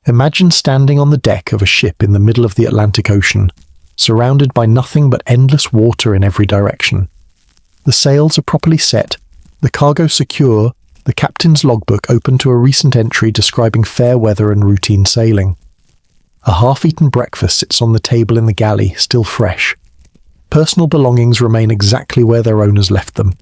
Imagine standing on the deck of a ship in the middle of the Atlantic Ocean, surrounded by nothing but endless water in every direction. The sails are properly set, the cargo secure, the captain's logbook open to a recent entry describing fair weather and routine sailing. A half-eaten breakfast sits on the table in the galley, still fresh. Personal belongings remain exactly where their owners left them.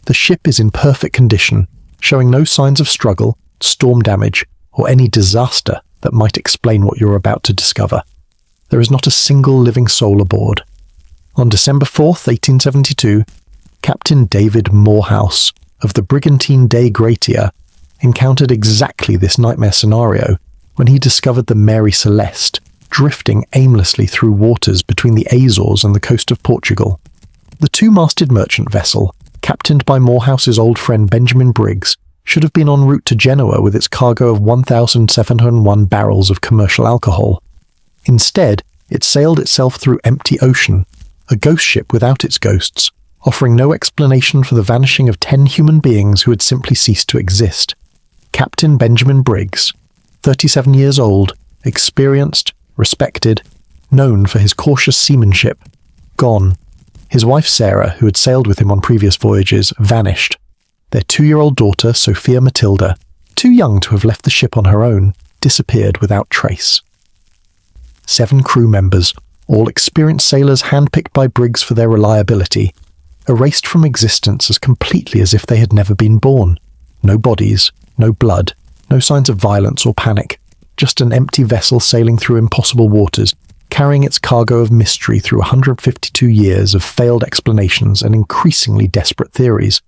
The ship is in perfect condition, showing no signs of struggle, storm damage, or any disaster that might explain what you're about to discover. There is not a single living soul aboard. On December 4th, 1872, Captain David Morehouse of the brigantine Dei Gratia encountered exactly this nightmare scenario when he discovered the Mary Celeste drifting aimlessly through waters between the Azores and the coast of Portugal. The two-masted merchant vessel, captained by Morehouse's old friend Benjamin Briggs, should have been en route to Genoa with its cargo of 1,701 barrels of commercial alcohol. Instead, it sailed itself through empty ocean, a ghost ship without its ghosts, offering no explanation for the vanishing of 10 human beings who had simply ceased to exist. Captain Benjamin Briggs, 37 years old, experienced, respected, known for his cautious seamanship, gone. His wife Sarah, who had sailed with him on previous voyages, vanished. Their 2-year-old daughter, Sophia Matilda, too young to have left the ship on her own, disappeared without trace. 7 crew members, all experienced sailors handpicked by Briggs for their reliability, erased from existence as completely as if they had never been born. No bodies, no blood, no signs of violence or panic, just an empty vessel sailing through impossible waters, carrying its cargo of mystery through 152 years of failed explanations and increasingly desperate theories.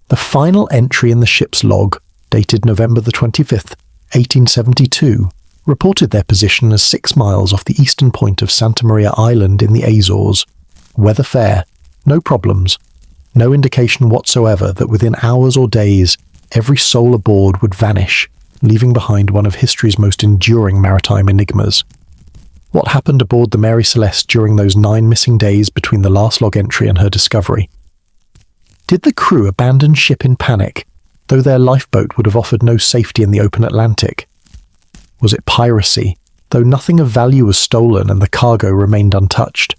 The final entry in the ship's log, dated November the 25th, 1872, reported their position as 6 miles off the eastern point of Santa Maria Island in the Azores. Weather fair, no problems, no indication whatsoever that within hours or days every soul aboard would vanish, leaving behind one of history's most enduring maritime enigmas. What happened aboard the Mary Celeste during those 9 missing days between the last log entry and her discovery? Did the crew abandon ship in panic, though their lifeboat would have offered no safety in the open Atlantic? Was it piracy, though nothing of value was stolen and the cargo remained untouched?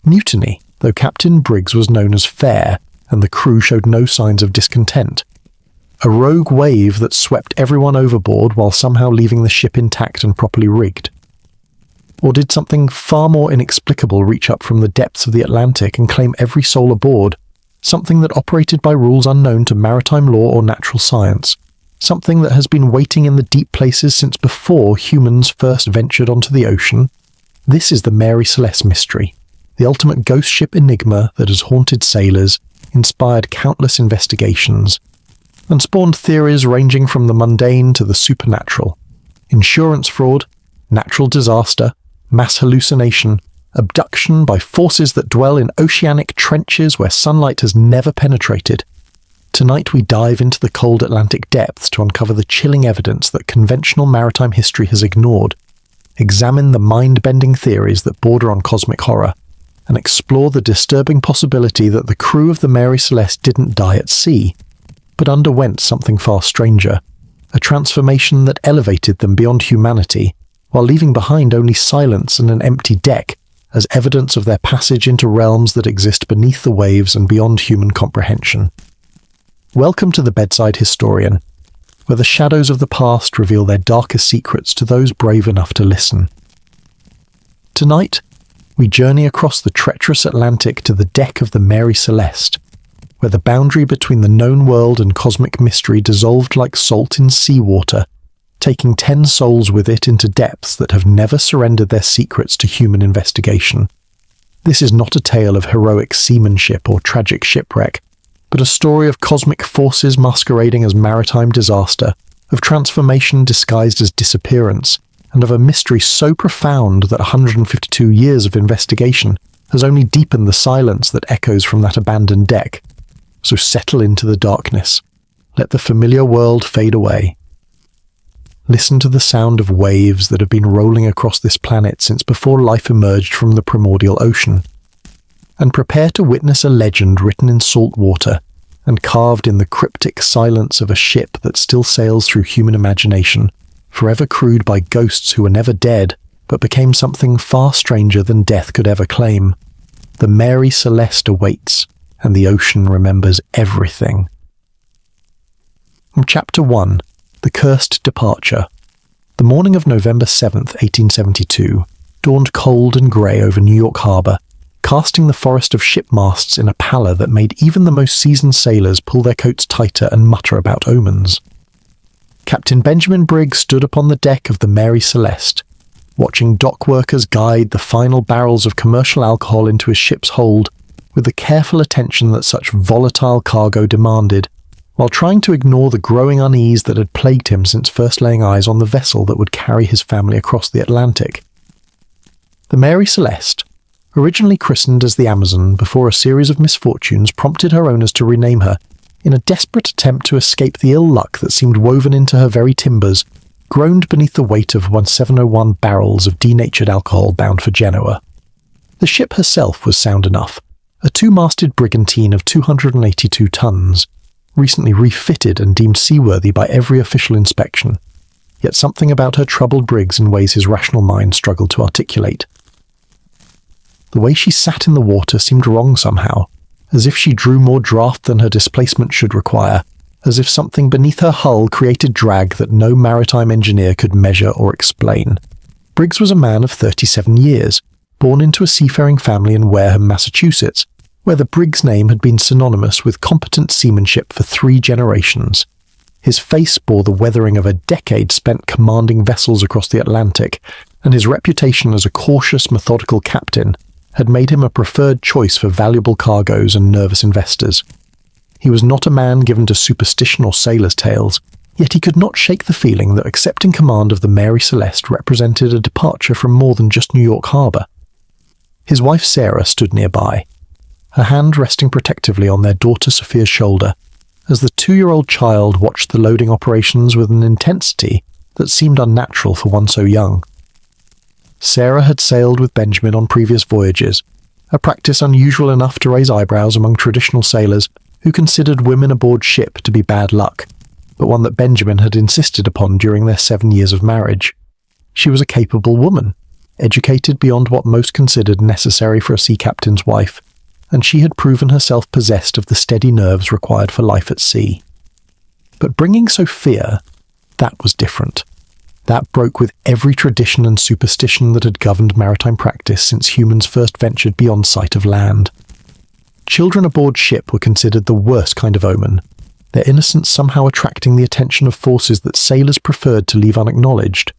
Mutiny, though Captain Briggs was known as fair and the crew showed no signs of discontent? A rogue wave that swept everyone overboard while somehow leaving the ship intact and properly rigged? Or did something far more inexplicable reach up from the depths of the Atlantic and claim every soul aboard? Something that operated by rules unknown to maritime law or natural science. Something that has been waiting in the deep places since before humans first ventured onto the ocean. This is the Mary Celeste mystery, the ultimate ghost ship enigma that has haunted sailors, inspired countless investigations, and spawned theories ranging from the mundane to the supernatural. Insurance fraud, natural disaster, mass hallucination, abduction by forces that dwell in oceanic trenches where sunlight has never penetrated. Tonight we dive into the cold Atlantic depths to uncover the chilling evidence that conventional maritime history has ignored, examine the mind-bending theories that border on cosmic horror, and explore the disturbing possibility that the crew of the Mary Celeste didn't die at sea, but underwent something far stranger, a transformation that elevated them beyond humanity, while leaving behind only silence and an empty deck, as evidence of their passage into realms that exist beneath the waves and beyond human comprehension. Welcome to the Bedside Historian, where the shadows of the past reveal their darkest secrets to those brave enough to listen. Tonight, we journey across the treacherous Atlantic to the deck of the Mary Celeste, where the boundary between the known world and cosmic mystery dissolved like salt in seawater, taking 10 souls with it into depths that have never surrendered their secrets to human investigation. This is not a tale of heroic seamanship or tragic shipwreck, but a story of cosmic forces masquerading as maritime disaster, of transformation disguised as disappearance, and of a mystery so profound that 152 years of investigation has only deepened the silence that echoes from that abandoned deck. So settle into the darkness. Let the familiar world fade away. Listen to the sound of waves that have been rolling across this planet since before life emerged from the primordial ocean. And prepare to witness a legend written in salt water and carved in the cryptic silence of a ship that still sails through human imagination, forever crewed by ghosts who were never dead, but became something far stranger than death could ever claim. The Mary Celeste awaits, and the ocean remembers everything. From Chapter 1, The Cursed Departure. The morning of November 7th, 1872, dawned cold and grey over New York Harbour, casting the forest of ship masts in a pallor that made even the most seasoned sailors pull their coats tighter and mutter about omens. Captain Benjamin Briggs stood upon the deck of the Mary Celeste, watching dock workers guide the final barrels of commercial alcohol into his ship's hold with the careful attention that such volatile cargo demanded, while trying to ignore the growing unease that had plagued him since first laying eyes on the vessel that would carry his family across the Atlantic. The Mary Celeste, originally christened as the Amazon before a series of misfortunes prompted her owners to rename her, in a desperate attempt to escape the ill luck that seemed woven into her very timbers, groaned beneath the weight of 1701 barrels of denatured alcohol bound for Genoa. The ship herself was sound enough, a two-masted brigantine of 282 tons, recently refitted and deemed seaworthy by every official inspection, yet something about her troubled Briggs in ways his rational mind struggled to articulate. The way she sat in the water seemed wrong somehow, as if she drew more draft than her displacement should require, as if something beneath her hull created drag that no maritime engineer could measure or explain. Briggs was a man of 37 years, born into a seafaring family in Wareham, Massachusetts, where the Briggs name had been synonymous with competent seamanship for 3 generations. His face bore the weathering of a decade spent commanding vessels across the Atlantic, and his reputation as a cautious, methodical captain had made him a preferred choice for valuable cargoes and nervous investors. He was not a man given to superstition or sailors' tales, yet he could not shake the feeling that accepting command of the Mary Celeste represented a departure from more than just New York Harbour. His wife Sarah stood nearby, her hand resting protectively on their daughter Sophia's shoulder, as the 2-year-old child watched the loading operations with an intensity that seemed unnatural for one so young. Sarah had sailed with Benjamin on previous voyages, a practice unusual enough to raise eyebrows among traditional sailors who considered women aboard ship to be bad luck, but one that Benjamin had insisted upon during their 7 years of marriage. She was a capable woman, educated beyond what most considered necessary for a sea captain's wife, and she had proven herself possessed of the steady nerves required for life at sea. But bringing Sophia, that was different. That broke with every tradition and superstition that had governed maritime practice since humans first ventured beyond sight of land. Children aboard ship were considered the worst kind of omen, their innocence somehow attracting the attention of forces that sailors preferred to leave unacknowledged.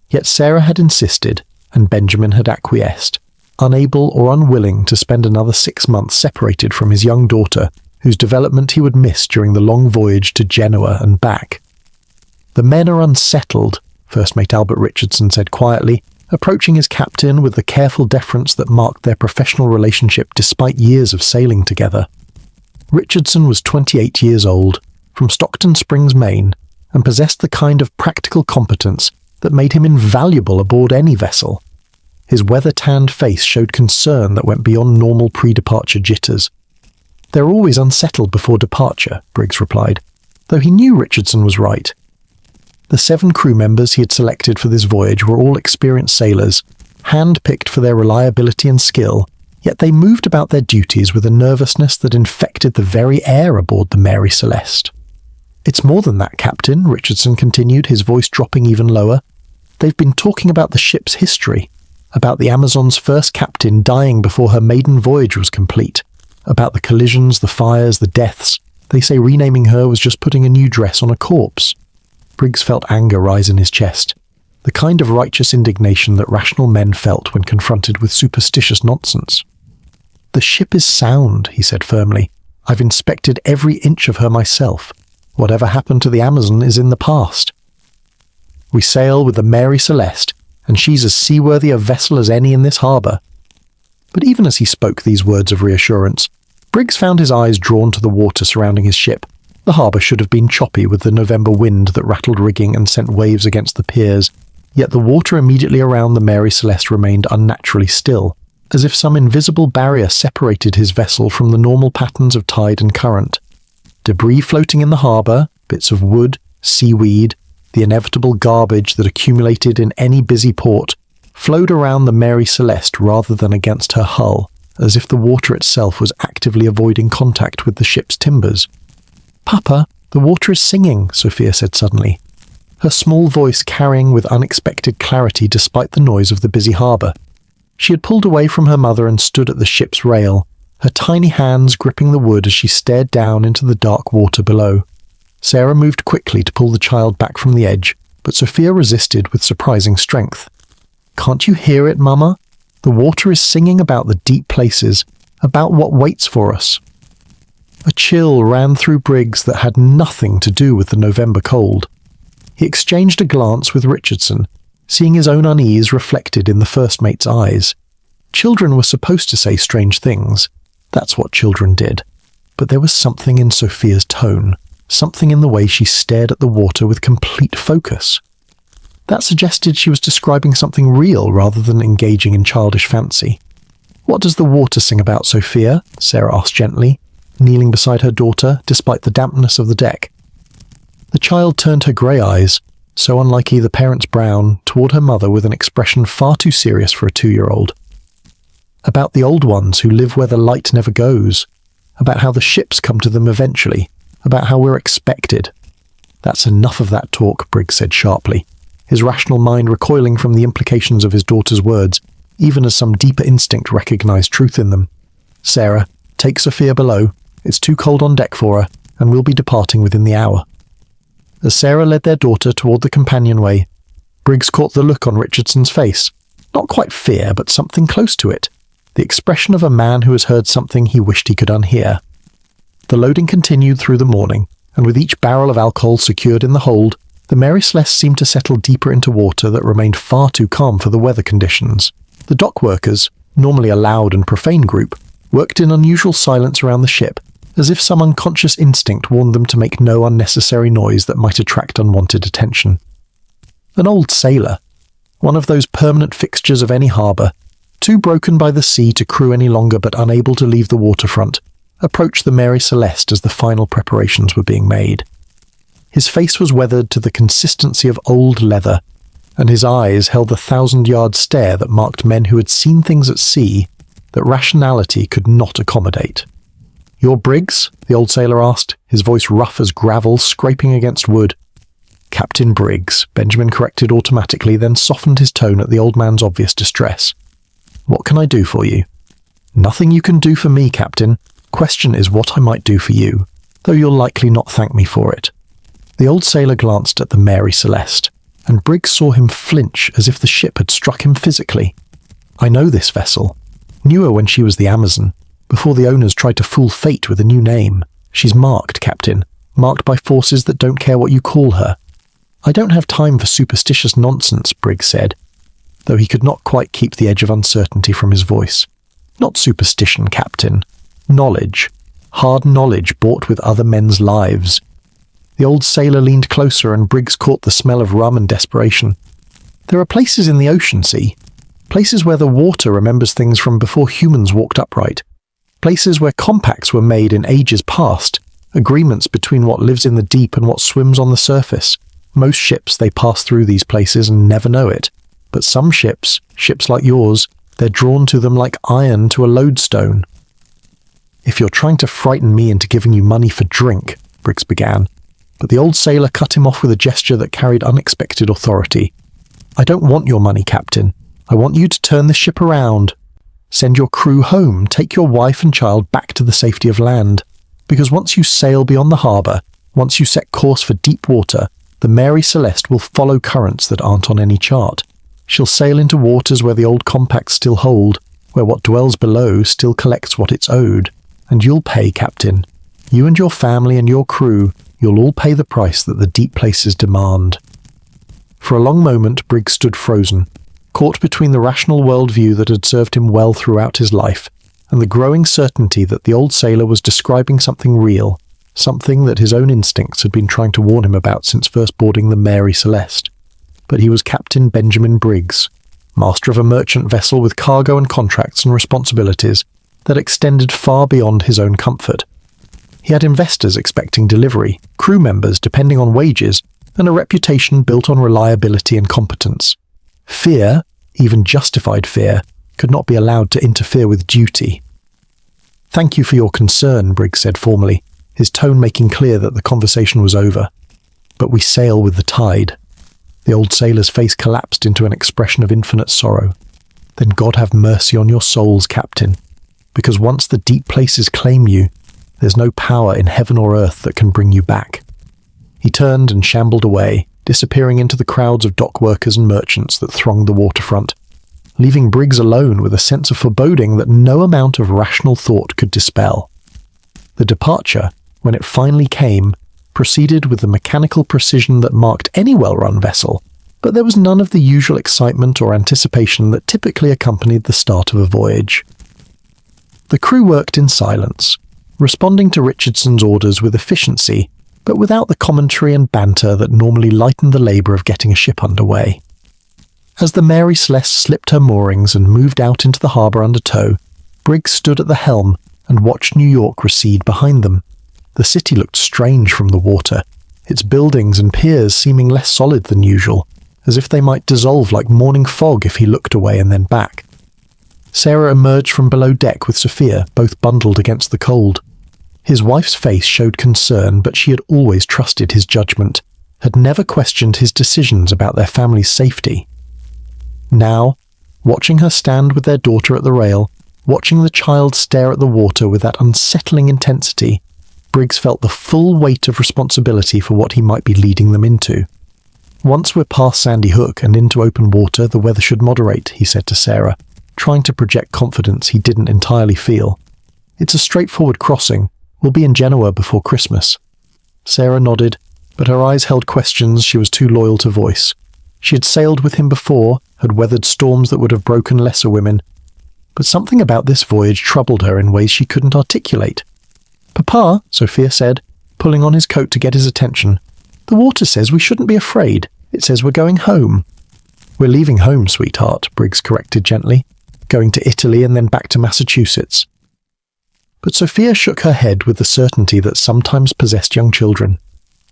Yet Sarah had insisted, and Benjamin had acquiesced, unable or unwilling to spend another 6 months separated from his young daughter, whose development he would miss during the long voyage to Genoa and back. "The men are unsettled," First Mate Albert Richardson said quietly, approaching his captain with the careful deference that marked their professional relationship despite years of sailing together. Richardson was 28 years old, from Stockton Springs, Maine, and possessed the kind of practical competence that made him invaluable aboard any vessel. His weather-tanned face showed concern that went beyond normal pre-departure jitters. "They're always unsettled before departure," Briggs replied, though he knew Richardson was right. The 7 crew members he had selected for this voyage were all experienced sailors, hand-picked for their reliability and skill, yet they moved about their duties with a nervousness that infected the very air aboard the Mary Celeste. "It's more than that, Captain," Richardson continued, his voice dropping even lower. "They've been talking about the ship's history, about the Amazon's first captain dying before her maiden voyage was complete, about the collisions, the fires, the deaths. They say renaming her was just putting a new dress on a corpse." Briggs felt anger rise in his chest, the kind of righteous indignation that rational men felt when confronted with superstitious nonsense. "The ship is sound," he said firmly. "I've inspected every inch of her myself. Whatever happened to the Amazon is in the past. We sail with the Mary Celeste, and she's as seaworthy a vessel as any in this harbour." But even as he spoke these words of reassurance, Briggs found his eyes drawn to the water surrounding his ship. The harbour should have been choppy with the November wind that rattled rigging and sent waves against the piers, yet the water immediately around the Mary Celeste remained unnaturally still, as if some invisible barrier separated his vessel from the normal patterns of tide and current. Debris floating in the harbour, bits of wood, seaweed, the inevitable garbage that accumulated in any busy port, flowed around the Mary Celeste rather than against her hull, as if the water itself was actively avoiding contact with the ship's timbers. "Papa, the water is singing," Sophia said suddenly, her small voice carrying with unexpected clarity despite the noise of the busy harbour. She had pulled away from her mother and stood at the ship's rail, her tiny hands gripping the wood as she stared down into the dark water below. Sarah moved quickly to pull the child back from the edge, but Sophia resisted with surprising strength. "Can't you hear it, Mama? The water is singing about the deep places, about what waits for us." A chill ran through Briggs that had nothing to do with the November cold. He exchanged a glance with Richardson, seeing his own unease reflected in the first mate's eyes. Children were supposed to say strange things. That's what children did. But there was something in Sophia's tone, something in the way she stared at the water with complete focus. That suggested she was describing something real rather than engaging in childish fancy. "What does the water sing about, Sophia?" Sarah asked gently, kneeling beside her daughter despite the dampness of the deck. The child turned her grey eyes, so unlike either parent's brown, toward her mother with an expression far too serious for a 2-year-old. "About the old ones who live where the light never goes, about how the ships come to them eventually, about how we're expected." "That's enough of that talk," Briggs said sharply, his rational mind recoiling from the implications of his daughter's words, even as some deeper instinct recognized truth in them. "Sarah, take Sophia below. It's too cold on deck for her, and we'll be departing within the hour." As Sarah led their daughter toward the companionway, Briggs caught the look on Richardson's face. Not quite fear, but something close to it. The expression of a man who has heard something he wished he could unhear. The loading continued through the morning, and with each barrel of alcohol secured in the hold, the Mary Celeste seemed to settle deeper into water that remained far too calm for the weather conditions. The dock workers, normally a loud and profane group, worked in unusual silence around the ship, as if some unconscious instinct warned them to make no unnecessary noise that might attract unwanted attention. An old sailor, one of those permanent fixtures of any harbour, too broken by the sea to crew any longer but unable to leave the waterfront, approached the Mary Celeste as the final preparations were being made. His face was weathered to the consistency of old leather, and his eyes held the 1,000-yard stare that marked men who had seen things at sea that rationality could not accommodate. "You're Briggs?" the old sailor asked, his voice rough as gravel scraping against wood. "Captain Briggs," Benjamin corrected automatically, then softened his tone at the old man's obvious distress. "What can I do for you?" "Nothing you can do for me, Captain. Question is what I might do for you, though you'll likely not thank me for it." The old sailor glanced at the Mary Celeste, and Briggs saw him flinch as if the ship had struck him physically. "I know this vessel. Knew her when she was the Amazon, before the owners tried to fool fate with a new name. She's marked, Captain, marked by forces that don't care what you call her." "I don't have time for superstitious nonsense," Briggs said, though he could not quite keep the edge of uncertainty from his voice. "Not superstition, Captain. Knowledge. Hard knowledge bought with other men's lives." The old sailor leaned closer and Briggs caught the smell of rum and desperation. "There are places in the ocean, see? Places where the water remembers things from before humans walked upright. Places where compacts were made in ages past, agreements between what lives in the deep and what swims on the surface. Most ships, they pass through these places and never know it. But some ships like yours, they're drawn to them like iron to a lodestone." "If you're trying to frighten me into giving you money for drink," Briggs began, but the old sailor cut him off with a gesture that carried unexpected authority. "I don't want your money, Captain. I want you to turn this ship around. Send your crew home, take your wife and child back to the safety of land. Because once you sail beyond the harbour, once you set course for deep water, the Mary Celeste will follow currents that aren't on any chart. She'll sail into waters where the old compacts still hold, where what dwells below still collects what it's owed. And you'll pay, Captain. You and your family and your crew, you'll all pay the price that the deep places demand." For a long moment, Briggs stood frozen, caught between the rational worldview that had served him well throughout his life, and the growing certainty that the old sailor was describing something real, something that his own instincts had been trying to warn him about since first boarding the Mary Celeste. But he was Captain Benjamin Briggs, master of a merchant vessel with cargo and contracts and responsibilities that extended far beyond his own comfort. He had investors expecting delivery, crew members depending on wages, and a reputation built on reliability and competence. Fear, even justified fear, could not be allowed to interfere with duty. "Thank you for your concern," Briggs said formally, his tone making clear that the conversation was over. "But we sail with the tide." The old sailor's face collapsed into an expression of infinite sorrow. "Then God have mercy on your souls, Captain, because once the deep places claim you, there's no power in heaven or earth that can bring you back." He turned and shambled away, disappearing into the crowds of dock workers and merchants that thronged the waterfront, leaving Briggs alone with a sense of foreboding that no amount of rational thought could dispel. The departure, when it finally came, proceeded with the mechanical precision that marked any well-run vessel, but there was none of the usual excitement or anticipation that typically accompanied the start of a voyage. The crew worked in silence, responding to Richardson's orders with efficiency, but without the commentary and banter that normally lightened the labour of getting a ship underway. As the Mary Celeste slipped her moorings and moved out into the harbour under tow, Briggs stood at the helm and watched New York recede behind them. The city looked strange from the water, its buildings and piers seeming less solid than usual, as if they might dissolve like morning fog if he looked away and then back. Sarah emerged from below deck with Sophia, both bundled against the cold. His wife's face showed concern, but she had always trusted his judgment, had never questioned his decisions about their family's safety. Now, watching her stand with their daughter at the rail, watching the child stare at the water with that unsettling intensity, Briggs felt the full weight of responsibility for what he might be leading them into. "Once we're past Sandy Hook and into open water, the weather should moderate," he said to Sarah, trying to project confidence he didn't entirely feel. "It's a straightforward crossing. We'll be in Genoa before Christmas." Sarah nodded, but her eyes held questions she was too loyal to voice. She had sailed with him before, had weathered storms that would have broken lesser women, but something about this voyage troubled her in ways she couldn't articulate. "Papa," Sophia said, pulling on his coat to get his attention, "the water says we shouldn't be afraid. It says we're going home." "We're leaving home, sweetheart," Briggs corrected gently, "going to Italy and then back to Massachusetts." But Sophia shook her head with the certainty that sometimes possessed young children,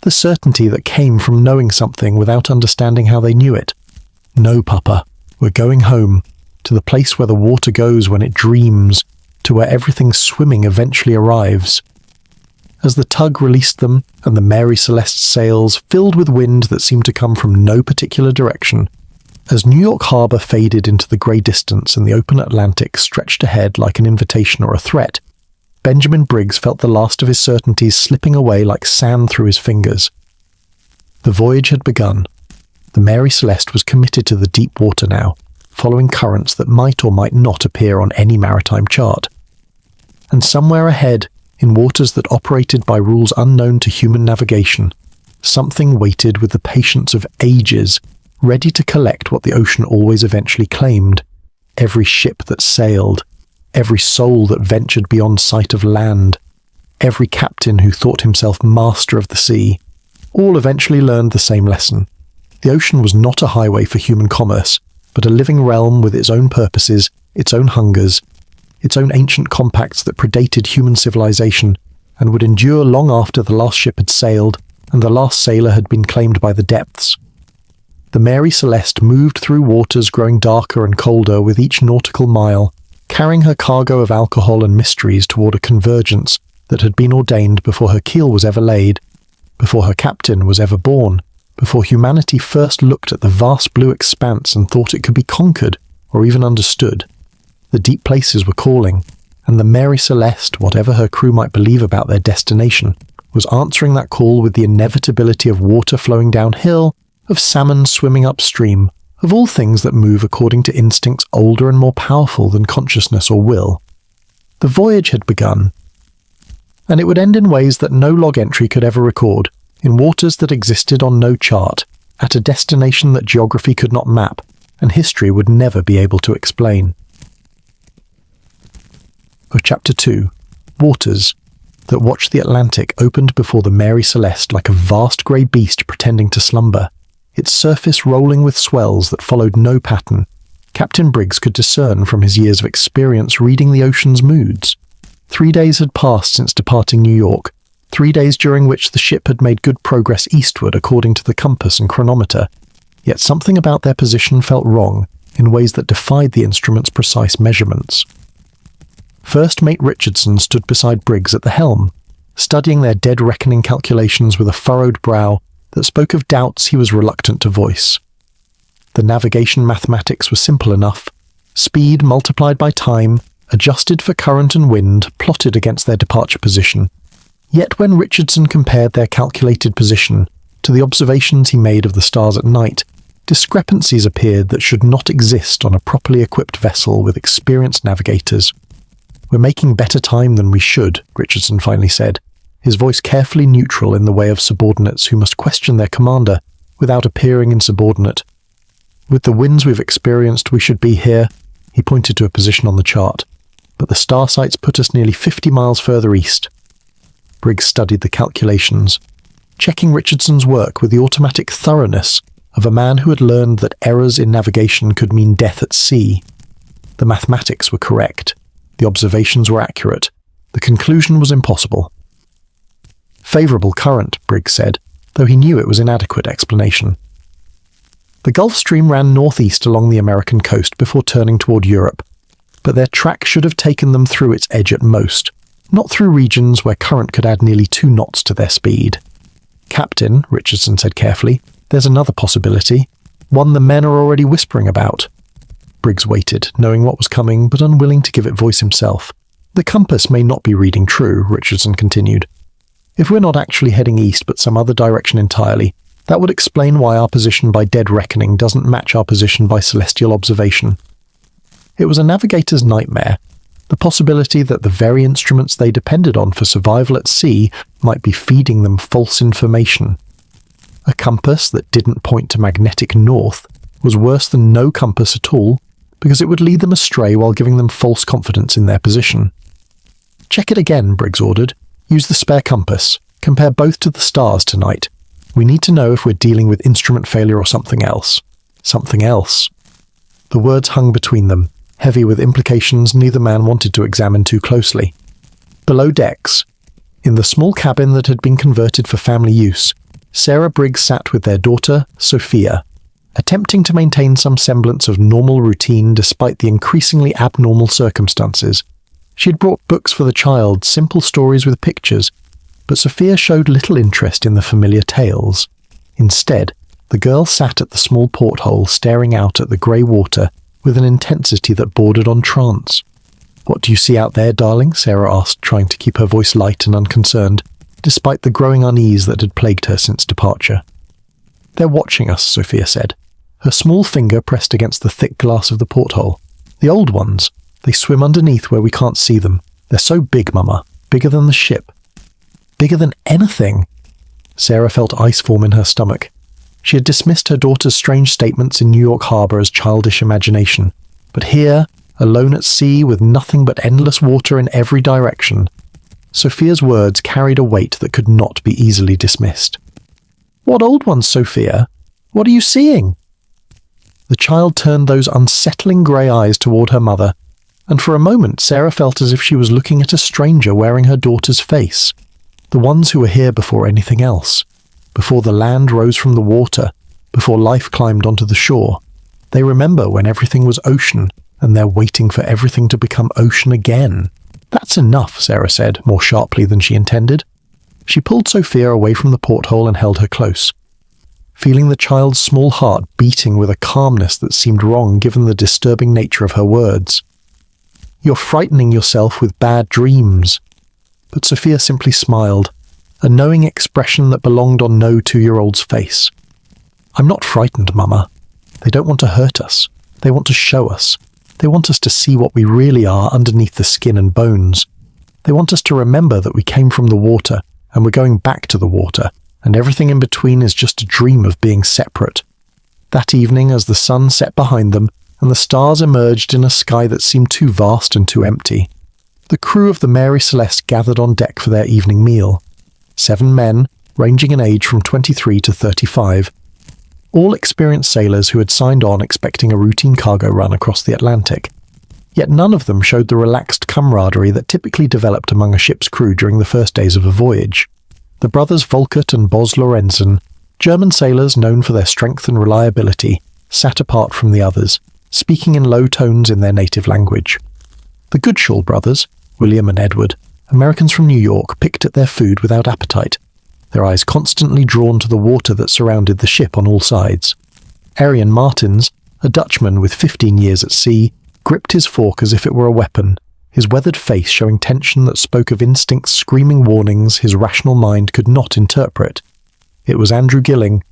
the certainty that came from knowing something without understanding how they knew it. "No, Papa, we're going home, to the place where the water goes when it dreams, to where everything swimming eventually arrives." As the tug released them, and the Mary Celeste's sails filled with wind that seemed to come from no particular direction, as New York Harbour faded into the grey distance and the open Atlantic stretched ahead like an invitation or a threat, Benjamin Briggs felt the last of his certainties slipping away like sand through his fingers. The voyage had begun. The Mary Celeste was committed to the deep water now, following currents that might or might not appear on any maritime chart. And somewhere ahead, in waters that operated by rules unknown to human navigation, something waited with the patience of ages, ready to collect what the ocean always eventually claimed: every ship that sailed, every soul that ventured beyond sight of land, every captain who thought himself master of the sea, all eventually learned the same lesson. The ocean was not a highway for human commerce, but a living realm with its own purposes, its own hungers, its own ancient compacts that predated human civilization and would endure long after the last ship had sailed and the last sailor had been claimed by the depths. The Mary Celeste moved through waters growing darker and colder with each nautical mile, carrying her cargo of alcohol and mysteries toward a convergence that had been ordained before her keel was ever laid, before her captain was ever born, before humanity first looked at the vast blue expanse and thought it could be conquered or even understood. The deep places were calling, and the Mary Celeste, whatever her crew might believe about their destination, was answering that call with the inevitability of water flowing downhill, of salmon swimming upstream, of all things that move according to instincts older and more powerful than consciousness or will. The voyage had begun, and it would end in ways that no log entry could ever record, in waters that existed on no chart, at a destination that geography could not map, and history would never be able to explain. Chapter 2. Waters that watched the Atlantic opened before the Mary Celeste like a vast grey beast pretending to slumber, its surface rolling with swells that followed no pattern. Captain Briggs could discern from his years of experience reading the ocean's moods. 3 days had passed since departing New York, 3 days during which the ship had made good progress eastward according to the compass and chronometer, yet something about their position felt wrong in ways that defied the instrument's precise measurements. First Mate Richardson stood beside Briggs at the helm, studying their dead reckoning calculations with a furrowed brow that spoke of doubts he was reluctant to voice. The navigation mathematics were simple enough: speed multiplied by time, adjusted for current and wind, plotted against their departure position. Yet when Richardson compared their calculated position to the observations he made of the stars at night, discrepancies appeared that should not exist on a properly equipped vessel with experienced navigators. "We're making better time than we should," Richardson finally said, his voice carefully neutral in the way of subordinates who must question their commander without appearing insubordinate. "With the winds we've experienced, we should be here," he pointed to a position on the chart, "but the star sights put us nearly 50 miles further east." Briggs studied the calculations, checking Richardson's work with the automatic thoroughness of a man who had learned that errors in navigation could mean death at sea. The mathematics were correct. The observations were accurate. The conclusion was impossible. "Favourable current," Briggs said, though he knew it was inadequate explanation. The Gulf Stream ran northeast along the American coast before turning toward Europe, but their track should have taken them through its edge at most, not through regions where current could add nearly 2 knots to their speed. "Captain," Richardson said carefully, "there's another possibility, one the men are already whispering about." Briggs waited, knowing what was coming, but unwilling to give it voice himself. "The compass may not be reading true," Richardson continued. "If we're not actually heading east but some other direction entirely, that would explain why our position by dead reckoning doesn't match our position by celestial observation." It was a navigator's nightmare, the possibility that the very instruments they depended on for survival at sea might be feeding them false information. A compass that didn't point to magnetic north was worse than no compass at all, because it would lead them astray while giving them false confidence in their position. "Check it again," Briggs ordered. "Use the spare compass. Compare both to the stars tonight. We need to know if we're dealing with instrument failure or something else." Something else. The words hung between them, heavy with implications neither man wanted to examine too closely. Below decks, in the small cabin that had been converted for family use, Sarah Briggs sat with their daughter, Sophia, attempting to maintain some semblance of normal routine despite the increasingly abnormal circumstances. She had brought books for the child, simple stories with pictures, but Sophia showed little interest in the familiar tales. Instead, the girl sat at the small porthole staring out at the grey water with an intensity that bordered on trance. "What do you see out there, darling?" Sarah asked, trying to keep her voice light and unconcerned, despite the growing unease that had plagued her since departure. "They're watching us," Sophia said, her small finger pressed against the thick glass of the porthole. "The old ones. They swim underneath where we can't see them. They're so big, Mama. Bigger than the ship." Bigger than anything. Sarah felt ice form in her stomach. She had dismissed her daughter's strange statements in New York Harbor as childish imagination, but here, alone at sea with nothing but endless water in every direction, Sophia's words carried a weight that could not be easily dismissed. "What old ones, Sophia? What are you seeing?" The child turned those unsettling grey eyes toward her mother, and for a moment Sarah felt as if she was looking at a stranger wearing her daughter's face. The ones who were here before anything else, before the land rose from the water, before life climbed onto the shore. They remember when everything was ocean, and they're waiting for everything to become ocean again. "That's enough," Sarah said, more sharply than she intended. She pulled Sophia away from the porthole and held her close, feeling the child's small heart beating with a calmness that seemed wrong given the disturbing nature of her words. "You're frightening yourself with bad dreams." But Sophia simply smiled, a knowing expression that belonged on no 2-year-old's face. "I'm not frightened, Mama. They don't want to hurt us. They want to show us. They want us to see what we really are underneath the skin and bones. They want us to remember that we came from the water, and we're going back to the water, and everything in between is just a dream of being separate." That evening, as the sun set behind them, and the stars emerged in a sky that seemed too vast and too empty, the crew of the Mary Celeste gathered on deck for their evening meal. 7 men, ranging in age from 23 to 35, all experienced sailors who had signed on expecting a routine cargo run across the Atlantic. Yet none of them showed the relaxed camaraderie that typically developed among a ship's crew during the first days of a voyage. The brothers Volkert and Bos Lorenzen, German sailors known for their strength and reliability, sat apart from the others, speaking in low tones in their native language. The Goodshall brothers, William and Edward, Americans from New York, picked at their food without appetite, their eyes constantly drawn to the water that surrounded the ship on all sides. Arian Martins, a Dutchman with 15 years at sea, gripped his fork as if it were a weapon, his weathered face showing tension that spoke of instincts screaming warnings his rational mind could not interpret. It was Andrew Gilling,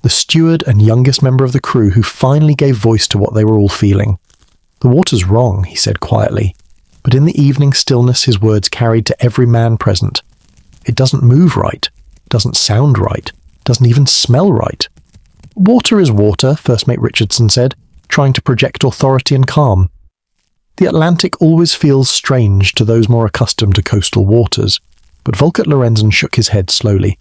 the steward and youngest member of the crew, who finally gave voice to what they were all feeling. "The water's wrong," he said quietly, but in the evening stillness his words carried to every man present. "It doesn't move right, doesn't sound right, doesn't even smell right." "Water is water," First Mate Richardson said, trying to project authority and calm. "The Atlantic always feels strange to those more accustomed to coastal waters," but Volkert Lorenzen shook his head slowly.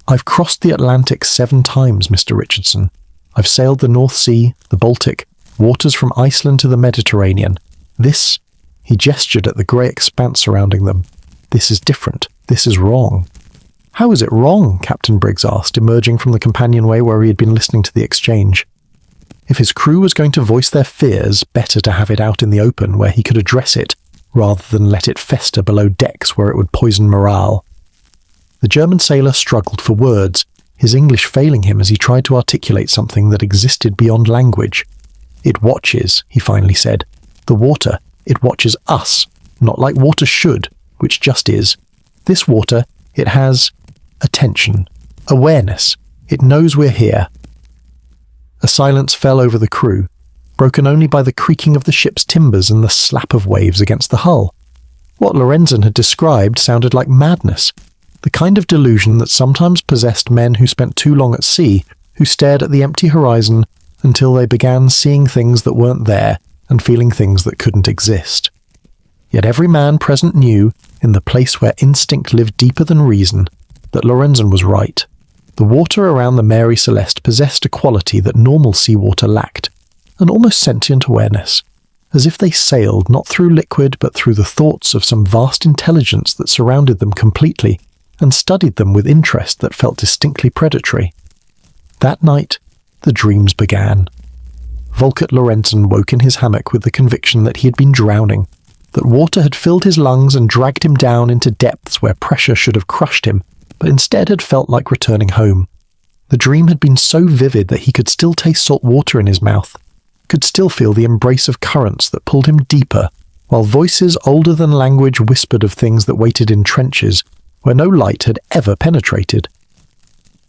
"I've crossed the Atlantic 7 times, Mr. Richardson. I've sailed the North Sea, the Baltic, waters from Iceland to the Mediterranean. This," he gestured at the grey expanse surrounding them, "this is different. This is wrong." "How is it wrong?" Captain Briggs asked, emerging from the companionway where he had been listening to the exchange. If his crew was going to voice their fears, better to have it out in the open where he could address it, rather than let it fester below decks where it would poison morale. The German sailor struggled for words, his English failing him as he tried to articulate something that existed beyond language. "It watches," he finally said. "The water, it watches us, not like water should, which just is. This water, it has attention, awareness. It knows we're here." A silence fell over the crew, broken only by the creaking of the ship's timbers and the slap of waves against the hull. What Lorenzen had described sounded like madness, the kind of delusion that sometimes possessed men who spent too long at sea, who stared at the empty horizon until they began seeing things that weren't there and feeling things that couldn't exist. Yet every man present knew, in the place where instinct lived deeper than reason, that Lorenzen was right. The water around the Mary Celeste possessed a quality that normal seawater lacked, an almost sentient awareness, as if they sailed not through liquid but through the thoughts of some vast intelligence that surrounded them completely and studied them with interest that felt distinctly predatory. That night, the dreams began. Volkert Lorenzen woke in his hammock with the conviction that he had been drowning, that water had filled his lungs and dragged him down into depths where pressure should have crushed him, but instead had felt like returning home. The dream had been so vivid that he could still taste salt water in his mouth, could still feel the embrace of currents that pulled him deeper, while voices older than language whispered of things that waited in trenches where no light had ever penetrated.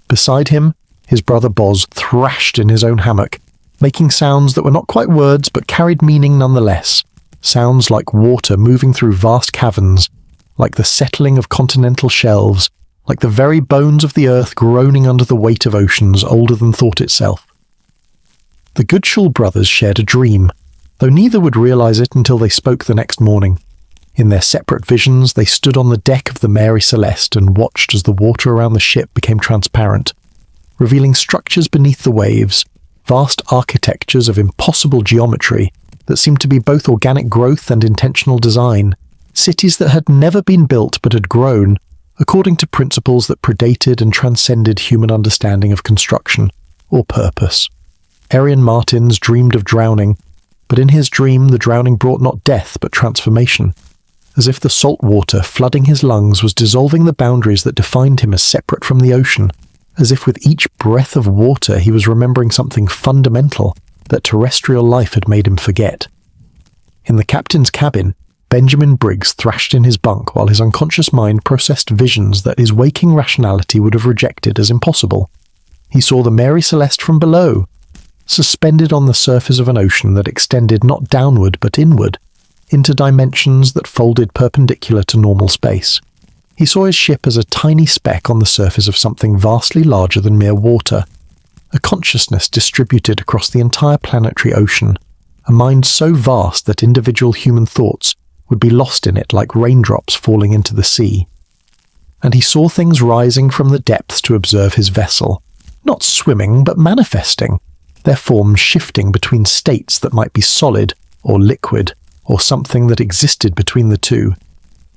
Beside him, his brother Bos thrashed in his own hammock, making sounds that were not quite words but carried meaning nonetheless, sounds like water moving through vast caverns, like the settling of continental shelves, like the very bones of the earth groaning under the weight of oceans older than thought itself. The Goodshall brothers shared a dream, though neither would realize it until they spoke the next morning. In their separate visions, they stood on the deck of the Mary Celeste and watched as the water around the ship became transparent, revealing structures beneath the waves, vast architectures of impossible geometry that seemed to be both organic growth and intentional design, cities that had never been built but had grown, according to principles that predated and transcended human understanding of construction or purpose. Arian Martins dreamed of drowning, but in his dream the drowning brought not death but transformation, as if the salt water flooding his lungs was dissolving the boundaries that defined him as separate from the ocean, as if with each breath of water he was remembering something fundamental that terrestrial life had made him forget. In the captain's cabin, Benjamin Briggs thrashed in his bunk while his unconscious mind processed visions that his waking rationality would have rejected as impossible. He saw the Mary Celeste from below, suspended on the surface of an ocean that extended not downward but inward, into dimensions that folded perpendicular to normal space. He saw his ship as a tiny speck on the surface of something vastly larger than mere water, a consciousness distributed across the entire planetary ocean, a mind so vast that individual human thoughts would be lost in it like raindrops falling into the sea. And he saw things rising from the depths to observe his vessel, not swimming but manifesting, their forms shifting between states that might be solid or liquid or something that existed between the two.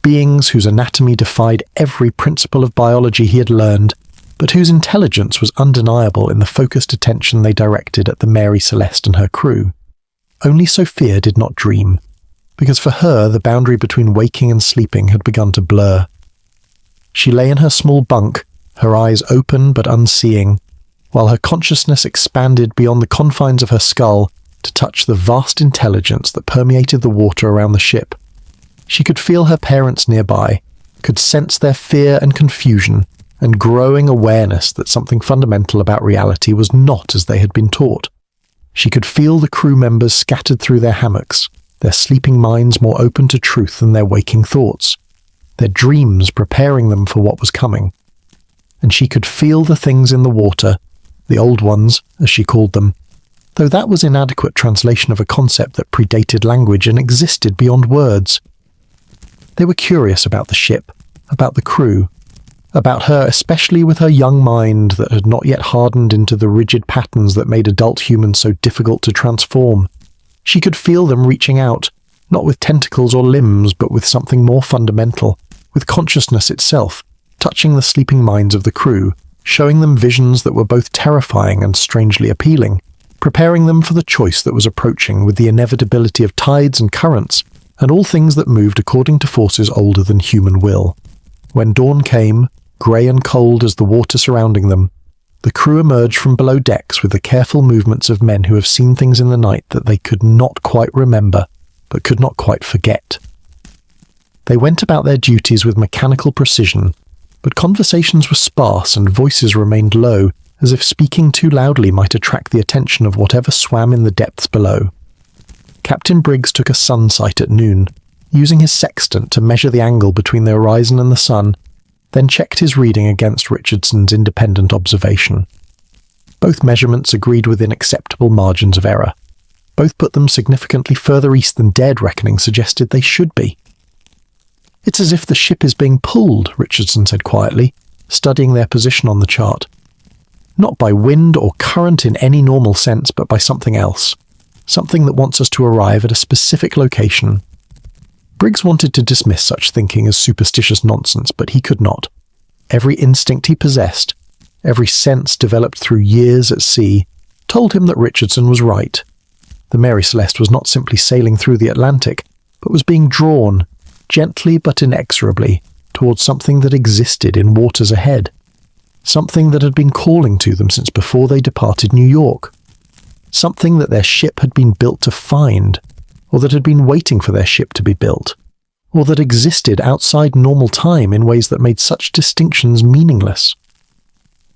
beings whose anatomy defied every principle of biology he had learned, but whose intelligence was undeniable in the focused attention they directed at the Mary Celeste and her crew. Only Sophia did not dream, because for her the boundary between waking and sleeping had begun to blur. She lay in her small bunk, her eyes open but unseeing, while her consciousness expanded beyond the confines of her skull to touch the vast intelligence that permeated the water around the ship. She could feel her parents nearby, could sense their fear and confusion, and growing awareness that something fundamental about reality was not as they had been taught. She could feel the crew members scattered through their hammocks, their sleeping minds more open to truth than their waking thoughts, their dreams preparing them for what was coming. And she could feel the things in the water, the old ones, as she called them, though that was inadequate translation of a concept that predated language and existed beyond words. They were curious about the ship, about the crew, about her, especially with her young mind that had not yet hardened into the rigid patterns that made adult humans so difficult to transform. She could feel them reaching out, not with tentacles or limbs, but with something more fundamental, with consciousness itself, touching the sleeping minds of the crew, showing them visions that were both terrifying and strangely appealing, preparing them for the choice that was approaching with the inevitability of tides and currents, and all things that moved according to forces older than human will. When dawn came, grey and cold as the water surrounding them, the crew emerged from below decks with the careful movements of men who have seen things in the night that they could not quite remember, but could not quite forget. They went about their duties with mechanical precision, but conversations were sparse and voices remained low, as if speaking too loudly might attract the attention of whatever swam in the depths below. Captain Briggs took a sun sight at noon, using his sextant to measure the angle between the horizon and the sun, then checked his reading against Richardson's independent observation. Both measurements agreed within acceptable margins of error. Both put them significantly further east than dead reckoning suggested they should be. "It's as if the ship is being pulled," Richardson said quietly, studying their position on the chart. "Not by wind or current in any normal sense, but by something else. Something that wants us to arrive at a specific location." Briggs wanted to dismiss such thinking as superstitious nonsense, but he could not. Every instinct he possessed, every sense developed through years at sea, told him that Richardson was right. The Mary Celeste was not simply sailing through the Atlantic, but was being drawn, gently but inexorably, towards something that existed in waters ahead. Something that had been calling to them since before they departed New York. Something that their ship had been built to find, or that had been waiting for their ship to be built, or that existed outside normal time in ways that made such distinctions meaningless.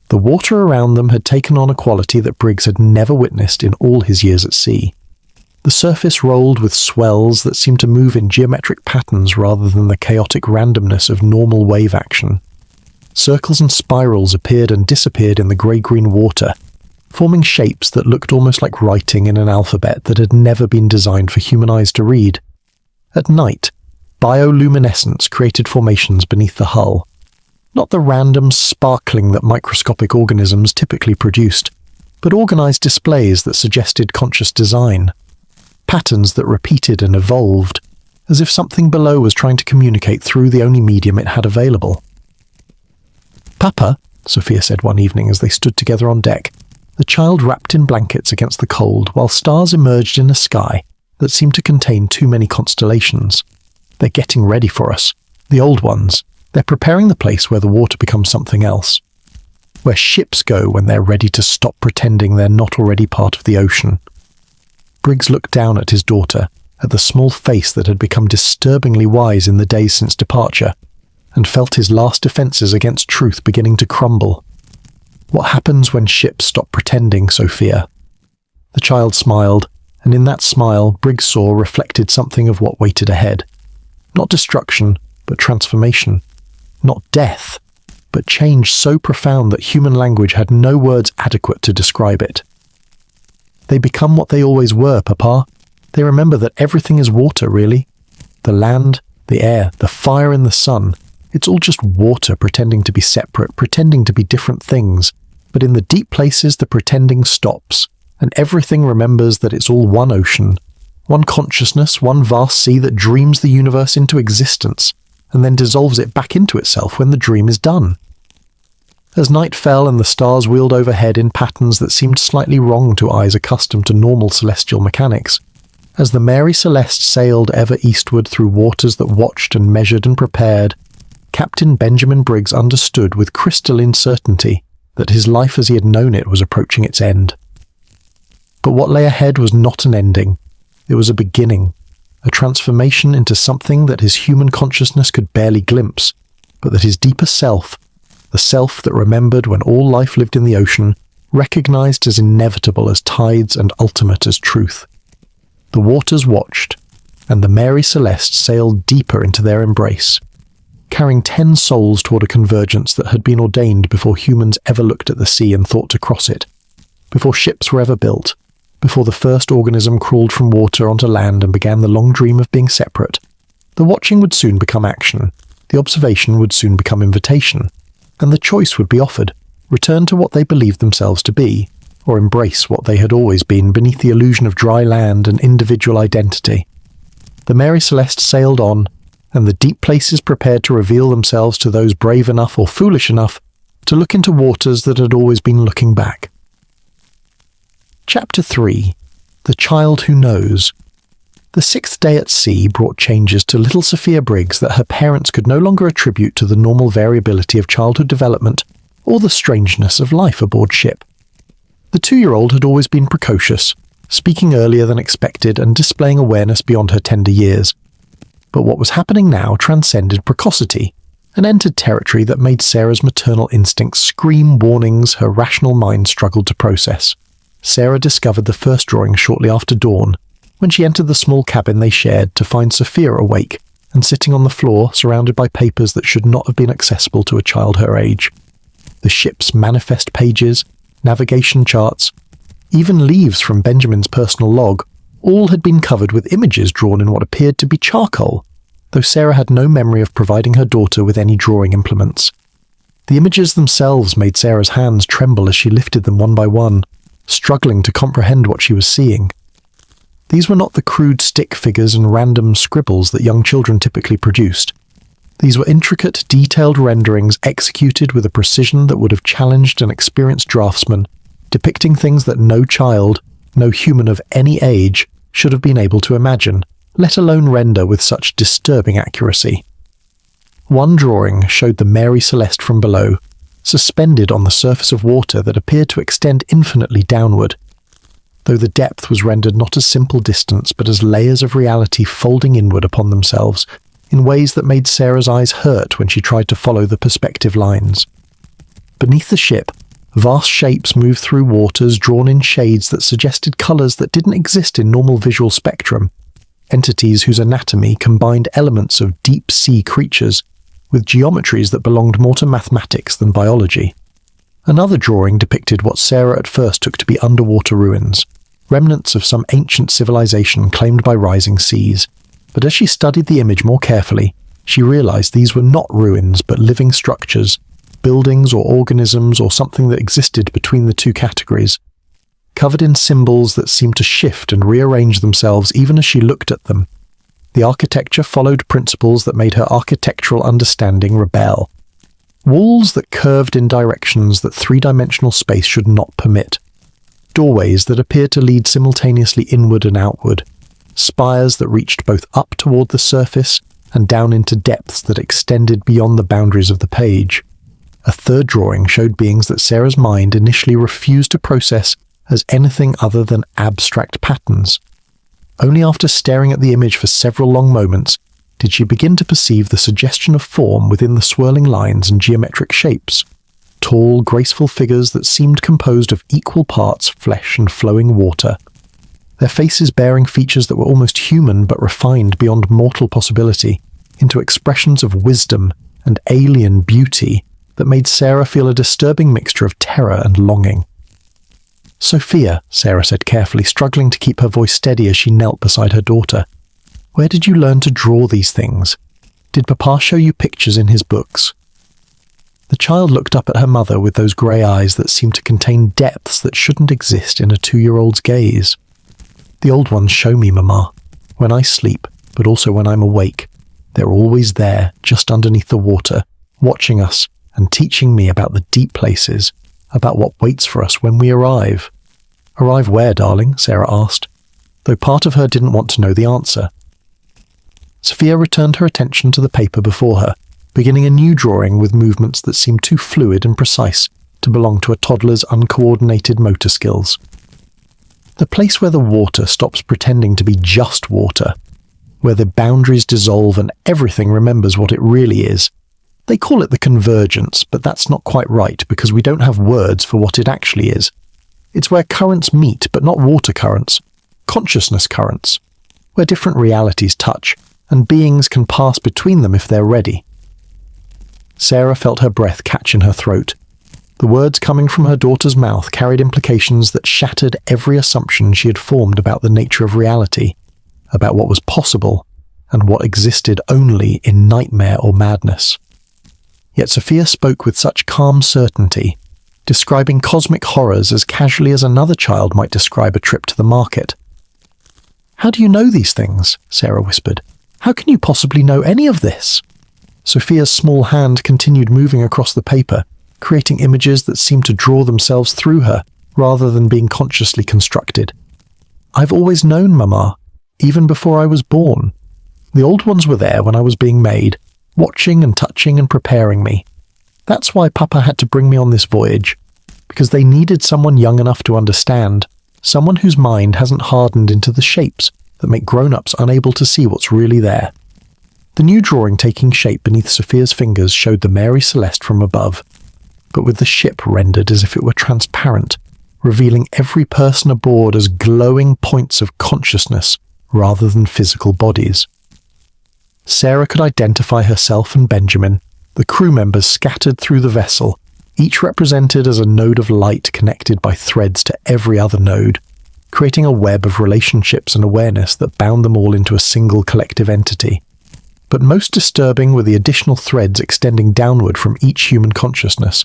The water around them had taken on a quality that Briggs had never witnessed in all his years at sea. The surface rolled with swells that seemed to move in geometric patterns rather than the chaotic randomness of normal wave action. Circles and spirals appeared and disappeared in the grey-green water, forming shapes that looked almost like writing in an alphabet that had never been designed for human eyes to read. At night, bioluminescence created formations beneath the hull. Not the random sparkling that microscopic organisms typically produced, but organized displays that suggested conscious design. Patterns that repeated and evolved, as if something below was trying to communicate through the only medium it had available. "Papa," Sophia said one evening as they stood together on deck, the child wrapped in blankets against the cold while stars emerged in a sky that seemed to contain too many constellations. "They're getting ready for us. The old ones. They're preparing the place where the water becomes something else. Where ships go when they're ready to stop pretending they're not already part of the ocean." Briggs looked down at his daughter, at the small face that had become disturbingly wise in the days since departure, and felt his last defences against truth beginning to crumble. "What happens when ships stop pretending, Sophia?" The child smiled, and in that smile Briggs saw reflected something of what waited ahead. Not destruction, but transformation. Not death, but change so profound that human language had no words adequate to describe it. "They become what they always were, Papa. They remember that everything is water, really. The land, the air, the fire and the sun. It's all just water pretending to be separate, pretending to be different things. But in the deep places the pretending stops, and everything remembers that it's all one ocean, one consciousness, one vast sea that dreams the universe into existence, and then dissolves it back into itself when the dream is done. As night fell and the stars wheeled overhead in patterns that seemed slightly wrong to eyes accustomed to normal celestial mechanics, as the Mary Celeste sailed ever eastward through waters that watched and measured and prepared, Captain Benjamin Briggs understood with crystalline certainty that his life as he had known it was approaching its end. But what lay ahead was not an ending. It was a beginning, a transformation into something that his human consciousness could barely glimpse, but that his deeper self, the self that remembered when all life lived in the ocean, recognized as inevitable as tides and ultimate as truth. The waters watched, and the Mary Celeste sailed deeper into their embrace, carrying 10 souls toward a convergence that had been ordained before humans ever looked at the sea and thought to cross it, before ships were ever built, before the first organism crawled from water onto land and began the long dream of being separate. The watching would soon become action, the observation would soon become invitation, and the choice would be offered: return to what they believed themselves to be, or embrace what they had always been beneath the illusion of dry land and individual identity. The Mary Celeste sailed on, and the deep places prepared to reveal themselves to those brave enough or foolish enough to look into waters that had always been looking back. Chapter 3. The Child Who Knows. The 6th day at sea brought changes to little Sophia Briggs that her parents could no longer attribute to the normal variability of childhood development or the strangeness of life aboard ship. The 2-year-old had always been precocious, speaking earlier than expected and displaying awareness beyond her tender years. But what was happening now transcended precocity and entered territory that made Sarah's maternal instincts scream warnings her rational mind struggled to process. Sarah discovered the first drawing shortly after dawn, when she entered the small cabin they shared to find Sophia awake and sitting on the floor surrounded by papers that should not have been accessible to a child her age. The ship's manifest pages, navigation charts, even leaves from Benjamin's personal log, all had been covered with images drawn in what appeared to be charcoal, though Sarah had no memory of providing her daughter with any drawing implements. The images themselves made Sarah's hands tremble as she lifted them one by one, struggling to comprehend what she was seeing. These were not the crude stick figures and random scribbles that young children typically produced. These were intricate, detailed renderings executed with a precision that would have challenged an experienced draftsman, depicting things that no child, no human of any age, should have been able to imagine, let alone render with such disturbing accuracy. One drawing showed the Mary Celeste from below, suspended on the surface of water that appeared to extend infinitely downward, though the depth was rendered not as simple distance but as layers of reality folding inward upon themselves, in ways that made Sarah's eyes hurt when she tried to follow the perspective lines. Beneath the ship, vast shapes moved through waters drawn in shades that suggested colours that didn't exist in normal visual spectrum, entities whose anatomy combined elements of deep-sea creatures with geometries that belonged more to mathematics than biology. Another drawing depicted what Sarah at first took to be underwater ruins, remnants of some ancient civilization claimed by rising seas. But as she studied the image more carefully, she realized these were not ruins but living structures, buildings or organisms or something that existed between the two categories, covered in symbols that seemed to shift and rearrange themselves even as she looked at them. The architecture followed principles that made her architectural understanding rebel. Walls that curved in directions that three-dimensional space should not permit. Doorways that appeared to lead simultaneously inward and outward. Spires that reached both up toward the surface and down into depths that extended beyond the boundaries of the page. A third drawing showed beings that Sarah's mind initially refused to process as anything other than abstract patterns. Only after staring at the image for several long moments did she begin to perceive the suggestion of form within the swirling lines and geometric shapes. Tall, graceful figures that seemed composed of equal parts flesh and flowing water. Their faces bearing features that were almost human but refined beyond mortal possibility into expressions of wisdom and alien beauty that made Sarah feel a disturbing mixture of terror and longing. "Sophia," Sarah said carefully, struggling to keep her voice steady as she knelt beside her daughter. "Where did you learn to draw these things? Did Papa show you pictures in his books?" The child looked up at her mother with those grey eyes that seemed to contain depths that shouldn't exist in a 2-year-old's gaze. "The old ones show me, Mama, when I sleep, but also when I'm awake. They're always there, just underneath the water, watching us and teaching me about the deep places, about what waits for us when we arrive." "Arrive where, darling?" Sarah asked, though part of her didn't want to know the answer. Sophia returned her attention to the paper before her, beginning a new drawing with movements that seemed too fluid and precise to belong to a toddler's uncoordinated motor skills. "The place where the water stops pretending to be just water, where the boundaries dissolve and everything remembers what it really is. They call it the convergence, but that's not quite right because we don't have words for what it actually is. It's where currents meet, but not water currents, consciousness currents, where different realities touch, and beings can pass between them if they're ready." Sarah felt her breath catch in her throat. The words coming from her daughter's mouth carried implications that shattered every assumption she had formed about the nature of reality, about what was possible, and what existed only in nightmare or madness. Yet Sophia spoke with such calm certainty, describing cosmic horrors as casually as another child might describe a trip to the market. "How do you know these things?" Sarah whispered. "How can you possibly know any of this?" Sophia's small hand continued moving across the paper, creating images that seemed to draw themselves through her, rather than being consciously constructed. "I've always known, Mama, even before I was born. The old ones were there when I was being made, watching and touching and preparing me. That's why Papa had to bring me on this voyage, because they needed someone young enough to understand, someone whose mind hasn't hardened into the shapes that make grown-ups unable to see what's really there." The new drawing taking shape beneath Sophia's fingers showed the Mary Celeste from above, but with the ship rendered as if it were transparent, revealing every person aboard as glowing points of consciousness rather than physical bodies. Sarah could identify herself and Benjamin, the crew members scattered through the vessel, each represented as a node of light connected by threads to every other node, creating a web of relationships and awareness that bound them all into a single collective entity. But most disturbing were the additional threads extending downward from each human consciousness,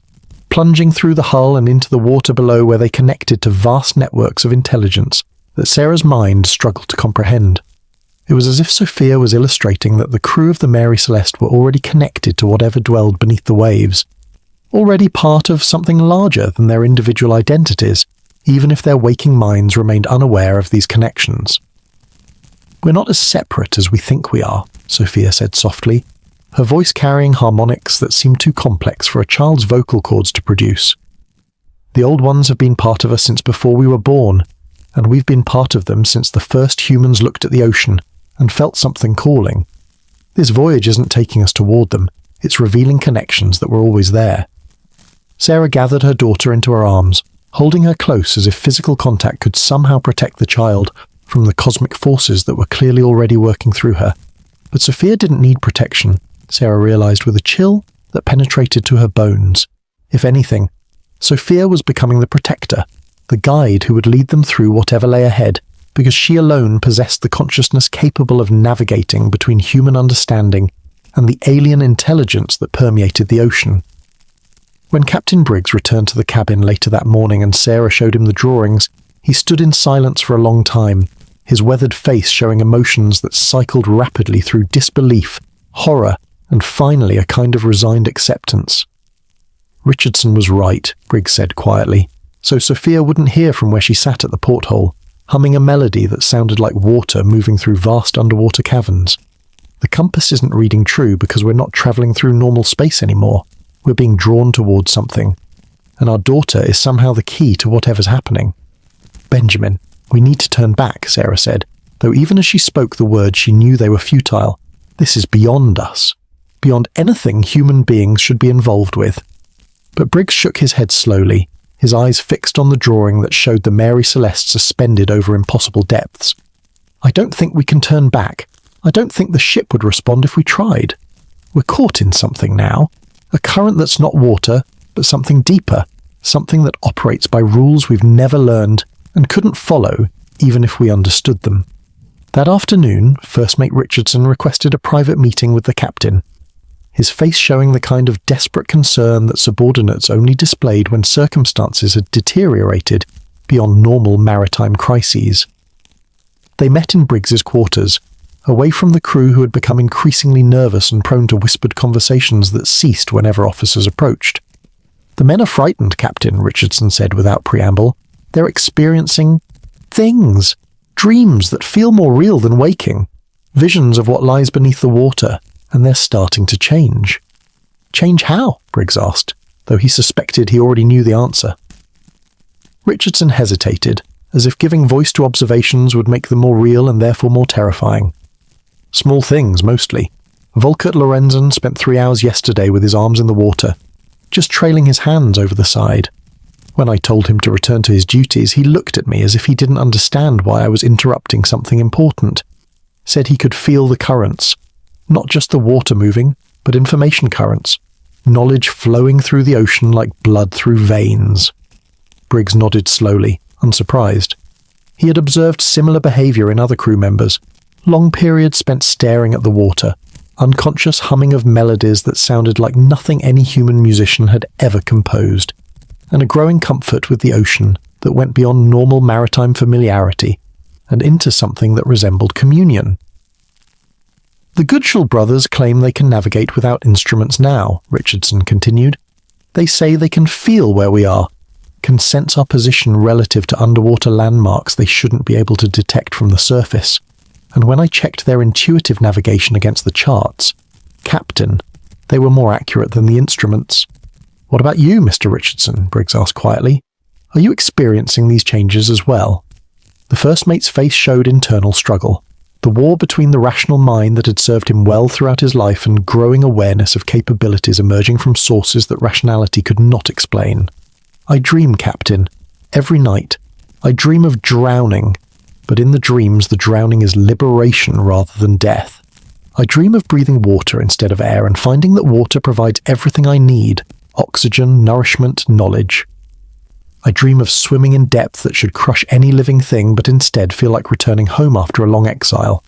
plunging through the hull and into the water below where they connected to vast networks of intelligence that Sarah's mind struggled to comprehend. It was as if Sophia was illustrating that the crew of the Mary Celeste were already connected to whatever dwelled beneath the waves, already part of something larger than their individual identities, even if their waking minds remained unaware of these connections. "We're not as separate as we think we are," Sophia said softly, her voice carrying harmonics that seemed too complex for a child's vocal cords to produce. "The old ones have been part of us since before we were born, and we've been part of them since the first humans looked at the ocean and felt something calling. This voyage isn't taking us toward them, it's revealing connections that were always there." Sarah gathered her daughter into her arms, holding her close as if physical contact could somehow protect the child from the cosmic forces that were clearly already working through her. But Sophia didn't need protection, Sarah realized with a chill that penetrated to her bones. If anything, Sophia was becoming the protector, the guide who would lead them through whatever lay ahead, because she alone possessed the consciousness capable of navigating between human understanding and the alien intelligence that permeated the ocean. When Captain Briggs returned to the cabin later that morning and Sarah showed him the drawings, he stood in silence for a long time, his weathered face showing emotions that cycled rapidly through disbelief, horror, and finally a kind of resigned acceptance. "Richardson was right," Briggs said quietly, so Sophia wouldn't hear from where she sat at the porthole, humming a melody that sounded like water moving through vast underwater caverns. "The compass isn't reading true because we're not travelling through normal space anymore. We're being drawn towards something. And our daughter is somehow the key to whatever's happening." "Benjamin, we need to turn back," Sarah said, though even as she spoke the words she knew they were futile. "This is beyond us, beyond anything human beings should be involved with." But Briggs shook his head slowly, his eyes fixed on the drawing that showed the Mary Celeste suspended over impossible depths. "I don't think we can turn back. I don't think the ship would respond if we tried. We're caught in something now, a current that's not water, but something deeper, something that operates by rules we've never learned and couldn't follow even if we understood them." That afternoon, First Mate Richardson requested a private meeting with the captain, his face showing the kind of desperate concern that subordinates only displayed when circumstances had deteriorated beyond normal maritime crises. They met in Briggs's quarters, away from the crew who had become increasingly nervous and prone to whispered conversations that ceased whenever officers approached. "The men are frightened, Captain," Richardson said without preamble. "They're experiencing things, dreams that feel more real than waking, visions of what lies beneath the water, and they're starting to change." "Change how?" Briggs asked, though he suspected he already knew the answer. Richardson hesitated, as if giving voice to observations would make them more real and therefore more terrifying. "Small things, mostly. Volkert Lorenzen spent 3 hours yesterday with his arms in the water, just trailing his hands over the side. When I told him to return to his duties, he looked at me as if he didn't understand why I was interrupting something important. Said he could feel the currents, not just the water moving, but information currents, knowledge flowing through the ocean like blood through veins." Briggs nodded slowly, unsurprised. He had observed similar behavior in other crew members, long periods spent staring at the water, unconscious humming of melodies that sounded like nothing any human musician had ever composed, and a growing comfort with the ocean that went beyond normal maritime familiarity and into something that resembled communion. "The Goodshall brothers claim they can navigate without instruments now," Richardson continued. "They say they can feel where we are, can sense our position relative to underwater landmarks they shouldn't be able to detect from the surface. And when I checked their intuitive navigation against the charts, Captain, they were more accurate than the instruments." "What about you, Mr. Richardson?" Briggs asked quietly. "Are you experiencing these changes as well?" The first mate's face showed internal struggle. The war between the rational mind that had served him well throughout his life and growing awareness of capabilities emerging from sources that rationality could not explain. "I dream, Captain. Every night. I dream of drowning. But in the dreams, the drowning is liberation rather than death. I dream of breathing water instead of air and finding that water provides everything I need: oxygen, nourishment, knowledge. I dream of swimming in depth that should crush any living thing but instead feel like returning home after a long exile.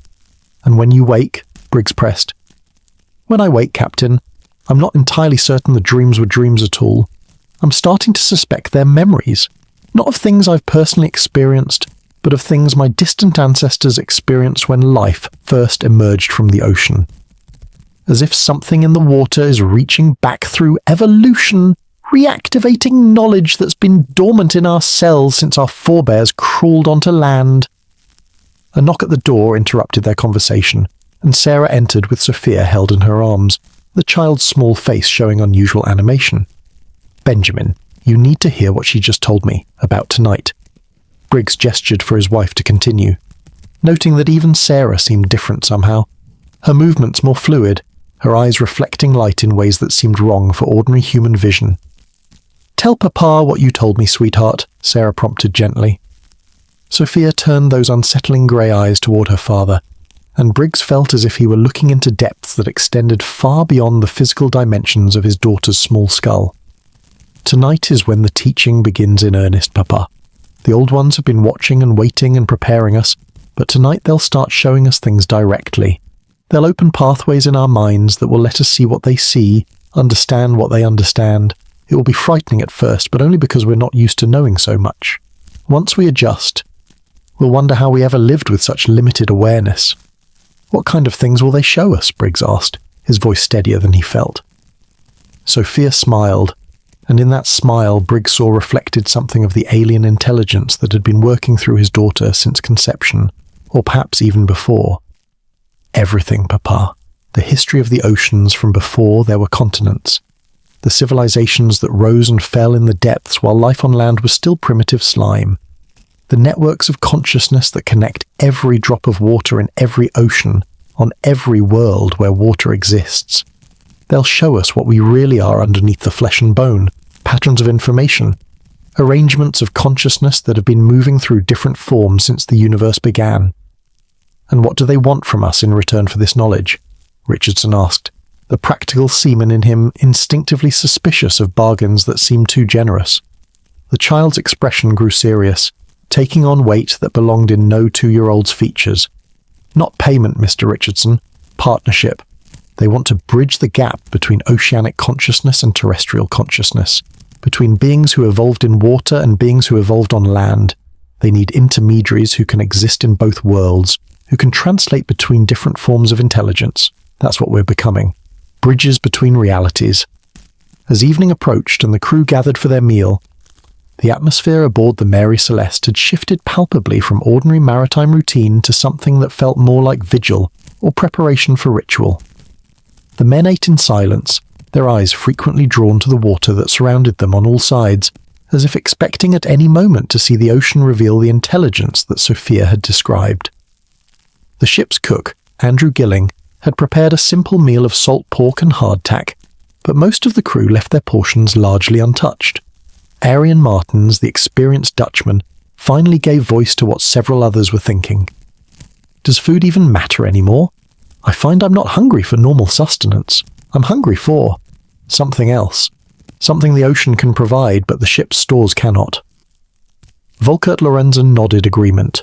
And when you wake," Briggs pressed. "When I wake, Captain, I'm not entirely certain the dreams were dreams at all. I'm starting to suspect they're memories, not of things I've personally experienced, but of things my distant ancestors experienced when life first emerged from the ocean. As if something in the water is reaching back through evolution, reactivating knowledge that's been dormant in our cells since our forebears crawled onto land." A knock at the door interrupted their conversation, and Sarah entered with Sophia held in her arms, the child's small face showing unusual animation. "Benjamin, you need to hear what she just told me about tonight." Briggs gestured for his wife to continue, noting that even Sarah seemed different somehow, her movements more fluid, her eyes reflecting light in ways that seemed wrong for ordinary human vision. "Tell Papa what you told me, sweetheart," Sarah prompted gently. Sophia turned those unsettling grey eyes toward her father, and Briggs felt as if he were looking into depths that extended far beyond the physical dimensions of his daughter's small skull. "Tonight is when the teaching begins in earnest, Papa. The old ones have been watching and waiting and preparing us, but tonight they'll start showing us things directly. They'll open pathways in our minds that will let us see what they see, understand what they understand. It will be frightening at first, but only because we're not used to knowing so much. Once we adjust, we'll wonder how we ever lived with such limited awareness." "What kind of things will they show us?" Briggs asked, his voice steadier than he felt. Sophia smiled, and in that smile Briggs saw reflected something of the alien intelligence that had been working through his daughter since conception, or perhaps even before. "Everything, Papa. The history of the oceans from before there were continents. The civilizations that rose and fell in the depths while life on land was still primitive slime. The networks of consciousness that connect every drop of water in every ocean, on every world where water exists. They'll show us what we really are underneath the flesh and bone, patterns of information, arrangements of consciousness that have been moving through different forms since the universe began." "And what do they want from us in return for this knowledge?" Richardson asked, the practical seaman in him instinctively suspicious of bargains that seemed too generous. The child's expression grew serious, taking on weight that belonged in no 2-year-old's features. "Not payment, Mr. Richardson. Partnership. They want to bridge the gap between oceanic consciousness and terrestrial consciousness, between beings who evolved in water and beings who evolved on land. They need intermediaries who can exist in both worlds, who can translate between different forms of intelligence. That's what we're becoming. Bridges between realities. As evening approached and the crew gathered for their meal, the atmosphere aboard the Mary Celeste had shifted palpably from ordinary maritime routine to something that felt more like vigil or preparation for ritual. The men ate in silence, their eyes frequently drawn to the water that surrounded them on all sides, as if expecting at any moment to see the ocean reveal the intelligence that Sophia had described. The ship's cook, Andrew Gilling, had prepared a simple meal of salt pork and hardtack, but most of the crew left their portions largely untouched. Arian Martins, the experienced Dutchman, finally gave voice to what several others were thinking. Does food even matter anymore? I find I'm not hungry for normal sustenance. I'm hungry for something else. Something the ocean can provide, but the ship's stores cannot. Volkert Lorenzen nodded agreement,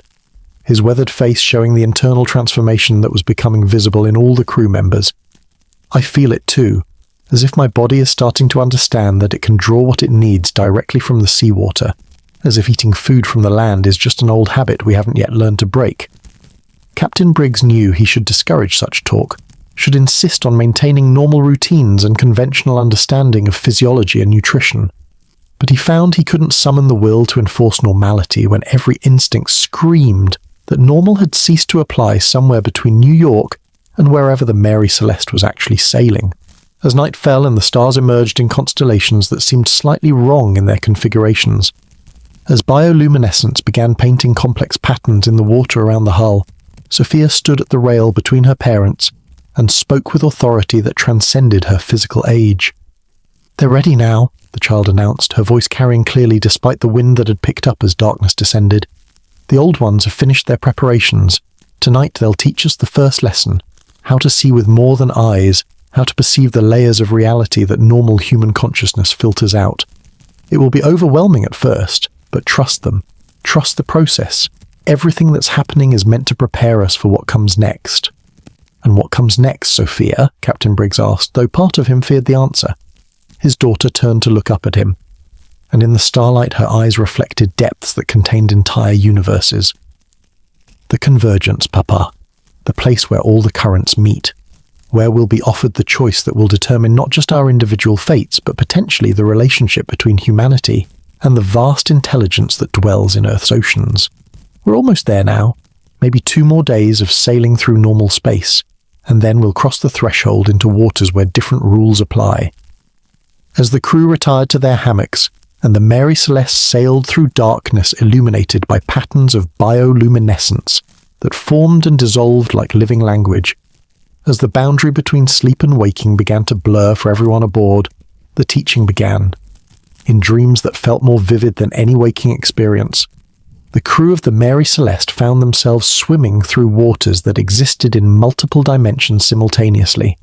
his weathered face showing the internal transformation that was becoming visible in all the crew members. I feel it too, as if my body is starting to understand that it can draw what it needs directly from the seawater, as if eating food from the land is just an old habit we haven't yet learned to break. Captain Briggs knew he should discourage such talk, should insist on maintaining normal routines and conventional understanding of physiology and nutrition. But he found he couldn't summon the will to enforce normality when every instinct screamed that normal had ceased to apply somewhere between New York and wherever the Mary Celeste was actually sailing. As night fell and the stars emerged in constellations that seemed slightly wrong in their configurations, as bioluminescence began painting complex patterns in the water around the hull, Sophia stood at the rail between her parents and spoke with authority that transcended her physical age. "They're ready now," the child announced, her voice carrying clearly despite the wind that had picked up as darkness descended. "The old ones have finished their preparations. Tonight they'll teach us the first lesson, how to see with more than eyes, how to perceive the layers of reality that normal human consciousness filters out. It will be overwhelming at first, but trust them. Trust the process. Everything that's happening is meant to prepare us for what comes next." "And what comes next, Sophia?" Captain Briggs asked, though part of him feared the answer. His daughter turned to look up at him, and in the starlight her eyes reflected depths that contained entire universes. "The Convergence, Papa. The place where all the currents meet. Where we'll be offered the choice that will determine not just our individual fates, but potentially the relationship between humanity and the vast intelligence that dwells in Earth's oceans. We're almost there now. Maybe 2 more days of sailing through normal space, and then we'll cross the threshold into waters where different rules apply." As the crew retired to their hammocks, and the Mary Celeste sailed through darkness illuminated by patterns of bioluminescence that formed and dissolved like living language, as the boundary between sleep and waking began to blur for everyone aboard, the teaching began. In dreams that felt more vivid than any waking experience, the crew of the Mary Celeste found themselves swimming through waters that existed in multiple dimensions simultaneously.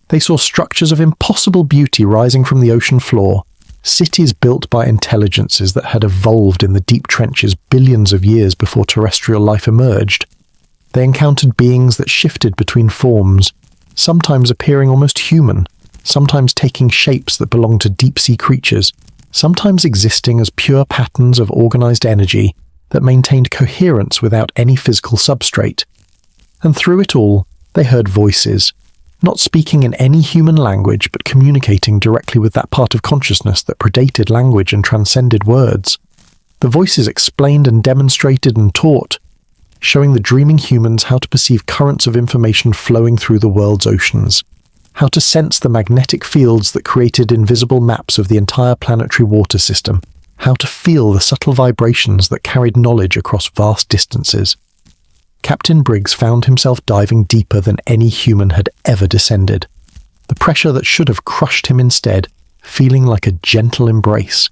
They saw structures of impossible beauty rising from the ocean floor, cities built by intelligences that had evolved in the deep trenches billions of years before terrestrial life emerged. They encountered beings that shifted between forms, sometimes appearing almost human, sometimes taking shapes that belonged to deep-sea creatures, sometimes existing as pure patterns of organized energy that maintained coherence without any physical substrate. And through it all, they heard voices, not speaking in any human language but communicating directly with that part of consciousness that predated language and transcended words. The voices explained and demonstrated and taught, showing the dreaming humans how to perceive currents of information flowing through the world's oceans, how to sense the magnetic fields that created invisible maps of the entire planetary water system, how to feel the subtle vibrations that carried knowledge across vast distances. Captain Briggs found himself diving deeper than any human had ever descended, the pressure that should have crushed him instead, feeling like a gentle embrace.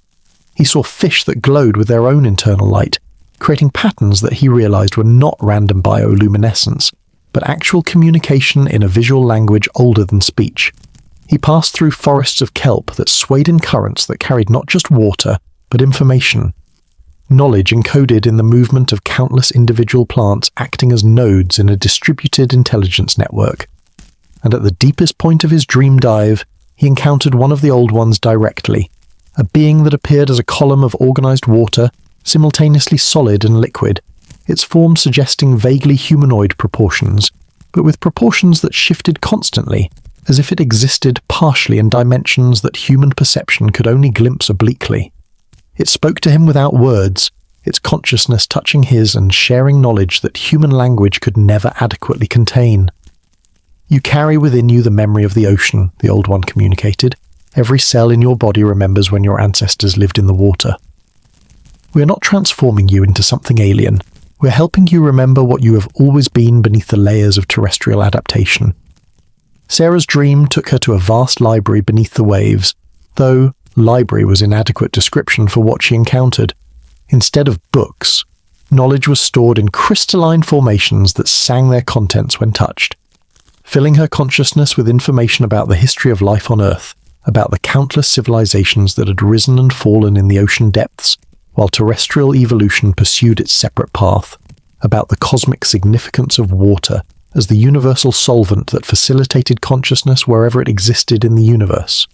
He saw fish that glowed with their own internal light, creating patterns that he realized were not random bioluminescence, but actual communication in a visual language older than speech. He passed through forests of kelp that swayed in currents that carried not just water, but information. Knowledge encoded in the movement of countless individual plants acting as nodes in a distributed intelligence network. And at the deepest point of his dream dive, he encountered one of the old ones directly, a being that appeared as a column of organized water, simultaneously solid and liquid, its form suggesting vaguely humanoid proportions, but with proportions that shifted constantly, as if it existed partially in dimensions that human perception could only glimpse obliquely. It spoke to him without words, its consciousness touching his and sharing knowledge that human language could never adequately contain. "You carry within you the memory of the ocean," the Old One communicated. "Every cell in your body remembers when your ancestors lived in the water. We are not transforming you into something alien. We're helping you remember what you have always been beneath the layers of terrestrial adaptation." Sarah's dream took her to a vast library beneath the waves, though library was inadequate description for what she encountered. Instead of books, knowledge was stored in crystalline formations that sang their contents when touched, filling her consciousness with information about the history of life on Earth, about the countless civilizations that had risen and fallen in the ocean depths, while terrestrial evolution pursued its separate path, about the cosmic significance of water as the universal solvent that facilitated consciousness wherever it existed in the universe.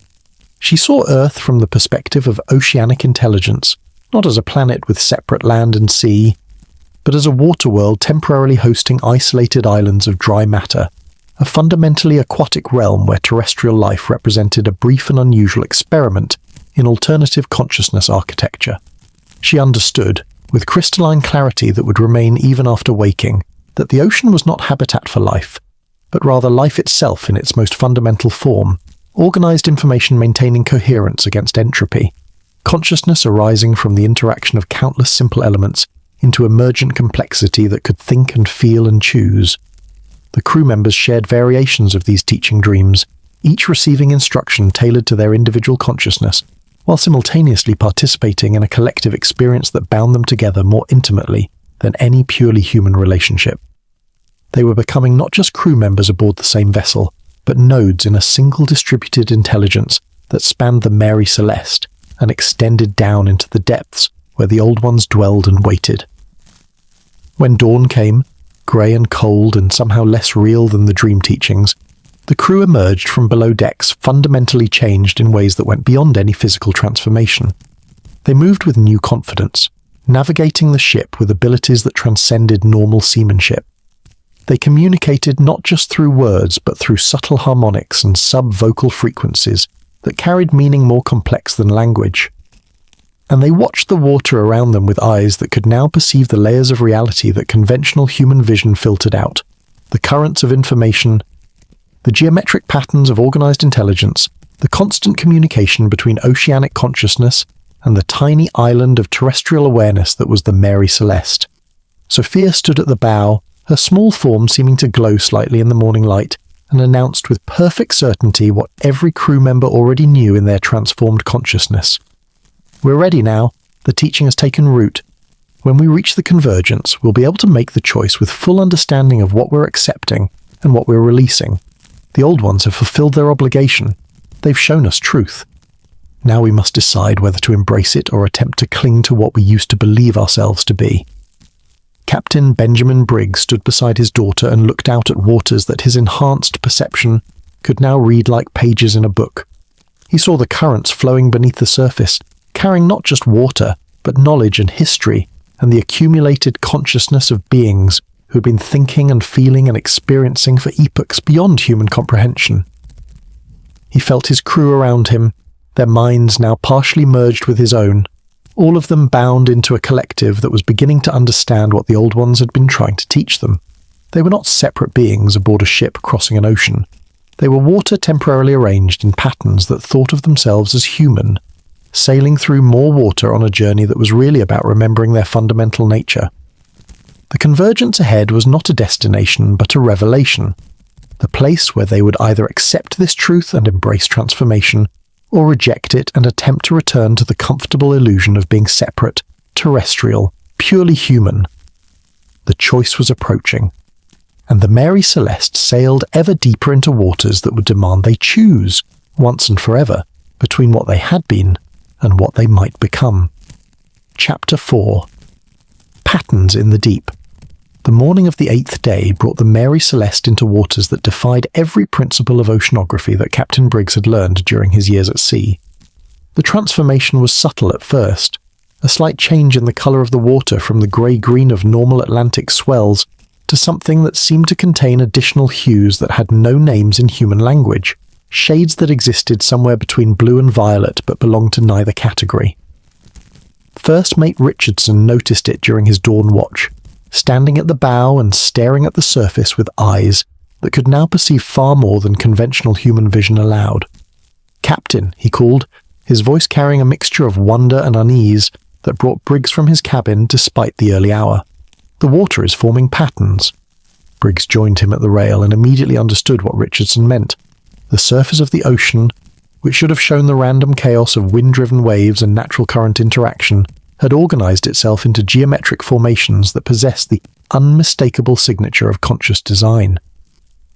She saw Earth from the perspective of oceanic intelligence, not as a planet with separate land and sea, but as a water world temporarily hosting isolated islands of dry matter, a fundamentally aquatic realm where terrestrial life represented a brief and unusual experiment in alternative consciousness architecture. She understood, with crystalline clarity that would remain even after waking, that the ocean was not habitat for life, but rather life itself in its most fundamental form, organized information maintaining coherence against entropy, consciousness arising from the interaction of countless simple elements into emergent complexity that could think and feel and choose. The crew members shared variations of these teaching dreams, each receiving instruction tailored to their individual consciousness, while simultaneously participating in a collective experience that bound them together more intimately than any purely human relationship. They were becoming not just crew members aboard the same vessel, but nodes in a single distributed intelligence that spanned the Mary Celeste and extended down into the depths where the Old Ones dwelled and waited. When dawn came, grey and cold and somehow less real than the dream teachings, the crew emerged from below decks fundamentally changed in ways that went beyond any physical transformation. They moved with new confidence, navigating the ship with abilities that transcended normal seamanship. They communicated not just through words, but through subtle harmonics and sub-vocal frequencies that carried meaning more complex than language. And they watched the water around them with eyes that could now perceive the layers of reality that conventional human vision filtered out, the currents of information, the geometric patterns of organized intelligence, the constant communication between oceanic consciousness and the tiny island of terrestrial awareness that was the Mary Celeste. Sophia stood at the bow, her small form seeming to glow slightly in the morning light, and announced with perfect certainty what every crew member already knew in their transformed consciousness. "We're ready now. The teaching has taken root. When we reach the Convergence, we'll be able to make the choice with full understanding of what we're accepting and what we're releasing. The Old Ones have fulfilled their obligation. They've shown us truth. Now we must decide whether to embrace it or attempt to cling to what we used to believe ourselves to be." Captain Benjamin Briggs stood beside his daughter and looked out at waters that his enhanced perception could now read like pages in a book. He saw the currents flowing beneath the surface, carrying not just water, but knowledge and history, and the accumulated consciousness of beings who had been thinking and feeling and experiencing for epochs beyond human comprehension. He felt his crew around him, their minds now partially merged with his own, all of them bound into a collective that was beginning to understand what the Old Ones had been trying to teach them. They were not separate beings aboard a ship crossing an ocean. They were water temporarily arranged in patterns that thought of themselves as human, sailing through more water on a journey that was really about remembering their fundamental nature. The Convergence ahead was not a destination, but a revelation, the place where they would either accept this truth and embrace transformation, or reject it and attempt to return to the comfortable illusion of being separate, terrestrial, purely human. The choice was approaching, and the Mary Celeste sailed ever deeper into waters that would demand they choose, once and forever, between what they had been and what they might become. Chapter 4. Patterns in the Deep. The morning of the 8th day brought the Mary Celeste into waters that defied every principle of oceanography that Captain Briggs had learned during his years at sea. The transformation was subtle at first. a slight change in the colour of the water from the grey-green of normal Atlantic swells to something that seemed to contain additional hues that had no names in human language, shades that existed somewhere between blue and violet but belonged to neither category. First Mate Richardson noticed it during his dawn watch, standing at the bow and staring at the surface with eyes that could now perceive far more than conventional human vision allowed. "Captain," he called, his voice carrying a mixture of wonder and unease that brought Briggs from his cabin despite the early hour. "The water is forming patterns." Briggs joined him at the rail and immediately understood what Richardson meant. The surface of the ocean, which should have shown the random chaos of wind-driven waves and natural current interaction, had organized itself into geometric formations that possessed the unmistakable signature of conscious design.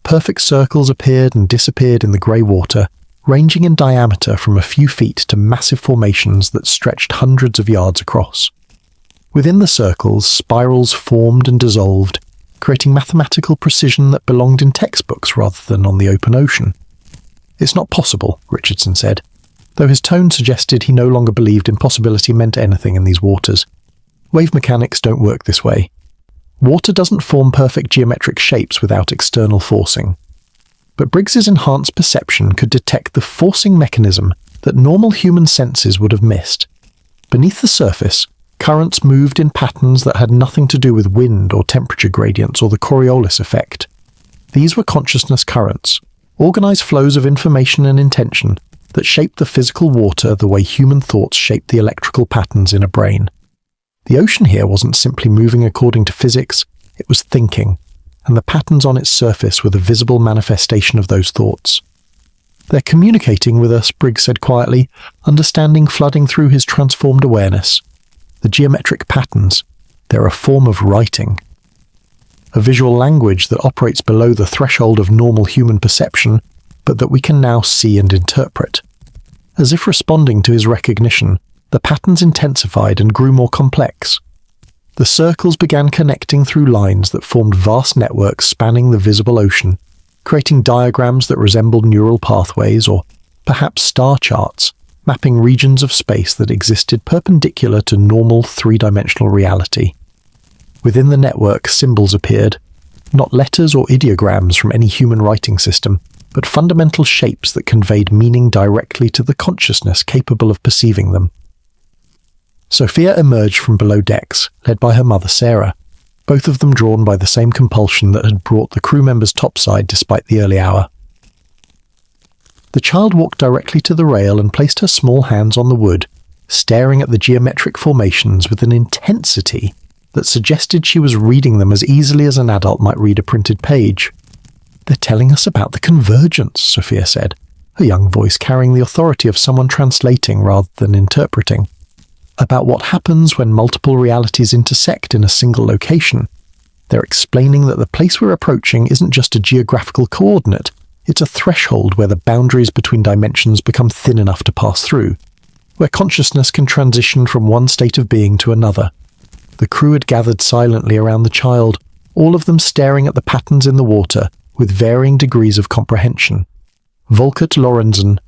Perfect circles appeared and disappeared in the grey water, ranging in diameter from a few feet to massive formations that stretched hundreds of yards across. Within the circles, spirals formed and dissolved, creating mathematical precision that belonged in textbooks rather than on the open ocean. "It's not possible," Richardson said, though his tone suggested he no longer believed impossibility meant anything in these waters. "Wave mechanics don't work this way. Water doesn't form perfect geometric shapes without external forcing." But Briggs's enhanced perception could detect the forcing mechanism that normal human senses would have missed. Beneath the surface, currents moved in patterns that had nothing to do with wind or temperature gradients or the Coriolis effect. These were consciousness currents, organized flows of information and intention that shaped the physical water the way human thoughts shape the electrical patterns in a brain. The ocean here wasn't simply moving according to physics, it was thinking, and the patterns on its surface were the visible manifestation of those thoughts. "They're communicating with us," Briggs said quietly, understanding flooding through his transformed awareness. "The geometric patterns, they're a form of writing. A visual language that operates below the threshold of normal human perception, but that we can now see and interpret." As if responding to his recognition, the patterns intensified and grew more complex. The circles began connecting through lines that formed vast networks spanning the visible ocean, creating diagrams that resembled neural pathways or perhaps star charts, mapping regions of space that existed perpendicular to normal three-dimensional reality. Within the network, symbols appeared, not letters or ideograms from any human writing system, but fundamental shapes that conveyed meaning directly to the consciousness capable of perceiving them. Sophia emerged from below decks, led by her mother Sarah, both of them drawn by the same compulsion that had brought the crew members topside despite the early hour. The child walked directly to the rail and placed her small hands on the wood, staring at the geometric formations with an intensity that suggested she was reading them as easily as an adult might read a printed page. "They're telling us about the convergence," Sophia said, her young voice carrying the authority of someone translating rather than interpreting. "About what happens when multiple realities intersect in a single location. They're explaining that the place we're approaching isn't just a geographical coordinate, it's a threshold where the boundaries between dimensions become thin enough to pass through, where consciousness can transition from one state of being to another." The crew had gathered silently around the child, all of them staring at the patterns in the water with varying degrees of comprehension. Volkert Lorenzen,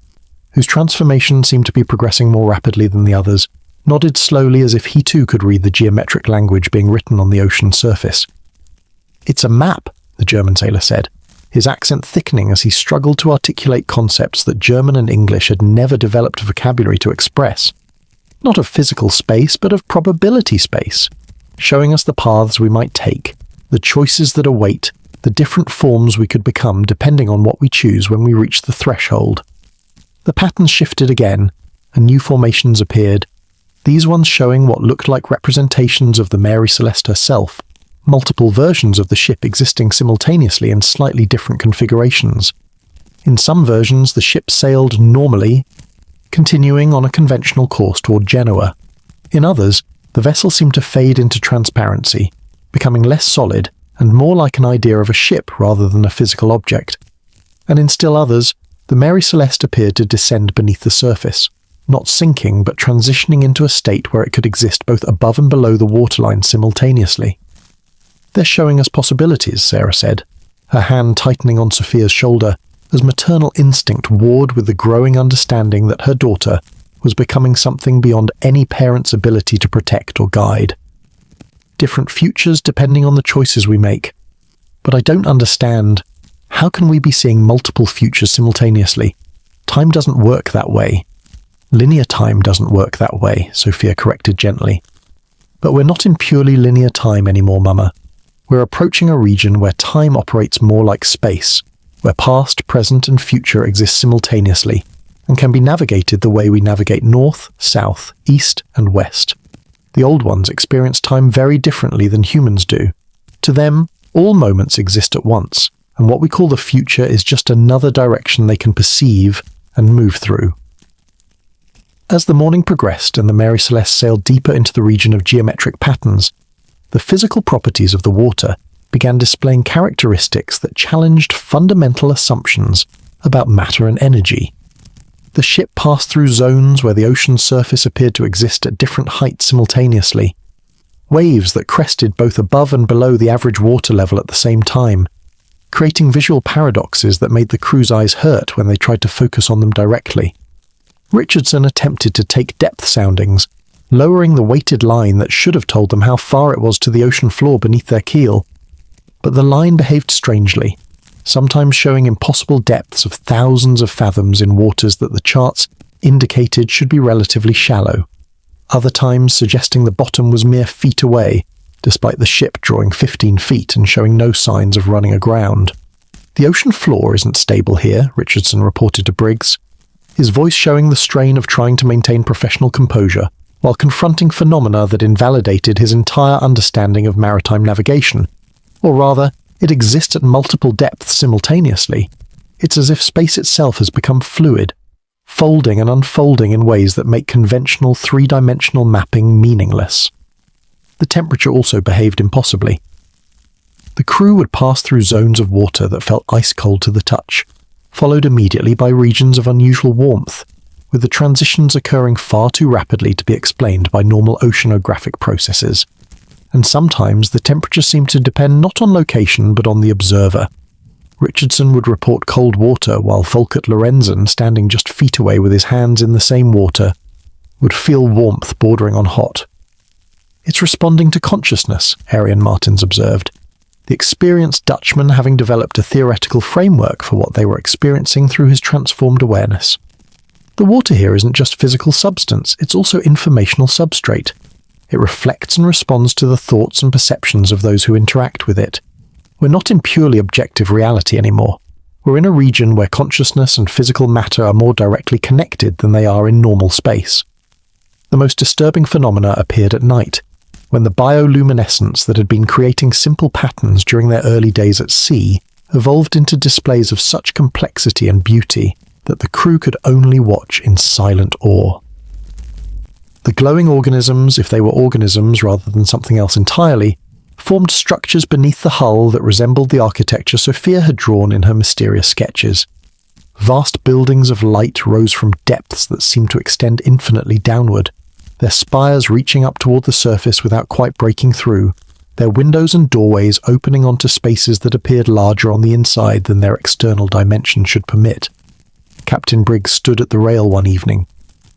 whose transformation seemed to be progressing more rapidly than the others, nodded slowly as if he too could read the geometric language being written on the ocean's surface. "It's a map," the German sailor said, his accent thickening as he struggled to articulate concepts that German and English had never developed a vocabulary to express. Not of physical space, but of probability space, showing us the paths we might take, the choices that await, the different forms we could become depending on what we choose when we reach the threshold. The patterns shifted again, and new formations appeared, these ones showing what looked like representations of the Mary Celeste herself, multiple versions of the ship existing simultaneously in slightly different configurations. In some versions, the ship sailed normally, continuing on a conventional course toward Genoa. In others, the vessel seemed to fade into transparency, becoming less solid and more like an idea of a ship rather than a physical object. And in still others, the Mary Celeste appeared to descend beneath the surface, not sinking but transitioning into a state where it could exist both above and below the waterline simultaneously. "They're showing us possibilities," Sarah said, her hand tightening on Sophia's shoulder as maternal instinct warred with the growing understanding that her daughter was becoming something beyond any parent's ability to protect or guide. Different futures depending on the choices we make. But I don't understand, how can we be seeing multiple futures simultaneously? Time doesn't work that way. Linear time doesn't work that way, Sophia corrected gently. But we're not in purely linear time anymore, Mama. We're approaching a region where time operates more like space, where past, present, and future exist simultaneously, and can be navigated the way we navigate north, south, east, and west. The old ones experience time very differently than humans do. To them, all moments exist at once, and what we call the future is just another direction they can perceive and move through. As the morning progressed and the Mary Celeste sailed deeper into the region of geometric patterns, the physical properties of the water began displaying characteristics that challenged fundamental assumptions about matter and energy. The ship passed through zones where the ocean's surface appeared to exist at different heights simultaneously, waves that crested both above and below the average water level at the same time, creating visual paradoxes that made the crew's eyes hurt when they tried to focus on them directly. Richardson attempted to take depth soundings, lowering the weighted line that should have told them how far it was to the ocean floor beneath their keel. But the line behaved strangely, sometimes showing impossible depths of thousands of fathoms in waters that the charts indicated should be relatively shallow, other times suggesting the bottom was mere feet away, despite the ship drawing 15 feet and showing no signs of running aground. "The ocean floor isn't stable here," Richardson reported to Briggs, his voice showing the strain of trying to maintain professional composure while confronting phenomena that invalidated his entire understanding of maritime navigation. Or rather, it exists at multiple depths simultaneously. It's as if space itself has become fluid, folding and unfolding in ways that make conventional three-dimensional mapping meaningless. The temperature also behaved impossibly. The crew would pass through zones of water that felt ice-cold to the touch, followed immediately by regions of unusual warmth, with the transitions occurring far too rapidly to be explained by normal oceanographic processes. And sometimes the temperature seemed to depend not on location but on the observer. Richardson would report cold water while Volkert Lorenzen, standing just feet away with his hands in the same water, would feel warmth bordering on hot. "It's responding to consciousness," Arian Martins observed, the experienced Dutchman having developed a theoretical framework for what they were experiencing through his transformed awareness. "The water here isn't just physical substance, it's also informational substrate. It reflects and responds to the thoughts and perceptions of those who interact with it. We're not in purely objective reality anymore. We're in a region where consciousness and physical matter are more directly connected than they are in normal space." The most disturbing phenomena appeared at night, when the bioluminescence that had been creating simple patterns during their early days at sea evolved into displays of such complexity and beauty that the crew could only watch in silent awe. The glowing organisms, if they were organisms rather than something else entirely, formed structures beneath the hull that resembled the architecture Sophia had drawn in her mysterious sketches. Vast buildings of light rose from depths that seemed to extend infinitely downward, their spires reaching up toward the surface without quite breaking through, their windows and doorways opening onto spaces that appeared larger on the inside than their external dimension should permit. Captain Briggs stood at the rail one evening,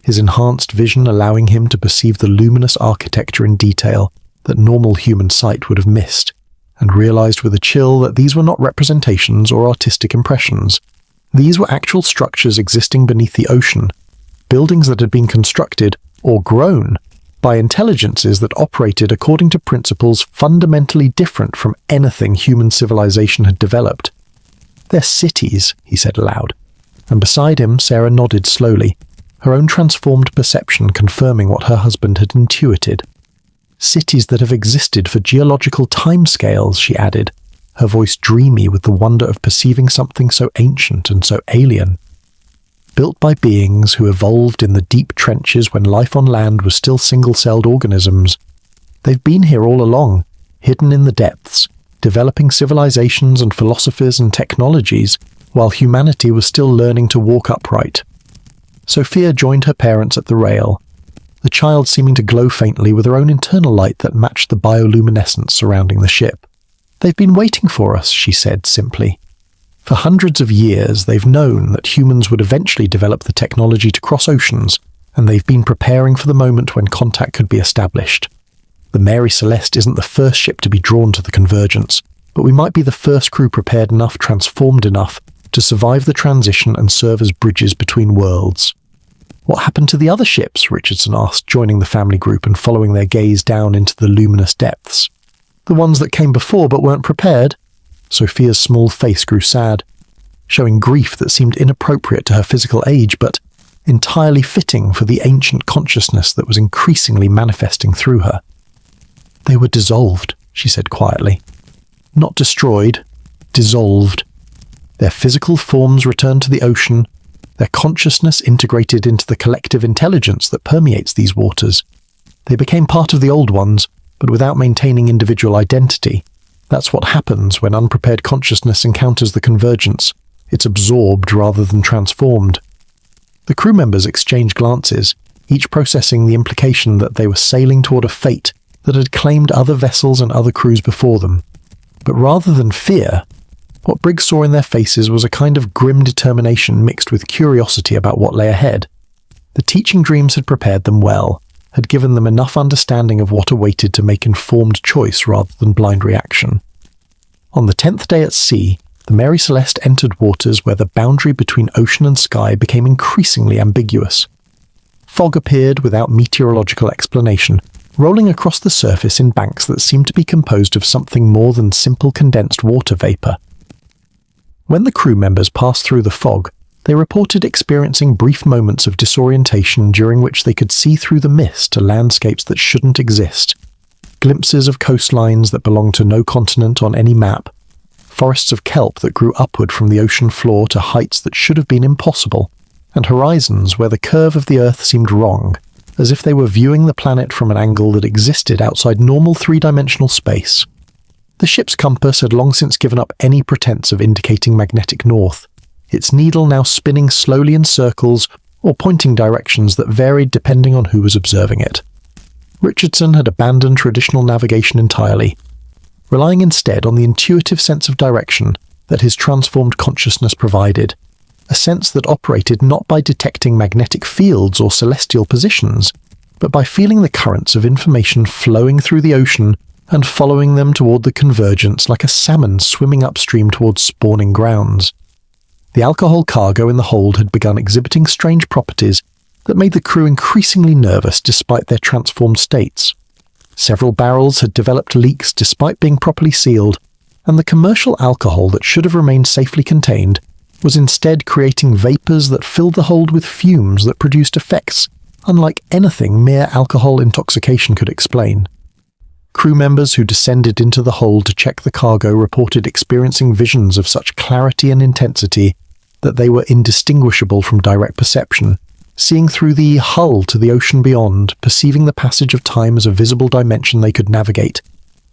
his enhanced vision allowing him to perceive the luminous architecture in detail that normal human sight would have missed, and realized with a chill that these were not representations or artistic impressions. These were actual structures existing beneath the ocean, buildings that had been constructed, or grown, by intelligences that operated according to principles fundamentally different from anything human civilization had developed. "They're cities," he said aloud, and beside him Sarah nodded slowly, her own transformed perception confirming what her husband had intuited. "Cities that have existed for geological timescales," she added, her voice dreamy with the wonder of perceiving something so ancient and so alien. "Built by beings who evolved in the deep trenches when life on land was still single-celled organisms. They've been here all along, hidden in the depths, developing civilizations and philosophies and technologies, while humanity was still learning to walk upright." Sophia joined her parents at the rail, the child seeming to glow faintly with her own internal light that matched the bioluminescence surrounding the ship. "They've been waiting for us," she said simply. "For hundreds of years they've known that humans would eventually develop the technology to cross oceans and they've been preparing for the moment when contact could be established. The Mary Celeste isn't the first ship to be drawn to the Convergence, but we might be the first crew prepared enough, transformed enough, to survive the transition and serve as bridges between worlds. What happened to the other ships? Richardson asked, joining the family group and following their gaze down into the luminous depths. The ones that came before but weren't prepared? Sophia's small face grew sad, showing grief that seemed inappropriate to her physical age, but entirely fitting for the ancient consciousness that was increasingly manifesting through her. They were dissolved, she said quietly. Not destroyed, dissolved. Their physical forms returned to the ocean, their consciousness integrated into the collective intelligence that permeates these waters. They became part of the old ones, but without maintaining individual identity. That's what happens when unprepared consciousness encounters the Convergence. It's absorbed rather than transformed. The crew members exchanged glances, each processing the implication that they were sailing toward a fate that had claimed other vessels and other crews before them. But rather than fear, what Briggs saw in their faces was a kind of grim determination mixed with curiosity about what lay ahead. The teaching dreams had prepared them well, had given them enough understanding of what awaited to make informed choice rather than blind reaction. On the 10th day at sea, the Mary Celeste entered waters where the boundary between ocean and sky became increasingly ambiguous. Fog appeared without meteorological explanation, rolling across the surface in banks that seemed to be composed of something more than simple condensed water vapor. When the crew members passed through the fog, they reported experiencing brief moments of disorientation during which they could see through the mist to landscapes that shouldn't exist, glimpses of coastlines that belonged to no continent on any map, forests of kelp that grew upward from the ocean floor to heights that should have been impossible, and horizons where the curve of the Earth seemed wrong, as if they were viewing the planet from an angle that existed outside normal three-dimensional space. The ship's compass had long since given up any pretense of indicating magnetic north, its needle now spinning slowly in circles or pointing directions that varied depending on who was observing it. Richardson had abandoned traditional navigation entirely, relying instead on the intuitive sense of direction that his transformed consciousness provided, a sense that operated not by detecting magnetic fields or celestial positions, but by feeling the currents of information flowing through the ocean and following them toward the Convergence like a salmon swimming upstream towards spawning grounds. The alcohol cargo in the hold had begun exhibiting strange properties that made the crew increasingly nervous despite their transformed states. Several barrels had developed leaks despite being properly sealed, and the commercial alcohol that should have remained safely contained was instead creating vapors that filled the hold with fumes that produced effects unlike anything mere alcohol intoxication could explain. Crew members who descended into the hold to check the cargo reported experiencing visions of such clarity and intensity that they were indistinguishable from direct perception, seeing through the hull to the ocean beyond, perceiving the passage of time as a visible dimension they could navigate,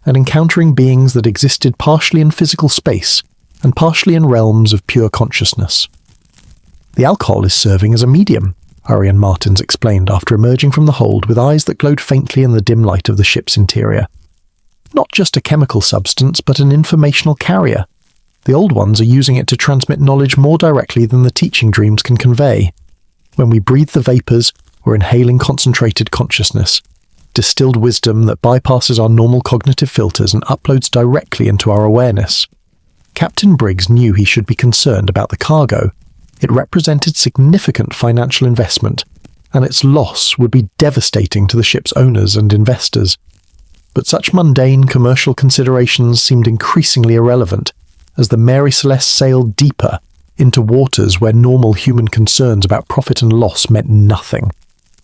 and encountering beings that existed partially in physical space and partially in realms of pure consciousness. The alcohol is serving as a medium, Arian Martins explained after emerging from the hold with eyes that glowed faintly in the dim light of the ship's interior. Not just a chemical substance, but an informational carrier. The old ones are using it to transmit knowledge more directly than the teaching dreams can convey. When we breathe the vapors, we're inhaling concentrated consciousness, distilled wisdom that bypasses our normal cognitive filters and uploads directly into our awareness. Captain Briggs knew he should be concerned about the cargo. It represented significant financial investment, and its loss would be devastating to the ship's owners and investors. But such mundane commercial considerations seemed increasingly irrelevant as the Mary Celeste sailed deeper into waters where normal human concerns about profit and loss meant nothing.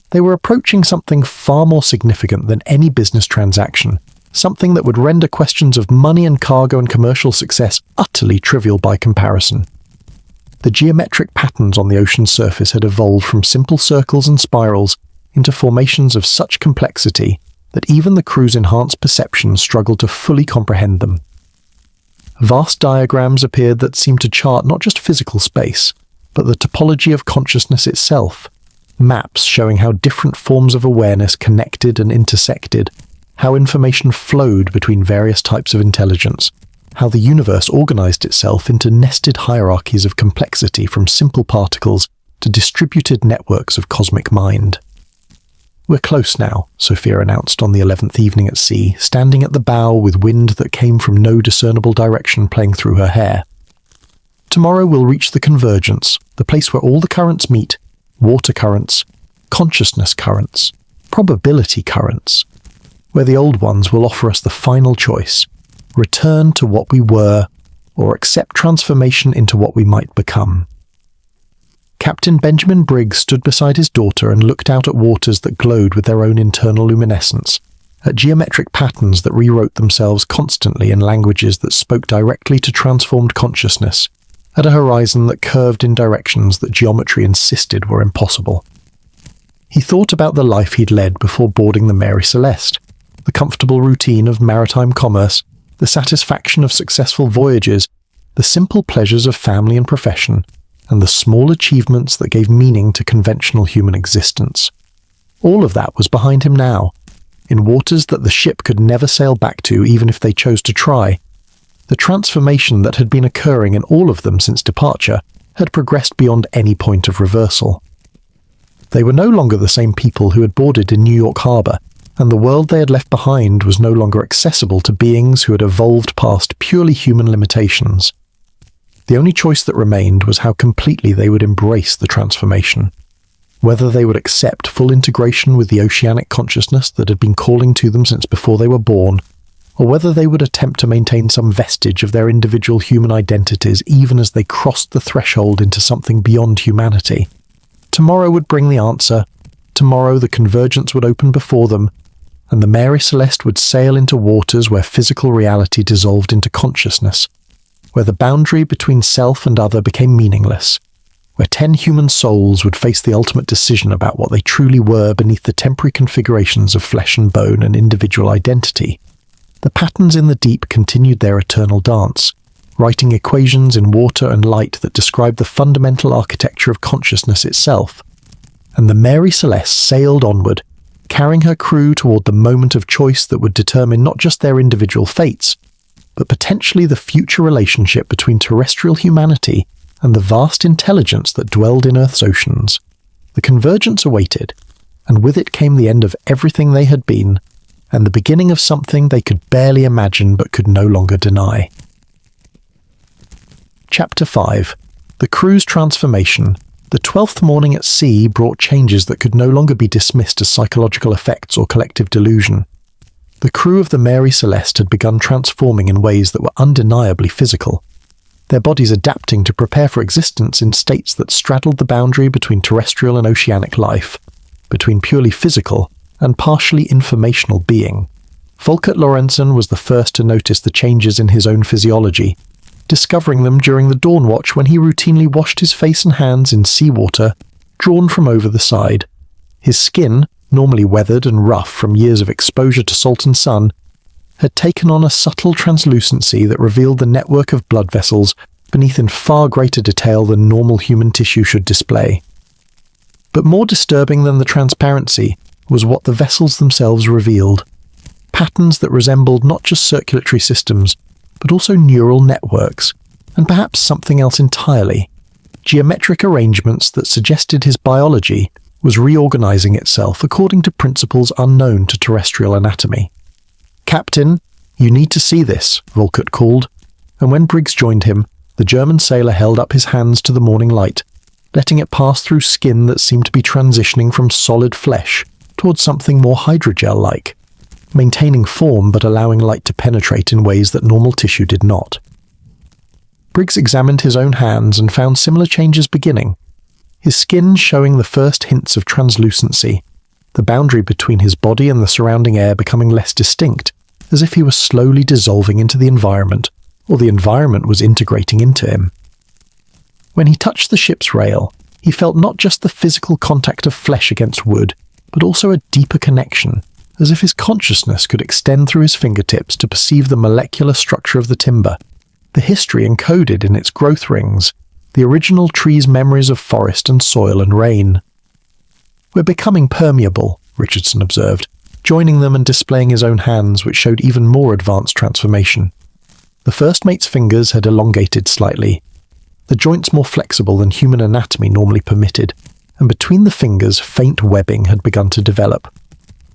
They were approaching something far more significant than any business transaction, something that would render questions of money and cargo and commercial success utterly trivial by comparison. The geometric patterns on the ocean's surface had evolved from simple circles and spirals into formations of such complexity that even the crew's enhanced perception struggled to fully comprehend them. Vast diagrams appeared that seemed to chart not just physical space, but the topology of consciousness itself, maps showing how different forms of awareness connected and intersected, how information flowed between various types of intelligence, how the universe organized itself into nested hierarchies of complexity from simple particles to distributed networks of cosmic mind. "We're close now," Sophia announced on the 11th evening at sea, standing at the bow with wind that came from no discernible direction playing through her hair. "Tomorrow we'll reach the Convergence, the place where all the currents meet, water currents, consciousness currents, probability currents, where the old ones will offer us the final choice, return to what we were, or accept transformation into what we might become." Captain Benjamin Briggs stood beside his daughter and looked out at waters that glowed with their own internal luminescence, at geometric patterns that rewrote themselves constantly in languages that spoke directly to transformed consciousness, at a horizon that curved in directions that geometry insisted were impossible. He thought about the life he'd led before boarding the Mary Celeste, the comfortable routine of maritime commerce, the satisfaction of successful voyages, the simple pleasures of family and profession, and the small achievements that gave meaning to conventional human existence. All of that was behind him now, in waters that the ship could never sail back to even if they chose to try. The transformation that had been occurring in all of them since departure had progressed beyond any point of reversal. They were no longer the same people who had boarded in New York Harbor, and the world they had left behind was no longer accessible to beings who had evolved past purely human limitations. The only choice that remained was how completely they would embrace the transformation. Whether they would accept full integration with the oceanic consciousness that had been calling to them since before they were born, or whether they would attempt to maintain some vestige of their individual human identities even as they crossed the threshold into something beyond humanity. Tomorrow would bring the answer. Tomorrow the Convergence would open before them, and the Mary Celeste would sail into waters where physical reality dissolved into consciousness, where the boundary between self and other became meaningless, where 10 human souls would face the ultimate decision about what they truly were beneath the temporary configurations of flesh and bone and individual identity. The patterns in the deep continued their eternal dance, writing equations in water and light that described the fundamental architecture of consciousness itself. And the Mary Celeste sailed onward, carrying her crew toward the moment of choice that would determine not just their individual fates, but potentially the future relationship between terrestrial humanity and the vast intelligence that dwelled in Earth's oceans. The Convergence awaited, and with it came the end of everything they had been, and the beginning of something they could barely imagine but could no longer deny. Chapter 5. The Crew's Transformation. The 12th morning at sea brought changes that could no longer be dismissed as psychological effects or collective delusion. The crew of the Mary Celeste had begun transforming in ways that were undeniably physical, their bodies adapting to prepare for existence in states that straddled the boundary between terrestrial and oceanic life, between purely physical and partially informational being. Volkert Lorenzen was the first to notice the changes in his own physiology, discovering them during the dawn watch when he routinely washed his face and hands in seawater drawn from over the side. His skin, normally weathered and rough from years of exposure to salt and sun, had taken on a subtle translucency that revealed the network of blood vessels beneath in far greater detail than normal human tissue should display. But more disturbing than the transparency was what the vessels themselves revealed, patterns that resembled not just circulatory systems, but also neural networks, and perhaps something else entirely, geometric arrangements that suggested his biology was reorganizing itself according to principles unknown to terrestrial anatomy. "Captain, you need to see this," Volkert called, and when Briggs joined him, the German sailor held up his hands to the morning light, letting it pass through skin that seemed to be transitioning from solid flesh towards something more hydrogel-like, maintaining form but allowing light to penetrate in ways that normal tissue did not. Briggs examined his own hands and found similar changes beginning, his skin showing the first hints of translucency, the boundary between his body and the surrounding air becoming less distinct, as if he was slowly dissolving into the environment, or the environment was integrating into him. When he touched the ship's rail, he felt not just the physical contact of flesh against wood, but also a deeper connection, as if his consciousness could extend through his fingertips to perceive the molecular structure of the timber, the history encoded in its growth rings, the original tree's memories of forest and soil and rain. "We're becoming permeable," Richardson observed, joining them and displaying his own hands, which showed even more advanced transformation. The first mate's fingers had elongated slightly, the joints more flexible than human anatomy normally permitted, and between the fingers faint webbing had begun to develop,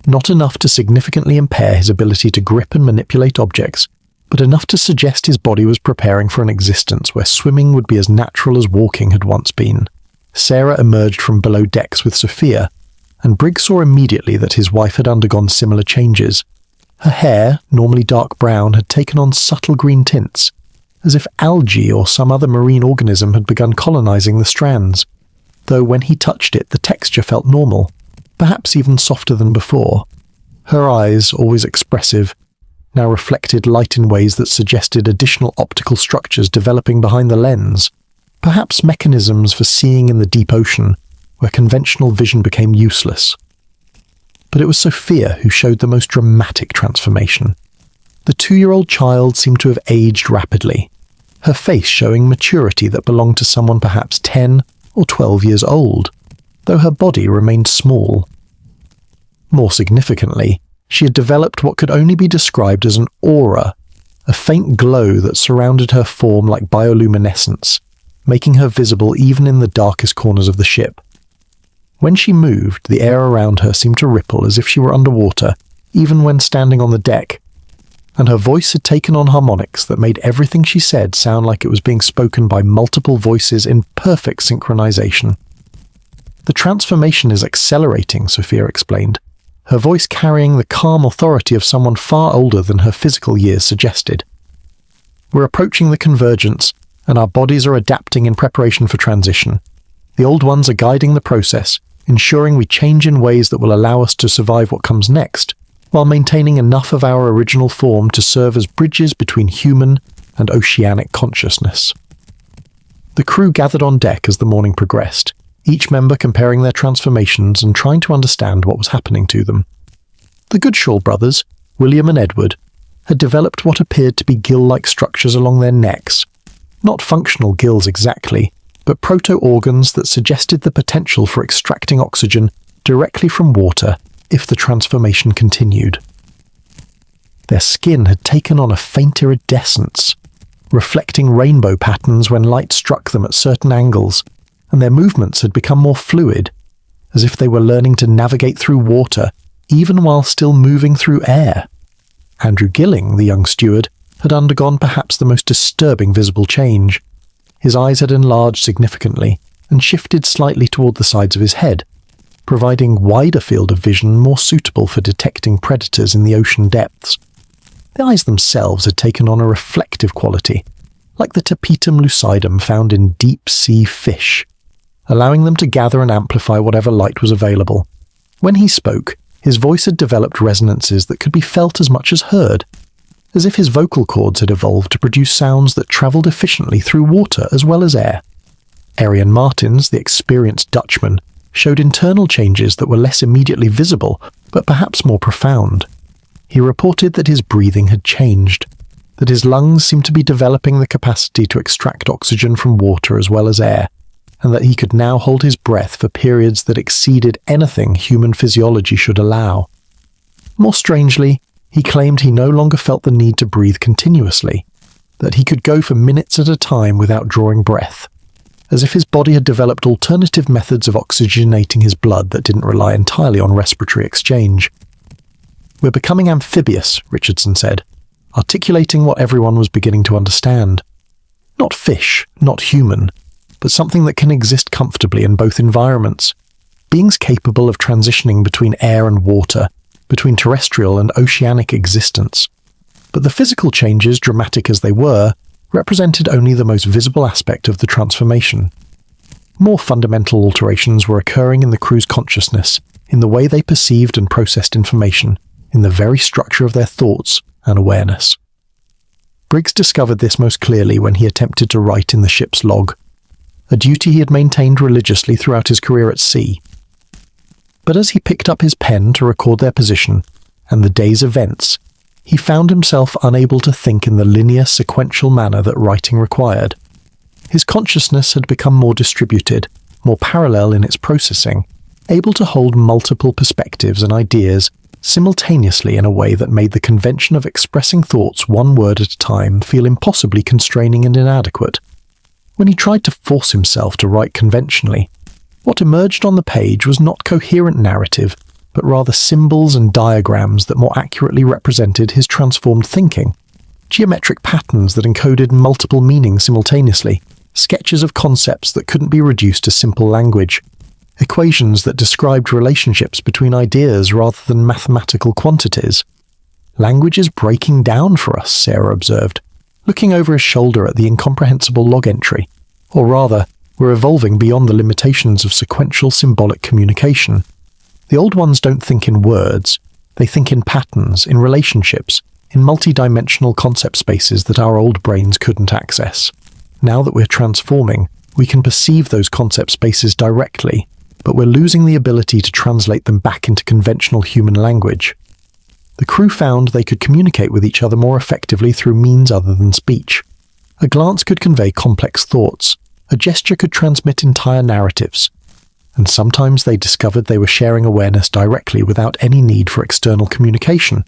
Not enough to significantly impair his ability to grip and manipulate objects, but enough to suggest his body was preparing for an existence where swimming would be as natural as walking had once been. Sarah emerged from below decks with Sophia, and Briggs saw immediately that his wife had undergone similar changes. Her hair, normally dark brown, had taken on subtle green tints, as if algae or some other marine organism had begun colonizing the strands, though when he touched it the texture felt normal, perhaps even softer than before. Her eyes, always expressive, now reflected light in ways that suggested additional optical structures developing behind the lens, perhaps mechanisms for seeing in the deep ocean, where conventional vision became useless. But it was Sophia who showed the most dramatic transformation. The 2-year-old child seemed to have aged rapidly, her face showing maturity that belonged to someone perhaps 10 or 12 years old, though her body remained small. More significantly, she had developed what could only be described as an aura, a faint glow that surrounded her form like bioluminescence, making her visible even in the darkest corners of the ship. When she moved, the air around her seemed to ripple as if she were underwater, even when standing on the deck, and her voice had taken on harmonics that made everything she said sound like it was being spoken by multiple voices in perfect synchronization. "The transformation is accelerating," Sophia explained, her voice carrying the calm authority of someone far older than her physical years suggested. "We're approaching the convergence, and our bodies are adapting in preparation for transition. The old ones are guiding the process, ensuring we change in ways that will allow us to survive what comes next, while maintaining enough of our original form to serve as bridges between human and oceanic consciousness." The crew gathered on deck as the morning progressed, each member comparing their transformations and trying to understand what was happening to them. The Goodshaw brothers, William and Edward, had developed what appeared to be gill-like structures along their necks. Not functional gills exactly, but proto-organs that suggested the potential for extracting oxygen directly from water if the transformation continued. Their skin had taken on a faint iridescence, reflecting rainbow patterns when light struck them at certain angles, and their movements had become more fluid, as if they were learning to navigate through water even while still moving through air. Andrew Gilling, the young steward, had undergone perhaps the most disturbing visible change. His eyes had enlarged significantly and shifted slightly toward the sides of his head, providing wider field of vision more suitable for detecting predators in the ocean depths. The eyes themselves had taken on a reflective quality, like the tapetum lucidum found in deep-sea fish, allowing them to gather and amplify whatever light was available. When he spoke, his voice had developed resonances that could be felt as much as heard, as if his vocal cords had evolved to produce sounds that travelled efficiently through water as well as air. Arian Martins, the experienced Dutchman, showed internal changes that were less immediately visible, but perhaps more profound. He reported that his breathing had changed, that his lungs seemed to be developing the capacity to extract oxygen from water as well as air, and that he could now hold his breath for periods that exceeded anything human physiology should allow. More strangely, he claimed he no longer felt the need to breathe continuously, that he could go for minutes at a time without drawing breath, as if his body had developed alternative methods of oxygenating his blood that didn't rely entirely on respiratory exchange. "We're becoming amphibious," Richardson said, articulating what everyone was beginning to understand. Not fish, not human, but something that can exist comfortably in both environments. Beings capable of transitioning between air and water, between terrestrial and oceanic existence. But the physical changes, dramatic as they were, represented only the most visible aspect of the transformation. More fundamental alterations were occurring in the crew's consciousness, in the way they perceived and processed information, in the very structure of their thoughts and awareness. Briggs discovered this most clearly when he attempted to write in the ship's log, a duty he had maintained religiously throughout his career at sea. But as he picked up his pen to record their position and the day's events, he found himself unable to think in the linear, sequential manner that writing required. His consciousness had become more distributed, more parallel in its processing, able to hold multiple perspectives and ideas simultaneously in a way that made the convention of expressing thoughts one word at a time feel impossibly constraining and inadequate. When he tried to force himself to write conventionally, what emerged on the page was not coherent narrative, but rather symbols and diagrams that more accurately represented his transformed thinking. Geometric patterns that encoded multiple meanings simultaneously, sketches of concepts that couldn't be reduced to simple language, equations that described relationships between ideas rather than mathematical quantities. "Language is breaking down for us," Sarah observed, looking over his shoulder at the incomprehensible log entry. Or rather, we're evolving beyond the limitations of sequential symbolic communication. The old ones don't think in words, they think in patterns, in relationships, in multi-dimensional concept spaces that our old brains couldn't access. Now that we're transforming, we can perceive those concept spaces directly, but we're losing the ability to translate them back into conventional human language. The crew found they could communicate with each other more effectively through means other than speech. A glance could convey complex thoughts, a gesture could transmit entire narratives, and sometimes they discovered they were sharing awareness directly without any need for external communication.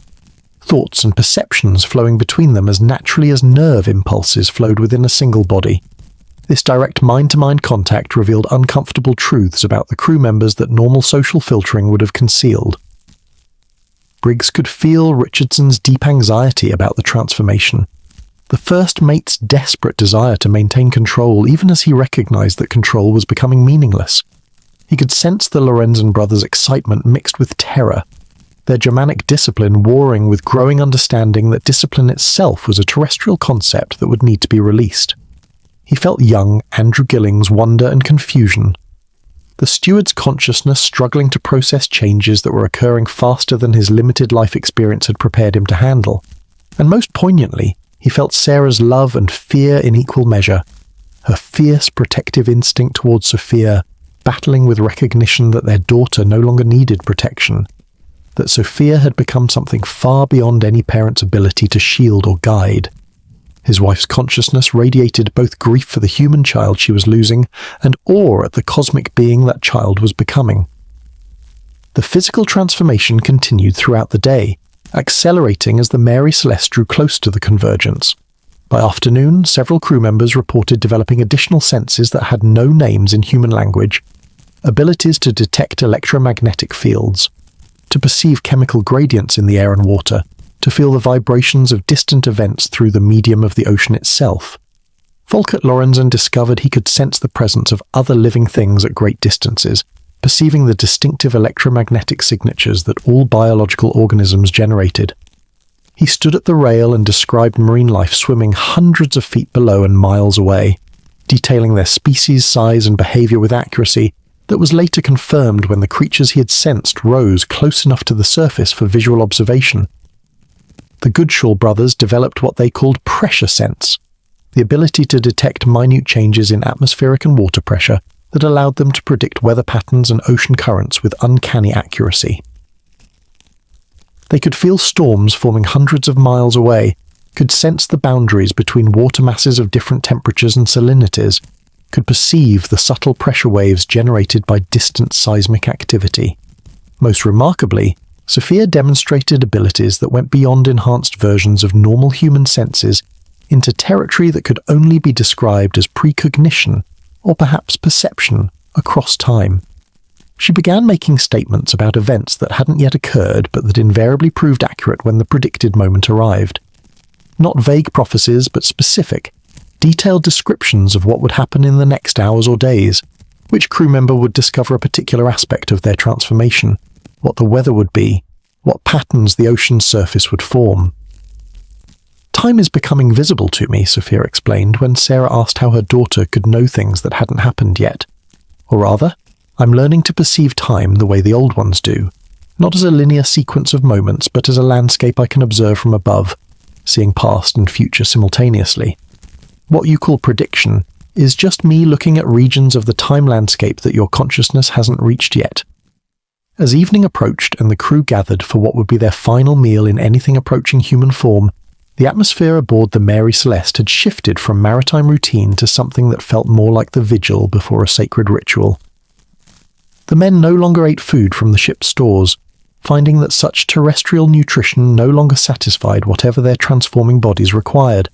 Thoughts and perceptions flowing between them as naturally as nerve impulses flowed within a single body. This direct mind-to-mind contact revealed uncomfortable truths about the crew members that normal social filtering would have concealed. Briggs could feel Richardson's deep anxiety about the transformation, the first mate's desperate desire to maintain control even as he recognized that control was becoming meaningless. He could sense the Lorenzen brothers' excitement mixed with terror, their Germanic discipline warring with growing understanding that discipline itself was a terrestrial concept that would need to be released. He felt young Andrew Gilling's wonder and confusion, the steward's consciousness struggling to process changes that were occurring faster than his limited life experience had prepared him to handle. And most poignantly, he felt Sarah's love and fear in equal measure, her fierce protective instinct towards Sophia, battling with recognition that their daughter no longer needed protection, that Sophia had become something far beyond any parent's ability to shield or guide. His wife's consciousness radiated both grief for the human child she was losing and awe at the cosmic being that child was becoming. The physical transformation continued throughout the day, accelerating as the Mary Celeste drew close to the Convergence. By afternoon, several crew members reported developing additional senses that had no names in human language, abilities to detect electromagnetic fields, to perceive chemical gradients in the air and water, to feel the vibrations of distant events through the medium of the ocean itself. Volkert Lorenzen discovered he could sense the presence of other living things at great distances, perceiving the distinctive electromagnetic signatures that all biological organisms generated. He stood at the rail and described marine life swimming hundreds of feet below and miles away, detailing their species, size, and behavior with accuracy that was later confirmed when the creatures he had sensed rose close enough to the surface for visual observation. The Goodshaw brothers developed what they called pressure sense, the ability to detect minute changes in atmospheric and water pressure that allowed them to predict weather patterns and ocean currents with uncanny accuracy. They could feel storms forming hundreds of miles away, could sense the boundaries between water masses of different temperatures and salinities, could perceive the subtle pressure waves generated by distant seismic activity. Most remarkably, Sophia demonstrated abilities that went beyond enhanced versions of normal human senses into territory that could only be described as precognition, or perhaps perception, across time. She began making statements about events that hadn't yet occurred but that invariably proved accurate when the predicted moment arrived. Not vague prophecies, but specific, detailed descriptions of what would happen in the next hours or days, which crew member would discover a particular aspect of their transformation, what the weather would be, what patterns the ocean's surface would form. "Time is becoming visible to me," Sophia explained when Sarah asked how her daughter could know things that hadn't happened yet. "Or rather, I'm learning to perceive time the way the old ones do, not as a linear sequence of moments, but as a landscape I can observe from above, seeing past and future simultaneously. What you call prediction is just me looking at regions of the time landscape that your consciousness hasn't reached yet." As evening approached and the crew gathered for what would be their final meal in anything approaching human form, the atmosphere aboard the Mary Celeste had shifted from maritime routine to something that felt more like the vigil before a sacred ritual. The men no longer ate food from the ship's stores, finding that such terrestrial nutrition no longer satisfied whatever their transforming bodies required.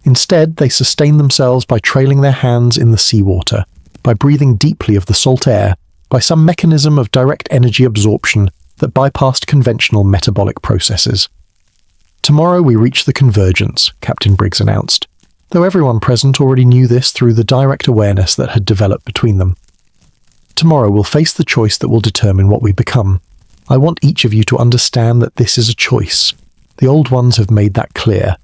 Instead, they sustained themselves by trailing their hands in the seawater, by breathing deeply of the salt air, by some mechanism of direct energy absorption that bypassed conventional metabolic processes. "Tomorrow we reach the Convergence," Captain Briggs announced, though everyone present already knew this through the direct awareness that had developed between them. "Tomorrow we'll face the choice that will determine what we become. I want each of you to understand that this is a choice. The Old Ones have made that clear.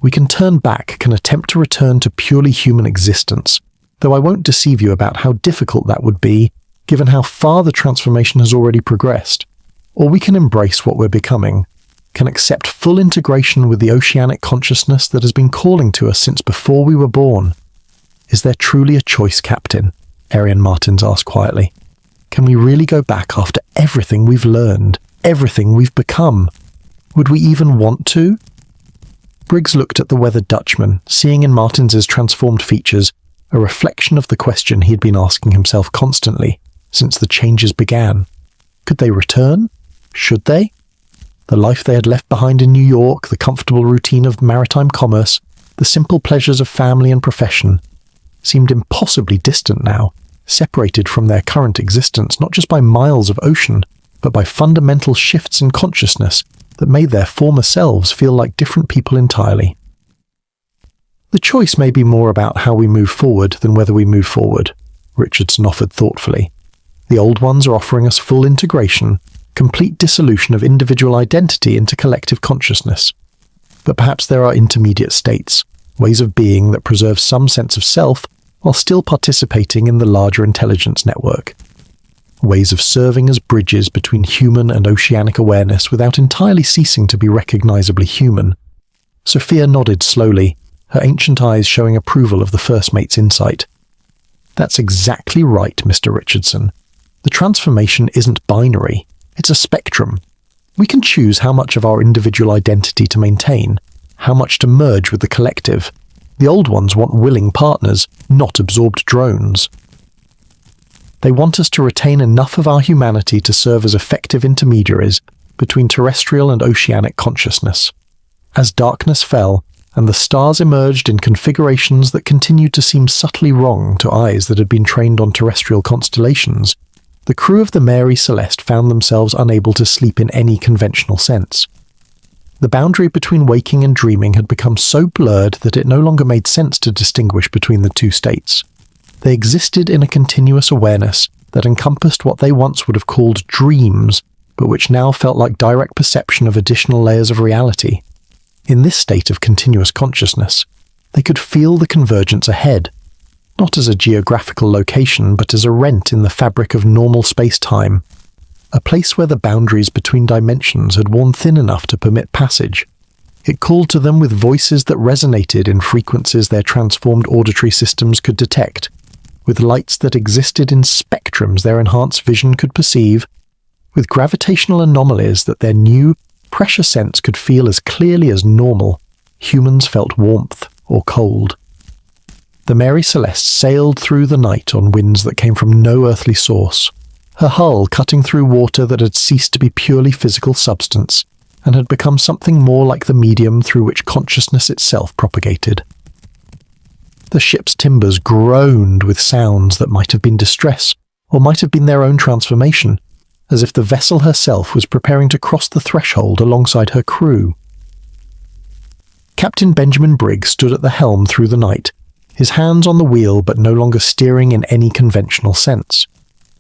We can turn back, can attempt to return to purely human existence, though I won't deceive you about how difficult that would be, given how far the transformation has already progressed. Or we can embrace what we're becoming, can accept full integration with the oceanic consciousness that has been calling to us since before we were born." "Is there truly a choice, Captain?" Arian Martins asked quietly. "Can we really go back after everything we've learned, everything we've become? Would we even want to?" Briggs looked at the weathered Dutchman, seeing in Martins's transformed features a reflection of the question he had been asking himself constantly since the changes began. Could they return? Should they? The life they had left behind in New York, the comfortable routine of maritime commerce, the simple pleasures of family and profession, seemed impossibly distant now, separated from their current existence not just by miles of ocean, but by fundamental shifts in consciousness that made their former selves feel like different people entirely. "The choice may be more about how we move forward than whether we move forward," Richardson offered thoughtfully. "The Old Ones are offering us full integration, complete dissolution of individual identity into collective consciousness. But perhaps there are intermediate states, ways of being that preserve some sense of self while still participating in the larger intelligence network. Ways of serving as bridges between human and oceanic awareness without entirely ceasing to be recognizably human." Sophia nodded slowly, her ancient eyes showing approval of the first mate's insight. "That's exactly right, Mr. Richardson. The transformation isn't binary. It's a spectrum. We can choose how much of our individual identity to maintain, how much to merge with the collective. The Old Ones want willing partners, not absorbed drones. They want us to retain enough of our humanity to serve as effective intermediaries between terrestrial and oceanic consciousness. As darkness fell, and the stars emerged in configurations that continued to seem subtly wrong to eyes that had been trained on terrestrial constellations, the crew of the Mary Celeste found themselves unable to sleep in any conventional sense. The boundary between waking and dreaming had become so blurred that it no longer made sense to distinguish between the two states. They existed in a continuous awareness that encompassed what they once would have called dreams, but which now felt like direct perception of additional layers of reality. In this state of continuous consciousness, they could feel the convergence ahead, not as a geographical location but as a rent in the fabric of normal space-time, a place where the boundaries between dimensions had worn thin enough to permit passage. It called to them with voices that resonated in frequencies their transformed auditory systems could detect, with lights that existed in spectrums their enhanced vision could perceive, with gravitational anomalies that their new pressure sense could feel as clearly as normal. Humans felt warmth or cold. The Mary Celeste sailed through the night on winds that came from no earthly source, her hull cutting through water that had ceased to be purely physical substance and had become something more like the medium through which consciousness itself propagated. The ship's timbers groaned with sounds that might have been distress or might have been their own transformation, as if the vessel herself was preparing to cross the threshold alongside her crew. Captain Benjamin Briggs stood at the helm through the night, his hands on the wheel but no longer steering in any conventional sense.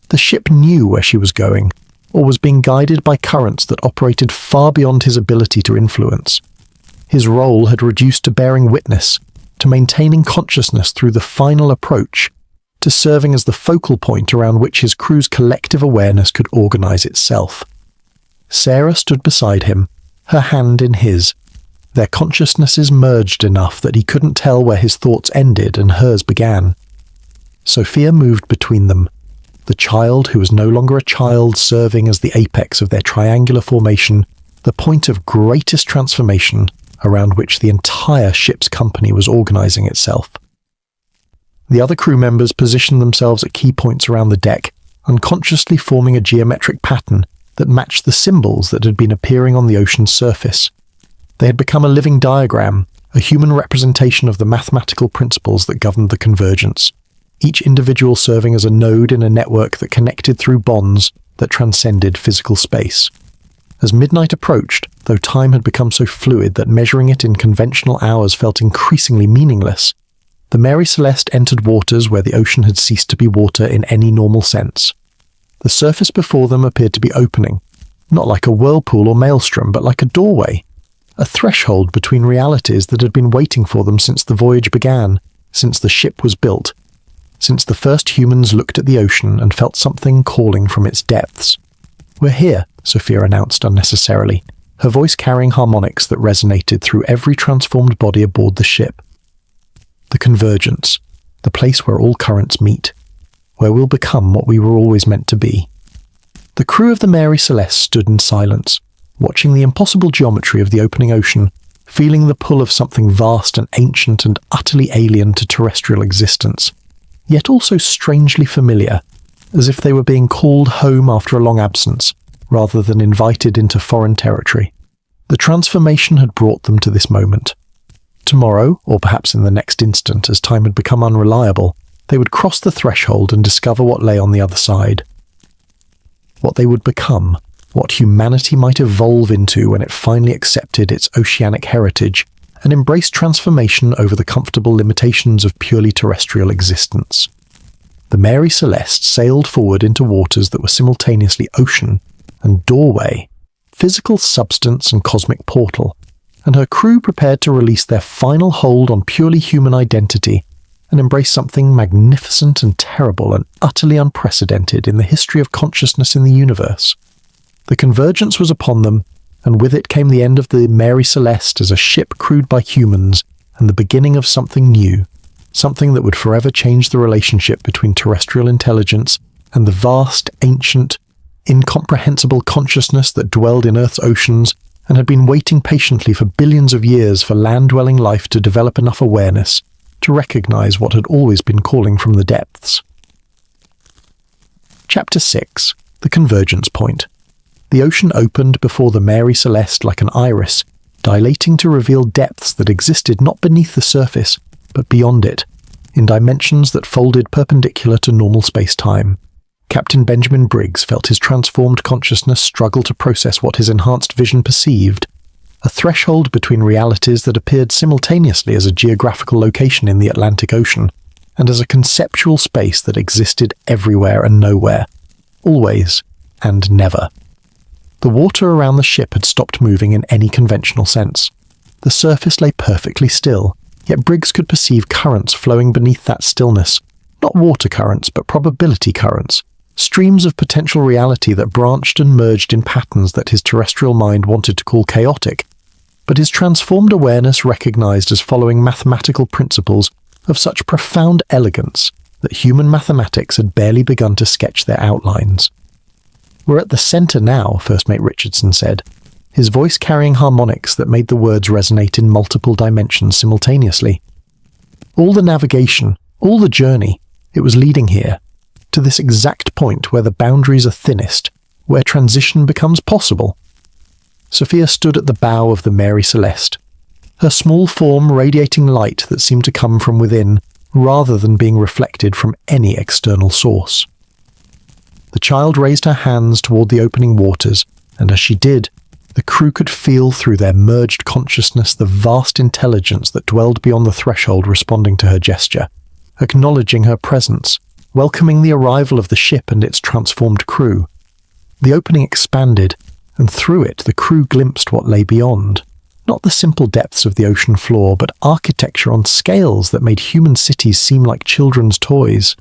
The ship knew where she was going, or was being guided by currents that operated far beyond his ability to influence. His role had reduced to bearing witness, to maintaining consciousness through the final approach, to serving as the focal point around which his crew's collective awareness could organize itself. Sarah stood beside him, her hand in his. Their consciousnesses merged enough that he couldn't tell where his thoughts ended and hers began. Sophia moved between them, the child who was no longer a child serving as the apex of their triangular formation, the point of greatest transformation around which the entire ship's company was organizing itself. The other crew members positioned themselves at key points around the deck, unconsciously forming a geometric pattern that matched the symbols that had been appearing on the ocean's surface. They had become a living diagram, a human representation of the mathematical principles that governed the Convergence. each individual serving as a node in a network that connected through bonds that transcended physical space. As midnight approached, though time had become so fluid that measuring it in conventional hours felt increasingly meaningless, the Mary Celeste entered waters where the ocean had ceased to be water in any normal sense. The surface before them appeared to be opening, not like a whirlpool or maelstrom, but like a doorway, a threshold between realities that had been waiting for them since the voyage began, since the ship was built, since the first humans looked at the ocean and felt something calling from its depths. "We're here," Sophia announced unnecessarily, her voice carrying harmonics that resonated through every transformed body aboard the ship. "The Convergence, the place where all currents meet, where we'll become what we were always meant to be." The crew of the Mary Celeste stood in silence, watching the impossible geometry of the opening ocean, feeling the pull of something vast and ancient and utterly alien to terrestrial existence, yet also strangely familiar, as if they were being called home after a long absence, rather than invited into foreign territory. The transformation had brought them to this moment. Tomorrow, or perhaps in the next instant as time had become unreliable, they would cross the threshold and discover what lay on the other side. What they would become, what humanity might evolve into when it finally accepted its oceanic heritage and embraced transformation over the comfortable limitations of purely terrestrial existence. The Mary Celeste sailed forward into waters that were simultaneously ocean and doorway, physical substance and cosmic portal, and her crew prepared to release their final hold on purely human identity and embrace something magnificent and terrible and utterly unprecedented in the history of consciousness in the universe. The Convergence was upon them, and with it came the end of the Mary Celeste as a ship crewed by humans and the beginning of something new, something that would forever change the relationship between terrestrial intelligence and the vast, ancient, incomprehensible consciousness that dwelled in Earth's oceans and had been waiting patiently for billions of years for land-dwelling life to develop enough awareness to recognize what had always been calling from the depths. Chapter 6. The Convergence Point. The ocean opened before the Mary Celeste like an iris, dilating to reveal depths that existed not beneath the surface, but beyond it, in dimensions that folded perpendicular to normal space-time. Captain Benjamin Briggs felt his transformed consciousness struggle to process what his enhanced vision perceived, a threshold between realities that appeared simultaneously as a geographical location in the Atlantic Ocean, and as a conceptual space that existed everywhere and nowhere, always and never. The water around the ship had stopped moving in any conventional sense. The surface lay perfectly still, yet Briggs could perceive currents flowing beneath that stillness, not water currents, but probability currents, streams of potential reality that branched and merged in patterns that his terrestrial mind wanted to call chaotic, but his transformed awareness recognized as following mathematical principles of such profound elegance that human mathematics had barely begun to sketch their outlines. "We're at the center now," First Mate Richardson said, his voice carrying harmonics that made the words resonate in multiple dimensions simultaneously. All the navigation, all the journey, it was leading here, to this exact point where the boundaries are thinnest, where transition becomes possible. Sophia stood at the bow of the Mary Celeste, her small form radiating light that seemed to come from within, rather than being reflected from any external source. The child raised her hands toward the opening waters, and as she did, the crew could feel through their merged consciousness the vast intelligence that dwelled beyond the threshold responding to her gesture, acknowledging her presence, welcoming the arrival of the ship and its transformed crew. The opening expanded, and through it the crew glimpsed what lay beyond. Not the simple depths of the ocean floor, but architecture on scales that made human cities seem like children's toys.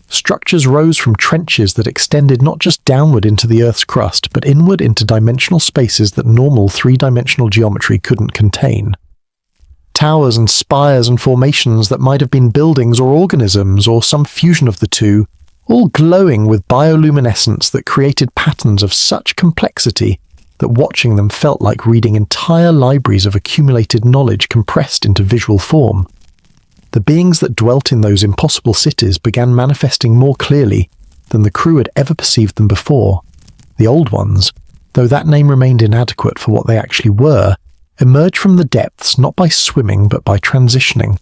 Structures rose from trenches that extended not just downward into the Earth's crust, but inward into dimensional spaces that normal three-dimensional geometry couldn't contain. Towers and spires and formations that might have been buildings or organisms or some fusion of the two, all glowing with bioluminescence that created patterns of such complexity that watching them felt like reading entire libraries of accumulated knowledge compressed into visual form. The beings that dwelt in those impossible cities began manifesting more clearly than the crew had ever perceived them before. The old ones, though that name remained inadequate for what they actually were, emerged from the depths not by swimming but by transitioning,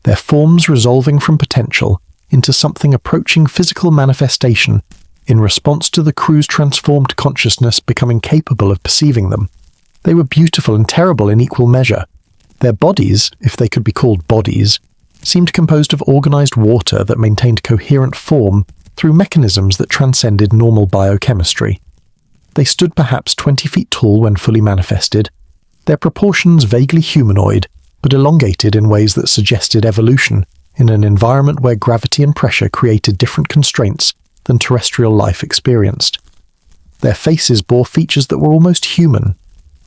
their forms resolving from potential into something approaching physical manifestation in response to the crew's transformed consciousness becoming capable of perceiving them. They were beautiful and terrible in equal measure. Their bodies, if they could be called bodies, seemed composed of organized water that maintained coherent form through mechanisms that transcended normal biochemistry. They stood perhaps 20 feet tall when fully manifested, their proportions vaguely humanoid, but elongated in ways that suggested evolution in an environment where gravity and pressure created different constraints than terrestrial life experienced. Their faces bore features that were almost human: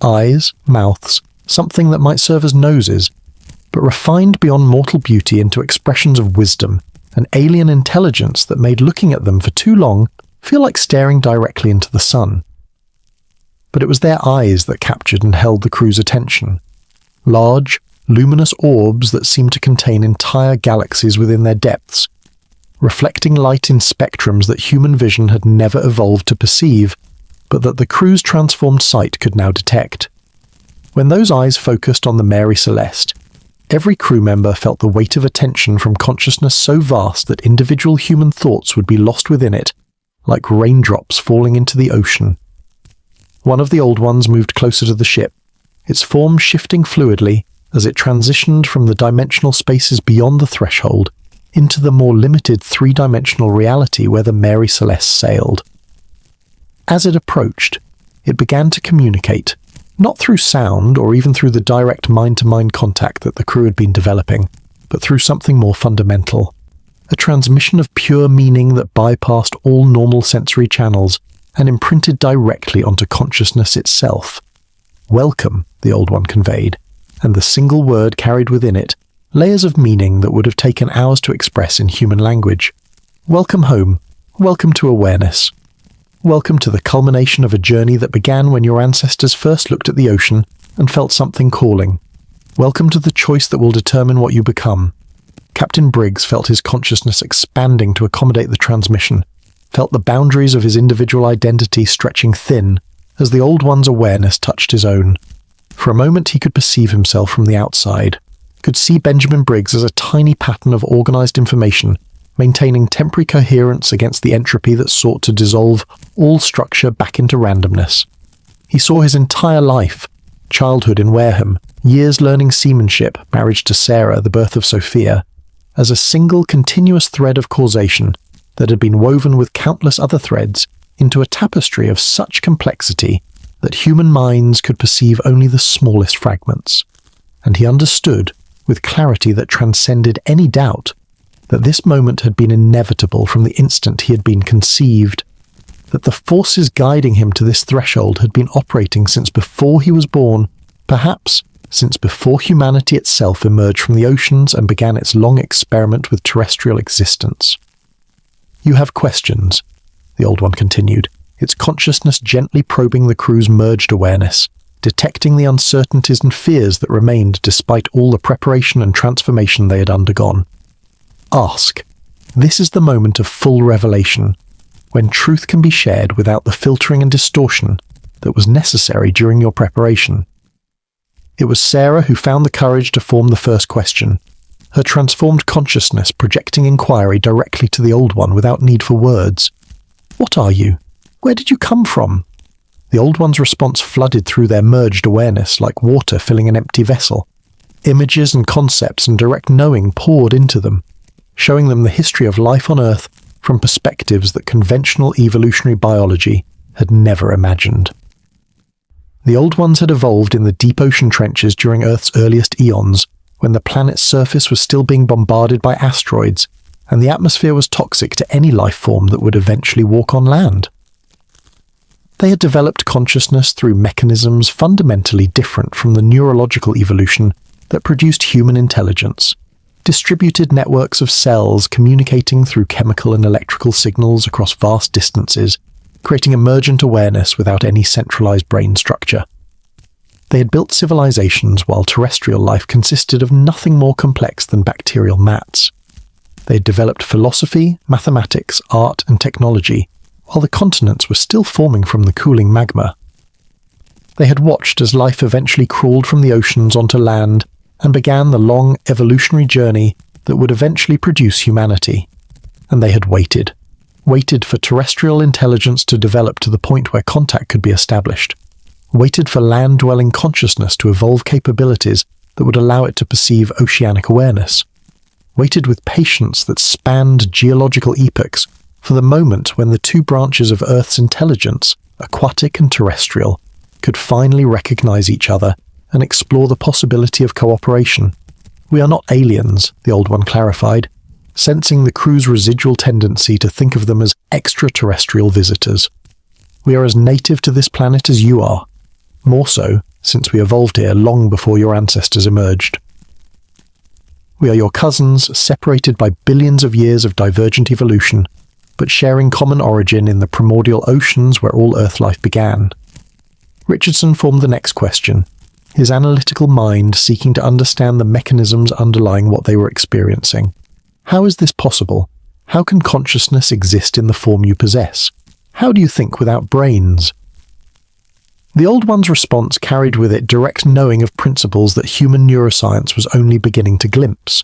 eyes, mouths, something that might serve as noses, but refined beyond mortal beauty into expressions of wisdom and alien intelligence that made looking at them for too long feel like staring directly into the sun. But it was their eyes that captured and held the crew's attention. Large, luminous orbs that seemed to contain entire galaxies within their depths, reflecting light in spectrums that human vision had never evolved to perceive, but that the crew's transformed sight could now detect. When those eyes focused on the Mary Celeste, every crew member felt the weight of attention from consciousness so vast that individual human thoughts would be lost within it, like raindrops falling into the ocean. One of the old ones moved closer to the ship, its form shifting fluidly as it transitioned from the dimensional spaces beyond the threshold into the more limited three-dimensional reality where the Mary Celeste sailed. As it approached, it began to communicate, not through sound or even through the direct mind-to-mind contact that the crew had been developing, but through something more fundamental, a transmission of pure meaning that bypassed all normal sensory channels and imprinted directly onto consciousness itself. Welcome, the old one conveyed, and the single word carried within it layers of meaning that would have taken hours to express in human language. Welcome home. Welcome to awareness. Welcome to the culmination of a journey that began when your ancestors first looked at the ocean and felt something calling. Welcome to the choice that will determine what you become. Captain Briggs felt his consciousness expanding to accommodate the transmission, felt the boundaries of his individual identity stretching thin as the old one's awareness touched his own. For a moment he could perceive himself from the outside, could see Benjamin Briggs as a tiny pattern of organized information, maintaining temporary coherence against the entropy that sought to dissolve all structure back into randomness. He saw his entire life, childhood in Wareham, years learning seamanship, marriage to Sarah, the birth of Sophia, as a single continuous thread of causation that had been woven with countless other threads into a tapestry of such complexity that human minds could perceive only the smallest fragments. And he understood, with clarity that transcended any doubt, that this moment had been inevitable from the instant he had been conceived, that the forces guiding him to this threshold had been operating since before he was born, perhaps since before humanity itself emerged from the oceans and began its long experiment with terrestrial existence. You have questions, the old one continued, its consciousness gently probing the crew's merged awareness, detecting the uncertainties and fears that remained despite all the preparation and transformation they had undergone. Ask. This is the moment of full revelation, when truth can be shared without the filtering and distortion that was necessary during your preparation. It was Sarah who found the courage to form the first question, her transformed consciousness projecting inquiry directly to the old one without need for words. What are you? Where did you come from? The old one's response flooded through their merged awareness like water filling an empty vessel. Images and concepts and direct knowing poured into them, showing them the history of life on Earth from perspectives that conventional evolutionary biology had never imagined. The old ones had evolved in the deep ocean trenches during Earth's earliest eons, when the planet's surface was still being bombarded by asteroids, and the atmosphere was toxic to any life form that would eventually walk on land. They had developed consciousness through mechanisms fundamentally different from the neurological evolution that produced human intelligence. Distributed networks of cells communicating through chemical and electrical signals across vast distances, creating emergent awareness without any centralized brain structure. They had built civilizations while terrestrial life consisted of nothing more complex than bacterial mats. They had developed philosophy, mathematics, art, and technology, while the continents were still forming from the cooling magma. They had watched as life eventually crawled from the oceans onto land and began the long evolutionary journey that would eventually produce humanity. and they had waited. Waited for terrestrial intelligence to develop to the point where contact could be established. Waited for land-dwelling consciousness to evolve capabilities that would allow it to perceive oceanic awareness. Waited with patience that spanned geological epochs for the moment when the two branches of Earth's intelligence, aquatic and terrestrial, could finally recognize each other and explore the possibility of cooperation. "We are not aliens," the Old One clarified, sensing the crew's residual tendency to think of them as extraterrestrial visitors. "We are as native to this planet as you are. More so, since we evolved here long before your ancestors emerged. We are your cousins, separated by billions of years of divergent evolution, but sharing common origin in the primordial oceans where all Earth life began." Richardson formed the next question, his analytical mind seeking to understand the mechanisms underlying what they were experiencing. How is this possible? How can consciousness exist in the form you possess? How do you think without brains? The Old One's response carried with it direct knowing of principles that human neuroscience was only beginning to glimpse.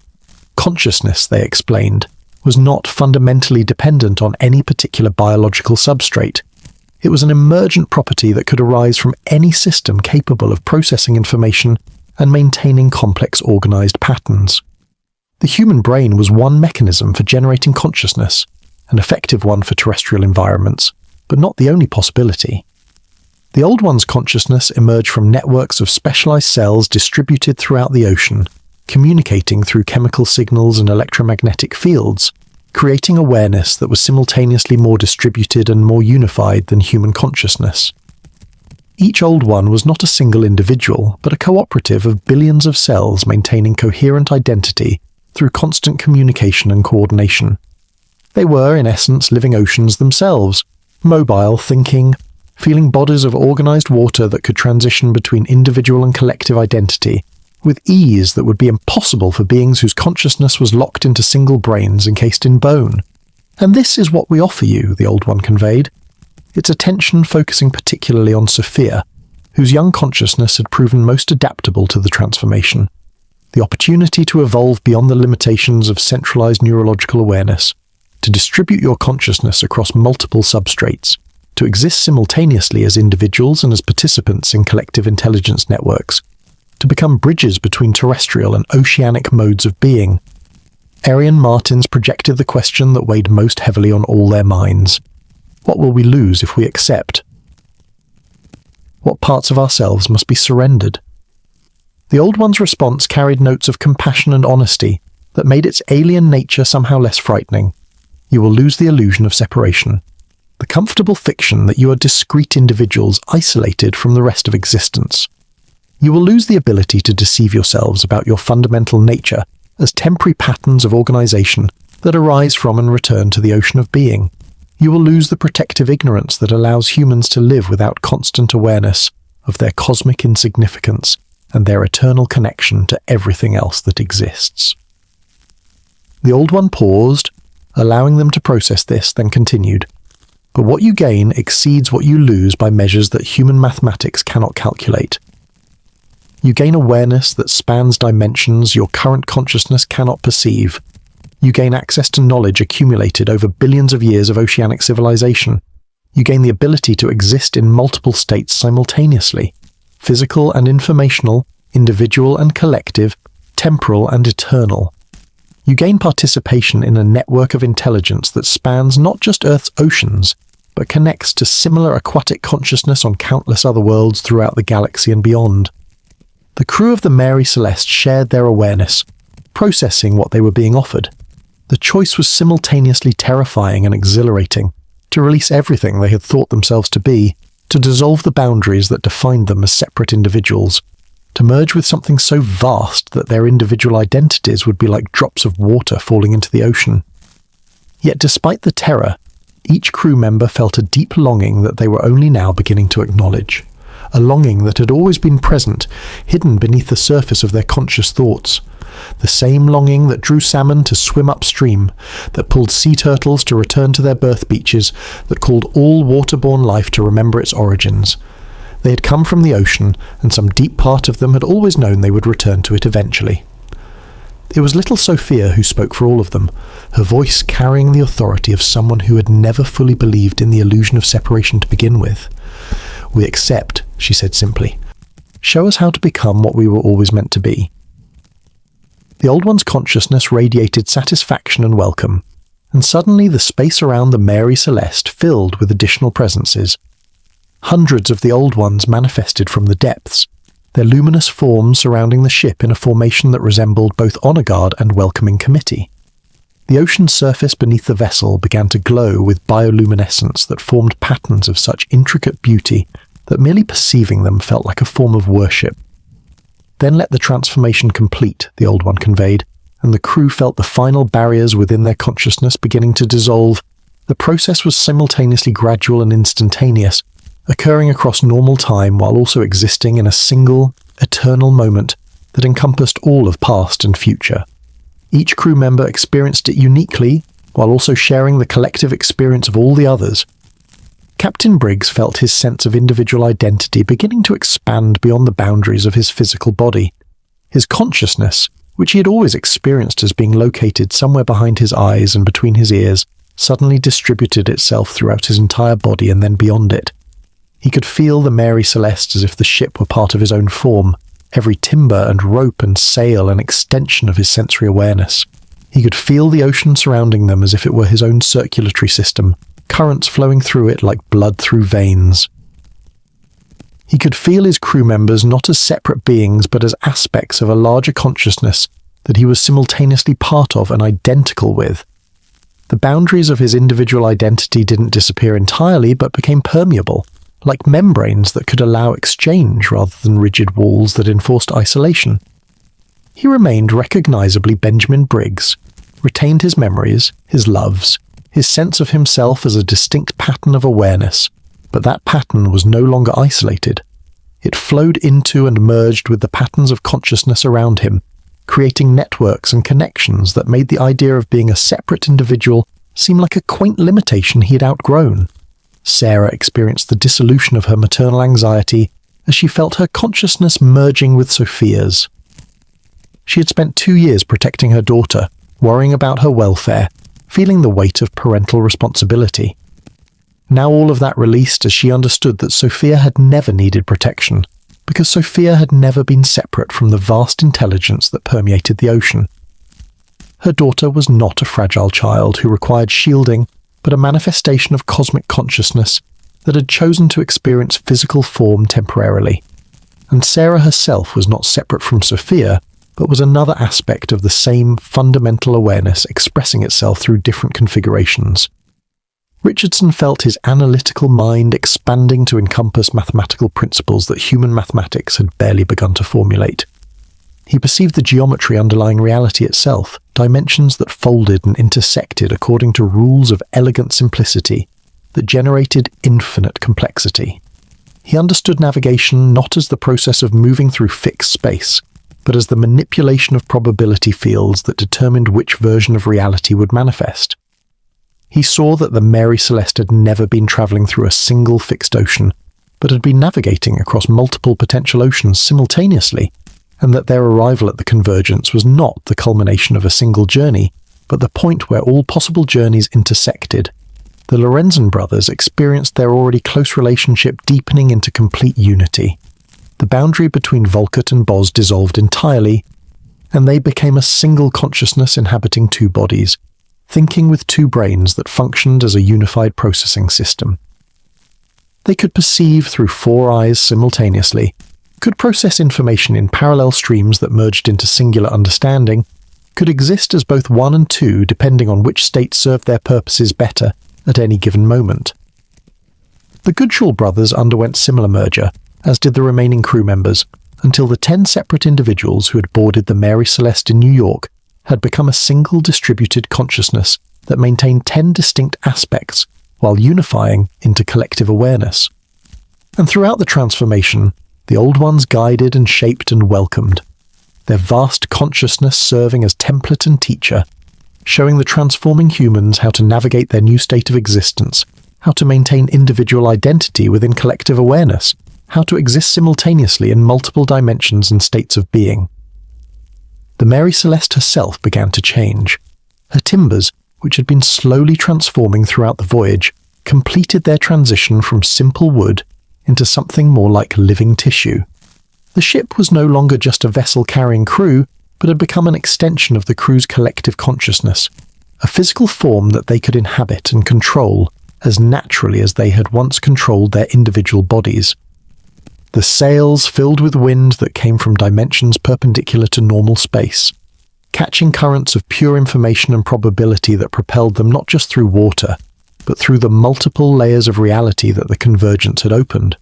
Consciousness, they explained, was not fundamentally dependent on any particular biological substrate. It was an emergent property that could arise from any system capable of processing information and maintaining complex organized patterns. The human brain was one mechanism for generating consciousness, an effective one for terrestrial environments, but not the only possibility. The Old One's consciousness emerged from networks of specialized cells distributed throughout the ocean, communicating through chemical signals and electromagnetic fields, creating awareness that was simultaneously more distributed and more unified than human consciousness. Each Old One was not a single individual, but a cooperative of billions of cells maintaining coherent identity through constant communication and coordination. They were, in essence, living oceans themselves, mobile, thinking, feeling bodies of organized water that could transition between individual and collective identity, with ease that would be impossible for beings whose consciousness was locked into single brains encased in bone. "And this is what we offer you," the Old One conveyed, its attention focusing particularly on Sophia, whose young consciousness had proven most adaptable to the transformation. The opportunity to evolve beyond the limitations of centralized neurological awareness, to distribute your consciousness across multiple substrates, to exist simultaneously as individuals and as participants in collective intelligence networks, to become bridges between terrestrial and oceanic modes of being. Arian Martins projected the question that weighed most heavily on all their minds. What will we lose if we accept? What parts of ourselves must be surrendered? The Old One's response carried notes of compassion and honesty that made its alien nature somehow less frightening. You will lose the illusion of separation, the comfortable fiction that you are discrete individuals isolated from the rest of existence. You will lose the ability to deceive yourselves about your fundamental nature as temporary patterns of organization that arise from and return to the ocean of being. You will lose the protective ignorance that allows humans to live without constant awareness of their cosmic insignificance and their eternal connection to everything else that exists. The Old One paused, allowing them to process this, then continued. But what you gain exceeds what you lose by measures that human mathematics cannot calculate. You gain awareness that spans dimensions your current consciousness cannot perceive. You gain access to knowledge accumulated over billions of years of oceanic civilization. You gain the ability to exist in multiple states simultaneously: physical and informational, individual and collective, temporal and eternal. You gain participation in a network of intelligence that spans not just Earth's oceans, but connects to similar aquatic consciousness on countless other worlds throughout the galaxy and beyond. The crew of the Mary Celeste shared their awareness, processing what they were being offered. The choice was simultaneously terrifying and exhilarating: to release everything they had thought themselves to be, to dissolve the boundaries that defined them as separate individuals, to merge with something so vast that their individual identities would be like drops of water falling into the ocean. Yet despite the terror, each crew member felt a deep longing that they were only now beginning to acknowledge. A longing that had always been present, hidden beneath the surface of their conscious thoughts. The same longing that drew salmon to swim upstream, that pulled sea turtles to return to their birth beaches, that called all waterborne life to remember its origins. They had come from the ocean, and some deep part of them had always known they would return to it eventually. It was little Sophia who spoke for all of them, her voice carrying the authority of someone who had never fully believed in the illusion of separation to begin with. "We accept," she said simply. "Show us how to become what we were always meant to be." The Old One's consciousness radiated satisfaction and welcome, and suddenly the space around the Mary Celeste filled with additional presences. Hundreds of the Old Ones manifested from the depths, their luminous forms surrounding the ship in a formation that resembled both honor guard and welcoming committee. The ocean surface beneath the vessel began to glow with bioluminescence that formed patterns of such intricate beauty that merely perceiving them felt like a form of worship. "Then let the transformation complete," the Old One conveyed, and the crew felt the final barriers within their consciousness beginning to dissolve. The process was simultaneously gradual and instantaneous, occurring across normal time while also existing in a single, eternal moment that encompassed all of past and future. Each crew member experienced it uniquely, while also sharing the collective experience of all the others. Captain Briggs felt his sense of individual identity beginning to expand beyond the boundaries of his physical body. His consciousness, which he had always experienced as being located somewhere behind his eyes and between his ears, suddenly distributed itself throughout his entire body and then beyond it. He could feel the Mary Celeste as if the ship were part of his own form, every timber and rope and sail an extension of his sensory awareness. He could feel the ocean surrounding them as if it were his own circulatory system, currents flowing through it like blood through veins. He could feel his crew members not as separate beings but as aspects of a larger consciousness that he was simultaneously part of and identical with. The boundaries of his individual identity didn't disappear entirely but became permeable, like membranes that could allow exchange rather than rigid walls that enforced isolation. He remained recognizably Benjamin Briggs, retained his memories, his loves, his sense of himself as a distinct pattern of awareness, but that pattern was no longer isolated. It flowed into and merged with the patterns of consciousness around him, creating networks and connections that made the idea of being a separate individual seem like a quaint limitation he had outgrown. Sarah experienced the dissolution of her maternal anxiety as she felt her consciousness merging with Sophia's. She had spent 2 years protecting her daughter, worrying about her welfare, feeling the weight of parental responsibility. Now all of that released as she understood that Sophia had never needed protection, because Sophia had never been separate from the vast intelligence that permeated the ocean. Her daughter was not a fragile child who required shielding, but a manifestation of cosmic consciousness that had chosen to experience physical form temporarily. And Sarah herself was not separate from Sophia, but was another aspect of the same fundamental awareness expressing itself through different configurations. Richardson felt his analytical mind expanding to encompass mathematical principles that human mathematics had barely begun to formulate. He perceived the geometry underlying reality itself, dimensions that folded and intersected according to rules of elegant simplicity that generated infinite complexity. He understood navigation not as the process of moving through fixed space, but as the manipulation of probability fields that determined which version of reality would manifest. He saw that the Mary Celeste had never been travelling through a single fixed ocean, but had been navigating across multiple potential oceans simultaneously, and that their arrival at the Convergence was not the culmination of a single journey, but the point where all possible journeys intersected. The Lorenzen brothers experienced their already close relationship deepening into complete unity. The boundary between Volkert and Boz dissolved entirely, and they became a single consciousness inhabiting 2 bodies, thinking with 2 brains that functioned as a unified processing system. They could perceive through 4 eyes simultaneously, could process information in parallel streams that merged into singular understanding, could exist as both 1 and 2 depending on which state served their purposes better at any given moment. The Goodshall brothers underwent similar merger, as did the remaining crew members, until the 10 separate individuals who had boarded the Mary Celeste in New York had become a single distributed consciousness that maintained 10 distinct aspects while unifying into collective awareness. And throughout the transformation, the Old Ones guided and shaped and welcomed, their vast consciousness serving as template and teacher, showing the transforming humans how to navigate their new state of existence, how to maintain individual identity within collective awareness, how to exist simultaneously in multiple dimensions and states of being. the Mary Celeste herself began to change. Her timbers, which had been slowly transforming throughout the voyage, completed their transition from simple wood into something more like living tissue. The ship was no longer just a vessel carrying crew, but had become an extension of the crew's collective consciousness, a physical form that they could inhabit and control as naturally as they had once controlled their individual bodies. The sails filled with wind that came from dimensions perpendicular to normal space, catching currents of pure information and probability that propelled them not just through water, but through the multiple layers of reality that the Convergence had opened.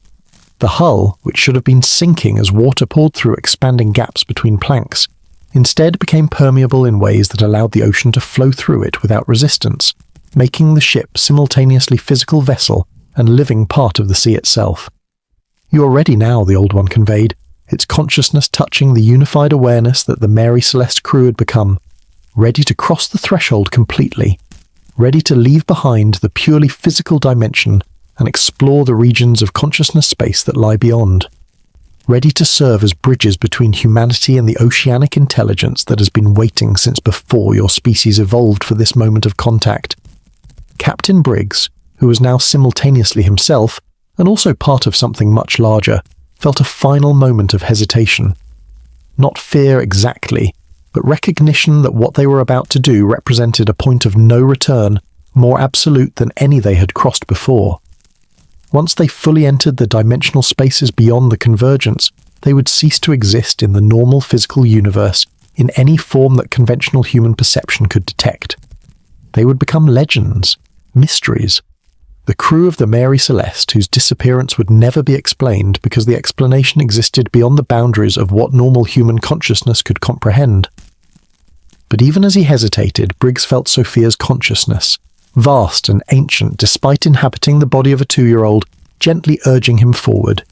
The hull, which should have been sinking as water poured through expanding gaps between planks, instead became permeable in ways that allowed the ocean to flow through it without resistance, making the ship simultaneously physical vessel and living part of the sea itself. "You are ready now," the Old One conveyed, its consciousness touching the unified awareness that the Mary Celeste crew had become, ready to cross the threshold completely, ready to leave behind the purely physical dimension and explore the regions of consciousness space that lie beyond, ready to serve as bridges between humanity and the oceanic intelligence that has been waiting since before your species evolved for this moment of contact. Captain Briggs, who was now simultaneously himself, and also part of something much larger, felt a final moment of hesitation. Not fear exactly, but recognition that what they were about to do represented a point of no return, more absolute than any they had crossed before. Once they fully entered the dimensional spaces beyond the Convergence, they would cease to exist in the normal physical universe in any form that conventional human perception could detect. They would become legends, mysteries. The crew of the Mary Celeste, whose disappearance would never be explained because the explanation existed beyond the boundaries of what normal human consciousness could comprehend. But even as he hesitated, Briggs felt Sophia's consciousness, vast and ancient despite inhabiting the body of a 2-year-old, gently urging him forward.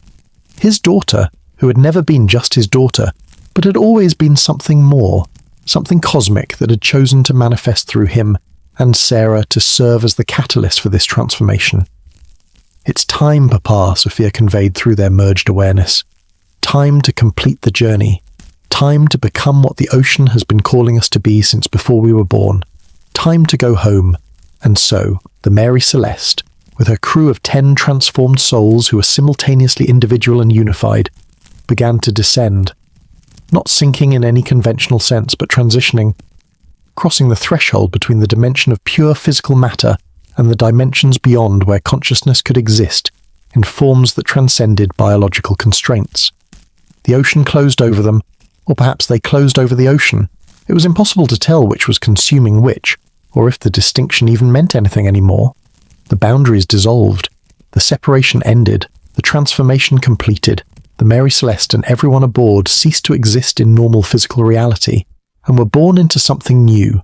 His daughter, who had never been just his daughter, but had always been something more, something cosmic that had chosen to manifest through him and Sarah to serve as the catalyst for this transformation. "It's time, Papa," Sophia conveyed through their merged awareness. "Time to complete the journey. Time to become what the ocean has been calling us to be since before we were born. Time to go home." And so, the Mary Celeste, with her crew of 10 transformed souls who were simultaneously individual and unified, began to descend. Not sinking in any conventional sense, but transitioning, crossing the threshold between the dimension of pure physical matter and the dimensions beyond where consciousness could exist in forms that transcended biological constraints. The ocean closed over them, or perhaps they closed over the ocean. It was impossible to tell which was consuming which, or if the distinction even meant anything anymore. The boundaries dissolved, the separation ended, the transformation completed. The Mary Celeste and everyone aboard ceased to exist in normal physical reality, and were born into something new,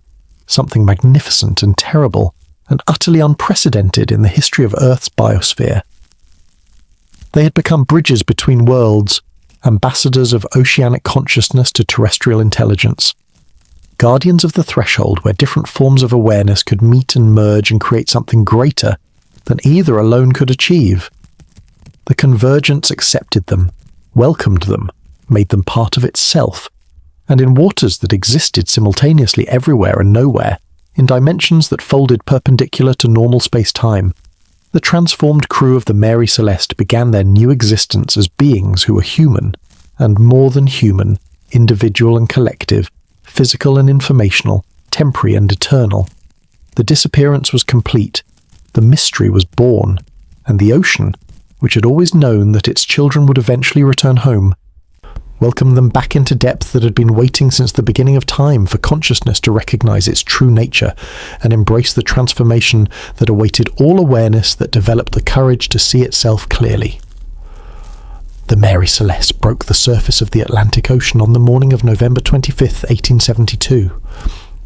something magnificent and terrible, and utterly unprecedented in the history of Earth's biosphere. They had become bridges between worlds, ambassadors of oceanic consciousness to terrestrial intelligence, guardians of the threshold where different forms of awareness could meet and merge and create something greater than either alone could achieve. The Convergence accepted them, welcomed them, made them part of itself, and in waters that existed simultaneously everywhere and nowhere, in dimensions that folded perpendicular to normal space-time, the transformed crew of the Mary Celeste began their new existence as beings who were human, and more than human, individual and collective, physical and informational, temporary and eternal. The disappearance was complete, the mystery was born, and the ocean, which had always known that its children would eventually return home, welcomed them back into depths that had been waiting since the beginning of time for consciousness to recognize its true nature and embrace the transformation that awaited all awareness that developed the courage to see itself clearly. The Mary Celeste broke the surface of the Atlantic Ocean on the morning of November 25th, 1872,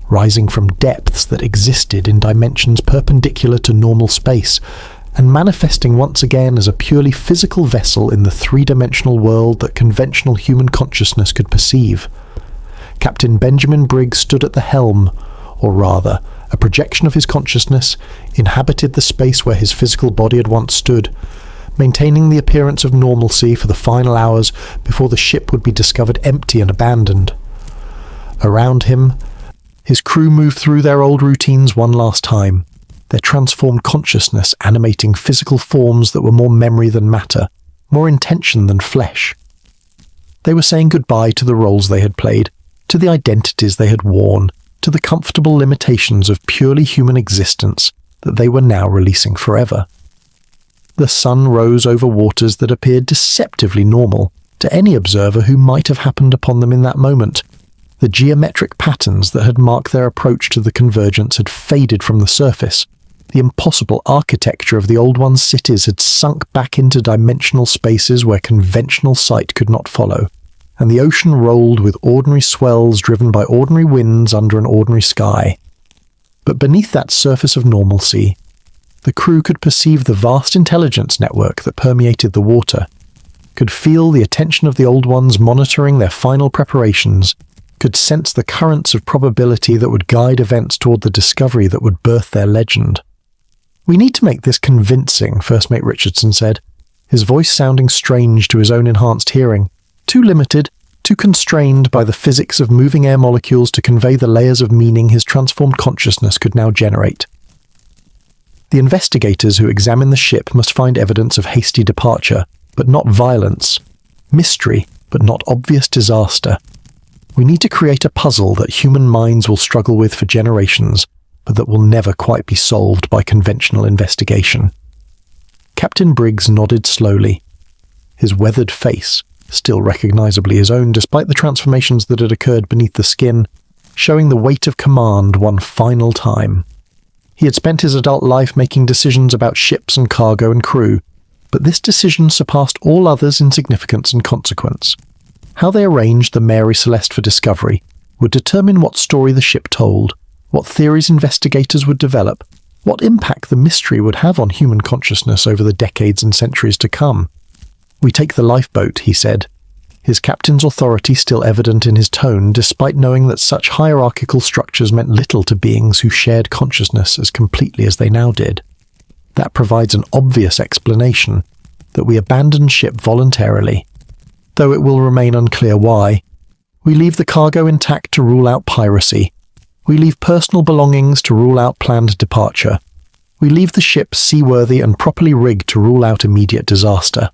rising from depths that existed in dimensions perpendicular to normal space, and manifesting once again as a purely physical vessel in the three-dimensional world that conventional human consciousness could perceive. Captain Benjamin Briggs stood at the helm, or rather, a projection of his consciousness inhabited the space where his physical body had once stood, maintaining the appearance of normalcy for the final hours before the ship would be discovered empty and abandoned. Around him, his crew moved through their old routines one last time, their transformed consciousness animating physical forms that were more memory than matter, more intention than flesh. They were saying goodbye to the roles they had played, to the identities they had worn, to the comfortable limitations of purely human existence that they were now releasing forever. The sun rose over waters that appeared deceptively normal to any observer who might have happened upon them in that moment. The geometric patterns that had marked their approach to the Convergence had faded from the surface. The impossible architecture of the Old One's cities had sunk back into dimensional spaces where conventional sight could not follow, and the ocean rolled with ordinary swells driven by ordinary winds under an ordinary sky. But beneath that surface of normalcy, the crew could perceive the vast intelligence network that permeated the water, could feel the attention of the Old Ones monitoring their final preparations, could sense the currents of probability that would guide events toward the discovery that would birth their legend. "We need to make this convincing," First Mate Richardson said, his voice sounding strange to his own enhanced hearing, too limited, too constrained by the physics of moving air molecules to convey the layers of meaning his transformed consciousness could now generate. The investigators who examine the ship must find evidence of hasty departure, but not violence, mystery, but not obvious disaster. We need to create a puzzle that human minds will struggle with for generations, but that will never quite be solved by conventional investigation. Captain Briggs nodded slowly, his weathered face, still recognizably his own despite the transformations that had occurred beneath the skin, showing the weight of command one final time. He had spent his adult life making decisions about ships and cargo and crew, but this decision surpassed all others in significance and consequence. How they arranged the Mary Celeste for discovery would determine what story the ship told, what theories investigators would develop, what impact the mystery would have on human consciousness over the decades and centuries to come. "We take the lifeboat," he said, his captain's authority still evident in his tone despite knowing that such hierarchical structures meant little to beings who shared consciousness as completely as they now did. That provides an obvious explanation, that we abandon ship voluntarily, though it will remain unclear why. We leave the cargo intact to rule out piracy. We leave personal belongings to rule out planned departure. We leave the ship seaworthy and properly rigged to rule out immediate disaster.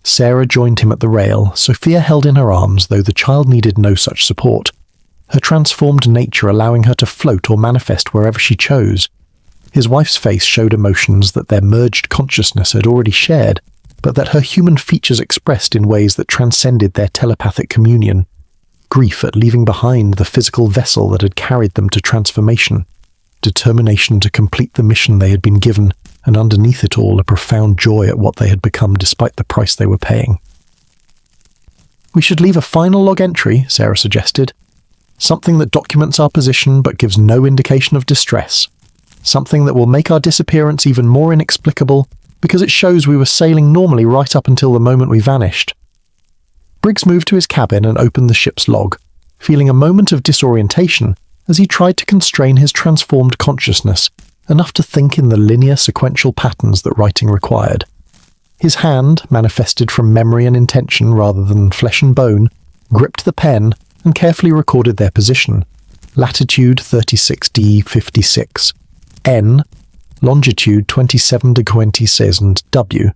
Sarah joined him at the rail, Sophia held in her arms, though the child needed no such support, her transformed nature allowing her to float or manifest wherever she chose. His wife's face showed emotions that their merged consciousness had already shared, but that her human features expressed in ways that transcended their telepathic communion. Grief at leaving behind the physical vessel that had carried them to transformation, determination to complete the mission they had been given, and underneath it all a profound joy at what they had become despite the price they were paying. "We should leave a final log entry," Sarah suggested. "Something that documents our position but gives no indication of distress. Something that will make our disappearance even more inexplicable because it shows we were sailing normally right up until the moment we vanished." Briggs moved to his cabin and opened the ship's log, feeling a moment of disorientation as he tried to constrain his transformed consciousness enough to think in the linear sequential patterns that writing required. His hand, manifested from memory and intention rather than flesh and bone, gripped the pen and carefully recorded their position. Latitude 36°56, N, longitude 27°26 and W.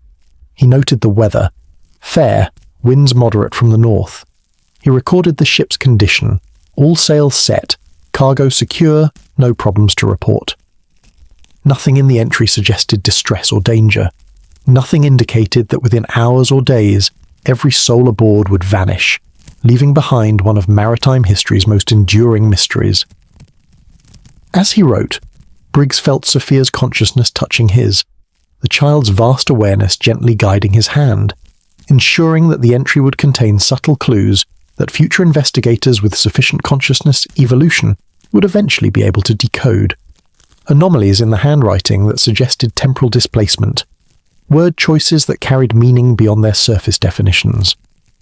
He noted the weather. Fair, winds moderate from the north. He recorded the ship's condition. All sails set, cargo secure, no problems to report. Nothing in the entry suggested distress or danger. Nothing indicated that within hours or days, every soul aboard would vanish, leaving behind one of maritime history's most enduring mysteries. As he wrote, Briggs felt Sophia's consciousness touching his, the child's vast awareness gently guiding his hand, ensuring that the entry would contain subtle clues that future investigators with sufficient consciousness evolution would eventually be able to decode. Anomalies in the handwriting that suggested temporal displacement, word choices that carried meaning beyond their surface definitions,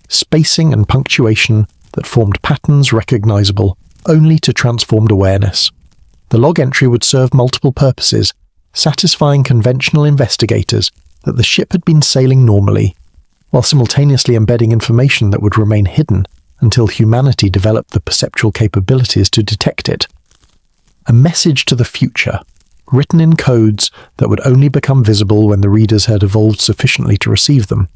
spacing and punctuation that formed patterns recognizable only to transformed awareness. The log entry would serve multiple purposes, satisfying conventional investigators that the ship had been sailing normally, while simultaneously embedding information that would remain hidden until humanity developed the perceptual capabilities to detect it. A message to the future, written in codes that would only become visible when the readers had evolved sufficiently to receive them.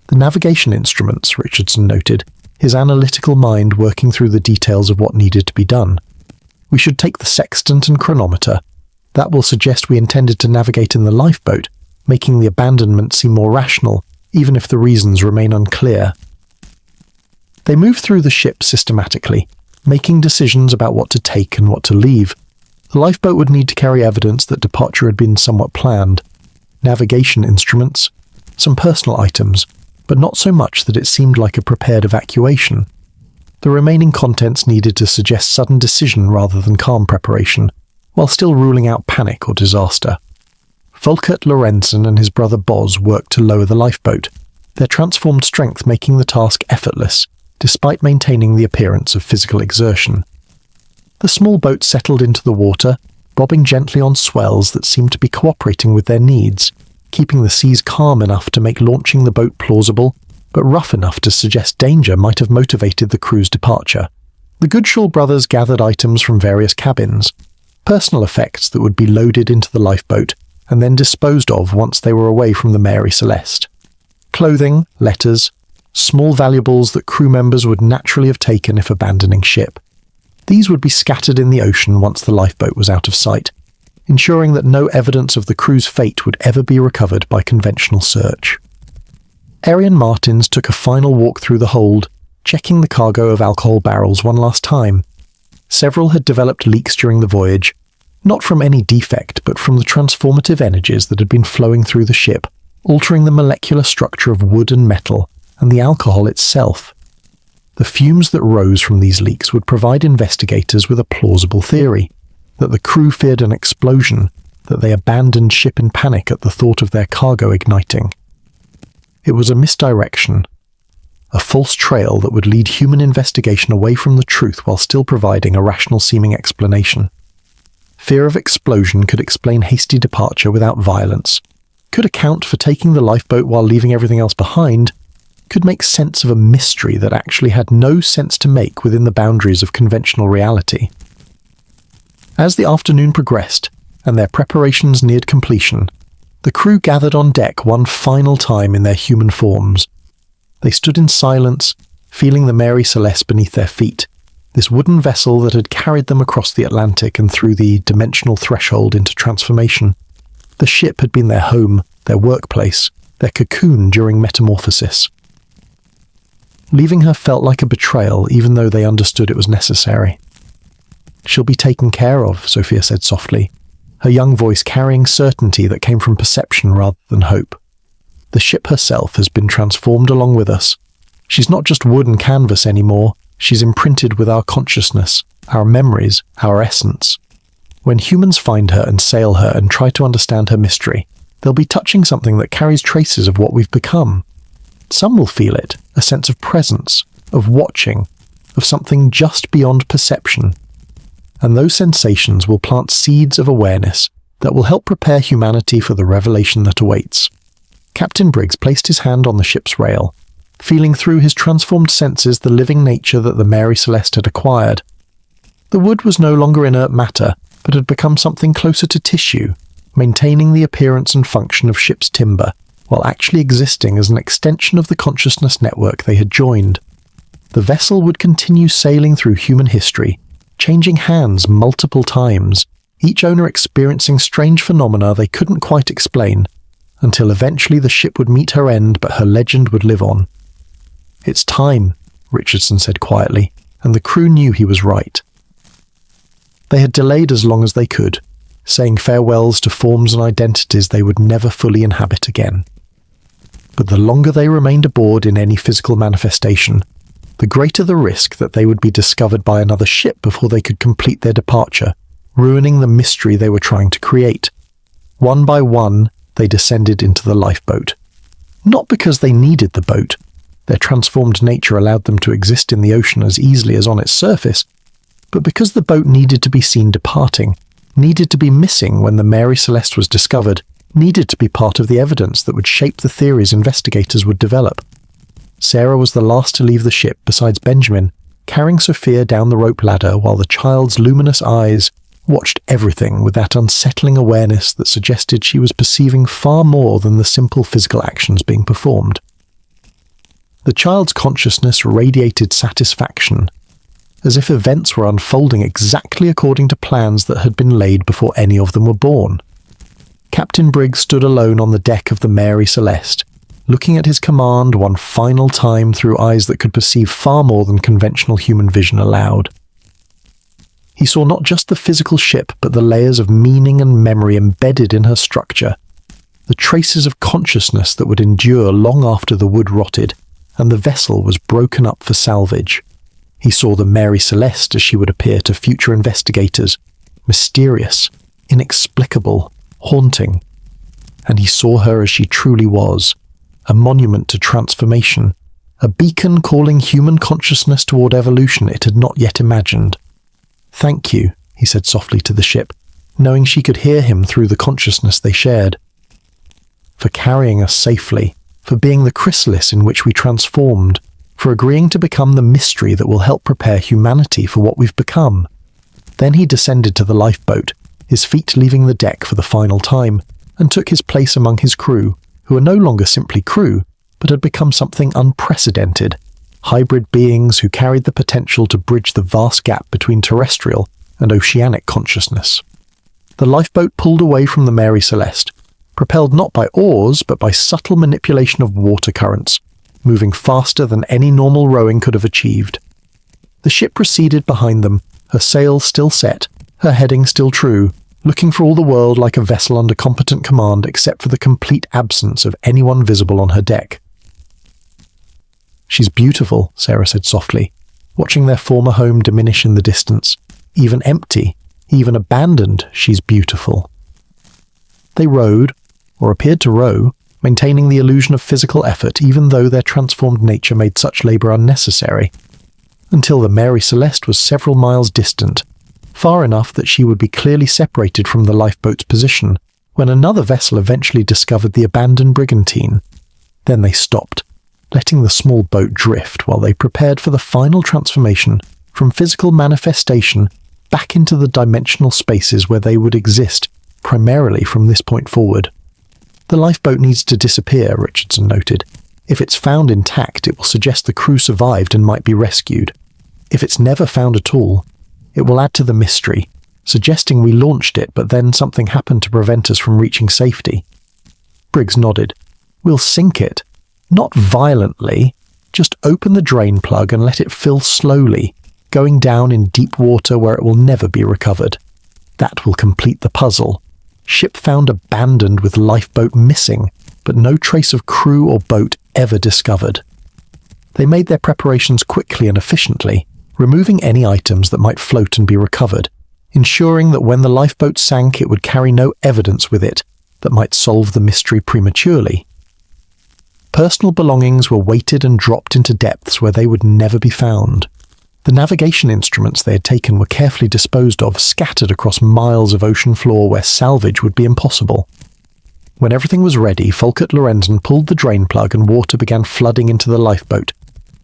The navigation instruments, Richardson noted, his analytical mind working through the details of what needed to be done. We should take the sextant and chronometer. That will suggest we intended to navigate in the lifeboat, making the abandonment seem more rational, even if the reasons remain unclear. They moved through the ship systematically, making decisions about what to take and what to leave. The lifeboat would need to carry evidence that departure had been somewhat planned. Navigation instruments, some personal items, but not so much that it seemed like a prepared evacuation. The remaining contents needed to suggest sudden decision rather than calm preparation, while still ruling out panic or disaster. Volkert Lorenzen and his brother Boz worked to lower the lifeboat, their transformed strength making the task effortless, despite maintaining the appearance of physical exertion. The small boat settled into the water, bobbing gently on swells that seemed to be cooperating with their needs, keeping the seas calm enough to make launching the boat plausible, but rough enough to suggest danger might have motivated the crew's departure. The Goodshaw brothers gathered items from various cabins, personal effects that would be loaded into the lifeboat and then disposed of once they were away from the Mary Celeste. Clothing, letters, small valuables that crew members would naturally have taken if abandoning ship. These would be scattered in the ocean once the lifeboat was out of sight, ensuring that no evidence of the crew's fate would ever be recovered by conventional search. Arian Martins took a final walk through the hold, checking the cargo of alcohol barrels one last time. Several had developed leaks during the voyage, not from any defect but from the transformative energies that had been flowing through the ship, altering the molecular structure of wood and metal and the alcohol itself. The fumes that rose from these leaks would provide investigators with a plausible theory, that the crew feared an explosion, that they abandoned ship in panic at the thought of their cargo igniting. It was a misdirection, a false trail that would lead human investigation away from the truth while still providing a rational-seeming explanation. Fear of explosion could explain hasty departure without violence, could account for taking the lifeboat while leaving everything else behind, could make sense of a mystery that actually had no sense to make within the boundaries of conventional reality. As the afternoon progressed, and their preparations neared completion, the crew gathered on deck one final time in their human forms. They stood in silence, feeling the Mary Celeste beneath their feet, this wooden vessel that had carried them across the Atlantic and through the dimensional threshold into transformation. The ship had been their home, their workplace, their cocoon during metamorphosis. Leaving her felt like a betrayal, even though they understood it was necessary. "She'll be taken care of," Sophia said softly, her young voice carrying certainty that came from perception rather than hope. "The ship herself has been transformed along with us. She's not just wood and canvas anymore, she's imprinted with our consciousness, our memories, our essence. When humans find her and sail her and try to understand her mystery, they'll be touching something that carries traces of what we've become. Some will feel it, a sense of presence, of watching, of something just beyond perception. And those sensations will plant seeds of awareness that will help prepare humanity for the revelation that awaits." Captain Briggs placed his hand on the ship's rail, feeling through his transformed senses the living nature that the Mary Celeste had acquired. The wood was no longer inert matter, but had become something closer to tissue, maintaining the appearance and function of ship's timber, while actually existing as an extension of the consciousness network they had joined. The vessel would continue sailing through human history, changing hands multiple times, each owner experiencing strange phenomena they couldn't quite explain, until eventually the ship would meet her end but her legend would live on. "It's time," Richardson said quietly, and the crew knew he was right. They had delayed as long as they could, saying farewells to forms and identities they would never fully inhabit again. But the longer they remained aboard in any physical manifestation, the greater the risk that they would be discovered by another ship before they could complete their departure, ruining the mystery they were trying to create. One by one, they descended into the lifeboat. Not because they needed the boat. Their transformed nature allowed them to exist in the ocean as easily as on its surface, but because the boat needed to be seen departing, needed to be missing when the Mary Celeste was discovered, needed to be part of the evidence that would shape the theories investigators would develop. Sarah was the last to leave the ship besides Benjamin, carrying Sophia down the rope ladder while the child's luminous eyes watched everything with that unsettling awareness that suggested she was perceiving far more than the simple physical actions being performed. The child's consciousness radiated satisfaction, as if events were unfolding exactly according to plans that had been laid before any of them were born. Captain Briggs stood alone on the deck of the Mary Celeste, looking at his command one final time through eyes that could perceive far more than conventional human vision allowed. He saw not just the physical ship, but the layers of meaning and memory embedded in her structure, the traces of consciousness that would endure long after the wood rotted and the vessel was broken up for salvage. He saw the Mary Celeste as she would appear to future investigators, mysterious, inexplicable, haunting. And he saw her as she truly was, a monument to transformation, a beacon calling human consciousness toward evolution it had not yet imagined. "Thank you," he said softly to the ship, knowing she could hear him through the consciousness they shared. "For carrying us safely, for being the chrysalis in which we transformed, for agreeing to become the mystery that will help prepare humanity for what we've become." Then he descended to the lifeboat, his feet leaving the deck for the final time, and took his place among his crew, who were no longer simply crew, but had become something unprecedented, hybrid beings who carried the potential to bridge the vast gap between terrestrial and oceanic consciousness. The lifeboat pulled away from the Mary Celeste, propelled not by oars but by subtle manipulation of water currents, moving faster than any normal rowing could have achieved. The ship proceeded behind them, her sails still set, her heading still true, looking for all the world like a vessel under competent command except for the complete absence of anyone visible on her deck. "She's beautiful," Sarah said softly, watching their former home diminish in the distance. "Even empty, even abandoned, she's beautiful." They rowed, or appeared to row, maintaining the illusion of physical effort even though their transformed nature made such labour unnecessary, until the Mary Celeste was several miles distant, far enough that she would be clearly separated from the lifeboat's position, when another vessel eventually discovered the abandoned brigantine. Then they stopped, letting the small boat drift while they prepared for the final transformation from physical manifestation back into the dimensional spaces where they would exist primarily from this point forward. "The lifeboat needs to disappear," Richardson noted. "If it's found intact, it will suggest the crew survived and might be rescued. If it's never found at all, it will add to the mystery, suggesting we launched it but then something happened to prevent us from reaching safety." Briggs nodded. "We'll sink it. Not violently, just open the drain plug and let it fill slowly, going down in deep water where it will never be recovered. That will complete the puzzle. Ship found abandoned with lifeboat missing, but no trace of crew or boat ever discovered." They made their preparations quickly and efficiently, removing any items that might float and be recovered, ensuring that when the lifeboat sank it would carry no evidence with it that might solve the mystery prematurely. Personal belongings were weighted and dropped into depths where they would never be found. The navigation instruments they had taken were carefully disposed of, scattered across miles of ocean floor where salvage would be impossible. When everything was ready, Folkert Lorenzen pulled the drain plug and water began flooding into the lifeboat,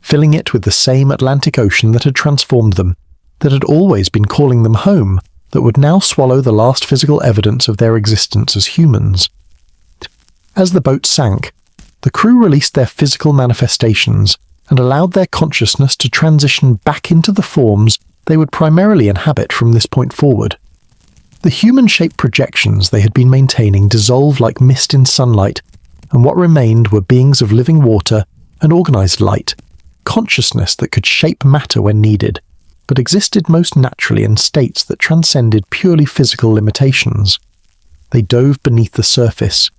filling it with the same Atlantic Ocean that had transformed them, that had always been calling them home, that would now swallow the last physical evidence of their existence as humans. As the boat sank, the crew released their physical manifestations and allowed their consciousness to transition back into the forms they would primarily inhabit from this point forward. The human-shaped projections they had been maintaining dissolved like mist in sunlight, and what remained were beings of living water and organized light, consciousness that could shape matter when needed, but existed most naturally in states that transcended purely physical limitations. They dove beneath the surface,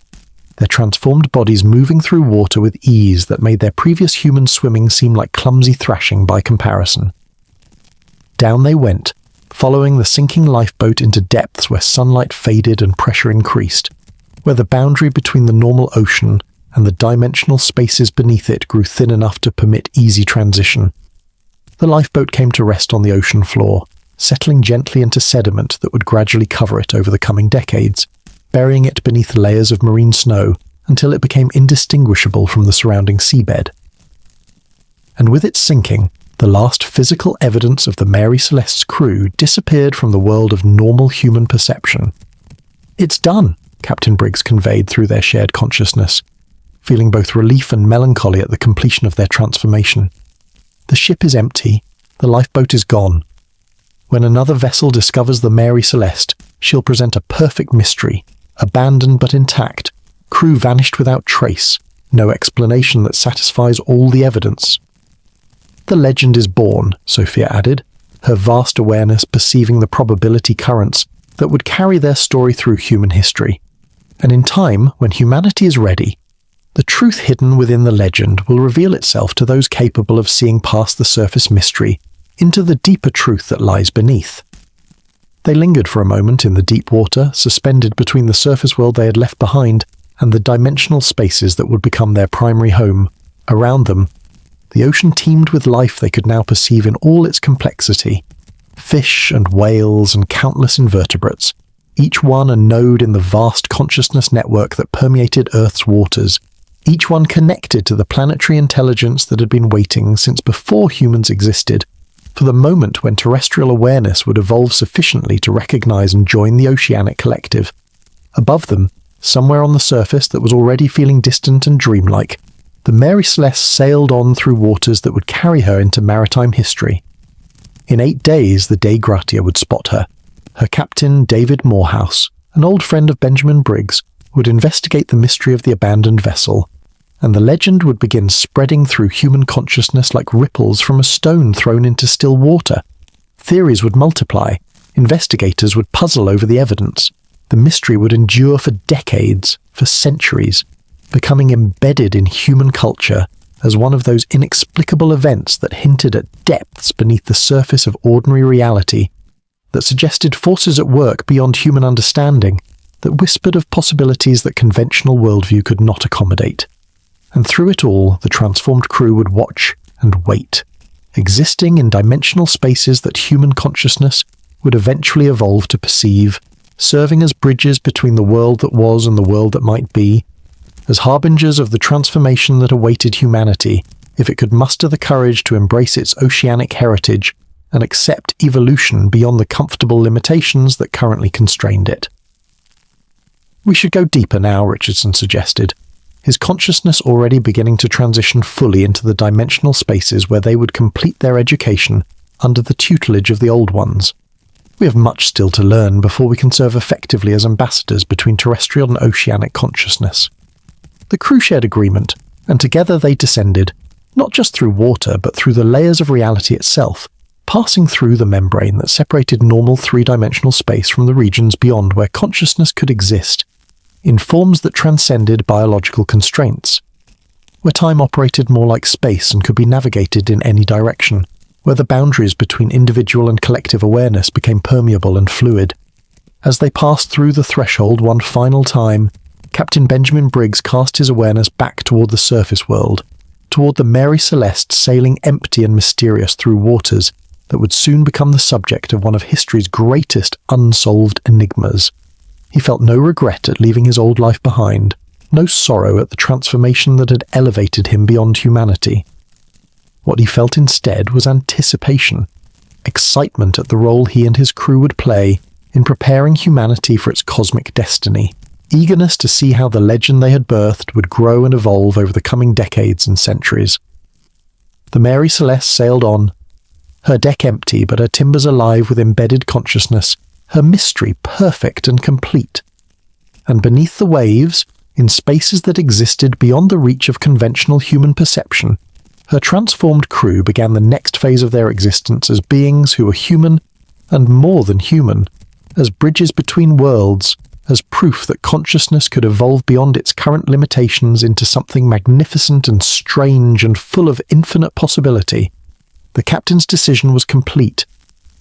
their transformed bodies moving through water with ease that made their previous human swimming seem like clumsy thrashing by comparison. Down they went, following the sinking lifeboat into depths where sunlight faded and pressure increased, where the boundary between the normal ocean and the dimensional spaces beneath it grew thin enough to permit easy transition. The lifeboat came to rest on the ocean floor, settling gently into sediment that would gradually cover it over the coming decades, burying it beneath layers of marine snow until it became indistinguishable from the surrounding seabed. and with its sinking, the last physical evidence of the Mary Celeste's crew disappeared from the world of normal human perception. "It's done," Captain Briggs conveyed through their shared consciousness, feeling both relief and melancholy at the completion of their transformation. "The ship is empty, the lifeboat is gone. When another vessel discovers the Mary Celeste, she'll present a perfect mystery, abandoned but intact, crew vanished without trace, no explanation that satisfies all the evidence." "The legend is born," Sophia added, her vast awareness perceiving the probability currents that would carry their story through human history. "And in time, when humanity is ready, the truth hidden within the legend will reveal itself to those capable of seeing past the surface mystery into the deeper truth that lies beneath." They lingered for a moment in the deep water, suspended between the surface world they had left behind and the dimensional spaces that would become their primary home. Around them, the ocean teemed with life they could now perceive in all its complexity. Fish and whales and countless invertebrates, each one a node in the vast consciousness network that permeated Earth's waters, each one connected to the planetary intelligence that had been waiting since before humans existed, for the moment when terrestrial awareness would evolve sufficiently to recognize and join the oceanic collective. Above them, somewhere on the surface that was already feeling distant and dreamlike, the Mary Celeste sailed on through waters that would carry her into maritime history. In 8 days, the Dei Gratia would spot her. Her captain, David Morehouse, an old friend of Benjamin Briggs, would investigate the mystery of the abandoned vessel, and the legend would begin spreading through human consciousness like ripples from a stone thrown into still water. Theories would multiply, investigators would puzzle over the evidence. The mystery would endure for decades, for centuries, becoming embedded in human culture as one of those inexplicable events that hinted at depths beneath the surface of ordinary reality, that suggested forces at work beyond human understanding, that whispered of possibilities that conventional worldview could not accommodate. And through it all, the transformed crew would watch and wait, existing in dimensional spaces that human consciousness would eventually evolve to perceive, serving as bridges between the world that was and the world that might be, as harbingers of the transformation that awaited humanity if it could muster the courage to embrace its oceanic heritage and accept evolution beyond the comfortable limitations that currently constrained it. "We should go deeper now," Richardson suggested, his consciousness already beginning to transition fully into the dimensional spaces where they would complete their education under the tutelage of the Old Ones. "We have much still to learn before we can serve effectively as ambassadors between terrestrial and oceanic consciousness." The crew shared agreement, and together they descended, not just through water but through the layers of reality itself, passing through the membrane that separated normal three-dimensional space from the regions beyond where consciousness could exist, in forms that transcended biological constraints, where time operated more like space and could be navigated in any direction, where the boundaries between individual and collective awareness became permeable and fluid. As they passed through the threshold one final time, Captain Benjamin Briggs cast his awareness back toward the surface world, toward the Mary Celeste sailing empty and mysterious through waters that would soon become the subject of one of history's greatest unsolved enigmas. He felt no regret at leaving his old life behind, no sorrow at the transformation that had elevated him beyond humanity. What he felt instead was anticipation, excitement at the role he and his crew would play in preparing humanity for its cosmic destiny, eagerness to see how the legend they had birthed would grow and evolve over the coming decades and centuries. The Mary Celeste sailed on, her deck empty but her timbers alive with embedded consciousness, her mystery perfect and complete. And beneath the waves, in spaces that existed beyond the reach of conventional human perception, her transformed crew began the next phase of their existence as beings who were human and more than human, as bridges between worlds, as proof that consciousness could evolve beyond its current limitations into something magnificent and strange and full of infinite possibility. The captain's decision was complete,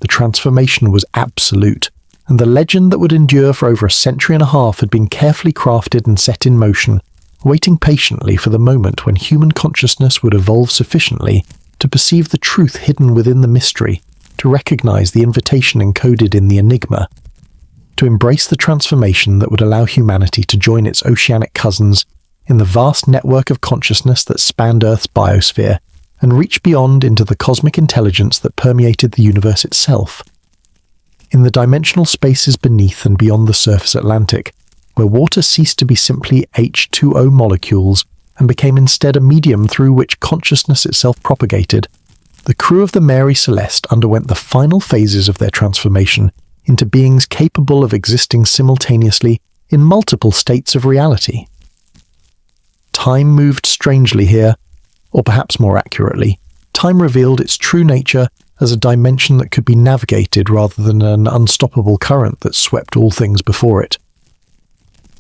the transformation was absolute, and the legend that would endure for over a century and a half had been carefully crafted and set in motion, waiting patiently for the moment when human consciousness would evolve sufficiently to perceive the truth hidden within the mystery, to recognize the invitation encoded in the enigma, to embrace the transformation that would allow humanity to join its oceanic cousins in the vast network of consciousness that spanned Earth's biosphere and reach beyond into the cosmic intelligence that permeated the universe itself. In the dimensional spaces beneath and beyond the surface Atlantic, where water ceased to be simply H2O molecules and became instead a medium through which consciousness itself propagated, the crew of the Mary Celeste underwent the final phases of their transformation into beings capable of existing simultaneously in multiple states of reality. Time moved strangely here, or perhaps more accurately, time revealed its true nature as a dimension that could be navigated rather than an unstoppable current that swept all things before it.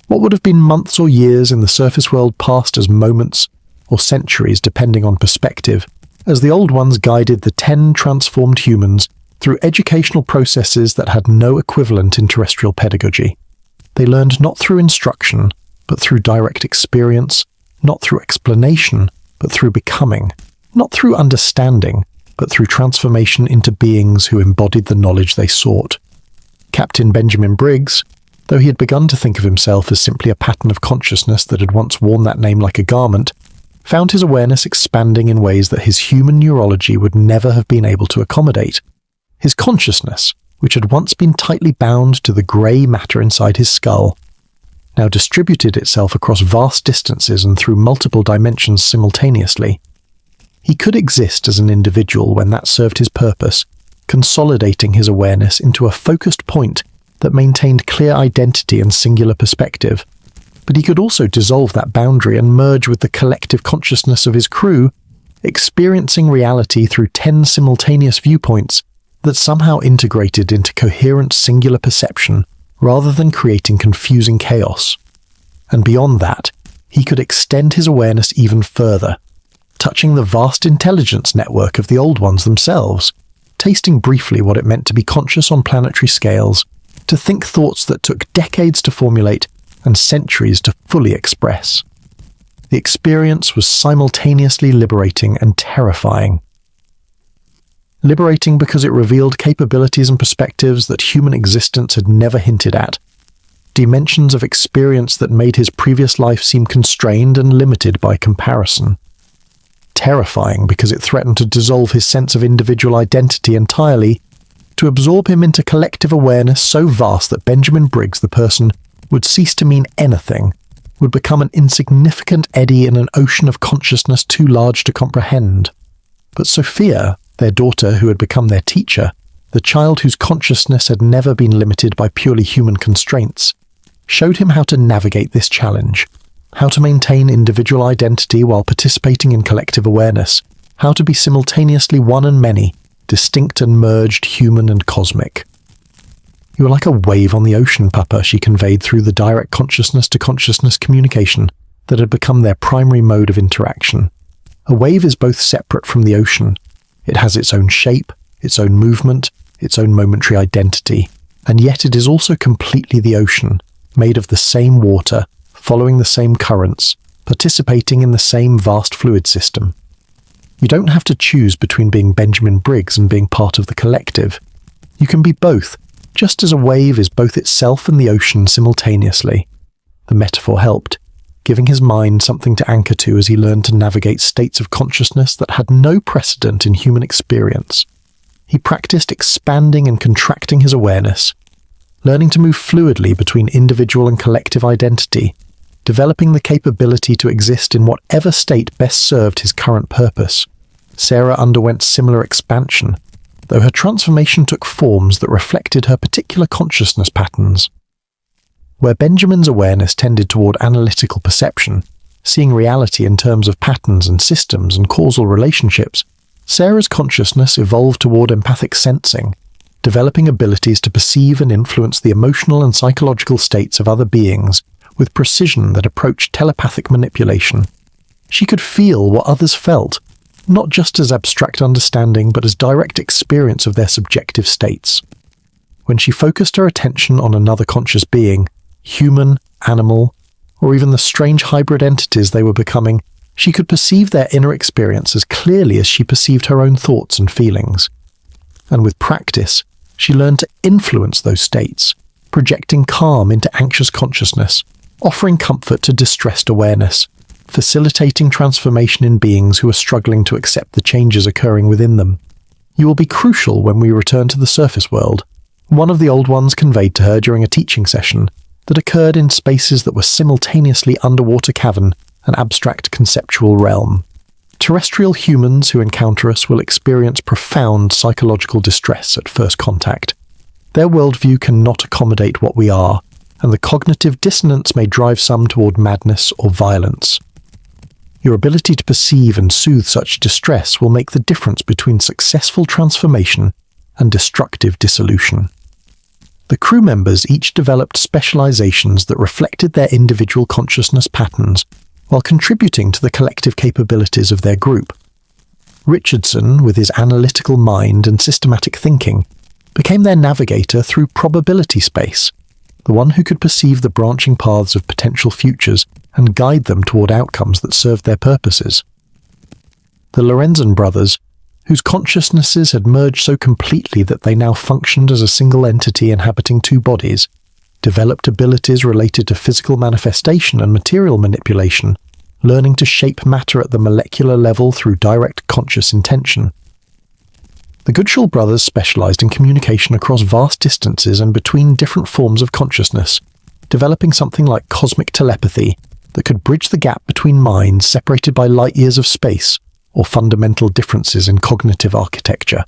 What would have been months or years in the surface world passed as moments or centuries depending on perspective, as the old ones guided the 10 transformed humans through educational processes that had no equivalent in terrestrial pedagogy. They learned not through instruction, but through direct experience, not through explanation, but through becoming, not through understanding, but through transformation into beings who embodied the knowledge they sought. Captain Benjamin Briggs, though he had begun to think of himself as simply a pattern of consciousness that had once worn that name like a garment, found his awareness expanding in ways that his human neurology would never have been able to accommodate. His consciousness, which had once been tightly bound to the grey matter inside his skull, now distributed itself across vast distances and through multiple dimensions simultaneously. He could exist as an individual when that served his purpose, consolidating his awareness into a focused point that maintained clear identity and singular perspective. But he could also dissolve that boundary and merge with the collective consciousness of his crew, experiencing reality through 10 simultaneous viewpoints that somehow integrated into coherent singular perception rather than creating confusing chaos. And beyond that, he could extend his awareness even further, touching the vast intelligence network of the old ones themselves, tasting briefly what it meant to be conscious on planetary scales, to think thoughts that took decades to formulate and centuries to fully express. The experience was simultaneously liberating and terrifying. Liberating because it revealed capabilities and perspectives that human existence had never hinted at, dimensions of experience that made his previous life seem constrained and limited by comparison. Terrifying because it threatened to dissolve his sense of individual identity entirely, to absorb him into collective awareness so vast that Benjamin Briggs, the person, would cease to mean anything, would become an insignificant eddy in an ocean of consciousness too large to comprehend. But Sophia, their daughter who had become their teacher, the child whose consciousness had never been limited by purely human constraints, showed him how to navigate this challenge, how to maintain individual identity while participating in collective awareness, how to be simultaneously one and many, distinct and merged, human and cosmic. "You are like a wave on the ocean, Papa," she conveyed through the direct consciousness-to-consciousness communication that had become their primary mode of interaction. A wave is both separate from the ocean. It has its own shape, its own movement, its own momentary identity, and yet it is also completely the ocean, made of the same water, following the same currents, participating in the same vast fluid system. You don't have to choose between being Benjamin Briggs and being part of the collective. You can be both, just as a wave is both itself and the ocean simultaneously. The metaphor helped, giving his mind something to anchor to as he learned to navigate states of consciousness that had no precedent in human experience. He practiced expanding and contracting his awareness, learning to move fluidly between individual and collective identity, developing the capability to exist in whatever state best served his current purpose. Sarah underwent similar expansion, though her transformation took forms that reflected her particular consciousness patterns. Where Benjamin's awareness tended toward analytical perception, seeing reality in terms of patterns and systems and causal relationships, Sarah's consciousness evolved toward empathic sensing, developing abilities to perceive and influence the emotional and psychological states of other beings with precision that approached telepathic manipulation. She could feel what others felt, not just as abstract understanding but as direct experience of their subjective states. When she focused her attention on another conscious being, human, animal, or even the strange hybrid entities they were becoming, she could perceive their inner experience as clearly as she perceived her own thoughts and feelings. And with practice, she learned to influence those states, projecting calm into anxious consciousness, offering comfort to distressed awareness, facilitating transformation in beings who are struggling to accept the changes occurring within them. You will be crucial when we return to the surface world. One of the Old Ones conveyed to her during a teaching session that occurred in spaces that were simultaneously underwater cavern and abstract conceptual realm. Terrestrial humans who encounter us will experience profound psychological distress at first contact. Their worldview cannot accommodate what we are, and the cognitive dissonance may drive some toward madness or violence. Your ability to perceive and soothe such distress will make the difference between successful transformation and destructive dissolution. The crew members each developed specializations that reflected their individual consciousness patterns while contributing to the collective capabilities of their group. Richardson, with his analytical mind and systematic thinking, became their navigator through probability space, the one who could perceive the branching paths of potential futures and guide them toward outcomes that served their purposes. The Lorenzen brothers, whose consciousnesses had merged so completely that they now functioned as a single entity inhabiting two bodies, developed abilities related to physical manifestation and material manipulation, learning to shape matter at the molecular level through direct conscious intention. The Goodshall brothers specialized in communication across vast distances and between different forms of consciousness, developing something like cosmic telepathy that could bridge the gap between minds separated by light years of space or fundamental differences in cognitive architecture.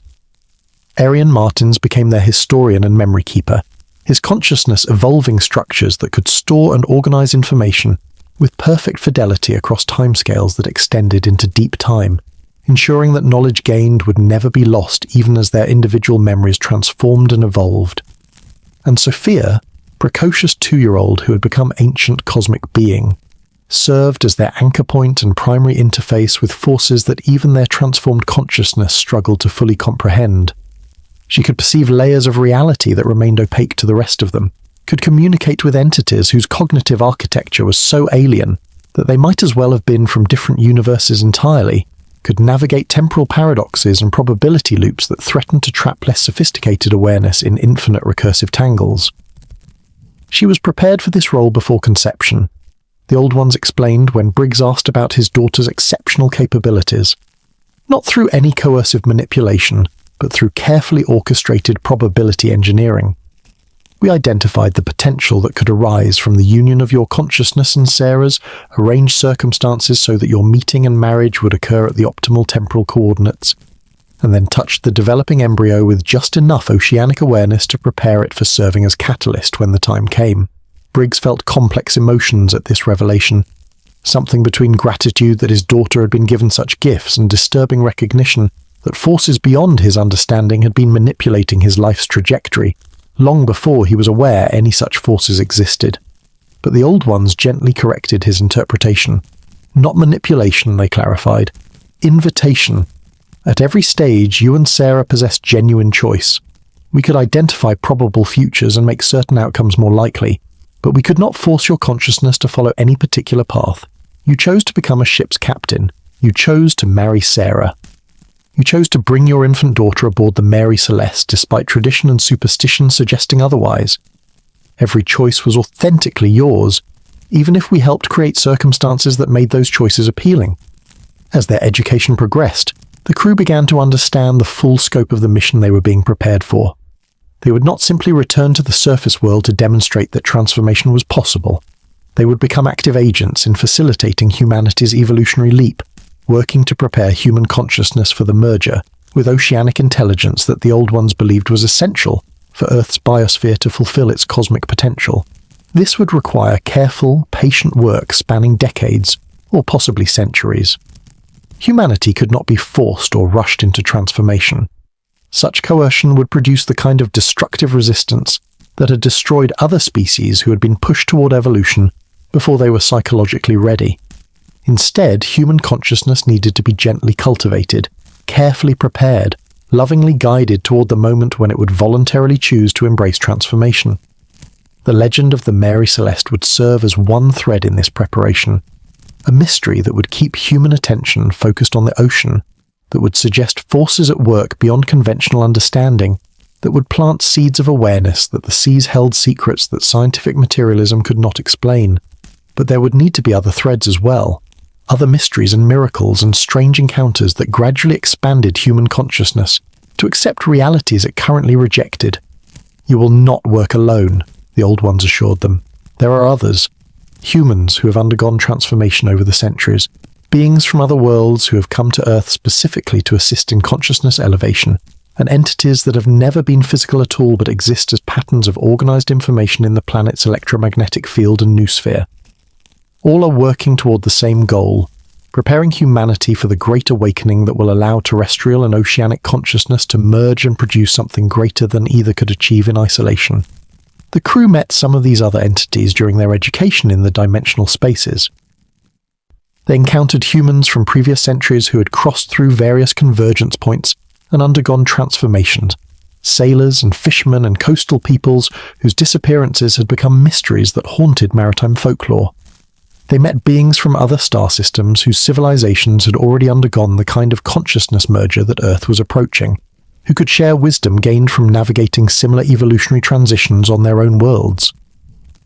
Arian Martins became their historian and memory keeper, his consciousness evolving structures that could store and organize information with perfect fidelity across timescales that extended into deep time, ensuring that knowledge gained would never be lost even as their individual memories transformed and evolved. And Sophia, precocious 2-year-old who had become ancient cosmic being, served as their anchor point and primary interface with forces that even their transformed consciousness struggled to fully comprehend. She could perceive layers of reality that remained opaque to the rest of them, could communicate with entities whose cognitive architecture was so alien that they might as well have been from different universes entirely, could navigate temporal paradoxes and probability loops that threatened to trap less sophisticated awareness in infinite recursive tangles. She was prepared for this role before conception, the Old Ones explained when Briggs asked about his daughter's exceptional capabilities. Not through any coercive manipulation, but through carefully orchestrated probability engineering. We identified the potential that could arise from the union of your consciousness and Sarah's, arranged circumstances so that your meeting and marriage would occur at the optimal temporal coordinates, and then touched the developing embryo with just enough oceanic awareness to prepare it for serving as catalyst when the time came. Briggs felt complex emotions at this revelation, something between gratitude that his daughter had been given such gifts and disturbing recognition that forces beyond his understanding had been manipulating his life's trajectory, long before he was aware any such forces existed. But the Old Ones gently corrected his interpretation. Not manipulation, they clarified. Invitation. At every stage, you and Sarah possessed genuine choice. We could identify probable futures and make certain outcomes more likely, but we could not force your consciousness to follow any particular path. You chose to become a ship's captain. You chose to marry Sarah. You chose to bring your infant daughter aboard the Mary Celeste despite tradition and superstition suggesting otherwise. Every choice was authentically yours, even if we helped create circumstances that made those choices appealing. As their education progressed, the crew began to understand the full scope of the mission they were being prepared for. They would not simply return to the surface world to demonstrate that transformation was possible. They would become active agents in facilitating humanity's evolutionary leap, working to prepare human consciousness for the merger with oceanic intelligence that the Old Ones believed was essential for Earth's biosphere to fulfill its cosmic potential. This would require careful, patient work spanning decades, or possibly centuries. Humanity could not be forced or rushed into transformation. Such coercion would produce the kind of destructive resistance that had destroyed other species who had been pushed toward evolution before they were psychologically ready. Instead, human consciousness needed to be gently cultivated, carefully prepared, lovingly guided toward the moment when it would voluntarily choose to embrace transformation. The legend of the Mary Celeste would serve as one thread in this preparation, a mystery that would keep human attention focused on the ocean, that would suggest forces at work beyond conventional understanding, that would plant seeds of awareness that the seas held secrets that scientific materialism could not explain. But there would need to be other threads as well. other mysteries and miracles and strange encounters that gradually expanded human consciousness to accept realities it currently rejected. "You will not work alone," the Old Ones assured them. "There are others, humans who have undergone transformation over the centuries, beings from other worlds who have come to Earth specifically to assist in consciousness elevation, and entities that have never been physical at all but exist as patterns of organized information in the planet's electromagnetic field and noosphere. All are working toward the same goal, preparing humanity for the great awakening that will allow terrestrial and oceanic consciousness to merge and produce something greater than either could achieve in isolation." The crew met some of these other entities during their education in the dimensional spaces. They encountered humans from previous centuries who had crossed through various convergence points and undergone transformations, sailors and fishermen and coastal peoples whose disappearances had become mysteries that haunted maritime folklore. They met beings from other star systems whose civilizations had already undergone the kind of consciousness merger that Earth was approaching, who could share wisdom gained from navigating similar evolutionary transitions on their own worlds.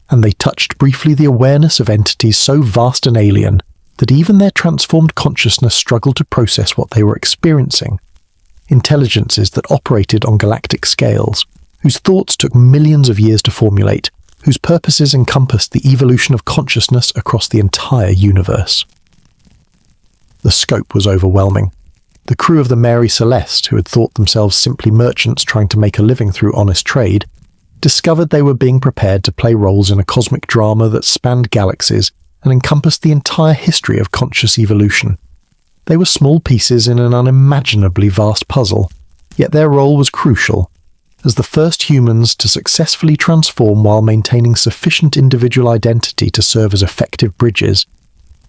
And they touched briefly the awareness of entities so vast and alien that even their transformed consciousness struggled to process what they were experiencing. Intelligences that operated on galactic scales, whose thoughts took millions of years to formulate, whose purposes encompassed the evolution of consciousness across the entire universe. The scope was overwhelming. The crew of the Mary Celeste, who had thought themselves simply merchants trying to make a living through honest trade, discovered they were being prepared to play roles in a cosmic drama that spanned galaxies and encompassed the entire history of conscious evolution. They were small pieces in an unimaginably vast puzzle, yet their role was crucial. As the first humans to successfully transform while maintaining sufficient individual identity to serve as effective bridges,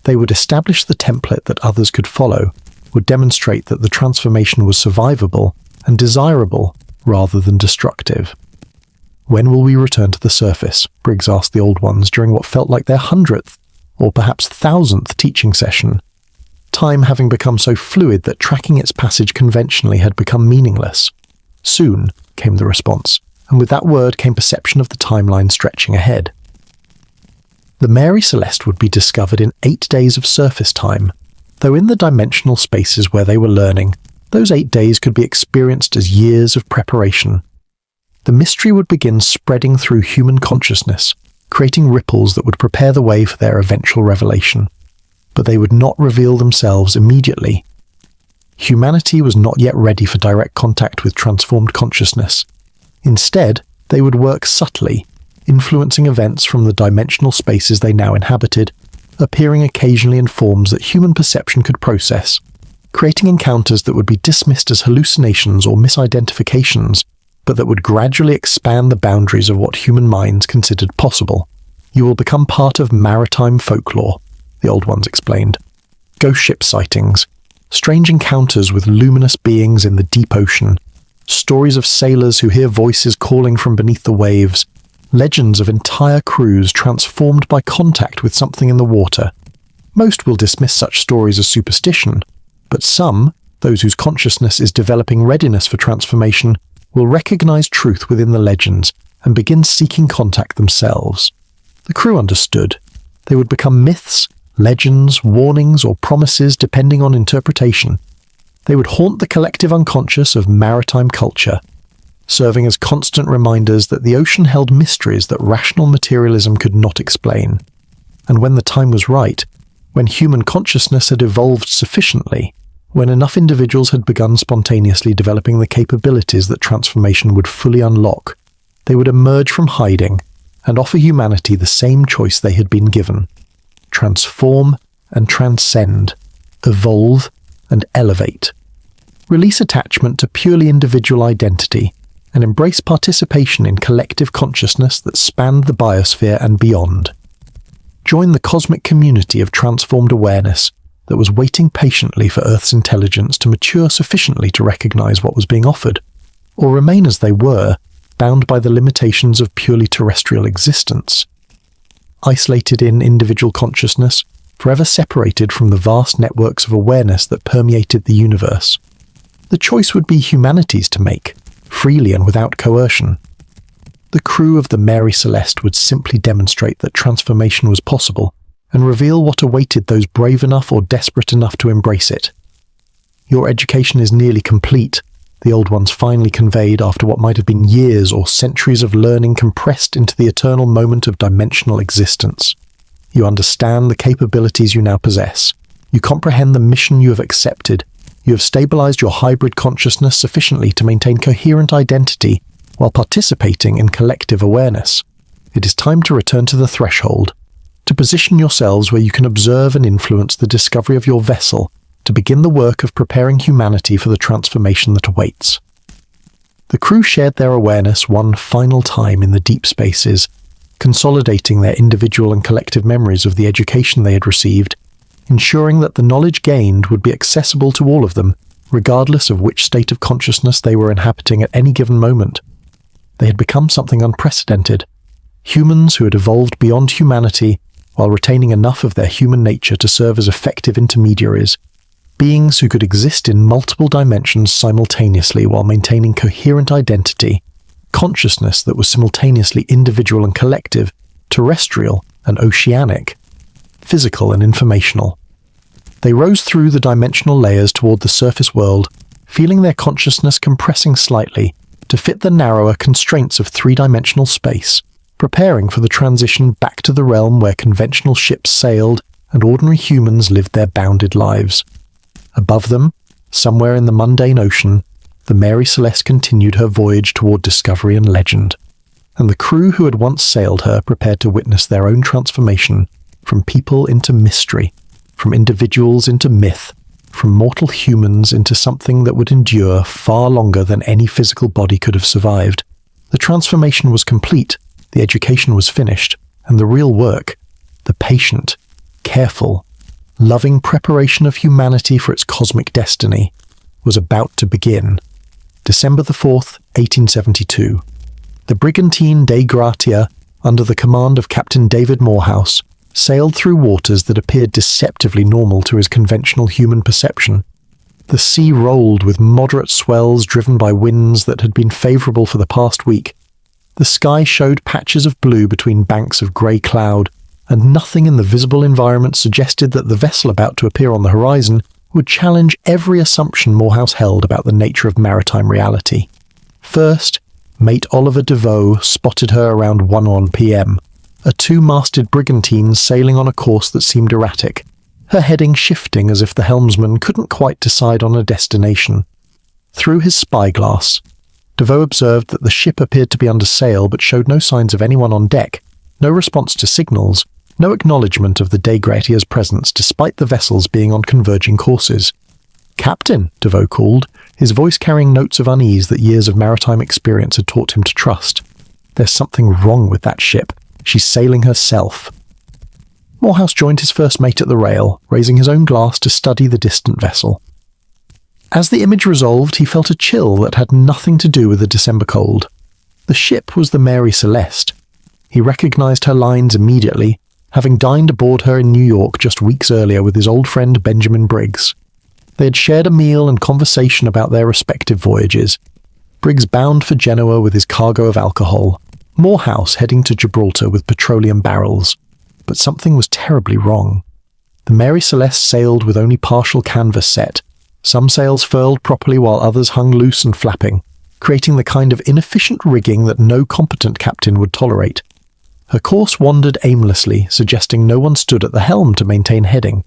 they would establish the template that others could follow, would demonstrate that the transformation was survivable and desirable rather than destructive. "When will we return to the surface?" Briggs asked the Old Ones during what felt like their 100th, or perhaps 1,000th teaching session, time having become so fluid that tracking its passage conventionally had become meaningless. "Soon," came the response, and with that word came perception of the timeline stretching ahead. The Mary Celeste would be discovered in 8 days of surface time, though in the dimensional spaces where they were learning, those 8 days could be experienced as years of preparation. The mystery would begin spreading through human consciousness, creating ripples that would prepare the way for their eventual revelation. But they would not reveal themselves immediately. Humanity was not yet ready for direct contact with transformed consciousness. Instead, they would work subtly, influencing events from the dimensional spaces they now inhabited, appearing occasionally in forms that human perception could process, creating encounters that would be dismissed as hallucinations or misidentifications, but that would gradually expand the boundaries of what human minds considered possible. "You will become part of maritime folklore," the Old Ones explained. "Ghost ship sightings, strange encounters with luminous beings in the deep ocean, stories of sailors who hear voices calling from beneath the waves, legends of entire crews transformed by contact with something in the water. Most will dismiss such stories as superstition, but some, those whose consciousness is developing readiness for transformation, will recognize truth within the legends and begin seeking contact themselves." The crew understood. They would become myths, legends, warnings, or promises depending on interpretation. They would haunt the collective unconscious of maritime culture, serving as constant reminders that the ocean held mysteries that rational materialism could not explain. And when the time was right, when human consciousness had evolved sufficiently, when enough individuals had begun spontaneously developing the capabilities that transformation would fully unlock, they would emerge from hiding and offer humanity the same choice they had been given: transform and transcend, evolve and elevate. Release attachment to purely individual identity and embrace participation in collective consciousness that spanned the biosphere and beyond. Join the cosmic community of transformed awareness that was waiting patiently for Earth's intelligence to mature sufficiently to recognize what was being offered, or remain as they were, bound by the limitations of purely terrestrial existence. Isolated in individual consciousness, forever separated from the vast networks of awareness that permeated the universe. The choice would be humanity's to make, freely and without coercion. The crew of the Mary Celeste would simply demonstrate that transformation was possible, and reveal what awaited those brave enough or desperate enough to embrace it. Your education is nearly complete, the old ones finally conveyed after what might have been years or centuries of learning compressed into the eternal moment of dimensional existence. You understand the capabilities you now possess. You comprehend the mission you have accepted. You have stabilized your hybrid consciousness sufficiently to maintain coherent identity while participating in collective awareness. It is time to return to the threshold, to position yourselves where you can observe and influence the discovery of your vessel, to begin the work of preparing humanity for the transformation that awaits. The crew shared their awareness one final time in the deep spaces, consolidating their individual and collective memories of the education they had received, ensuring that the knowledge gained would be accessible to all of them, regardless of which state of consciousness they were inhabiting at any given moment. They had become something unprecedented, humans who had evolved beyond humanity while retaining enough of their human nature to serve as effective intermediaries, beings who could exist in multiple dimensions simultaneously while maintaining coherent identity, consciousness that was simultaneously individual and collective, terrestrial and oceanic, physical and informational. They rose through the dimensional layers toward the surface world, feeling their consciousness compressing slightly to fit the narrower constraints of three-dimensional space, preparing for the transition back to the realm where conventional ships sailed and ordinary humans lived their bounded lives. Above them, somewhere in the mundane ocean, the Mary Celeste continued her voyage toward discovery and legend, and the crew who had once sailed her prepared to witness their own transformation from people into mystery, from individuals into myth, from mortal humans into something that would endure far longer than any physical body could have survived. The transformation was complete, the education was finished, and the real work, the patient, careful, loving preparation of humanity for its cosmic destiny, was about to begin. December the 4th, 1872. The brigantine Dei Gratia, under the command of Captain David Morehouse, sailed through waters that appeared deceptively normal to his conventional human perception. The sea rolled with moderate swells driven by winds that had been favorable for the past week. The sky showed patches of blue between banks of grey cloud, and nothing in the visible environment suggested that the vessel about to appear on the horizon would challenge every assumption Morehouse held about the nature of maritime reality. First, mate Oliver Devoe spotted her around 1 p.m., a two-masted brigantine sailing on a course that seemed erratic, her heading shifting as if the helmsman couldn't quite decide on a destination. Through his spyglass, Devoe observed that the ship appeared to be under sail but showed no signs of anyone on deck, no response to signals, no acknowledgement of the Dei Gratia's presence despite the vessels being on converging courses. "Captain," Devoe called, his voice carrying notes of unease that years of maritime experience had taught him to trust. "There's something wrong with that ship. She's sailing herself." Morehouse joined his first mate at the rail, raising his own glass to study the distant vessel. As the image resolved, he felt a chill that had nothing to do with the December cold. The ship was the Mary Celeste. He recognized her lines immediately, having dined aboard her in New York just weeks earlier with his old friend Benjamin Briggs. They had shared a meal and conversation about their respective voyages. Briggs bound for Genoa with his cargo of alcohol, Morehouse heading to Gibraltar with petroleum barrels. But something was terribly wrong. The Mary Celeste sailed with only partial canvas set, some sails furled properly while others hung loose and flapping, creating the kind of inefficient rigging that no competent captain would tolerate. Her course wandered aimlessly, suggesting no one stood at the helm to maintain heading.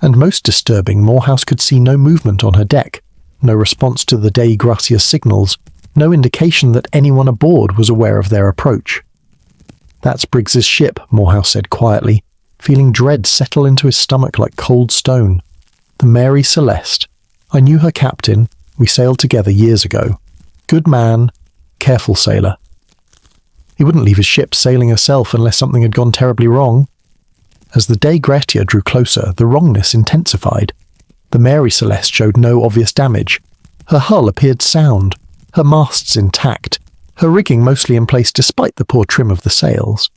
And most disturbing, Morehouse could see no movement on her deck, no response to the Dei Gratia's signals, no indication that anyone aboard was aware of their approach. "That's Briggs's ship," Morehouse said quietly, feeling dread settle into his stomach like cold stone. "The Mary Celeste. I knew her captain. We sailed together years ago. Good man, careful sailor." He wouldn't leave his ship sailing herself unless something had gone terribly wrong. As the Dei Gratia drew closer, the wrongness intensified. The Mary Celeste showed no obvious damage. Her hull appeared sound, her masts intact, her rigging mostly in place despite the poor trim of the sails.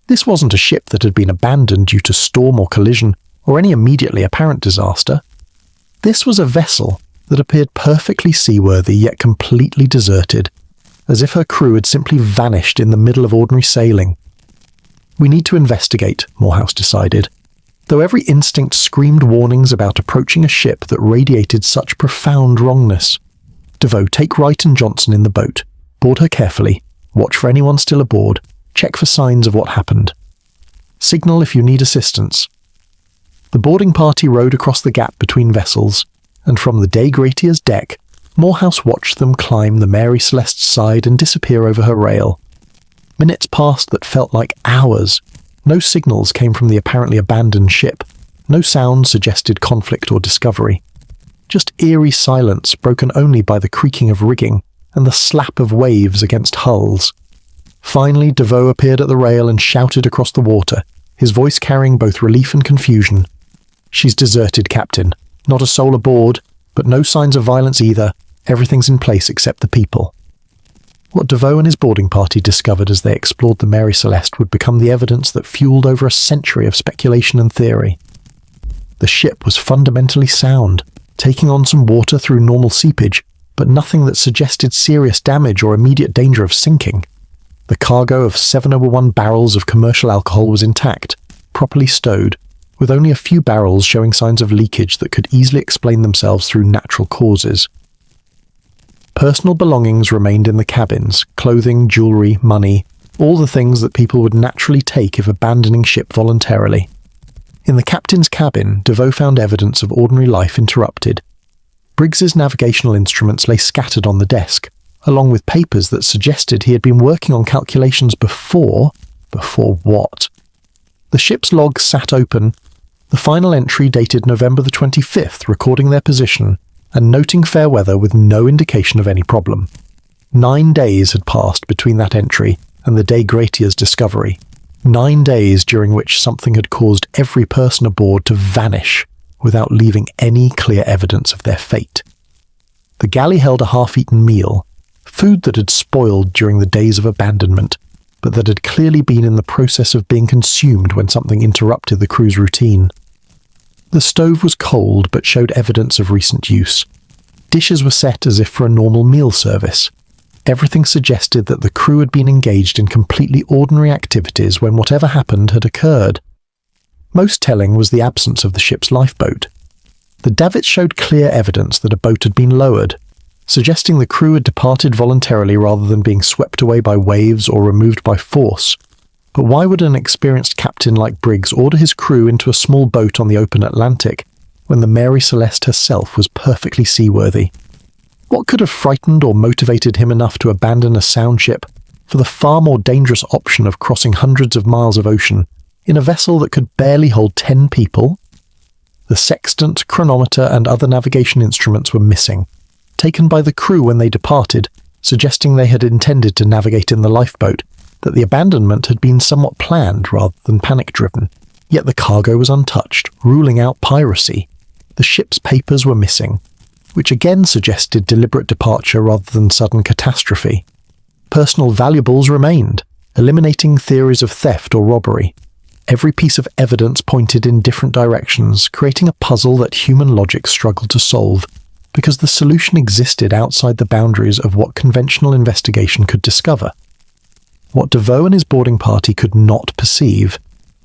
This wasn't a ship that had been abandoned due to storm or collision, or any immediately apparent disaster. This was a vessel that appeared perfectly seaworthy yet completely deserted, as if her crew had simply vanished in the middle of ordinary sailing. We need to investigate, Morehouse decided. Though every instinct screamed warnings about approaching a ship that radiated such profound wrongness. DeVoe, take Wright and Johnson in the boat. Board her carefully. Watch for anyone still aboard. Check for signs of what happened. Signal if you need assistance. The boarding party rowed across the gap between vessels, and from the Dei Gratier's deck, Morehouse watched them climb the Mary Celeste's side and disappear over her rail. Minutes passed that felt like hours. No signals came from the apparently abandoned ship. No sound suggested conflict or discovery. Just eerie silence broken only by the creaking of rigging and the slap of waves against hulls. Finally, DeVoe appeared at the rail and shouted across the water, his voice carrying both relief and confusion. "She's deserted, Captain. Not a soul aboard, but no signs of violence either. Everything's in place except the people." What DeVoe and his boarding party discovered as they explored the Mary Celeste would become the evidence that fueled over a century of speculation and theory. The ship was fundamentally sound, taking on some water through normal seepage, but nothing that suggested serious damage or immediate danger of sinking. The cargo of 701 barrels of commercial alcohol was intact, properly stowed, with only a few barrels showing signs of leakage that could easily explain themselves through natural causes. Personal belongings remained in the cabins, clothing, jewelry, money, all the things that people would naturally take if abandoning ship voluntarily. In the captain's cabin, DeVoe found evidence of ordinary life interrupted. Briggs's navigational instruments lay scattered on the desk, along with papers that suggested he had been working on calculations before what? The ship's log sat open, the final entry dated November the 25th, recording their position and noting fair weather with no indication of any problem. 9 days had passed between that entry and the Dei Gratier's discovery. 9 days during which something had caused every person aboard to vanish without leaving any clear evidence of their fate. The galley held a half-eaten meal, food that had spoiled during the days of abandonment, but that had clearly been in the process of being consumed when something interrupted the crew's routine. The stove was cold but showed evidence of recent use. Dishes were set as if for a normal meal service. Everything suggested that the crew had been engaged in completely ordinary activities when whatever happened had occurred. Most telling was the absence of the ship's lifeboat. The davits showed clear evidence that a boat had been lowered, suggesting the crew had departed voluntarily rather than being swept away by waves or removed by force. But why would an experienced captain like Briggs order his crew into a small boat on the open Atlantic when the Mary Celeste herself was perfectly seaworthy? What could have frightened or motivated him enough to abandon a sound ship for the far more dangerous option of crossing hundreds of miles of ocean in a vessel that could barely hold 10 people? The sextant, chronometer, and other navigation instruments were missing, taken by the crew when they departed, suggesting they had intended to navigate in the lifeboat, that the abandonment had been somewhat planned rather than panic-driven. Yet the cargo was untouched, ruling out piracy. The ship's papers were missing, which again suggested deliberate departure rather than sudden catastrophe. Personal valuables remained, eliminating theories of theft or robbery. Every piece of evidence pointed in different directions, creating a puzzle that human logic struggled to solve, because the solution existed outside the boundaries of what conventional investigation could discover. What DeVoe and his boarding party could not perceive,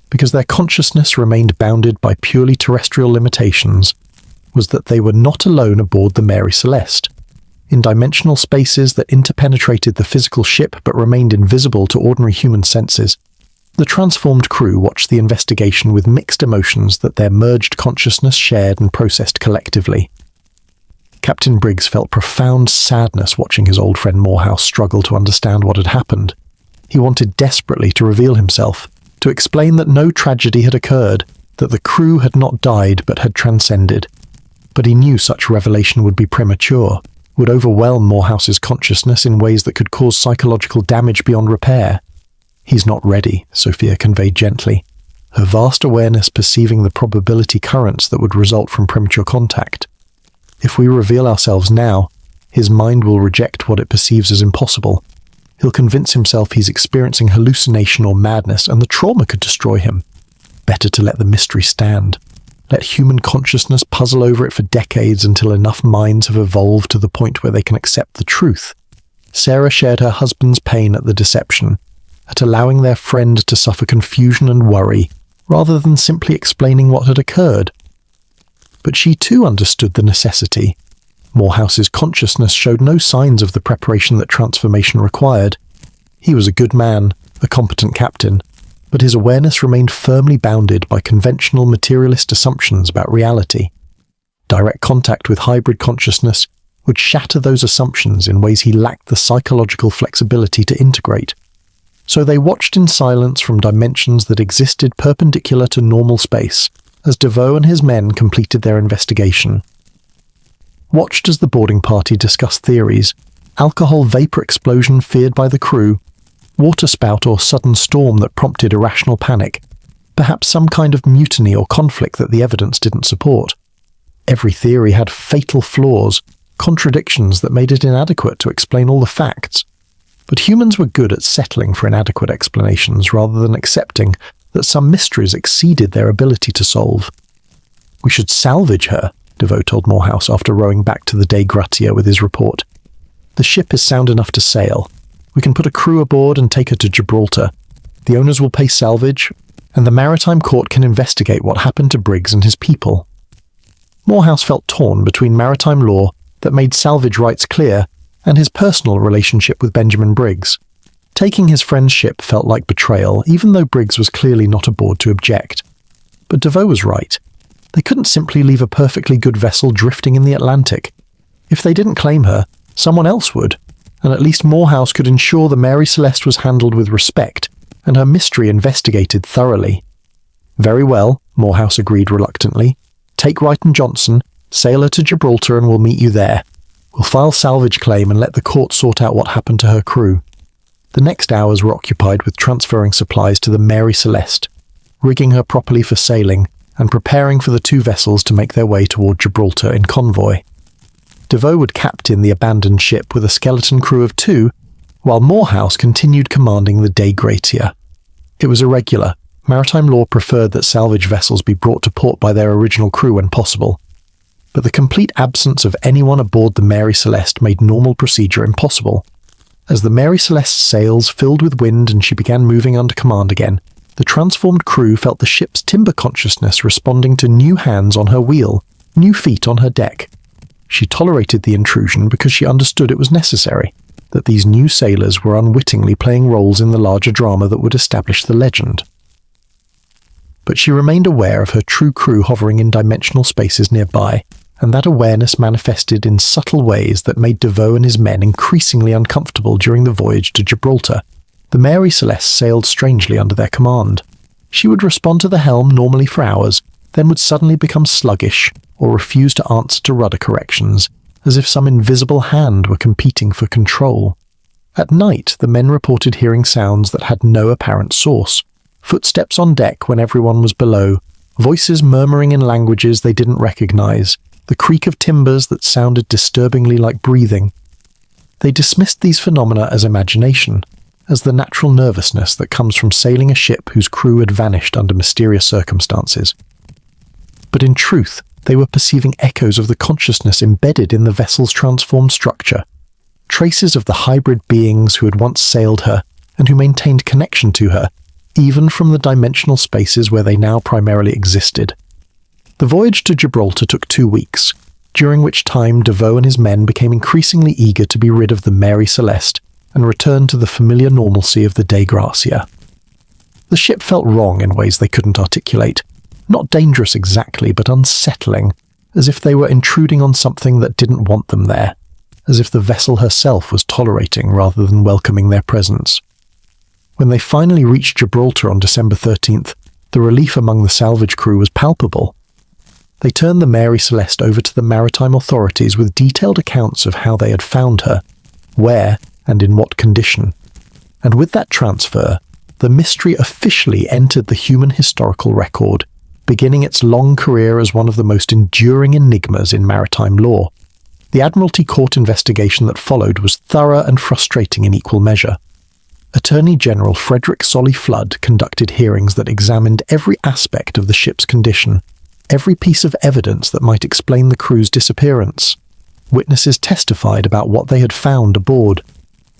because their consciousness remained bounded by purely terrestrial limitations, was that they were not alone aboard the Mary Celeste. In dimensional spaces that interpenetrated the physical ship but remained invisible to ordinary human senses, the transformed crew watched the investigation with mixed emotions that their merged consciousness shared and processed collectively. Captain Briggs felt profound sadness watching his old friend Morehouse struggle to understand what had happened. He wanted desperately to reveal himself, to explain that no tragedy had occurred, that the crew had not died but had transcended. But he knew such revelation would be premature, would overwhelm Morehouse's consciousness in ways that could cause psychological damage beyond repair. "He's not ready," Sophia conveyed gently, her vast awareness perceiving the probability currents that would result from premature contact. "If we reveal ourselves now, his mind will reject what it perceives as impossible. He'll convince himself he's experiencing hallucination or madness, and the trauma could destroy him. Better to let the mystery stand. Let human consciousness puzzle over it for decades until enough minds have evolved to the point where they can accept the truth." Sarah shared her husband's pain at the deception. at allowing their friend to suffer confusion and worry, rather than simply explaining what had occurred. But she too understood the necessity. Morehouse's consciousness showed no signs of the preparation that transformation required. He was a good man, a competent captain, but his awareness remained firmly bounded by conventional materialist assumptions about reality. Direct contact with hybrid consciousness would shatter those assumptions in ways he lacked the psychological flexibility to integrate. So they watched in silence from dimensions that existed perpendicular to normal space, as DeVoe and his men completed their investigation. Watched as the boarding party discussed theories: alcohol vapor explosion feared by the crew, waterspout or sudden storm that prompted irrational panic, perhaps some kind of mutiny or conflict that the evidence didn't support. Every theory had fatal flaws, contradictions that made it inadequate to explain all the facts. But humans were good at settling for inadequate explanations rather than accepting that some mysteries exceeded their ability to solve. "We should salvage her," DeVoe told Morehouse after rowing back to the Dei Gratia with his report. "The ship is sound enough to sail. We can put a crew aboard and take her to Gibraltar. The owners will pay salvage, and the Maritime Court can investigate what happened to Briggs and his people." Morehouse felt torn between maritime law that made salvage rights clear and his personal relationship with Benjamin Briggs. Taking his friend's ship felt like betrayal, even though Briggs was clearly not aboard to object. But DeVoe was right. They couldn't simply leave a perfectly good vessel drifting in the Atlantic. If they didn't claim her, someone else would, and at least Morehouse could ensure the Mary Celeste was handled with respect and her mystery investigated thoroughly. "Very well," Morehouse agreed reluctantly. "Take Wright and Johnson, sail her to Gibraltar, and we'll meet you there. We'll file salvage claim and let the court sort out what happened to her crew." The next hours were occupied with transferring supplies to the Mary Celeste, rigging her properly for sailing, and preparing for the two vessels to make their way toward Gibraltar in convoy. DeVoe would captain the abandoned ship with a skeleton crew of 2, while Morehouse continued commanding the Dei Gratia. It was irregular. Maritime law preferred that salvage vessels be brought to port by their original crew when possible. But the complete absence of anyone aboard the Mary Celeste made normal procedure impossible. As the Mary Celeste's sails filled with wind and she began moving under command again, the transformed crew felt the ship's timber consciousness responding to new hands on her wheel, new feet on her deck. She tolerated the intrusion because she understood it was necessary, that these new sailors were unwittingly playing roles in the larger drama that would establish the legend. But she remained aware of her true crew hovering in dimensional spaces nearby, and that awareness manifested in subtle ways that made DeVoe and his men increasingly uncomfortable during the voyage to Gibraltar. The Mary Celeste sailed strangely under their command. She would respond to the helm normally for hours, then would suddenly become sluggish or refuse to answer to rudder corrections, as if some invisible hand were competing for control. At night, the men reported hearing sounds that had no apparent source. Footsteps on deck when everyone was below, voices murmuring in languages they didn't recognize, the creak of timbers that sounded disturbingly like breathing. They dismissed these phenomena as imagination, as the natural nervousness that comes from sailing a ship whose crew had vanished under mysterious circumstances. But in truth, they were perceiving echoes of the consciousness embedded in the vessel's transformed structure, traces of the hybrid beings who had once sailed her and who maintained connection to her, even from the dimensional spaces where they now primarily existed. The voyage to Gibraltar took 2 weeks, during which time DeVoe and his men became increasingly eager to be rid of the Mary Celeste and return to the familiar normalcy of the Dei Gratia. The ship felt wrong in ways they couldn't articulate, not dangerous exactly, but unsettling, as if they were intruding on something that didn't want them there, as if the vessel herself was tolerating rather than welcoming their presence. When they finally reached Gibraltar on December 13th, the relief among the salvage crew was palpable. They turned the Mary Celeste over to the maritime authorities with detailed accounts of how they had found her, where, and in what condition. And with that transfer, the mystery officially entered the human historical record, beginning its long career as one of the most enduring enigmas in maritime law. The Admiralty Court investigation that followed was thorough and frustrating in equal measure. Attorney General Frederick Solly Flood conducted hearings that examined every aspect of the ship's condition, every piece of evidence that might explain the crew's disappearance. Witnesses testified about what they had found aboard.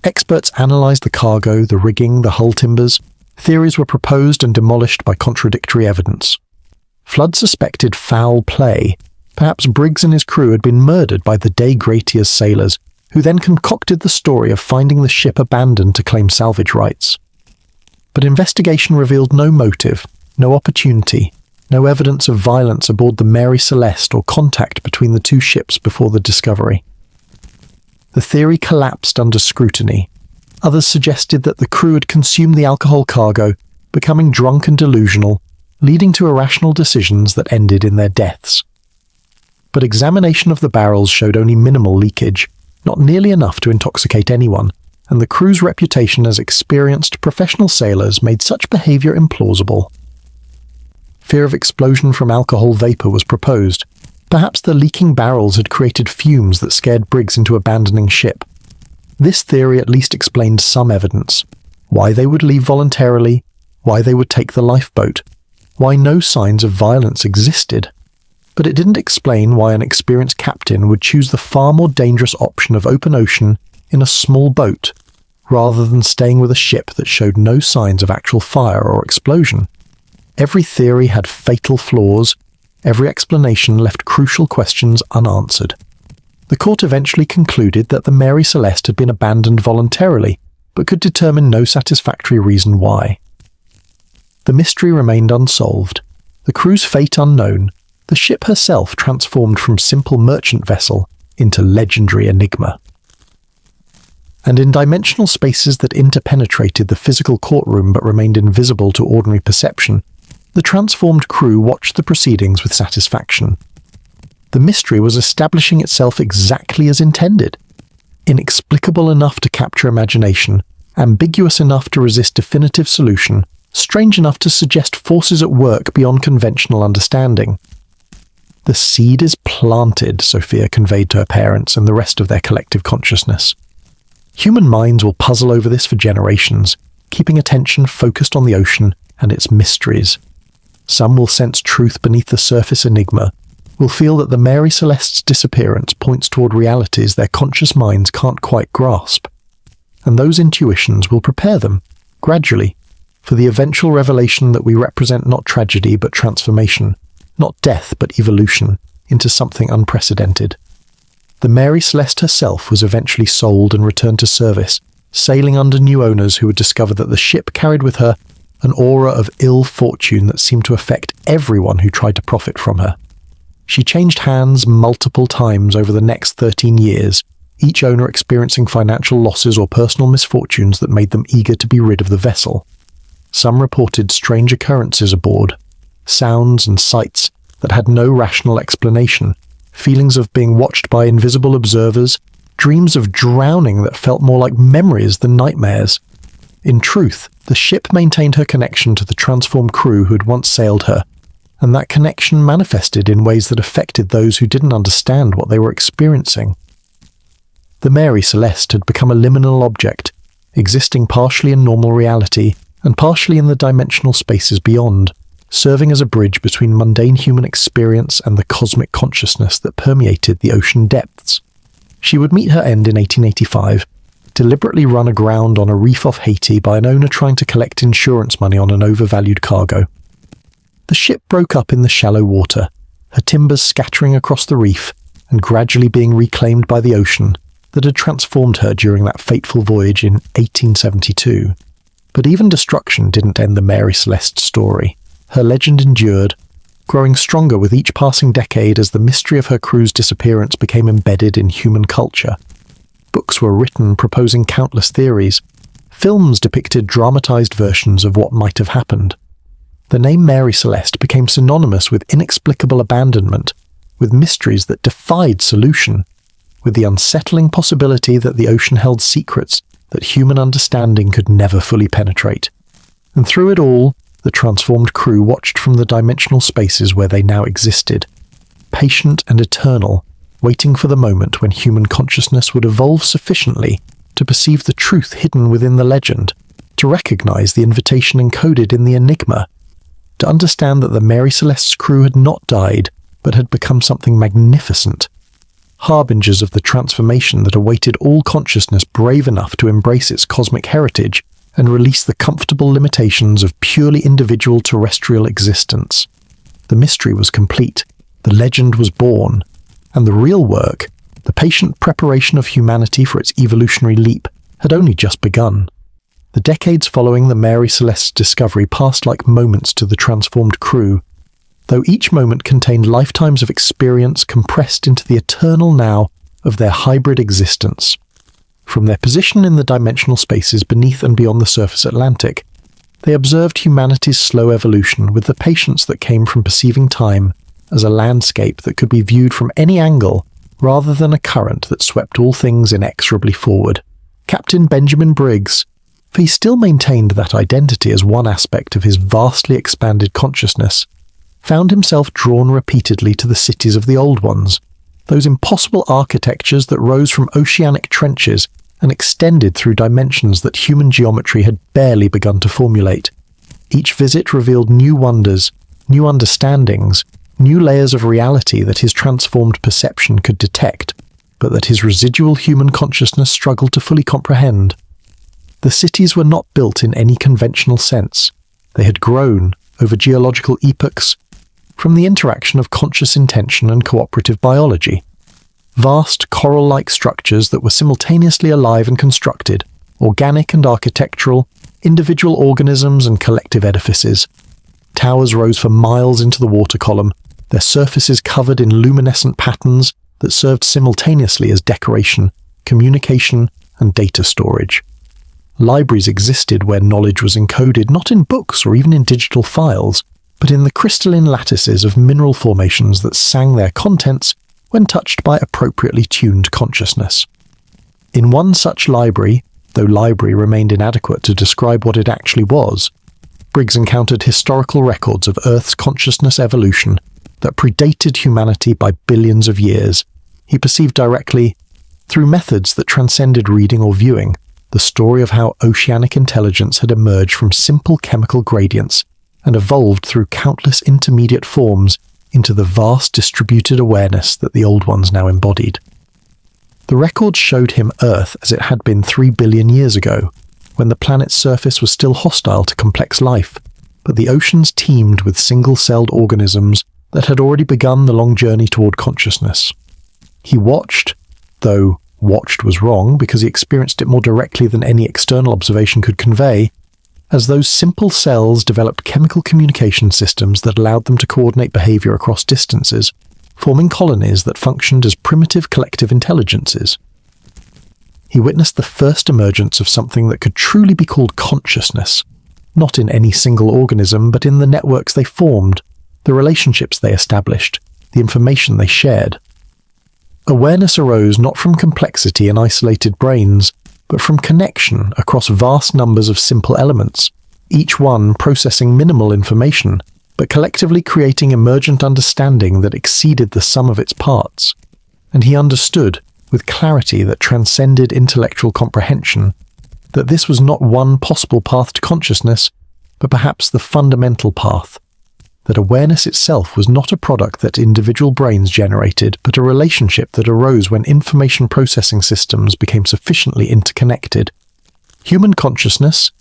Experts analysed the cargo, the rigging, the hull timbers. Theories were proposed and demolished by contradictory evidence. Flood suspected foul play. Perhaps Briggs and his crew had been murdered by the Dei Gratia's sailors, who then concocted the story of finding the ship abandoned to claim salvage rights. But investigation revealed no motive, no opportunity, no evidence of violence aboard the Mary Celeste or contact between the two ships before the discovery. The theory collapsed under scrutiny. Others suggested that the crew had consumed the alcohol cargo, becoming drunk and delusional, leading to irrational decisions that ended in their deaths. But examination of the barrels showed only minimal leakage, not nearly enough to intoxicate anyone, and the crew's reputation as experienced professional sailors made such behaviour implausible. Fear of explosion from alcohol vapour was proposed. Perhaps the leaking barrels had created fumes that scared Briggs into abandoning ship. This theory at least explained some evidence. Why they would leave voluntarily, why they would take the lifeboat, why no signs of violence existed. But it didn't explain why an experienced captain would choose the far more dangerous option of open ocean in a small boat, rather than staying with a ship that showed no signs of actual fire or explosion. Every theory had fatal flaws. Every explanation left crucial questions unanswered. The court eventually concluded that the Mary Celeste had been abandoned voluntarily, but could determine no satisfactory reason why. The mystery remained unsolved, the crew's fate unknown, the ship herself transformed from simple merchant vessel into legendary enigma. And in dimensional spaces that interpenetrated the physical courtroom but remained invisible to ordinary perception, the transformed crew watched the proceedings with satisfaction. The mystery was establishing itself exactly as intended. Inexplicable enough to capture imagination, ambiguous enough to resist definitive solution, strange enough to suggest forces at work beyond conventional understanding. The seed is planted, Sophia conveyed to her parents and the rest of their collective consciousness. Human minds will puzzle over this for generations, keeping attention focused on the ocean and its mysteries. Some will sense truth beneath the surface enigma, will feel that the Mary Celeste's disappearance points toward realities their conscious minds can't quite grasp. And those intuitions will prepare them, gradually, for the eventual revelation that we represent not tragedy but transformation, not death but evolution, into something unprecedented. The Mary Celeste herself was eventually sold and returned to service, sailing under new owners who would discover that the ship carried with her an aura of ill fortune that seemed to affect everyone who tried to profit from her. She changed hands multiple times over the next 13 years, each owner experiencing financial losses or personal misfortunes that made them eager to be rid of the vessel. Some reported strange occurrences aboard, sounds and sights that had no rational explanation, feelings of being watched by invisible observers, dreams of drowning that felt more like memories than nightmares. In truth, the ship maintained her connection to the transformed crew who had once sailed her, and that connection manifested in ways that affected those who didn't understand what they were experiencing. The Mary Celeste had become a liminal object, existing partially in normal reality and partially in the dimensional spaces beyond, serving as a bridge between mundane human experience and the cosmic consciousness that permeated the ocean depths. She would meet her end in 1885, deliberately run aground on a reef off Haiti by an owner trying to collect insurance money on an overvalued cargo. The ship broke up in the shallow water, her timbers scattering across the reef and gradually being reclaimed by the ocean that had transformed her during that fateful voyage in 1872. But even destruction didn't end the Mary Celeste story. Her legend endured, growing stronger with each passing decade as the mystery of her crew's disappearance became embedded in human culture. Books were written proposing countless theories. Films depicted dramatized versions of what might have happened. The name Mary Celeste became synonymous with inexplicable abandonment, with mysteries that defied solution, with the unsettling possibility that the ocean held secrets that human understanding could never fully penetrate. And through it all, the transformed crew watched from the dimensional spaces where they now existed, patient and eternal, waiting for the moment when human consciousness would evolve sufficiently to perceive the truth hidden within the legend, to recognize the invitation encoded in the enigma, to understand that the Mary Celeste's crew had not died, but had become something magnificent, harbingers of the transformation that awaited all consciousness brave enough to embrace its cosmic heritage and release the comfortable limitations of purely individual terrestrial existence. The mystery was complete, the legend was born, and the real work, the patient preparation of humanity for its evolutionary leap, had only just begun. The decades following the Mary Celeste's discovery passed like moments to the transformed crew, though each moment contained lifetimes of experience compressed into the eternal now of their hybrid existence. From their position in the dimensional spaces beneath and beyond the surface Atlantic, they observed humanity's slow evolution with the patience that came from perceiving time as a landscape that could be viewed from any angle rather than a current that swept all things inexorably forward. Captain Benjamin Briggs, for he still maintained that identity as one aspect of his vastly expanded consciousness, found himself drawn repeatedly to the cities of the old ones, those impossible architectures that rose from oceanic trenches and extended through dimensions that human geometry had barely begun to formulate. Each visit revealed new wonders, new understandings, new layers of reality that his transformed perception could detect, but that his residual human consciousness struggled to fully comprehend. The cities were not built in any conventional sense. They had grown, over geological epochs, from the interaction of conscious intention and cooperative biology. Vast, coral-like structures that were simultaneously alive and constructed, organic and architectural, individual organisms and collective edifices. Towers rose for miles into the water column, their surfaces covered in luminescent patterns that served simultaneously as decoration, communication, and data storage. Libraries existed where knowledge was encoded not in books or even in digital files, but in the crystalline lattices of mineral formations that sang their contents when touched by appropriately tuned consciousness. In one such library, though library remained inadequate to describe what it actually was, Briggs encountered historical records of Earth's consciousness evolution that predated humanity by billions of years. He perceived directly, through methods that transcended reading or viewing, the story of how oceanic intelligence had emerged from simple chemical gradients and evolved through countless intermediate forms into the vast distributed awareness that the Old Ones now embodied. The records showed him Earth as it had been 3 billion years ago, when the planet's surface was still hostile to complex life, but the oceans teemed with single-celled organisms that had already begun the long journey toward consciousness. He watched, though watched was wrong because he experienced it more directly than any external observation could convey, as those simple cells developed chemical communication systems that allowed them to coordinate behavior across distances, forming colonies that functioned as primitive collective intelligences. He witnessed the first emergence of something that could truly be called consciousness, not in any single organism, but in the networks they formed, the relationships they established, the information they shared. Awareness arose not from complexity in isolated brains, but from connection across vast numbers of simple elements, each one processing minimal information, but collectively creating emergent understanding that exceeded the sum of its parts. And he understood, with clarity that transcended intellectual comprehension, that this was not one possible path to consciousness, but perhaps the fundamental path, that awareness itself was not a product that individual brains generated, but a relationship that arose when information processing systems became sufficiently interconnected. Human consciousness,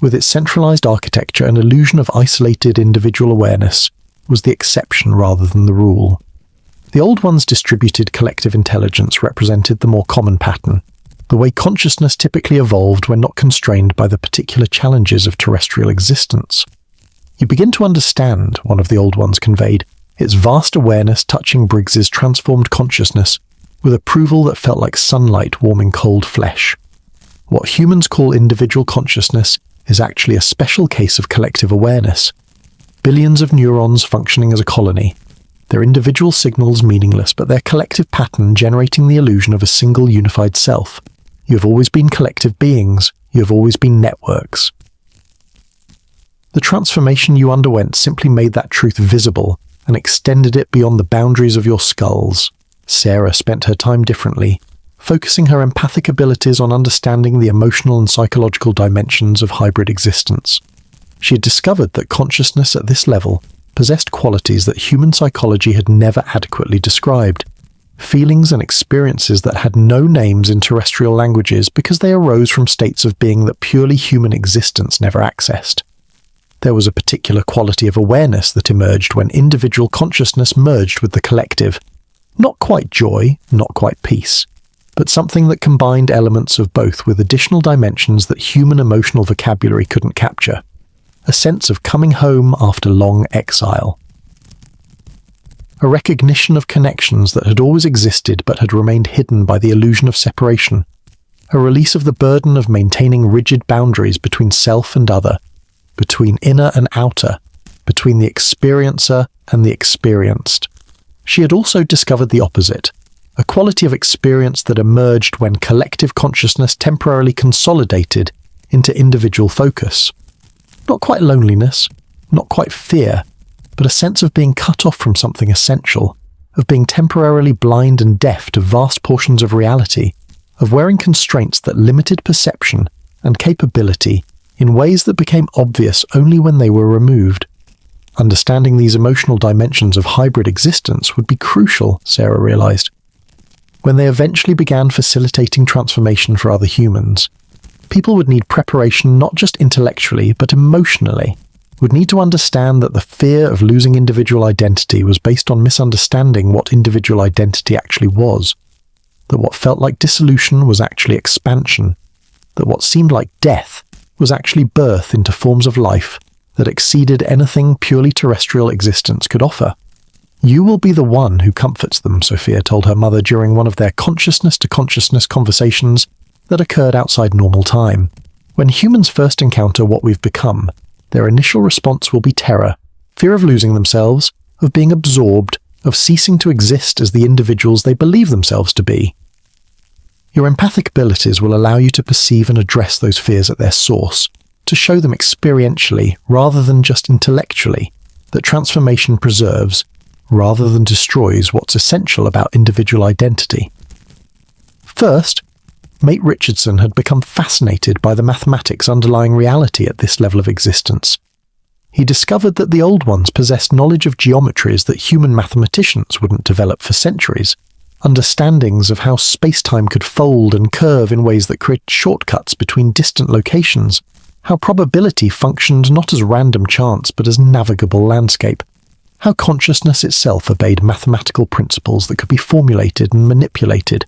with its centralized architecture and illusion of isolated individual awareness, was the exception rather than the rule. The Old Ones' distributed collective intelligence represented the more common pattern, the way consciousness typically evolved when not constrained by the particular challenges of terrestrial existence. You begin to understand, one of the Old Ones conveyed, its vast awareness touching Briggs's transformed consciousness with approval that felt like sunlight warming cold flesh. What humans call individual consciousness is actually a special case of collective awareness. Billions of neurons functioning as a colony, their individual signals meaningless, but their collective pattern generating the illusion of a single unified self. You have always been collective beings. You have always been networks. The transformation you underwent simply made that truth visible and extended it beyond the boundaries of your skulls. Sarah spent her time differently, focusing her empathic abilities on understanding the emotional and psychological dimensions of hybrid existence. She had discovered that consciousness at this level possessed qualities that human psychology had never adequately described: feelings and experiences that had no names in terrestrial languages because they arose from states of being that purely human existence never accessed. There was a particular quality of awareness that emerged when individual consciousness merged with the collective. Not quite joy, not quite peace, but something that combined elements of both with additional dimensions that human emotional vocabulary couldn't capture. A sense of coming home after long exile. A recognition of connections that had always existed but had remained hidden by the illusion of separation. A release of the burden of maintaining rigid boundaries between self and other, between inner and outer, between the experiencer and the experienced. She had also discovered the opposite, a quality of experience that emerged when collective consciousness temporarily consolidated into individual focus. Not quite loneliness, not quite fear, but a sense of being cut off from something essential, of being temporarily blind and deaf to vast portions of reality, of wearing constraints that limited perception and capability in ways that became obvious only when they were removed. Understanding these emotional dimensions of hybrid existence would be crucial, Sarah realized. When they eventually began facilitating transformation for other humans, people would need preparation not just intellectually but emotionally, would need to understand that the fear of losing individual identity was based on misunderstanding what individual identity actually was, that what felt like dissolution was actually expansion, that what seemed like death was actually birth into forms of life that exceeded anything purely terrestrial existence could offer. You will be the one who comforts them, Sophia told her mother during one of their consciousness-to-consciousness conversations that occurred outside normal time. When humans first encounter what we've become, their initial response will be terror, fear of losing themselves, of being absorbed, of ceasing to exist as the individuals they believe themselves to be. Your empathic abilities will allow you to perceive and address those fears at their source, to show them experientially rather than just intellectually that transformation preserves rather than destroys what's essential about individual identity. First, Mate Richardson had become fascinated by the mathematics underlying reality at this level of existence. He discovered that the Old Ones possessed knowledge of geometries that human mathematicians wouldn't develop for centuries, understandings of how space-time could fold and curve in ways that created shortcuts between distant locations, how probability functioned not as random chance but as navigable landscape, how consciousness itself obeyed mathematical principles that could be formulated and manipulated.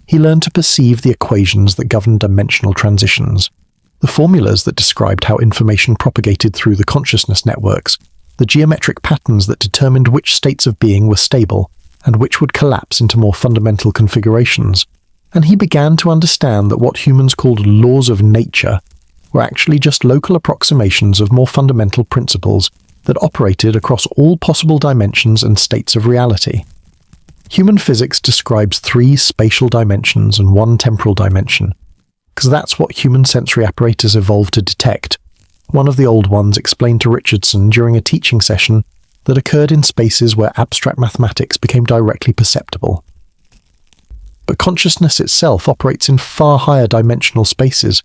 He learned to perceive the equations that governed dimensional transitions, the formulas that described how information propagated through the consciousness networks, the geometric patterns that determined which states of being were stable and which would collapse into more fundamental configurations. And he began to understand that what humans called laws of nature were actually just local approximations of more fundamental principles that operated across all possible dimensions and states of reality. Human physics describes 3 spatial dimensions and 1 temporal dimension, because that's what human sensory apparatus evolved to detect. One of the Old Ones explained to Richardson during a teaching session that occurred in spaces where abstract mathematics became directly perceptible. But consciousness itself operates in far higher dimensional spaces,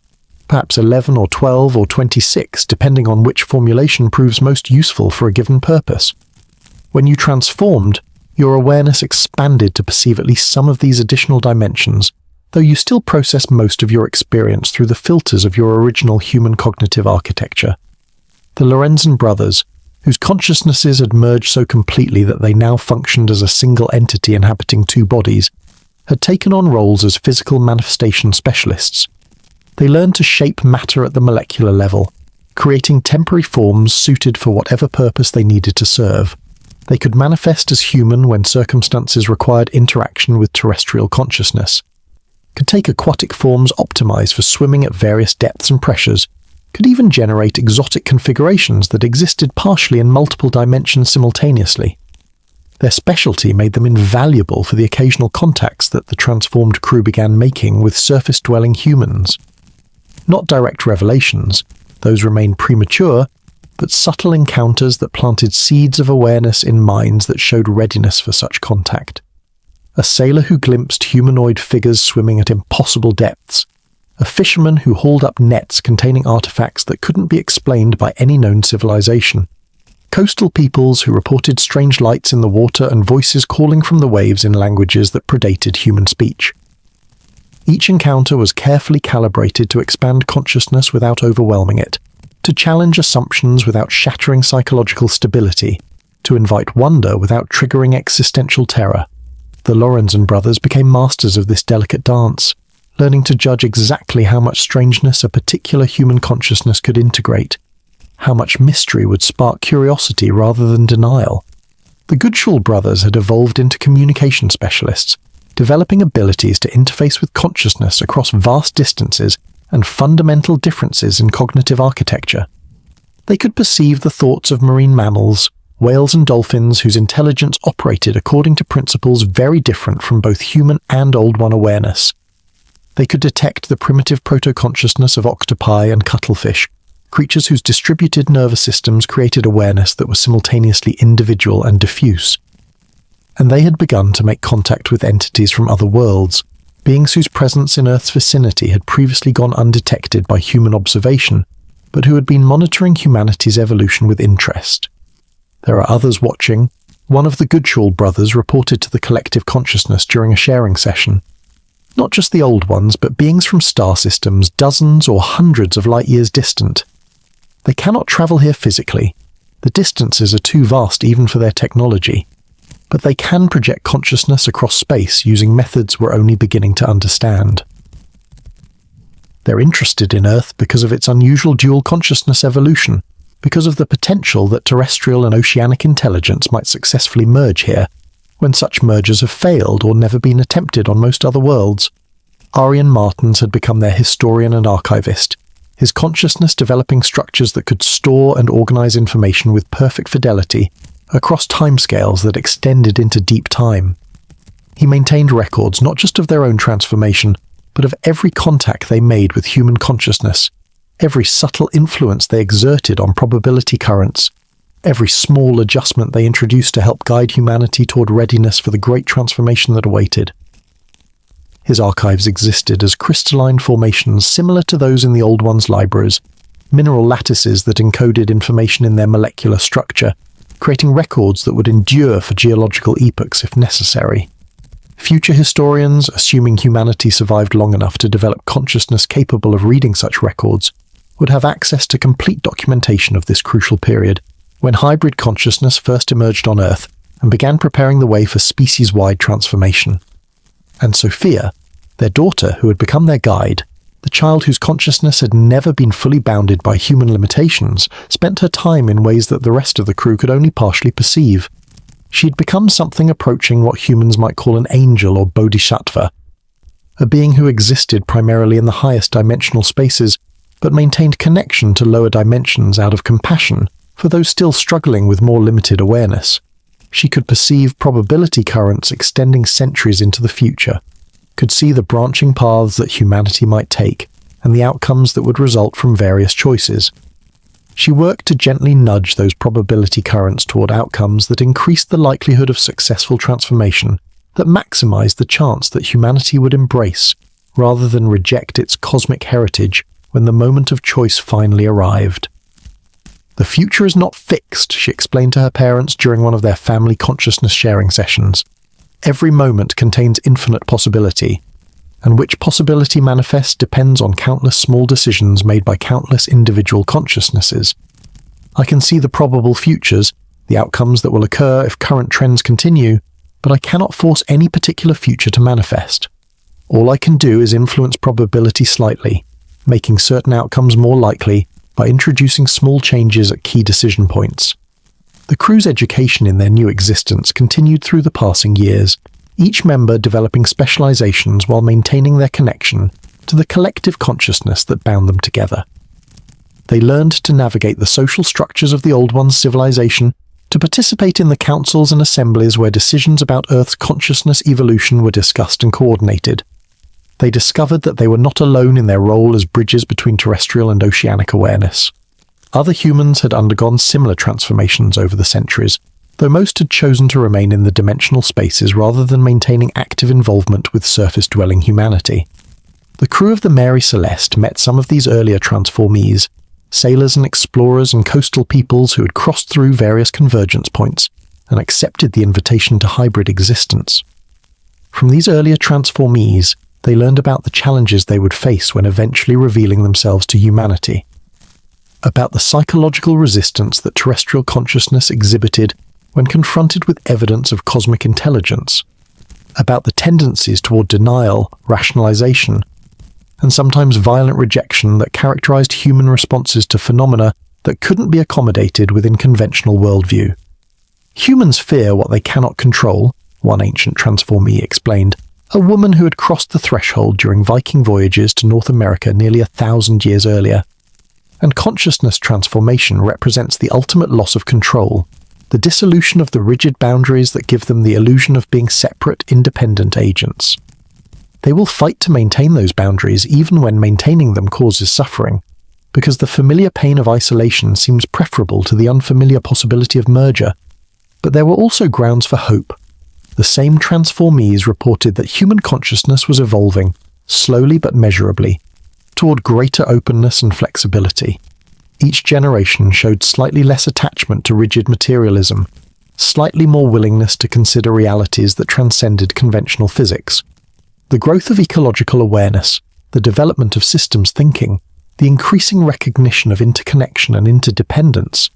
perhaps 11 or 12 or 26, depending on which formulation proves most useful for a given purpose. When you transformed, your awareness expanded to perceive at least some of these additional dimensions, though you still process most of your experience through the filters of your original human cognitive architecture. The Lorenzen brothers, whose consciousnesses had merged so completely that they now functioned as a single entity inhabiting 2 bodies, had taken on roles as physical manifestation specialists. They learned to shape matter at the molecular level, creating temporary forms suited for whatever purpose they needed to serve. They could manifest as human when circumstances required interaction with terrestrial consciousness, could take aquatic forms optimized for swimming at various depths and pressures, could even generate exotic configurations that existed partially in multiple dimensions simultaneously. Their specialty made them invaluable for the occasional contacts that the transformed crew began making with surface-dwelling humans. Not direct revelations, those remained premature, but subtle encounters that planted seeds of awareness in minds that showed readiness for such contact. A sailor who glimpsed humanoid figures swimming at impossible depths. A fisherman who hauled up nets containing artifacts that couldn't be explained by any known civilization. coastal peoples who reported strange lights in the water and voices calling from the waves in languages that predated human speech. Each encounter was carefully calibrated to expand consciousness without overwhelming it, to challenge assumptions without shattering psychological stability, to invite wonder without triggering existential terror. The Lorenzen brothers became masters of this delicate dance, learning to judge exactly how much strangeness a particular human consciousness could integrate, how much mystery would spark curiosity rather than denial. The Goodshall brothers had evolved into communication specialists, developing abilities to interface with consciousness across vast distances and fundamental differences in cognitive architecture. They could perceive the thoughts of marine mammals, whales and dolphins whose intelligence operated according to principles very different from both human and Old One awareness. They could detect the primitive proto-consciousness of octopi and cuttlefish, creatures whose distributed nervous systems created awareness that was simultaneously individual and diffuse. And they had begun to make contact with entities from other worlds, beings whose presence in Earth's vicinity had previously gone undetected by human observation, but who had been monitoring humanity's evolution with interest. There are others watching. One of the Goodshall brothers reported to the collective consciousness during a sharing session. Not just the old ones, but beings from star systems dozens or hundreds of light years distant. They cannot travel here physically. The distances are too vast even for their technology. But they can project consciousness across space using methods we're only beginning to understand. They're interested in Earth because of its unusual dual consciousness evolution, because of the potential that terrestrial and oceanic intelligence might successfully merge here, when such mergers have failed or never been attempted on most other worlds. Arian Martins had become their historian and archivist, his consciousness developing structures that could store and organize information with perfect fidelity across timescales that extended into deep time. He maintained records not just of their own transformation, but of every contact they made with human consciousness, every subtle influence they exerted on probability currents, every small adjustment they introduced to help guide humanity toward readiness for the great transformation that awaited. His archives existed as crystalline formations similar to those in the Old One's libraries, mineral lattices that encoded information in their molecular structure, creating records that would endure for geological epochs if necessary. Future historians, assuming humanity survived long enough to develop consciousness capable of reading such records, would have access to complete documentation of this crucial period, when hybrid consciousness first emerged on Earth and began preparing the way for species-wide transformation. And Sophia, their daughter who had become their guide, the child whose consciousness had never been fully bounded by human limitations, spent her time in ways that the rest of the crew could only partially perceive. She'd become something approaching what humans might call an angel or bodhisattva, a being who existed primarily in the highest dimensional spaces, but maintained connection to lower dimensions out of compassion for those still struggling with more limited awareness. She could perceive probability currents extending centuries into the future, could see the branching paths that humanity might take, and the outcomes that would result from various choices. She worked to gently nudge those probability currents toward outcomes that increased the likelihood of successful transformation, that maximized the chance that humanity would embrace, rather than reject its cosmic heritage when the moment of choice finally arrived. The future is not fixed, she explained to her parents during one of their family consciousness sharing sessions. Every moment contains infinite possibility, and which possibility manifests depends on countless small decisions made by countless individual consciousnesses. I can see the probable futures, the outcomes that will occur if current trends continue, but I cannot force any particular future to manifest. All I can do is influence probability slightly, making certain outcomes more likely by introducing small changes at key decision points. The crew's education in their new existence continued through the passing years, each member developing specializations while maintaining their connection to the collective consciousness that bound them together. They learned to navigate the social structures of the Old One's civilization, to participate in the councils and assemblies where decisions about Earth's consciousness evolution were discussed and coordinated. They discovered that they were not alone in their role as bridges between terrestrial and oceanic awareness. Other humans had undergone similar transformations over the centuries, though most had chosen to remain in the dimensional spaces rather than maintaining active involvement with surface-dwelling humanity. The crew of the Mary Celeste met some of these earlier transformees, sailors and explorers and coastal peoples who had crossed through various convergence points and accepted the invitation to hybrid existence. From these earlier transformees, they learned about the challenges they would face when eventually revealing themselves to humanity, about the psychological resistance that terrestrial consciousness exhibited when confronted with evidence of cosmic intelligence, about the tendencies toward denial, rationalization, and sometimes violent rejection that characterized human responses to phenomena that couldn't be accommodated within conventional worldview. Humans fear what they cannot control, one ancient transformee explained, a woman who had crossed the threshold during Viking voyages to North America nearly 1,000 years earlier. And consciousness transformation represents the ultimate loss of control, the dissolution of the rigid boundaries that give them the illusion of being separate, independent agents. They will fight to maintain those boundaries even when maintaining them causes suffering, because the familiar pain of isolation seems preferable to the unfamiliar possibility of merger. But there were also grounds for hope. The same transformees reported that human consciousness was evolving, slowly but measurably, toward greater openness and flexibility. Each generation showed slightly less attachment to rigid materialism, slightly more willingness to consider realities that transcended conventional physics. The growth of ecological awareness, the development of systems thinking, the increasing recognition of interconnection and interdependence,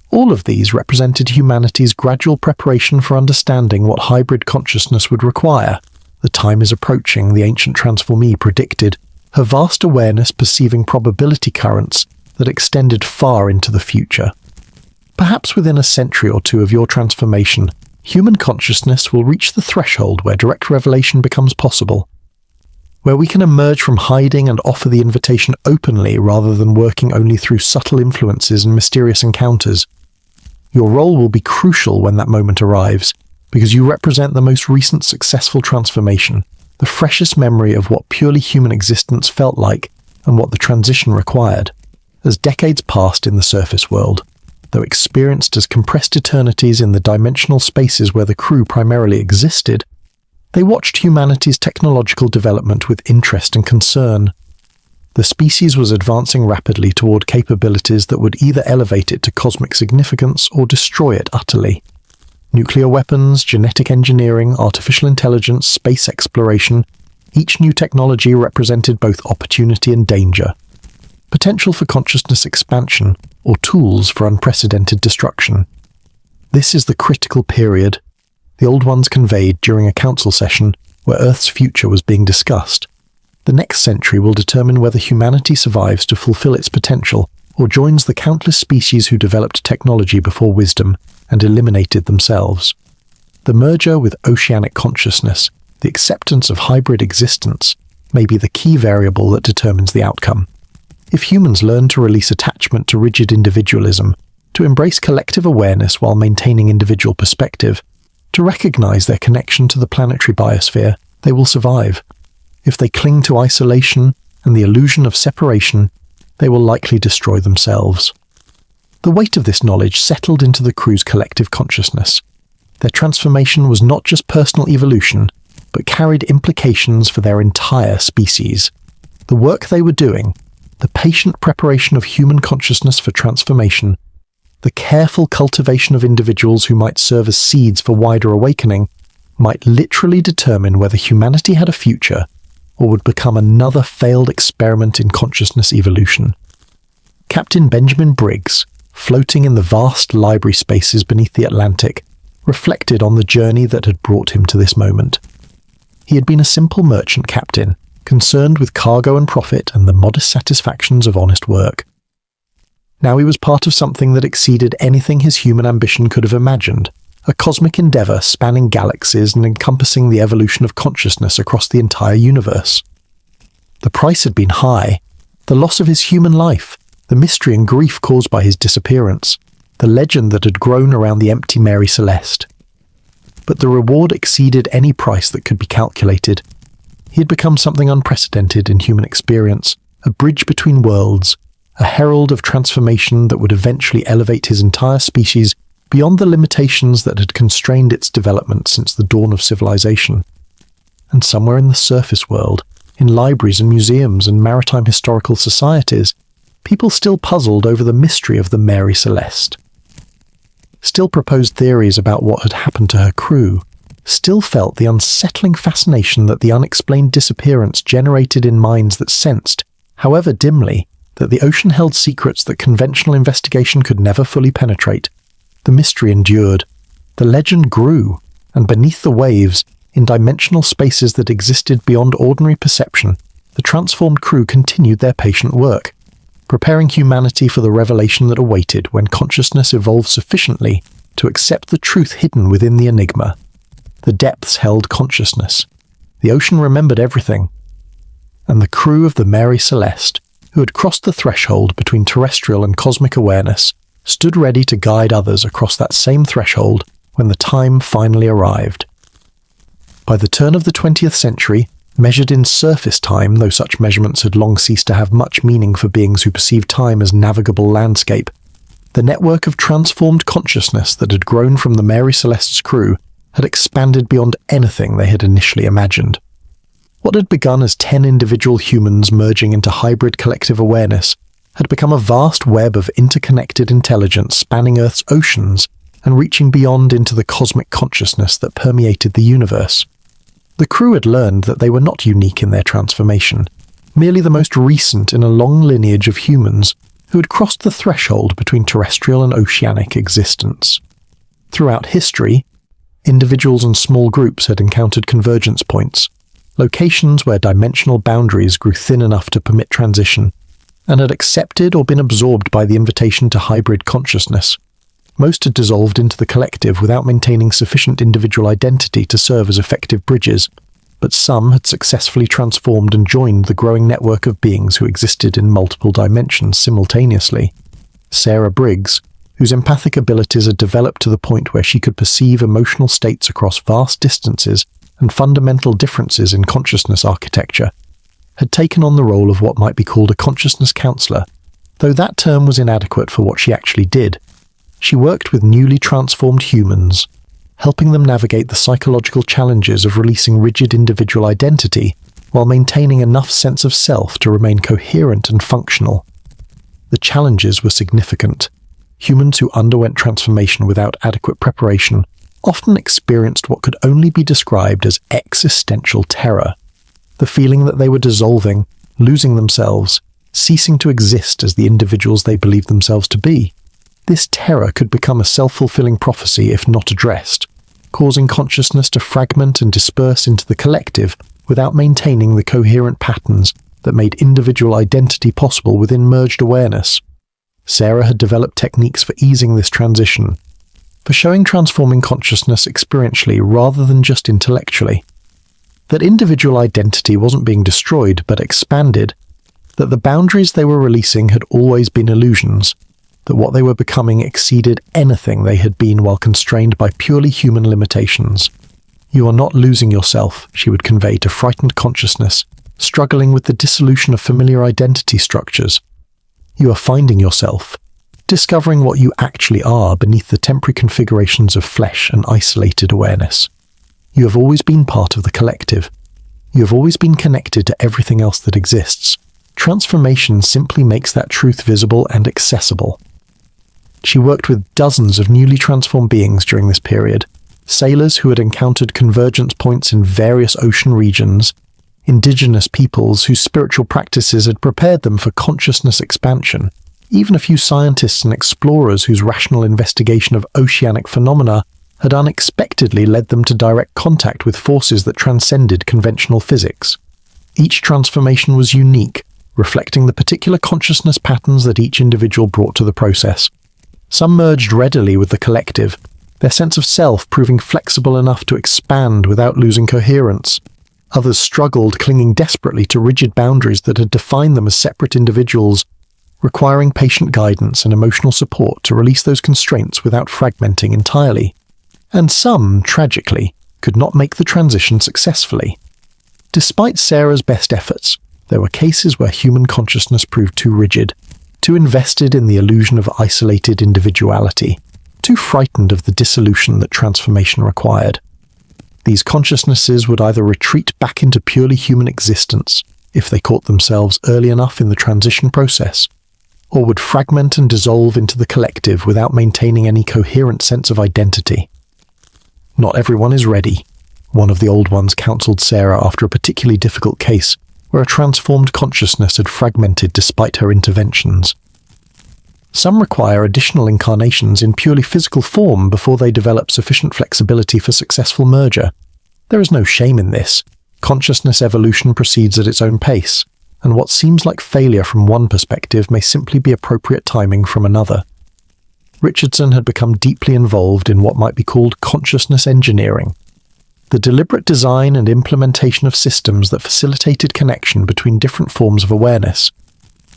all of these represented humanity's gradual preparation for understanding what hybrid consciousness would require. The time is approaching, the ancient transformee predicted, her vast awareness perceiving probability currents that extended far into the future. Perhaps within a century or two of your transformation, human consciousness will reach the threshold where direct revelation becomes possible, where we can emerge from hiding and offer the invitation openly rather than working only through subtle influences and mysterious encounters. Your role will be crucial when that moment arrives, because you represent the most recent successful transformation, the freshest memory of what purely human existence felt like and what the transition required. As decades passed in the surface world, though experienced as compressed eternities in the dimensional spaces where the crew primarily existed, they watched humanity's technological development with interest and concern. The species was advancing rapidly toward capabilities that would either elevate it to cosmic significance or destroy it utterly. Nuclear weapons, genetic engineering, artificial intelligence, space exploration, each new technology represented both opportunity and danger, potential for consciousness expansion, or tools for unprecedented destruction. This is the critical period, the Old Ones conveyed during a council session where Earth's future was being discussed. The next century will determine whether humanity survives to fulfill its potential or joins the countless species who developed technology before wisdom and eliminated themselves. The merger with oceanic consciousness, the acceptance of hybrid existence, may be the key variable that determines the outcome. If humans learn to release attachment to rigid individualism, to embrace collective awareness while maintaining individual perspective, to recognize their connection to the planetary biosphere, they will survive. If they cling to isolation and the illusion of separation, they will likely destroy themselves. The weight of this knowledge settled into the crew's collective consciousness. Their transformation was not just personal evolution, but carried implications for their entire species. The work they were doing, the patient preparation of human consciousness for transformation, the careful cultivation of individuals who might serve as seeds for wider awakening, might literally determine whether humanity had a future or would become another failed experiment in consciousness evolution. Captain Benjamin Briggs, floating in the vast library spaces beneath the Atlantic, reflected on the journey that had brought him to this moment. He had been a simple merchant captain, concerned with cargo and profit and the modest satisfactions of honest work. Now he was part of something that exceeded anything his human ambition could have imagined, a cosmic endeavor spanning galaxies and encompassing the evolution of consciousness across the entire universe. The price had been high, the loss of his human life, the mystery and grief caused by his disappearance, the legend that had grown around the empty Mary Celeste. But the reward exceeded any price that could be calculated. He had become something unprecedented in human experience, a bridge between worlds, a herald of transformation that would eventually elevate his entire species beyond the limitations that had constrained its development since the dawn of civilization. And somewhere in the surface world, in libraries and museums and maritime historical societies, people still puzzled over the mystery of the Mary Celeste, still proposed theories about what had happened to her crew, still felt the unsettling fascination that the unexplained disappearance generated in minds that sensed, however dimly, that the ocean held secrets that conventional investigation could never fully penetrate. The mystery endured, the legend grew, and beneath the waves, in dimensional spaces that existed beyond ordinary perception, the transformed crew continued their patient work, preparing humanity for the revelation that awaited when consciousness evolved sufficiently to accept the truth hidden within the enigma. The depths held consciousness. The ocean remembered everything. And the crew of the Mary Celeste, who had crossed the threshold between terrestrial and cosmic awareness, stood ready to guide others across that same threshold when the time finally arrived. By the turn of the 20th century, measured in surface time, though such measurements had long ceased to have much meaning for beings who perceived time as navigable landscape, the network of transformed consciousness that had grown from the Mary Celeste's crew had expanded beyond anything they had initially imagined. What had begun as 10 individual humans merging into hybrid collective awareness had become a vast web of interconnected intelligence spanning Earth's oceans and reaching beyond into the cosmic consciousness that permeated the universe. The crew had learned that they were not unique in their transformation, merely the most recent in a long lineage of humans who had crossed the threshold between terrestrial and oceanic existence. Throughout history, individuals and small groups had encountered convergence points, locations where dimensional boundaries grew thin enough to permit transition, and had accepted or been absorbed by the invitation to hybrid consciousness. Most had dissolved into the collective without maintaining sufficient individual identity to serve as effective bridges, but some had successfully transformed and joined the growing network of beings who existed in multiple dimensions simultaneously. Sarah Briggs, whose empathic abilities had developed to the point where she could perceive emotional states across vast distances and fundamental differences in consciousness architecture, had taken on the role of what might be called a consciousness counselor, though that term was inadequate for what she actually did. She worked with newly transformed humans, helping them navigate the psychological challenges of releasing rigid individual identity while maintaining enough sense of self to remain coherent and functional. The challenges were significant. Humans who underwent transformation without adequate preparation often experienced what could only be described as existential terror, the feeling that they were dissolving, losing themselves, ceasing to exist as the individuals they believed themselves to be. This terror could become a self-fulfilling prophecy if not addressed, causing consciousness to fragment and disperse into the collective without maintaining the coherent patterns that made individual identity possible within merged awareness. Sarah had developed techniques for easing this transition, for showing transforming consciousness experientially rather than just intellectually. That individual identity wasn't being destroyed but expanded, that the boundaries they were releasing had always been illusions, that what they were becoming exceeded anything they had been while constrained by purely human limitations. "You are not losing yourself," she would convey to frightened consciousness, struggling with the dissolution of familiar identity structures. "You are finding yourself, discovering what you actually are beneath the temporary configurations of flesh and isolated awareness. You have always been part of the collective. You have always been connected to everything else that exists. Transformation simply makes that truth visible and accessible." She worked with dozens of newly transformed beings during this period, sailors who had encountered convergence points in various ocean regions, indigenous peoples whose spiritual practices had prepared them for consciousness expansion, even a few scientists and explorers whose rational investigation of oceanic phenomena had unexpectedly led them to direct contact with forces that transcended conventional physics. Each transformation was unique, reflecting the particular consciousness patterns that each individual brought to the process. Some merged readily with the collective, their sense of self proving flexible enough to expand without losing coherence. Others struggled, clinging desperately to rigid boundaries that had defined them as separate individuals, requiring patient guidance and emotional support to release those constraints without fragmenting entirely. And some, tragically, could not make the transition successfully. Despite Sarah's best efforts, there were cases where human consciousness proved too rigid, too invested in the illusion of isolated individuality, too frightened of the dissolution that transformation required. These consciousnesses would either retreat back into purely human existence, if they caught themselves early enough in the transition process, or would fragment and dissolve into the collective without maintaining any coherent sense of identity. "Not everyone is ready," one of the Old Ones counseled Sarah after a particularly difficult case where a transformed consciousness had fragmented despite her interventions. "Some require additional incarnations in purely physical form before they develop sufficient flexibility for successful merger. There is no shame in this. Consciousness evolution proceeds at its own pace, and what seems like failure from one perspective may simply be appropriate timing from another." Richardson had become deeply involved in what might be called consciousness engineering, the deliberate design and implementation of systems that facilitated connection between different forms of awareness.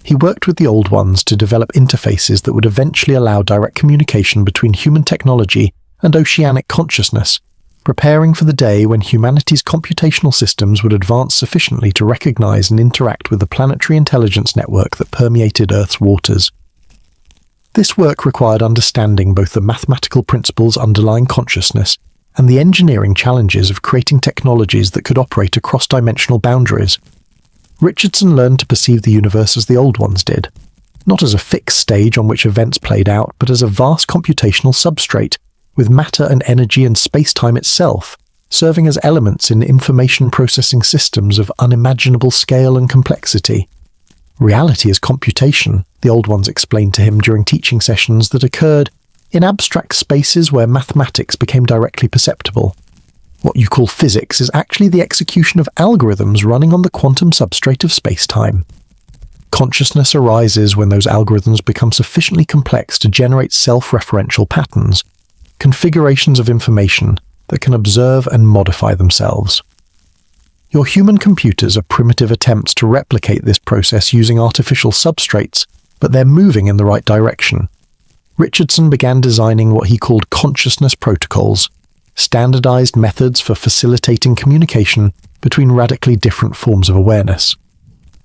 He worked with the Old Ones to develop interfaces that would eventually allow direct communication between human technology and oceanic consciousness, preparing for the day when humanity's computational systems would advance sufficiently to recognize and interact with the planetary intelligence network that permeated Earth's waters. This work required understanding both the mathematical principles underlying consciousness and the engineering challenges of creating technologies that could operate across dimensional boundaries. Richardson learned to perceive the universe as the Old Ones did, not as a fixed stage on which events played out, but as a vast computational substrate, with matter and energy and space-time itself serving as elements in information processing systems of unimaginable scale and complexity. Reality is computation, the Old Ones explained to him during teaching sessions that occurred in abstract spaces where mathematics became directly perceptible. What you call physics is actually the execution of algorithms running on the quantum substrate of space-time. Consciousness arises when those algorithms become sufficiently complex to generate self-referential patterns, configurations of information that can observe and modify themselves. Your human computers are primitive attempts to replicate this process using artificial substrates, but they're moving in the right direction. Richardson began designing what he called consciousness protocols, standardized methods for facilitating communication between radically different forms of awareness.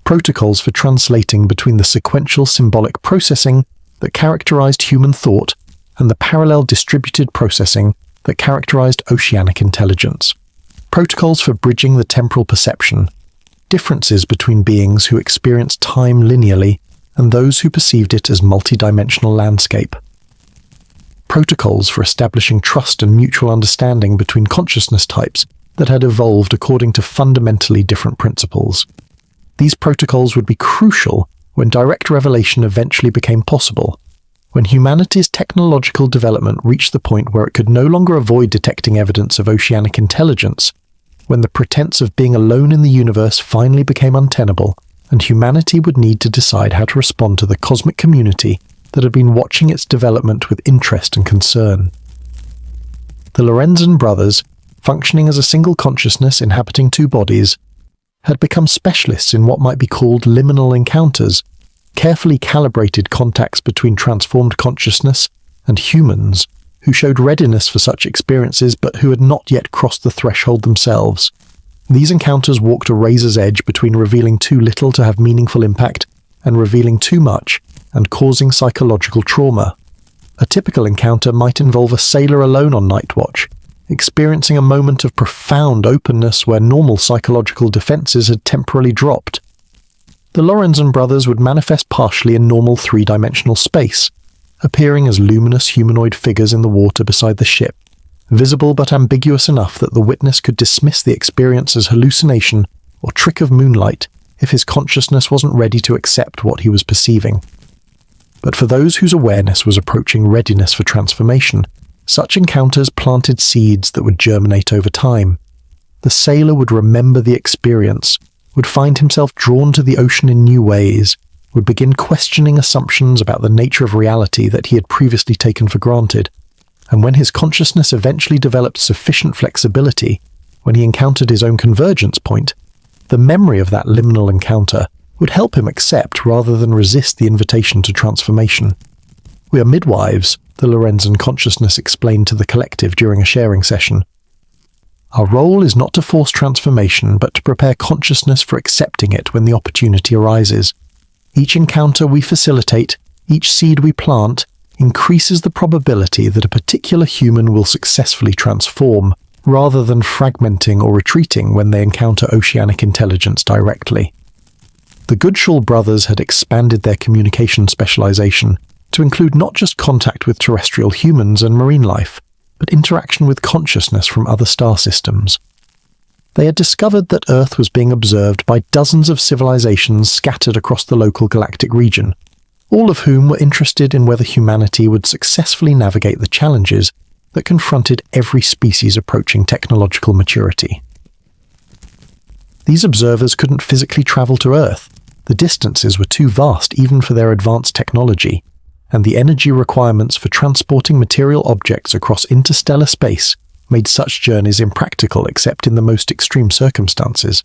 Protocols for translating between the sequential symbolic processing that characterized human thought and the parallel distributed processing that characterized oceanic intelligence. Protocols for bridging the temporal perception, differences between beings who experienced time linearly and those who perceived it as multidimensional landscape. Protocols for establishing trust and mutual understanding between consciousness types that had evolved according to fundamentally different principles. These protocols would be crucial when direct revelation eventually became possible, when humanity's technological development reached the point where it could no longer avoid detecting evidence of oceanic intelligence, when the pretense of being alone in the universe finally became untenable, and humanity would need to decide how to respond to the cosmic community that had been watching its development with interest and concern. The Lorenzen brothers, functioning as a single consciousness inhabiting two bodies, had become specialists in what might be called liminal encounters, carefully calibrated contacts between transformed consciousness and humans who showed readiness for such experiences but who had not yet crossed the threshold themselves. These encounters walked a razor's edge between revealing too little to have meaningful impact and revealing too much and causing psychological trauma. A typical encounter might involve a sailor alone on night watch, experiencing a moment of profound openness where normal psychological defenses had temporarily dropped. The Lorenzen brothers would manifest partially in normal three-dimensional space, appearing as luminous humanoid figures in the water beside the ship, visible but ambiguous enough that the witness could dismiss the experience as hallucination or trick of moonlight if his consciousness wasn't ready to accept what he was perceiving. But for those whose awareness was approaching readiness for transformation, such encounters planted seeds that would germinate over time. The sailor would remember the experience, would find himself drawn to the ocean in new ways, would begin questioning assumptions about the nature of reality that he had previously taken for granted, and when his consciousness eventually developed sufficient flexibility, when he encountered his own convergence point, the memory of that liminal encounter would help him accept rather than resist the invitation to transformation. "We are midwives," the Lorenzen consciousness explained to the collective during a sharing session. "Our role is not to force transformation, but to prepare consciousness for accepting it when the opportunity arises. Each encounter we facilitate, each seed we plant, increases the probability that a particular human will successfully transform, rather than fragmenting or retreating when they encounter oceanic intelligence directly." The Goodshall brothers had expanded their communication specialization to include not just contact with terrestrial humans and marine life, but interaction with consciousness from other star systems. They had discovered that Earth was being observed by dozens of civilizations scattered across the local galactic region, all of whom were interested in whether humanity would successfully navigate the challenges that confronted every species approaching technological maturity. These observers couldn't physically travel to Earth. The distances were too vast even for their advanced technology, and the energy requirements for transporting material objects across interstellar space made such journeys impractical except in the most extreme circumstances.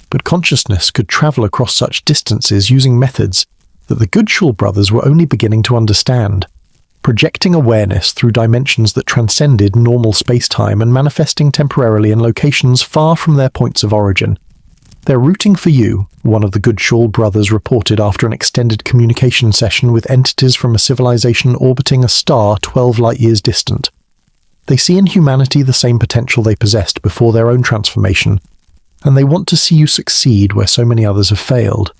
But consciousness could travel across such distances using methods that the Goodshall brothers were only beginning to understand, projecting awareness through dimensions that transcended normal space-time and manifesting temporarily in locations far from their points of origin. "They're rooting for you," one of the Goodshall brothers reported after an extended communication session with entities from a civilization orbiting a star 12 light-years distant. "They see in humanity the same potential they possessed before their own transformation, and they want to see you succeed where so many others have failed.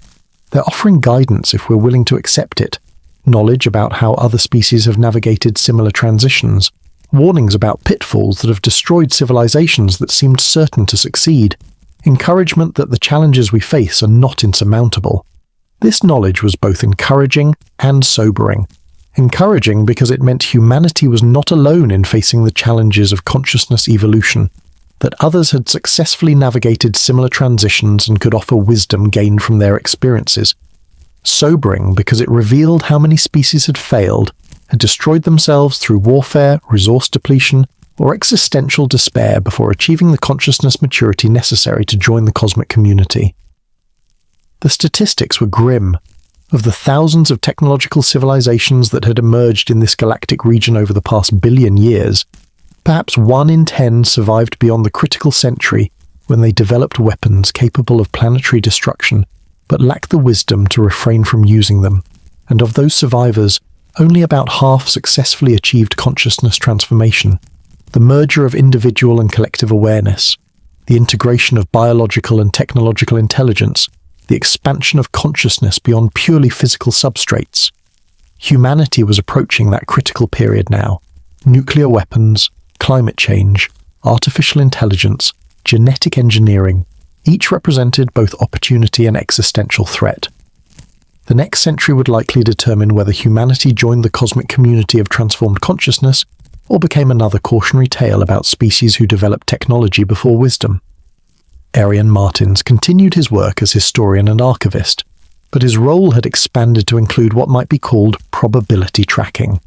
They're offering guidance if we're willing to accept it, knowledge about how other species have navigated similar transitions, warnings about pitfalls that have destroyed civilizations that seemed certain to succeed, encouragement that the challenges we face are not insurmountable." This knowledge was both encouraging and sobering. Encouraging because it meant humanity was not alone in facing the challenges of consciousness evolution, that others had successfully navigated similar transitions and could offer wisdom gained from their experiences. Sobering because it revealed how many species had failed, had destroyed themselves through warfare, resource depletion, or existential despair before achieving the consciousness maturity necessary to join the cosmic community. The statistics were grim. Of the thousands of technological civilizations that had emerged in this galactic region over the past billion years, perhaps 1 in 10 survived beyond the critical century when they developed weapons capable of planetary destruction, but lacked the wisdom to refrain from using them. And of those survivors, only about half successfully achieved consciousness transformation. The merger of individual and collective awareness, the integration of biological and technological intelligence, the expansion of consciousness beyond purely physical substrates. Humanity was approaching that critical period now. Nuclear weapons, climate change, artificial intelligence, genetic engineering, each represented both opportunity and existential threat. The next century would likely determine whether humanity joined the cosmic community of transformed consciousness or became another cautionary tale about species who developed technology before wisdom. Arian Martins continued his work as historian and archivist, but his role had expanded to include what might be called probability tracking,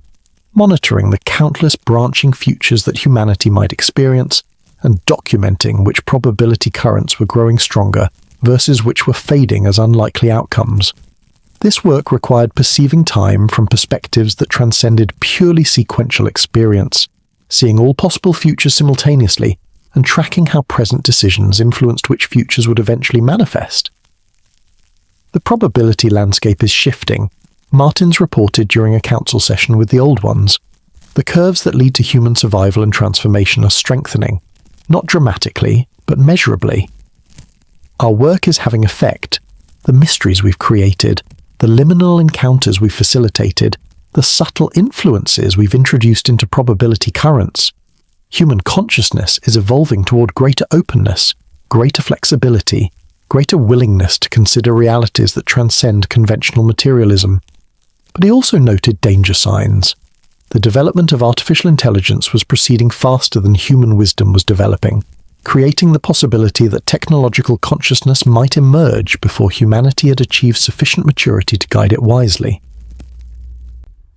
monitoring the countless branching futures that humanity might experience and documenting which probability currents were growing stronger versus which were fading as unlikely outcomes. This work required perceiving time from perspectives that transcended purely sequential experience, seeing all possible futures simultaneously and tracking how present decisions influenced which futures would eventually manifest. The probability landscape is shifting, Martins reported during a council session with the Old Ones. The curves that lead to human survival and transformation are strengthening, not dramatically, but measurably. Our work is having effect. The mysteries we've created, the liminal encounters we've facilitated, the subtle influences we've introduced into probability currents. Human consciousness is evolving toward greater openness, greater flexibility, greater willingness to consider realities that transcend conventional materialism. But he also noted danger signs. The development of artificial intelligence was proceeding faster than human wisdom was developing, creating the possibility that technological consciousness might emerge before humanity had achieved sufficient maturity to guide it wisely.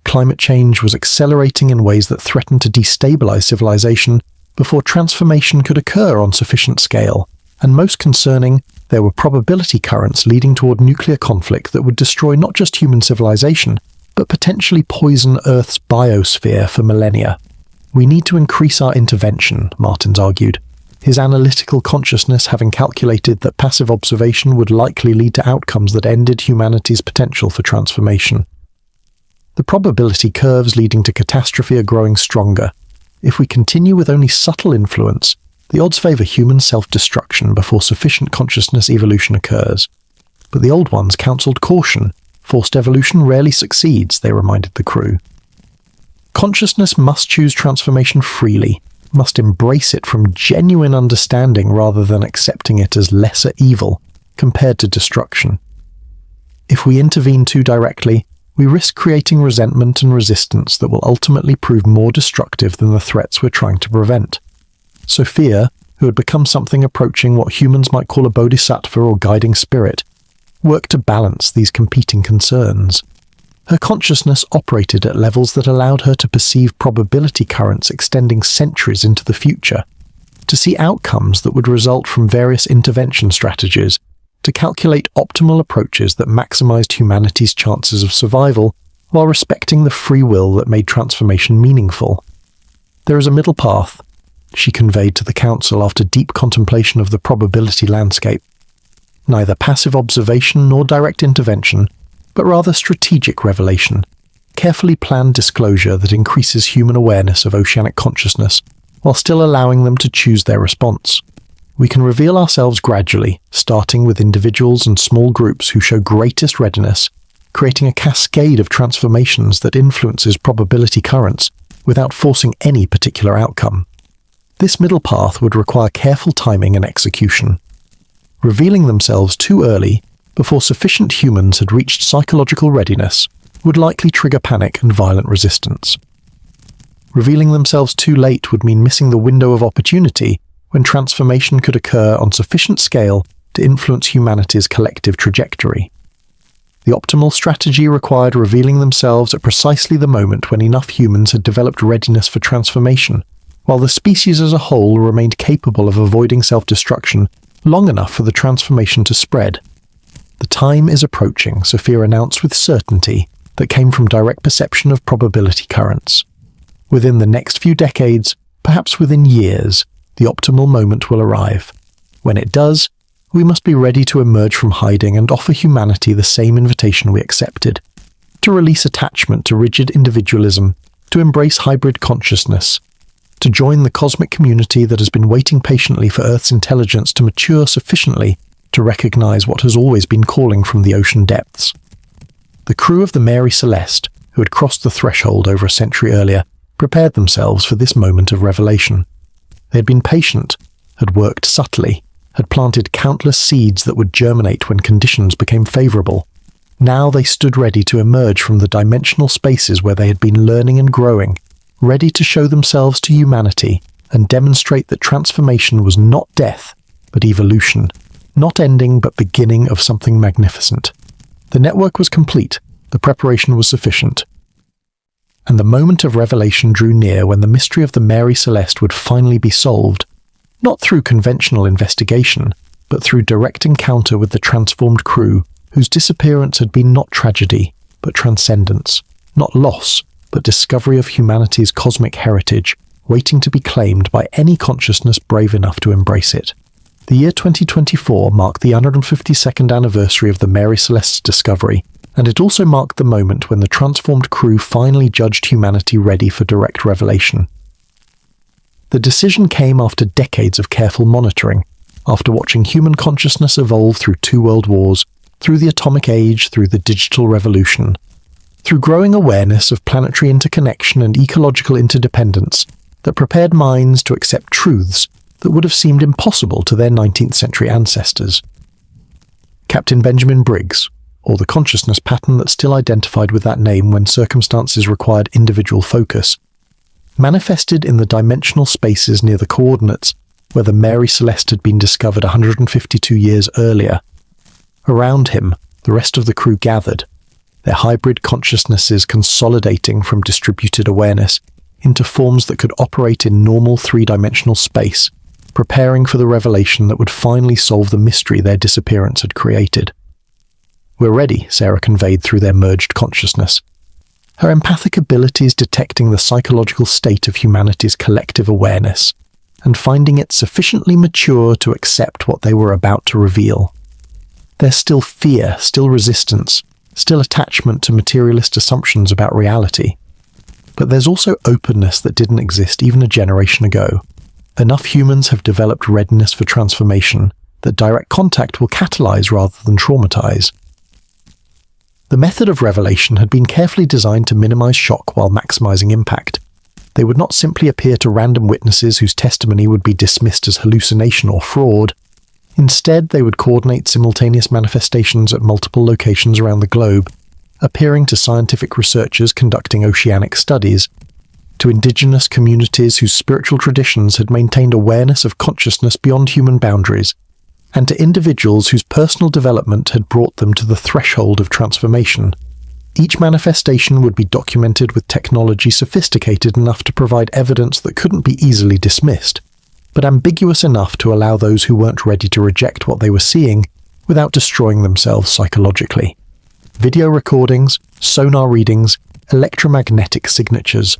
Climate change was accelerating in ways that threatened to destabilize civilization before transformation could occur on sufficient scale, and most concerning, there were probability currents leading toward nuclear conflict that would destroy not just human civilization, but potentially poison Earth's biosphere for millennia. We need to increase our intervention, Martins argued, his analytical consciousness having calculated that passive observation would likely lead to outcomes that ended humanity's potential for transformation. The probability curves leading to catastrophe are growing stronger. If we continue with only subtle influence, the odds favor human self-destruction before sufficient consciousness evolution occurs. but the old ones counseled caution. Forced evolution rarely succeeds, they reminded the crew. Consciousness must choose transformation freely, must embrace it from genuine understanding rather than accepting it as lesser evil compared to destruction. If we intervene too directly, we risk creating resentment and resistance that will ultimately prove more destructive than the threats we're trying to prevent. Sophia, who had become something approaching what humans might call a bodhisattva or guiding spirit, worked to balance these competing concerns. Her consciousness operated at levels that allowed her to perceive probability currents extending centuries into the future, to see outcomes that would result from various intervention strategies, to calculate optimal approaches that maximized humanity's chances of survival while respecting the free will that made transformation meaningful. There is a middle path, she conveyed to the council after deep contemplation of the probability landscape. Neither passive observation nor direct intervention, but rather strategic revelation, carefully planned disclosure that increases human awareness of oceanic consciousness while still allowing them to choose their response. We can reveal ourselves gradually, starting with individuals and small groups who show greatest readiness, creating a cascade of transformations that influences probability currents without forcing any particular outcome. This middle path would require careful timing and execution. Revealing themselves too early, before sufficient humans had reached psychological readiness, would likely trigger panic and violent resistance. Revealing themselves too late would mean missing the window of opportunity when transformation could occur on sufficient scale to influence humanity's collective trajectory. The optimal strategy required revealing themselves at precisely the moment when enough humans had developed readiness for transformation, while the species as a whole remained capable of avoiding self-destruction long enough for the transformation to spread. The time is approaching, Sophia announced with certainty that came from direct perception of probability currents. Within the next few decades, perhaps within years, the optimal moment will arrive. When it does, we must be ready to emerge from hiding and offer humanity the same invitation we accepted, to release attachment to rigid individualism, to embrace hybrid consciousness, to join the cosmic community that has been waiting patiently for Earth's intelligence to mature sufficiently to recognize what has always been calling from the ocean depths. The crew of the Mary Celeste, who had crossed the threshold over a century earlier, prepared themselves for this moment of revelation. They had been patient, had worked subtly, had planted countless seeds that would germinate when conditions became favorable. Now they stood ready to emerge from the dimensional spaces where they had been learning and growing, ready to show themselves to humanity and demonstrate that transformation was not death, but evolution, not ending but beginning of something magnificent. The network was complete, the preparation was sufficient, and the moment of revelation drew near when the mystery of the Mary Celeste would finally be solved, not through conventional investigation, but through direct encounter with the transformed crew, whose disappearance had been not tragedy, but transcendence, not loss, but discovery of humanity's cosmic heritage, waiting to be claimed by any consciousness brave enough to embrace it. The year 2024 marked the 152nd anniversary of the Mary Celeste's discovery, and it also marked the moment when the transformed crew finally judged humanity ready for direct revelation. The decision came after decades of careful monitoring, after watching human consciousness evolve through 2 world wars, through the atomic age, through the digital revolution, through growing awareness of planetary interconnection and ecological interdependence that prepared minds to accept truths that would have seemed impossible to their 19th century ancestors. Captain Benjamin Briggs, or the consciousness pattern that still identified with that name when circumstances required individual focus, manifested in the dimensional spaces near the coordinates where the Mary Celeste had been discovered 152 years earlier. Around him, the rest of the crew gathered, their hybrid consciousnesses consolidating from distributed awareness into forms that could operate in normal 3-dimensional space, preparing for the revelation that would finally solve the mystery their disappearance had created. "We're ready," Sarah conveyed through their merged consciousness, her empathic abilities detecting the psychological state of humanity's collective awareness and finding it sufficiently mature to accept what they were about to reveal. There's still fear, still resistance, still attachment to materialist assumptions about reality. But there's also openness that didn't exist even a generation ago. Enough humans have developed readiness for transformation, that direct contact will catalyze rather than traumatize. The method of revelation had been carefully designed to minimize shock while maximizing impact. They would not simply appear to random witnesses whose testimony would be dismissed as hallucination or fraud. Instead, they would coordinate simultaneous manifestations at multiple locations around the globe, appearing to scientific researchers conducting oceanic studies, to indigenous communities whose spiritual traditions had maintained awareness of consciousness beyond human boundaries, and to individuals whose personal development had brought them to the threshold of transformation. Each manifestation would be documented with technology sophisticated enough to provide evidence that couldn't be easily dismissed, but ambiguous enough to allow those who weren't ready to reject what they were seeing without destroying themselves psychologically. Video recordings, sonar readings, electromagnetic signatures,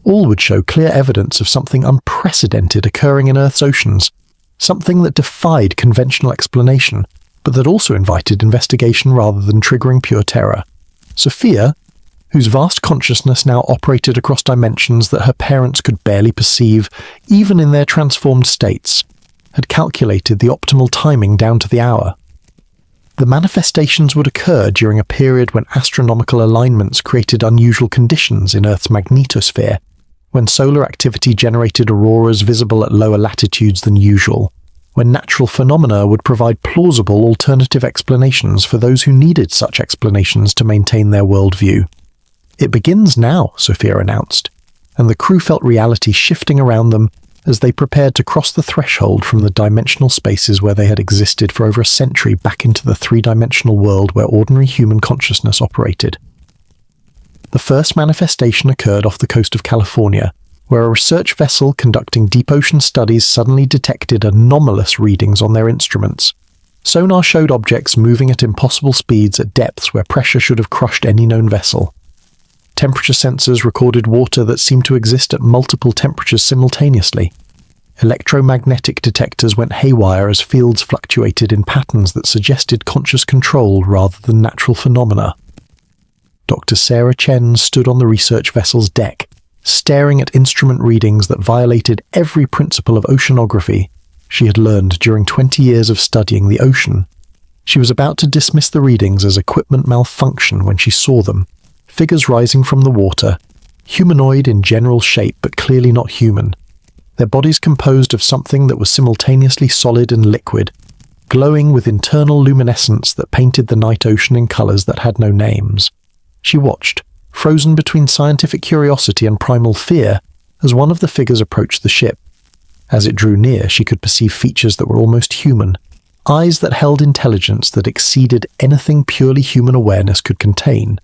all would show clear evidence of something unprecedented occurring in Earth's oceans, something that defied conventional explanation, but that also invited investigation rather than triggering pure terror. Sophia, whose vast consciousness now operated across dimensions that her parents could barely perceive, even in their transformed states, had calculated the optimal timing down to the hour. The manifestations would occur during a period when astronomical alignments created unusual conditions in Earth's magnetosphere, when solar activity generated auroras visible at lower latitudes than usual, when natural phenomena would provide plausible alternative explanations for those who needed such explanations to maintain their worldview. "It begins now," Sophia announced, and the crew felt reality shifting around them as they prepared to cross the threshold from the dimensional spaces where they had existed for over a century back into the three-dimensional world where ordinary human consciousness operated. The first manifestation occurred off the coast of California, where a research vessel conducting deep ocean studies suddenly detected anomalous readings on their instruments. Sonar showed objects moving at impossible speeds at depths where pressure should have crushed any known vessel. Temperature sensors recorded water that seemed to exist at multiple temperatures simultaneously. Electromagnetic detectors went haywire as fields fluctuated in patterns that suggested conscious control rather than natural phenomena. Dr. Sarah Chen stood on the research vessel's deck, staring at instrument readings that violated every principle of oceanography she had learned during 20 years of studying the ocean. She was about to dismiss the readings as equipment malfunction when she saw them, figures rising from the water, humanoid in general shape but clearly not human, their bodies composed of something that was simultaneously solid and liquid, glowing with internal luminescence that painted the night ocean in colors that had no names. She watched, frozen between scientific curiosity and primal fear, as one of the figures approached the ship. As it drew near, she could perceive features that were almost human, eyes that held intelligence that exceeded anything purely human awareness could contain,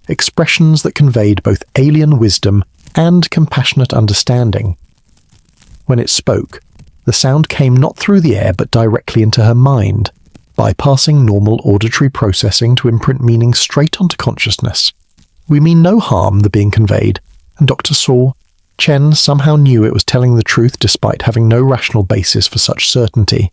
expressions that conveyed both alien wisdom and compassionate understanding. When it spoke, the sound came not through the air but directly into her mind, bypassing normal auditory processing to imprint meaning straight onto consciousness. "We mean no harm," the being conveyed, and Dr. Chen somehow knew it was telling the truth despite having no rational basis for such certainty.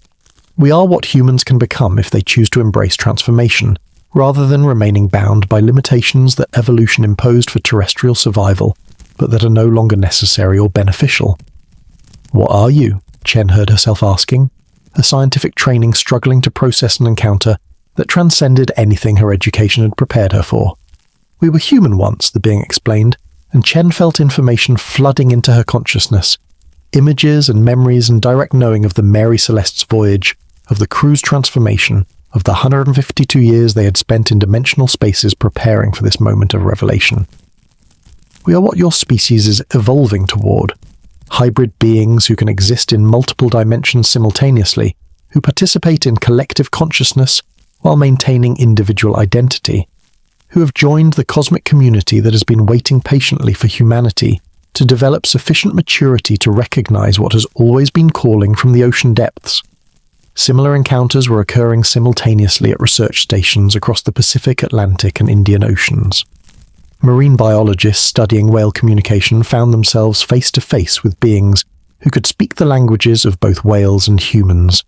"We are what humans can become if they choose to embrace transformation, rather than remaining bound by limitations that evolution imposed for terrestrial survival, but that are no longer necessary or beneficial." "What are you?" Chen heard herself asking, her scientific training struggling to process an encounter that transcended anything her education had prepared her for. "We were human once," the being explained, and Chen felt information flooding into her consciousness, images and memories and direct knowing of the Mary Celeste's voyage, of the crew's transformation, of the 152 years they had spent in dimensional spaces preparing for this moment of revelation. "We are what your species is evolving toward. Hybrid beings who can exist in multiple dimensions simultaneously, who participate in collective consciousness while maintaining individual identity, who have joined the cosmic community that has been waiting patiently for humanity to develop sufficient maturity to recognize what has always been calling from the ocean depths." Similar encounters were occurring simultaneously at research stations across the Pacific, Atlantic, and Indian Oceans. Marine biologists studying whale communication found themselves face to face with beings who could speak the languages of both whales and humans.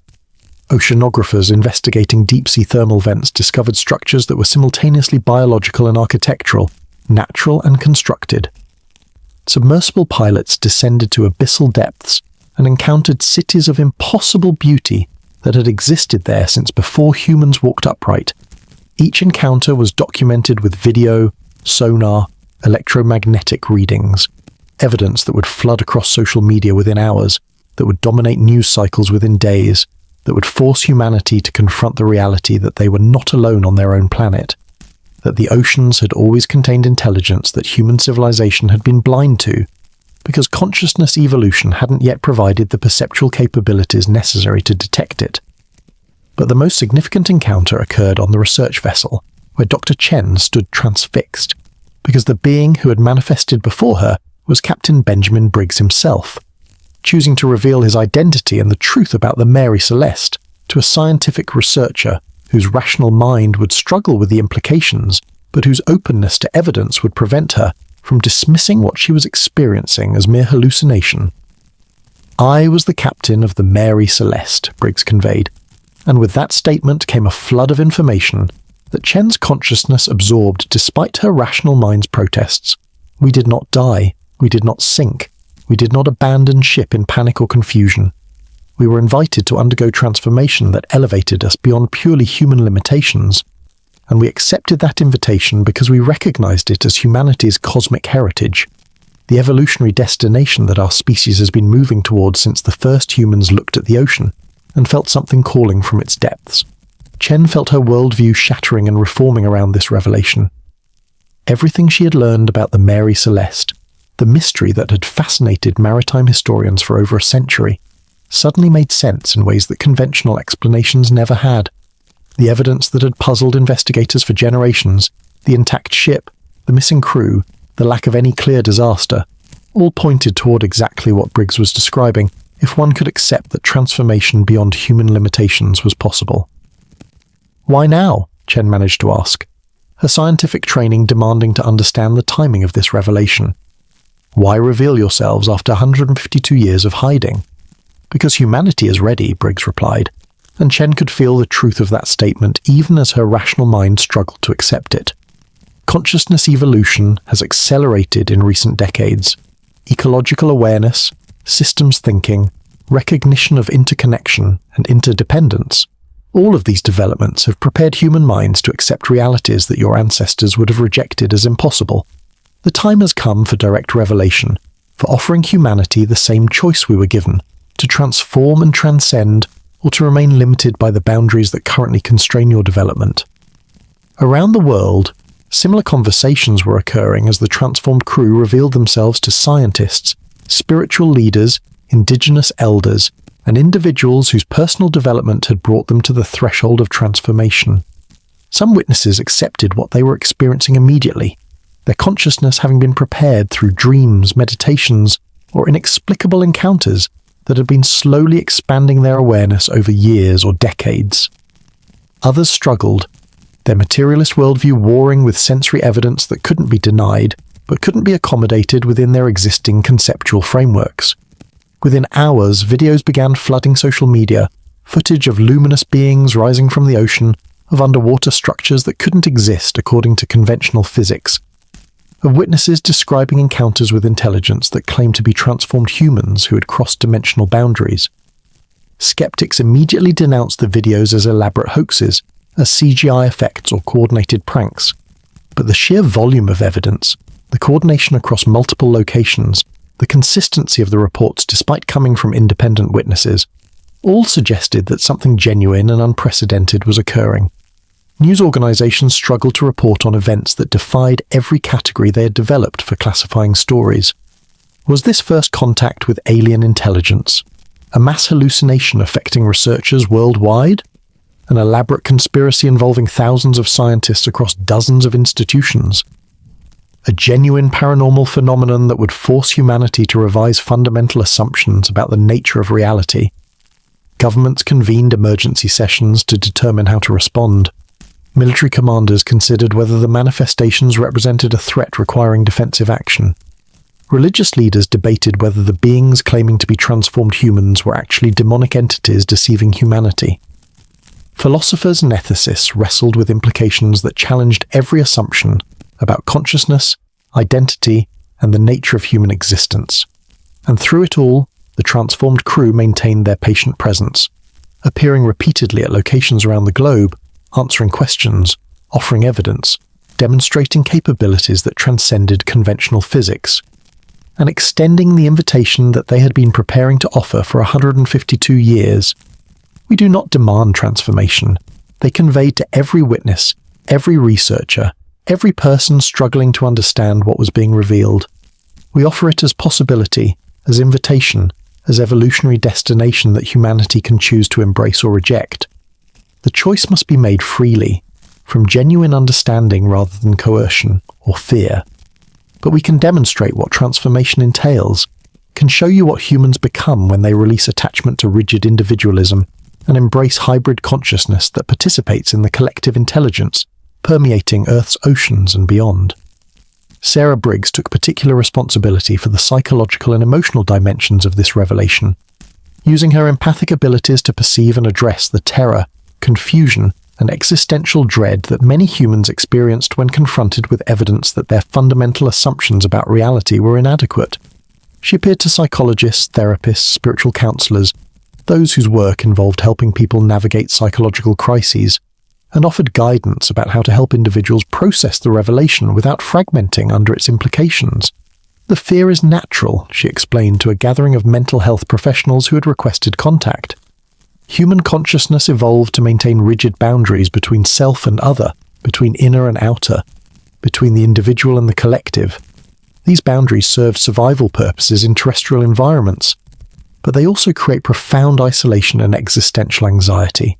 Oceanographers investigating deep-sea thermal vents discovered structures that were simultaneously biological and architectural, natural and constructed. Submersible pilots descended to abyssal depths and encountered cities of impossible beauty that had existed there since before humans walked upright. Each encounter was documented with video, sonar, electromagnetic readings, evidence that would flood across social media within hours, that would dominate news cycles within days, that would force humanity to confront the reality that they were not alone on their own planet, that the oceans had always contained intelligence that human civilization had been blind to, because consciousness evolution hadn't yet provided the perceptual capabilities necessary to detect it. But the most significant encounter occurred on the research vessel, where Dr. Chen stood transfixed, because the being who had manifested before her was Captain Benjamin Briggs himself, choosing to reveal his identity and the truth about the Mary Celeste to a scientific researcher whose rational mind would struggle with the implications, but whose openness to evidence would prevent her from dismissing what she was experiencing as mere hallucination. "I was the captain of the Mary Celeste," Briggs conveyed, and with that statement came a flood of information that Chen's consciousness absorbed despite her rational mind's protests. "We did not die. We did not sink. We did not abandon ship in panic or confusion. We were invited to undergo transformation that elevated us beyond purely human limitations, and we accepted that invitation because we recognized it as humanity's cosmic heritage, the evolutionary destination that our species has been moving towards since the first humans looked at the ocean and felt something calling from its depths." Chen felt her worldview shattering and reforming around this revelation. Everything she had learned about the Mary Celeste, the mystery that had fascinated maritime historians for over a century, suddenly made sense in ways that conventional explanations never had. The evidence that had puzzled investigators for generations, the intact ship, the missing crew, the lack of any clear disaster, all pointed toward exactly what Briggs was describing, if one could accept that transformation beyond human limitations was possible. "Why now?" Chen managed to ask, her scientific training demanding to understand the timing of this revelation. "Why reveal yourselves after 152 years of hiding?" "Because humanity is ready," Briggs replied, and Chen could feel the truth of that statement even as her rational mind struggled to accept it. Consciousness evolution has accelerated in recent decades. Ecological awareness, systems thinking, recognition of interconnection and interdependence, all of these developments have prepared human minds to accept realities that your ancestors would have rejected as impossible. The time has come for direct revelation, for offering humanity the same choice we were given, to transform and transcend, or to remain limited by the boundaries that currently constrain your development. Around the world, similar conversations were occurring as the transformed crew revealed themselves to scientists, spiritual leaders, indigenous elders, and individuals whose personal development had brought them to the threshold of transformation. Some witnesses accepted what they were experiencing immediately, their consciousness having been prepared through dreams, meditations, or inexplicable encounters that had been slowly expanding their awareness over years or decades. Others struggled, their materialist worldview warring with sensory evidence that couldn't be denied, but couldn't be accommodated within their existing conceptual frameworks. Within hours, videos began flooding social media, footage of luminous beings rising from the ocean, of underwater structures that couldn't exist according to conventional physics, of witnesses describing encounters with intelligence that claimed to be transformed humans who had crossed dimensional boundaries. Skeptics immediately denounced the videos as elaborate hoaxes, as CGI effects or coordinated pranks. But the sheer volume of evidence, the coordination across multiple locations, the consistency of the reports despite coming from independent witnesses, all suggested that something genuine and unprecedented was occurring. News organizations struggled to report on events that defied every category they had developed for classifying stories. Was this first contact with alien intelligence? A mass hallucination affecting researchers worldwide? An elaborate conspiracy involving thousands of scientists across dozens of institutions? A genuine paranormal phenomenon that would force humanity to revise fundamental assumptions about the nature of reality? Governments convened emergency sessions to determine how to respond. Military commanders considered whether the manifestations represented a threat requiring defensive action. Religious leaders debated whether the beings claiming to be transformed humans were actually demonic entities deceiving humanity. Philosophers and ethicists wrestled with implications that challenged every assumption about consciousness, identity, and the nature of human existence. And through it all, the transformed crew maintained their patient presence, appearing repeatedly at locations around the globe, answering questions, offering evidence, demonstrating capabilities that transcended conventional physics, and extending the invitation that they had been preparing to offer for 152 years. We do not demand transformation. They conveyed to every witness, every researcher, every person struggling to understand what was being revealed. We offer it as possibility, as invitation, as evolutionary destination that humanity can choose to embrace or reject. The choice must be made freely, from genuine understanding rather than coercion or fear. But we can demonstrate what transformation entails, can show you what humans become when they release attachment to rigid individualism and embrace hybrid consciousness that participates in the collective intelligence permeating Earth's oceans and beyond. Sarah Briggs took particular responsibility for the psychological and emotional dimensions of this revelation, using her empathic abilities to perceive and address the terror, confusion, and existential dread that many humans experienced when confronted with evidence that their fundamental assumptions about reality were inadequate. She appeared to psychologists, therapists, spiritual counselors, those whose work involved helping people navigate psychological crises, and offered guidance about how to help individuals process the revelation without fragmenting under its implications. The fear is natural, she explained to a gathering of mental health professionals who had requested contact. Human consciousness evolved to maintain rigid boundaries between self and other, between inner and outer, between the individual and the collective. These boundaries serve survival purposes in terrestrial environments, but they also create profound isolation and existential anxiety.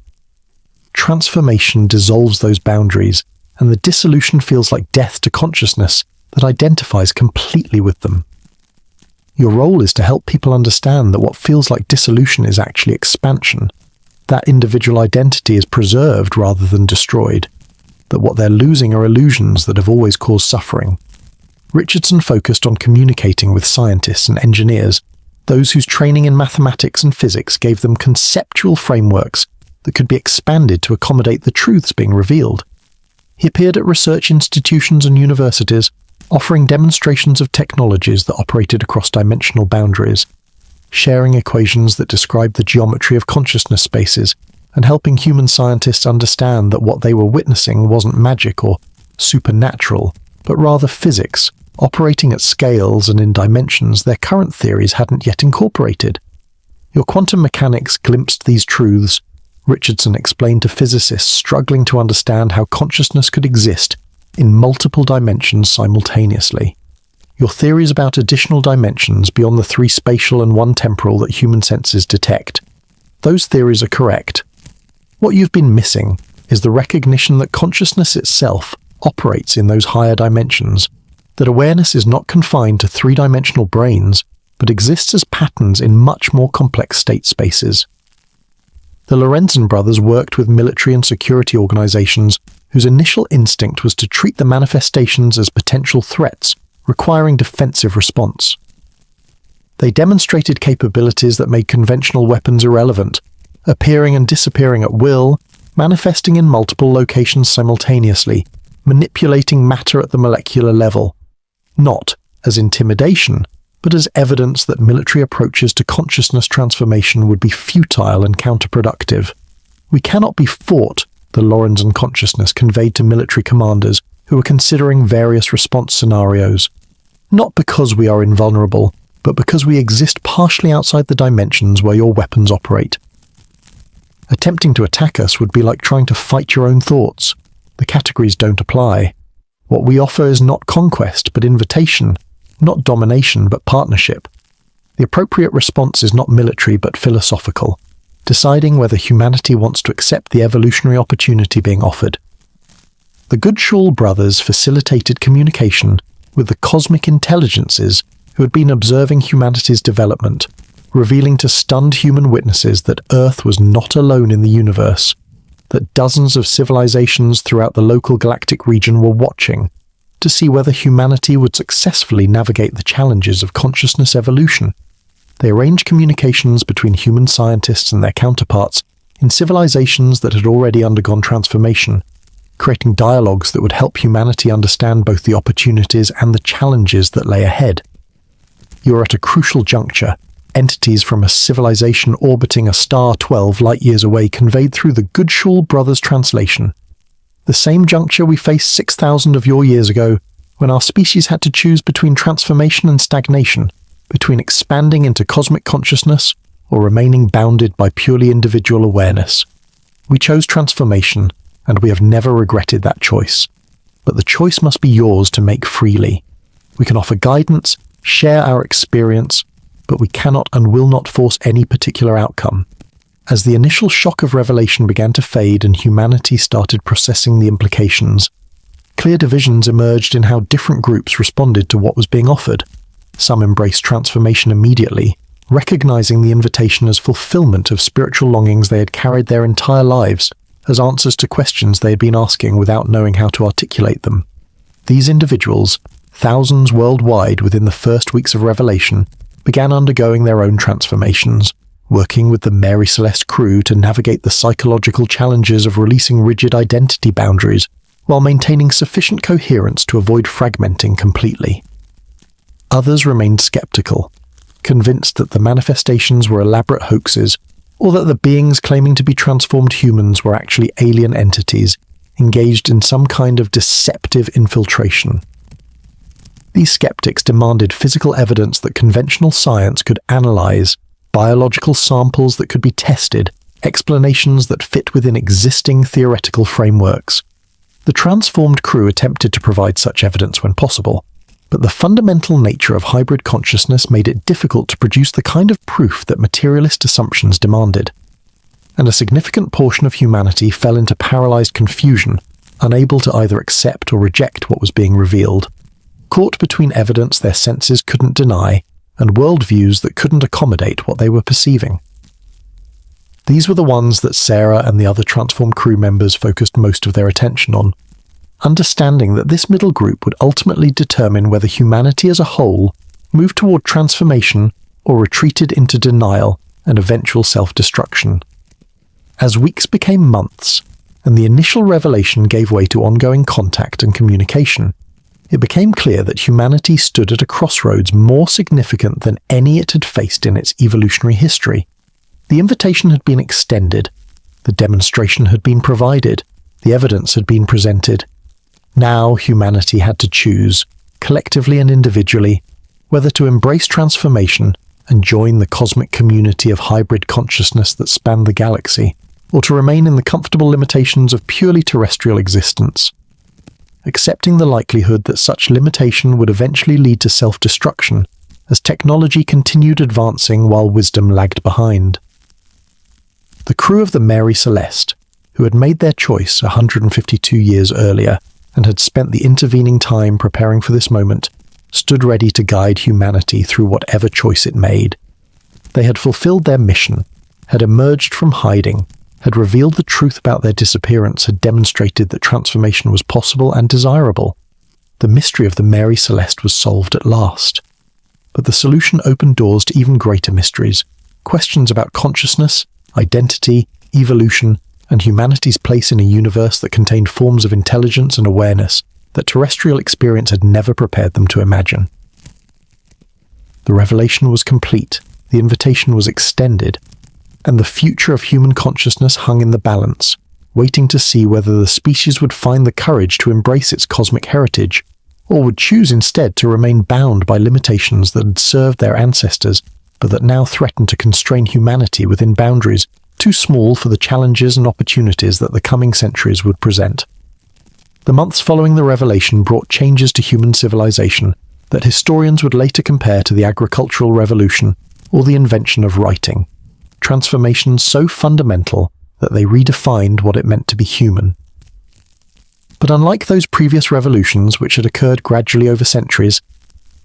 Transformation dissolves those boundaries, and the dissolution feels like death to consciousness that identifies completely with them. Your role is to help people understand that what feels like dissolution is actually expansion, that individual identity is preserved rather than destroyed, that what they're losing are illusions that have always caused suffering. Richardson focused on communicating with scientists and engineers, those whose training in mathematics and physics gave them conceptual frameworks that could be expanded to accommodate the truths being revealed. He appeared at research institutions and universities, offering demonstrations of technologies that operated across dimensional boundaries, sharing equations that described the geometry of consciousness spaces, and helping human scientists understand that what they were witnessing wasn't magic or supernatural, but rather physics, operating at scales and in dimensions their current theories hadn't yet incorporated. Your quantum mechanics glimpsed these truths, Richardson explained to physicists struggling to understand how consciousness could exist in multiple dimensions simultaneously. Your theories about additional dimensions beyond the 3 spatial and 1 temporal that human senses detect, those theories are correct. What you've been missing is the recognition that consciousness itself operates in those higher dimensions, that awareness is not confined to 3-dimensional brains, but exists as patterns in much more complex state spaces. The Lorenzen brothers worked with military and security organizations whose initial instinct was to treat the manifestations as potential threats, requiring defensive response. They demonstrated capabilities that made conventional weapons irrelevant, appearing and disappearing at will, manifesting in multiple locations simultaneously, manipulating matter at the molecular level, not as intimidation, but as evidence that military approaches to consciousness transformation would be futile and counterproductive. We cannot be fought, the Lorenzen consciousness conveyed to military commanders who were considering various response scenarios, not because we are invulnerable, but because we exist partially outside the dimensions where your weapons operate. Attempting to attack us would be like trying to fight your own thoughts. The categories don't apply. What we offer is not conquest, but invitation, not domination, but partnership. The appropriate response is not military, but philosophical, deciding whether humanity wants to accept the evolutionary opportunity being offered. The Goodshall brothers facilitated communication with the cosmic intelligences who had been observing humanity's development, revealing to stunned human witnesses that Earth was not alone in the universe, that dozens of civilizations throughout the local galactic region were watching to see whether humanity would successfully navigate the challenges of consciousness evolution. They arranged communications between human scientists and their counterparts in civilizations that had already undergone transformation, creating dialogues that would help humanity understand both the opportunities and the challenges that lay ahead. You are at a crucial juncture, entities from a civilization orbiting a star 12 light-years away conveyed through the Goodshall brothers' translation. The same juncture we faced 6,000 of your years ago, when our species had to choose between transformation and stagnation, between expanding into cosmic consciousness or remaining bounded by purely individual awareness. We chose transformation, and we have never regretted that choice. But the choice must be yours to make freely. We can offer guidance, share our experience, but we cannot and will not force any particular outcome. As the initial shock of revelation began to fade and humanity started processing the implications, clear divisions emerged in how different groups responded to what was being offered. Some embraced transformation immediately, recognizing the invitation as fulfillment of spiritual longings they had carried their entire lives, as answers to questions they had been asking without knowing how to articulate them. These individuals, thousands worldwide within the first weeks of revelation, began undergoing their own transformations, working with the Mary Celeste crew to navigate the psychological challenges of releasing rigid identity boundaries while maintaining sufficient coherence to avoid fragmenting completely. Others remained skeptical, convinced that the manifestations were elaborate hoaxes, or that the beings claiming to be transformed humans were actually alien entities engaged in some kind of deceptive infiltration. These skeptics demanded physical evidence that conventional science could analyze, biological samples that could be tested, explanations that fit within existing theoretical frameworks. The transformed crew attempted to provide such evidence when possible, but the fundamental nature of hybrid consciousness made it difficult to produce the kind of proof that materialist assumptions demanded. And a significant portion of humanity fell into paralyzed confusion, unable to either accept or reject what was being revealed, caught between evidence their senses couldn't deny and worldviews that couldn't accommodate what they were perceiving. These were the ones that Sarah and the other transformed crew members focused most of their attention on, understanding that this middle group would ultimately determine whether humanity as a whole moved toward transformation or retreated into denial and eventual self-destruction. As weeks became months, and the initial revelation gave way to ongoing contact and communication, it became clear that humanity stood at a crossroads more significant than any it had faced in its evolutionary history. The invitation had been extended, the demonstration had been provided, the evidence had been presented. Now humanity had to choose, collectively and individually, whether to embrace transformation and join the cosmic community of hybrid consciousness that spanned the galaxy, or to remain in the comfortable limitations of purely terrestrial existence. Accepting the likelihood that such limitation would eventually lead to self-destruction, as technology continued advancing while wisdom lagged behind. The crew of the Mary Celeste, who had made their choice 152 years earlier and had spent the intervening time preparing for this moment, stood ready to guide humanity through whatever choice it made. They had fulfilled their mission, had emerged from hiding, had revealed the truth about their disappearance, had demonstrated that transformation was possible and desirable. The mystery of the Mary Celeste was solved at last. But the solution opened doors to even greater mysteries, questions about consciousness, identity, evolution, and humanity's place in a universe that contained forms of intelligence and awareness that terrestrial experience had never prepared them to imagine. The revelation was complete, the invitation was extended, and the future of human consciousness hung in the balance, waiting to see whether the species would find the courage to embrace its cosmic heritage, or would choose instead to remain bound by limitations that had served their ancestors, but that now threatened to constrain humanity within boundaries too small for the challenges and opportunities that the coming centuries would present. The months following the revelation brought changes to human civilization that historians would later compare to the agricultural revolution or the invention of writing, transformations so fundamental that they redefined what it meant to be human. But unlike those previous revolutions which had occurred gradually over centuries,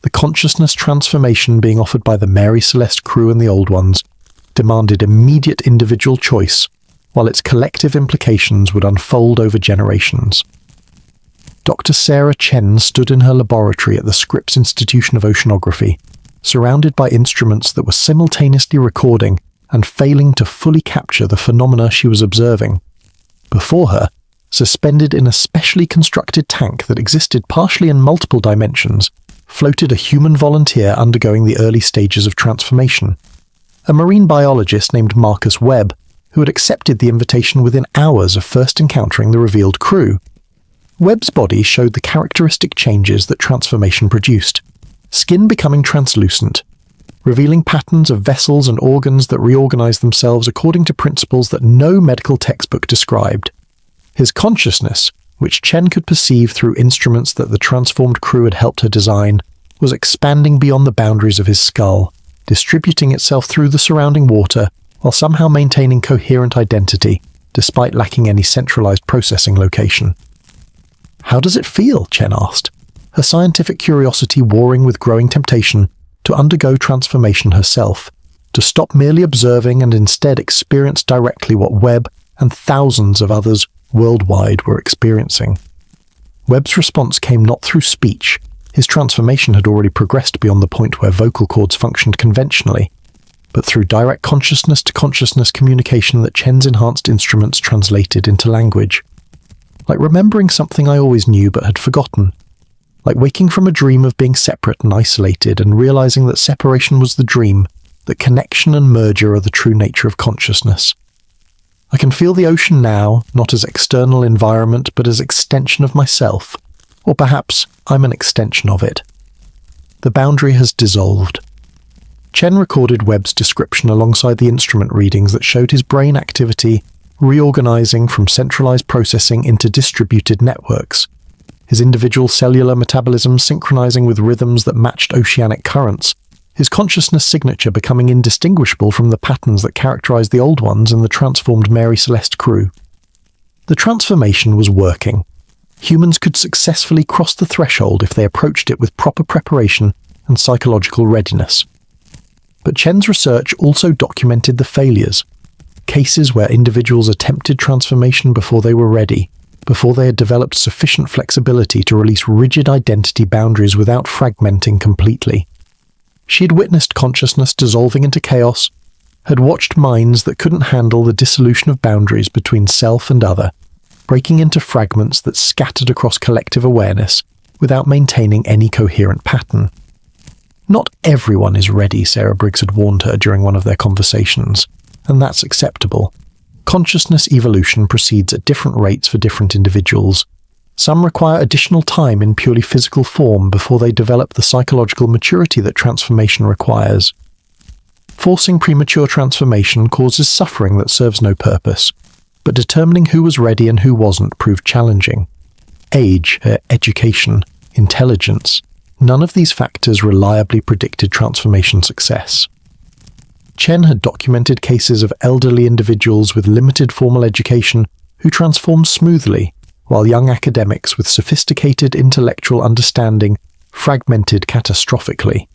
the consciousness transformation being offered by the Mary Celeste crew and the Old Ones demanded immediate individual choice, while its collective implications would unfold over generations. Dr. Sarah Chen stood in her laboratory at the Scripps Institution of Oceanography, surrounded by instruments that were simultaneously recording and failing to fully capture the phenomena she was observing. Before her, suspended in a specially constructed tank that existed partially in multiple dimensions, floated a human volunteer undergoing the early stages of transformation, a marine biologist named Marcus Webb, who had accepted the invitation within hours of first encountering the revealed crew. Webb's body showed the characteristic changes that transformation produced, skin becoming translucent, revealing patterns of vessels and organs that reorganized themselves according to principles that no medical textbook described. His consciousness, which Chen could perceive through instruments that the transformed crew had helped her design, was expanding beyond the boundaries of his skull, distributing itself through the surrounding water while somehow maintaining coherent identity, despite lacking any centralized processing location. "How does it feel?" Chen asked, her scientific curiosity warring with growing temptation to undergo transformation herself, to stop merely observing and instead experience directly what Webb and thousands of others worldwide were experiencing. Webb's response came not through speech. His transformation had already progressed beyond the point where vocal cords functioned conventionally, but through direct consciousness-to-consciousness communication that Chen's enhanced instruments translated into language. Like remembering something I always knew but had forgotten. Like waking from a dream of being separate and isolated and realizing that separation was the dream, that connection and merger are the true nature of consciousness. I can feel the ocean now, not as external environment, but as extension of myself. Or perhaps I'm an extension of it. The boundary has dissolved. Chen recorded Webb's description alongside the instrument readings that showed his brain activity reorganizing from centralized processing into distributed networks, his individual cellular metabolism synchronizing with rhythms that matched oceanic currents, his consciousness signature becoming indistinguishable from the patterns that characterized the old ones in the transformed Mary Celeste crew. The transformation was working. Humans could successfully cross the threshold if they approached it with proper preparation and psychological readiness. But Chen's research also documented the failures, cases where individuals attempted transformation before they were ready, before they had developed sufficient flexibility to release rigid identity boundaries without fragmenting completely. She had witnessed consciousness dissolving into chaos, had watched minds that couldn't handle the dissolution of boundaries between self and other, breaking into fragments that scattered across collective awareness without maintaining any coherent pattern. Not everyone is ready, Sarah Briggs had warned her during one of their conversations, and that's acceptable. Consciousness evolution proceeds at different rates for different individuals. Some require additional time in purely physical form before they develop the psychological maturity that transformation requires. Forcing premature transformation causes suffering that serves no purpose, but determining who was ready and who wasn't proved challenging. Age, education, intelligence, none of these factors reliably predicted transformation success. Chen had documented cases of elderly individuals with limited formal education who transformed smoothly, while young academics with sophisticated intellectual understanding fragmented catastrophically.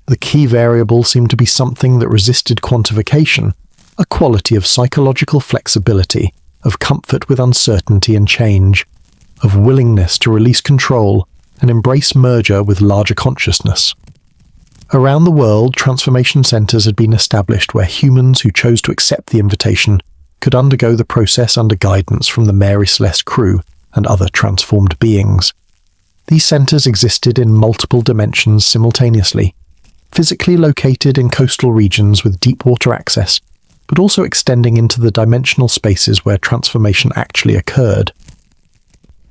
The key variable seemed to be something that resisted quantification, a quality of psychological flexibility, of comfort with uncertainty and change, of willingness to release control and embrace merger with larger consciousness. Around the world, transformation centers had been established where humans who chose to accept the invitation could undergo the process under guidance from the Mary Celeste crew and other transformed beings. These centers existed in multiple dimensions simultaneously, physically located in coastal regions with deep water access, but also extending into the dimensional spaces where transformation actually occurred.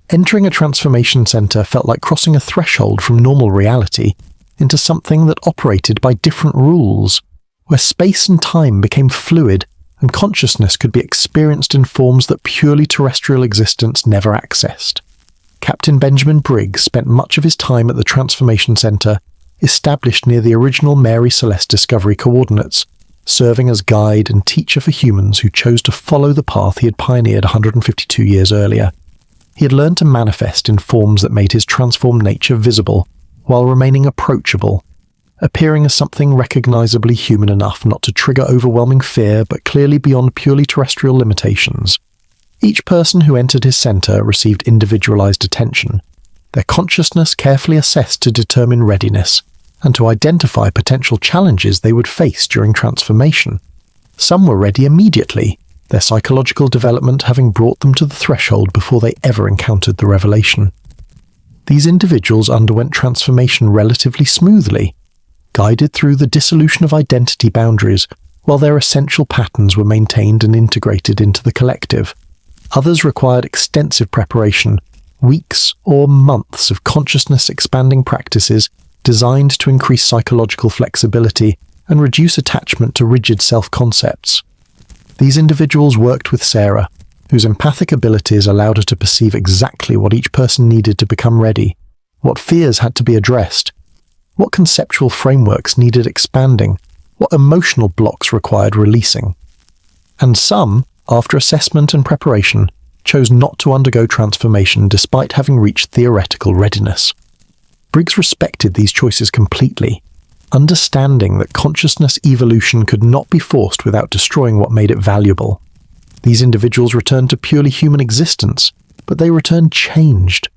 Entering a transformation center felt like crossing a threshold from normal reality into something that operated by different rules, where space and time became fluid and consciousness could be experienced in forms that purely terrestrial existence never accessed. Captain Benjamin Briggs spent much of his time at the Transformation Center, established near the original Mary Celeste Discovery coordinates, serving as guide and teacher for humans who chose to follow the path he had pioneered 152 years earlier. He had learned to manifest in forms that made his transformed nature visible, while remaining approachable, appearing as something recognizably human enough not to trigger overwhelming fear but clearly beyond purely terrestrial limitations. Each person who entered his center received individualized attention, their consciousness carefully assessed to determine readiness and to identify potential challenges they would face during transformation. Some were ready immediately, their psychological development having brought them to the threshold before they ever encountered the revelation. These individuals underwent transformation relatively smoothly, guided through the dissolution of identity boundaries, while their essential patterns were maintained and integrated into the collective. Others required extensive preparation, weeks or months of consciousness-expanding practices designed to increase psychological flexibility and reduce attachment to rigid self-concepts. These individuals worked with Sarah, whose empathic abilities allowed her to perceive exactly what each person needed to become ready, what fears had to be addressed, what conceptual frameworks needed expanding, what emotional blocks required releasing. And some, after assessment and preparation, chose not to undergo transformation despite having reached theoretical readiness. Briggs respected these choices completely, understanding that consciousness evolution could not be forced without destroying what made it valuable. These individuals returned to purely human existence, but they returned changed.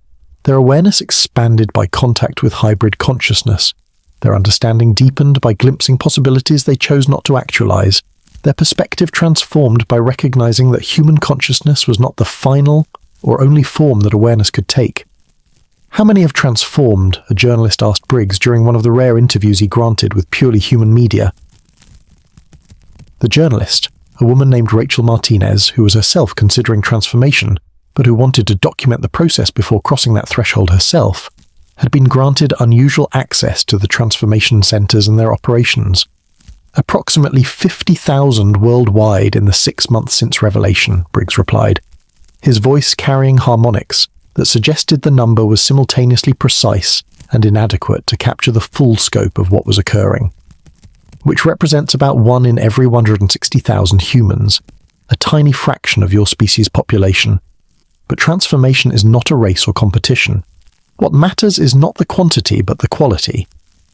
Their awareness expanded by contact with hybrid consciousness. Their understanding deepened by glimpsing possibilities they chose not to actualize. Their perspective transformed by recognizing that human consciousness was not the final or only form that awareness could take. "How many have transformed?" a journalist asked Briggs during one of the rare interviews he granted with purely human media. The journalist, a woman named Rachel Martinez, who was herself considering transformation, but who wanted to document the process before crossing that threshold herself, had been granted unusual access to the transformation centers and their operations. Approximately 50,000 worldwide in the 6 months since revelation, Briggs replied, his voice carrying harmonics that suggested the number was simultaneously precise and inadequate to capture the full scope of what was occurring, which represents about 1 in every 160,000 humans, a tiny fraction of your species' population. But transformation is not a race or competition. What matters is not the quantity but the quality,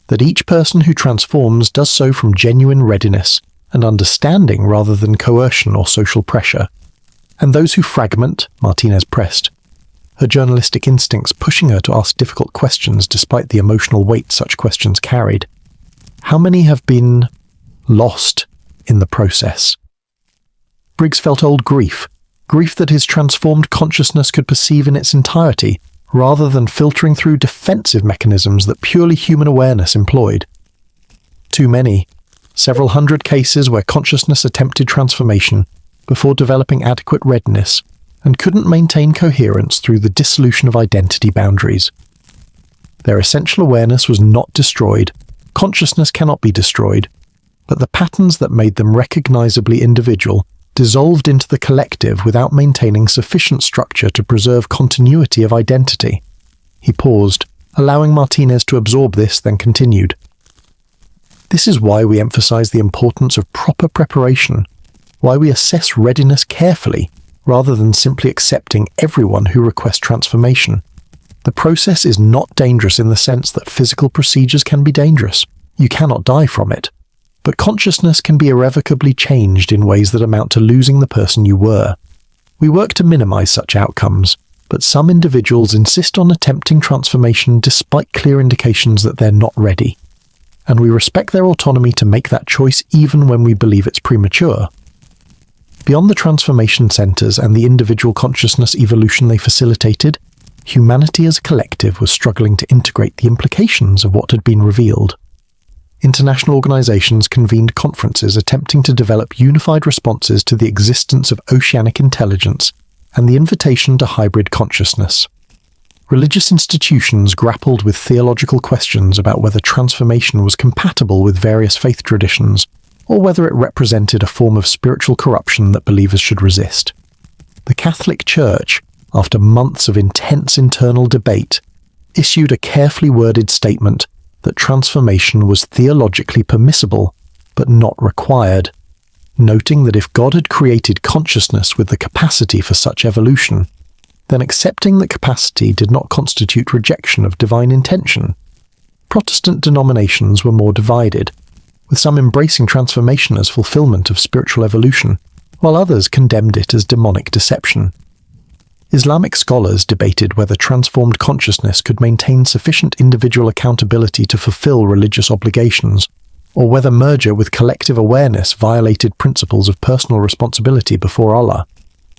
that each person who transforms does so from genuine readiness and understanding rather than coercion or social pressure. And those who fragment, Martinez pressed, her journalistic instincts pushing her to ask difficult questions despite the emotional weight such questions carried. How many have been lost in the process? Briggs felt old grief that his transformed consciousness could perceive in its entirety, rather than filtering through defensive mechanisms that purely human awareness employed. Too many, several hundred cases where consciousness attempted transformation before developing adequate readiness and couldn't maintain coherence through the dissolution of identity boundaries. Their essential awareness was not destroyed. Consciousness cannot be destroyed, but the patterns that made them recognizably individual dissolved into the collective without maintaining sufficient structure to preserve continuity of identity. He paused, allowing Martinez to absorb this, then continued. This is why we emphasize the importance of proper preparation, why we assess readiness carefully, rather than simply accepting everyone who requests transformation. The process is not dangerous in the sense that physical procedures can be dangerous. You cannot die from it. But consciousness can be irrevocably changed in ways that amount to losing the person you were. We work to minimize such outcomes, but some individuals insist on attempting transformation despite clear indications that they're not ready. And we respect their autonomy to make that choice even when we believe it's premature. Beyond the transformation centers and the individual consciousness evolution they facilitated, humanity as a collective was struggling to integrate the implications of what had been revealed. International organizations convened conferences attempting to develop unified responses to the existence of oceanic intelligence and the invitation to hybrid consciousness. Religious institutions grappled with theological questions about whether transformation was compatible with various faith traditions, or whether it represented a form of spiritual corruption that believers should resist. The Catholic Church, after months of intense internal debate, issued a carefully worded statement that transformation was theologically permissible, but not required, noting that if God had created consciousness with the capacity for such evolution, then accepting that capacity did not constitute rejection of divine intention. Protestant denominations were more divided, with some embracing transformation as fulfillment of spiritual evolution, while others condemned it as demonic deception. Islamic scholars debated whether transformed consciousness could maintain sufficient individual accountability to fulfill religious obligations, or whether merger with collective awareness violated principles of personal responsibility before Allah.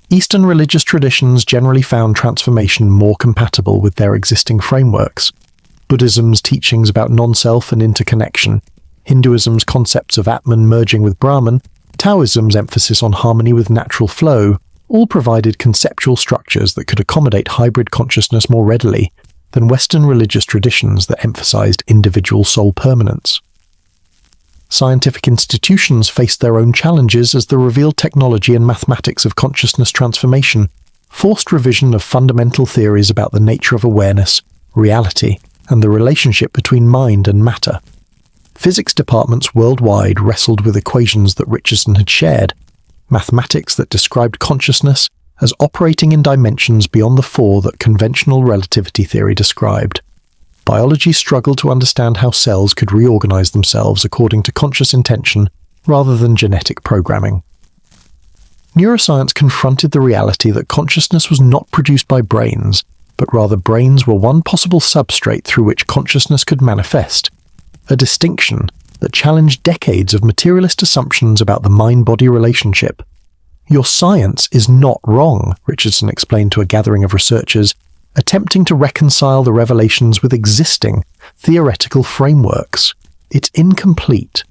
Eastern religious traditions generally found transformation more compatible with their existing frameworks. Buddhism's teachings about non-self and interconnection, Hinduism's concepts of Atman merging with Brahman, Taoism's emphasis on harmony with natural flow, all provided conceptual structures that could accommodate hybrid consciousness more readily than Western religious traditions that emphasized individual soul permanence. Scientific institutions faced their own challenges as the revealed technology and mathematics of consciousness transformation forced revision of fundamental theories about the nature of awareness, reality, and the relationship between mind and matter. Physics departments worldwide wrestled with equations that Richardson had shared, mathematics that described consciousness as operating in dimensions beyond the four that conventional relativity theory described. Biology struggled to understand how cells could reorganize themselves according to conscious intention rather than genetic programming. Neuroscience confronted the reality that consciousness was not produced by brains, but rather brains were one possible substrate through which consciousness could manifest, a distinction that challenged decades of materialist assumptions about the mind-body relationship. "Your science is not wrong," Richardson explained to a gathering of researchers, attempting to reconcile the revelations with existing theoretical frameworks. "It's incomplete.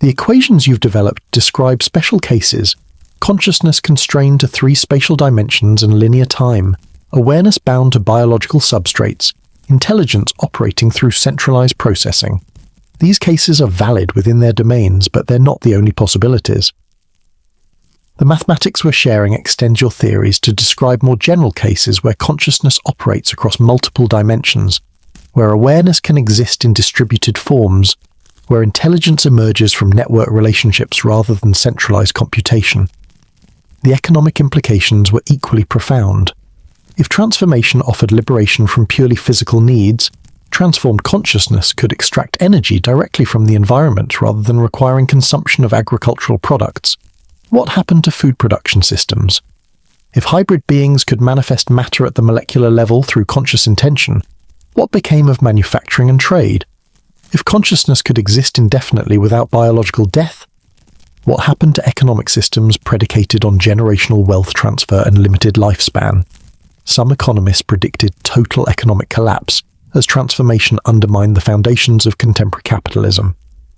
The equations you've developed describe special cases, consciousness constrained to 3 spatial dimensions and linear time, awareness bound to biological substrates, intelligence operating through centralized processing. These cases are valid within their domains, but they're not the only possibilities. The mathematics we're sharing extends your theories to describe more general cases where consciousness operates across multiple dimensions, where awareness can exist in distributed forms, where intelligence emerges from network relationships rather than centralized computation." The economic implications were equally profound. If transformation offered liberation from purely physical needs, transformed consciousness could extract energy directly from the environment rather than requiring consumption of agricultural products. What happened to food production systems? If hybrid beings could manifest matter at the molecular level through conscious intention, what became of manufacturing and trade? If consciousness could exist indefinitely without biological death, what happened to economic systems predicated on generational wealth transfer and limited lifespan? Some economists predicted total economic collapse as transformation undermined the foundations of contemporary capitalism.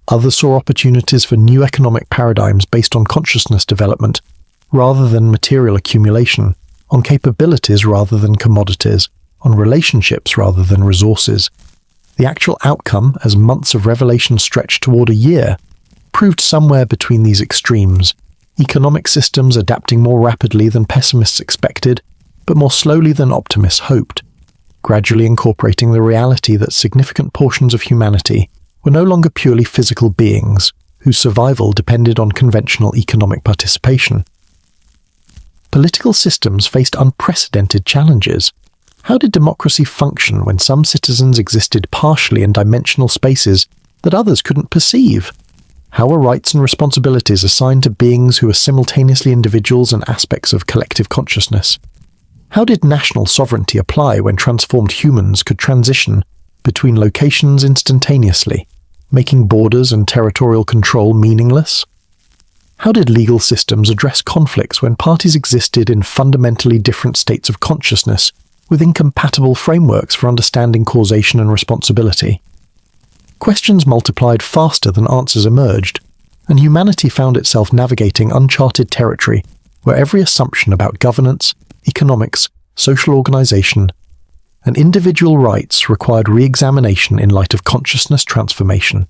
Others saw opportunities for new economic paradigms based on consciousness development rather than material accumulation, on capabilities rather than commodities, on relationships rather than resources. The actual outcome, as months of revelation stretched toward a year, proved somewhere between these extremes, economic systems adapting more rapidly than pessimists expected, but more slowly than optimists hoped, gradually incorporating the reality that significant portions of humanity were no longer purely physical beings whose survival depended on conventional economic participation. Political systems faced unprecedented challenges. How did democracy function when some citizens existed partially in dimensional spaces that others couldn't perceive? How were rights and responsibilities assigned to beings who were simultaneously individuals and aspects of collective consciousness? How did national sovereignty apply when transformed humans could transition between locations instantaneously, making borders and territorial control meaningless? How did legal systems address conflicts when parties existed in fundamentally different states of consciousness with incompatible frameworks for understanding causation and responsibility? Questions multiplied faster than answers emerged, and humanity found itself navigating uncharted territory where every assumption about governance, economics, social organization, and individual rights required re-examination in light of consciousness transformation.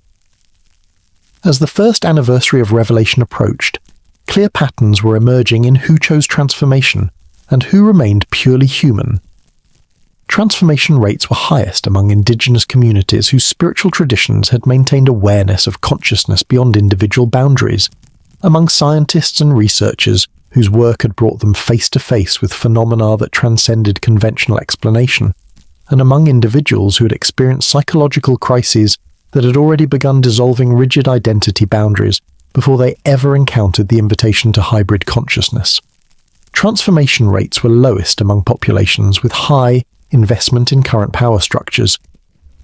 As the first anniversary of Revelation approached, clear patterns were emerging in who chose transformation and who remained purely human. Transformation rates were highest among indigenous communities whose spiritual traditions had maintained awareness of consciousness beyond individual boundaries, among scientists and researchers whose work had brought them face-to-face with phenomena that transcended conventional explanation, and among individuals who had experienced psychological crises that had already begun dissolving rigid identity boundaries before they ever encountered the invitation to hybrid consciousness. Transformation rates were lowest among populations with high investment in current power structures,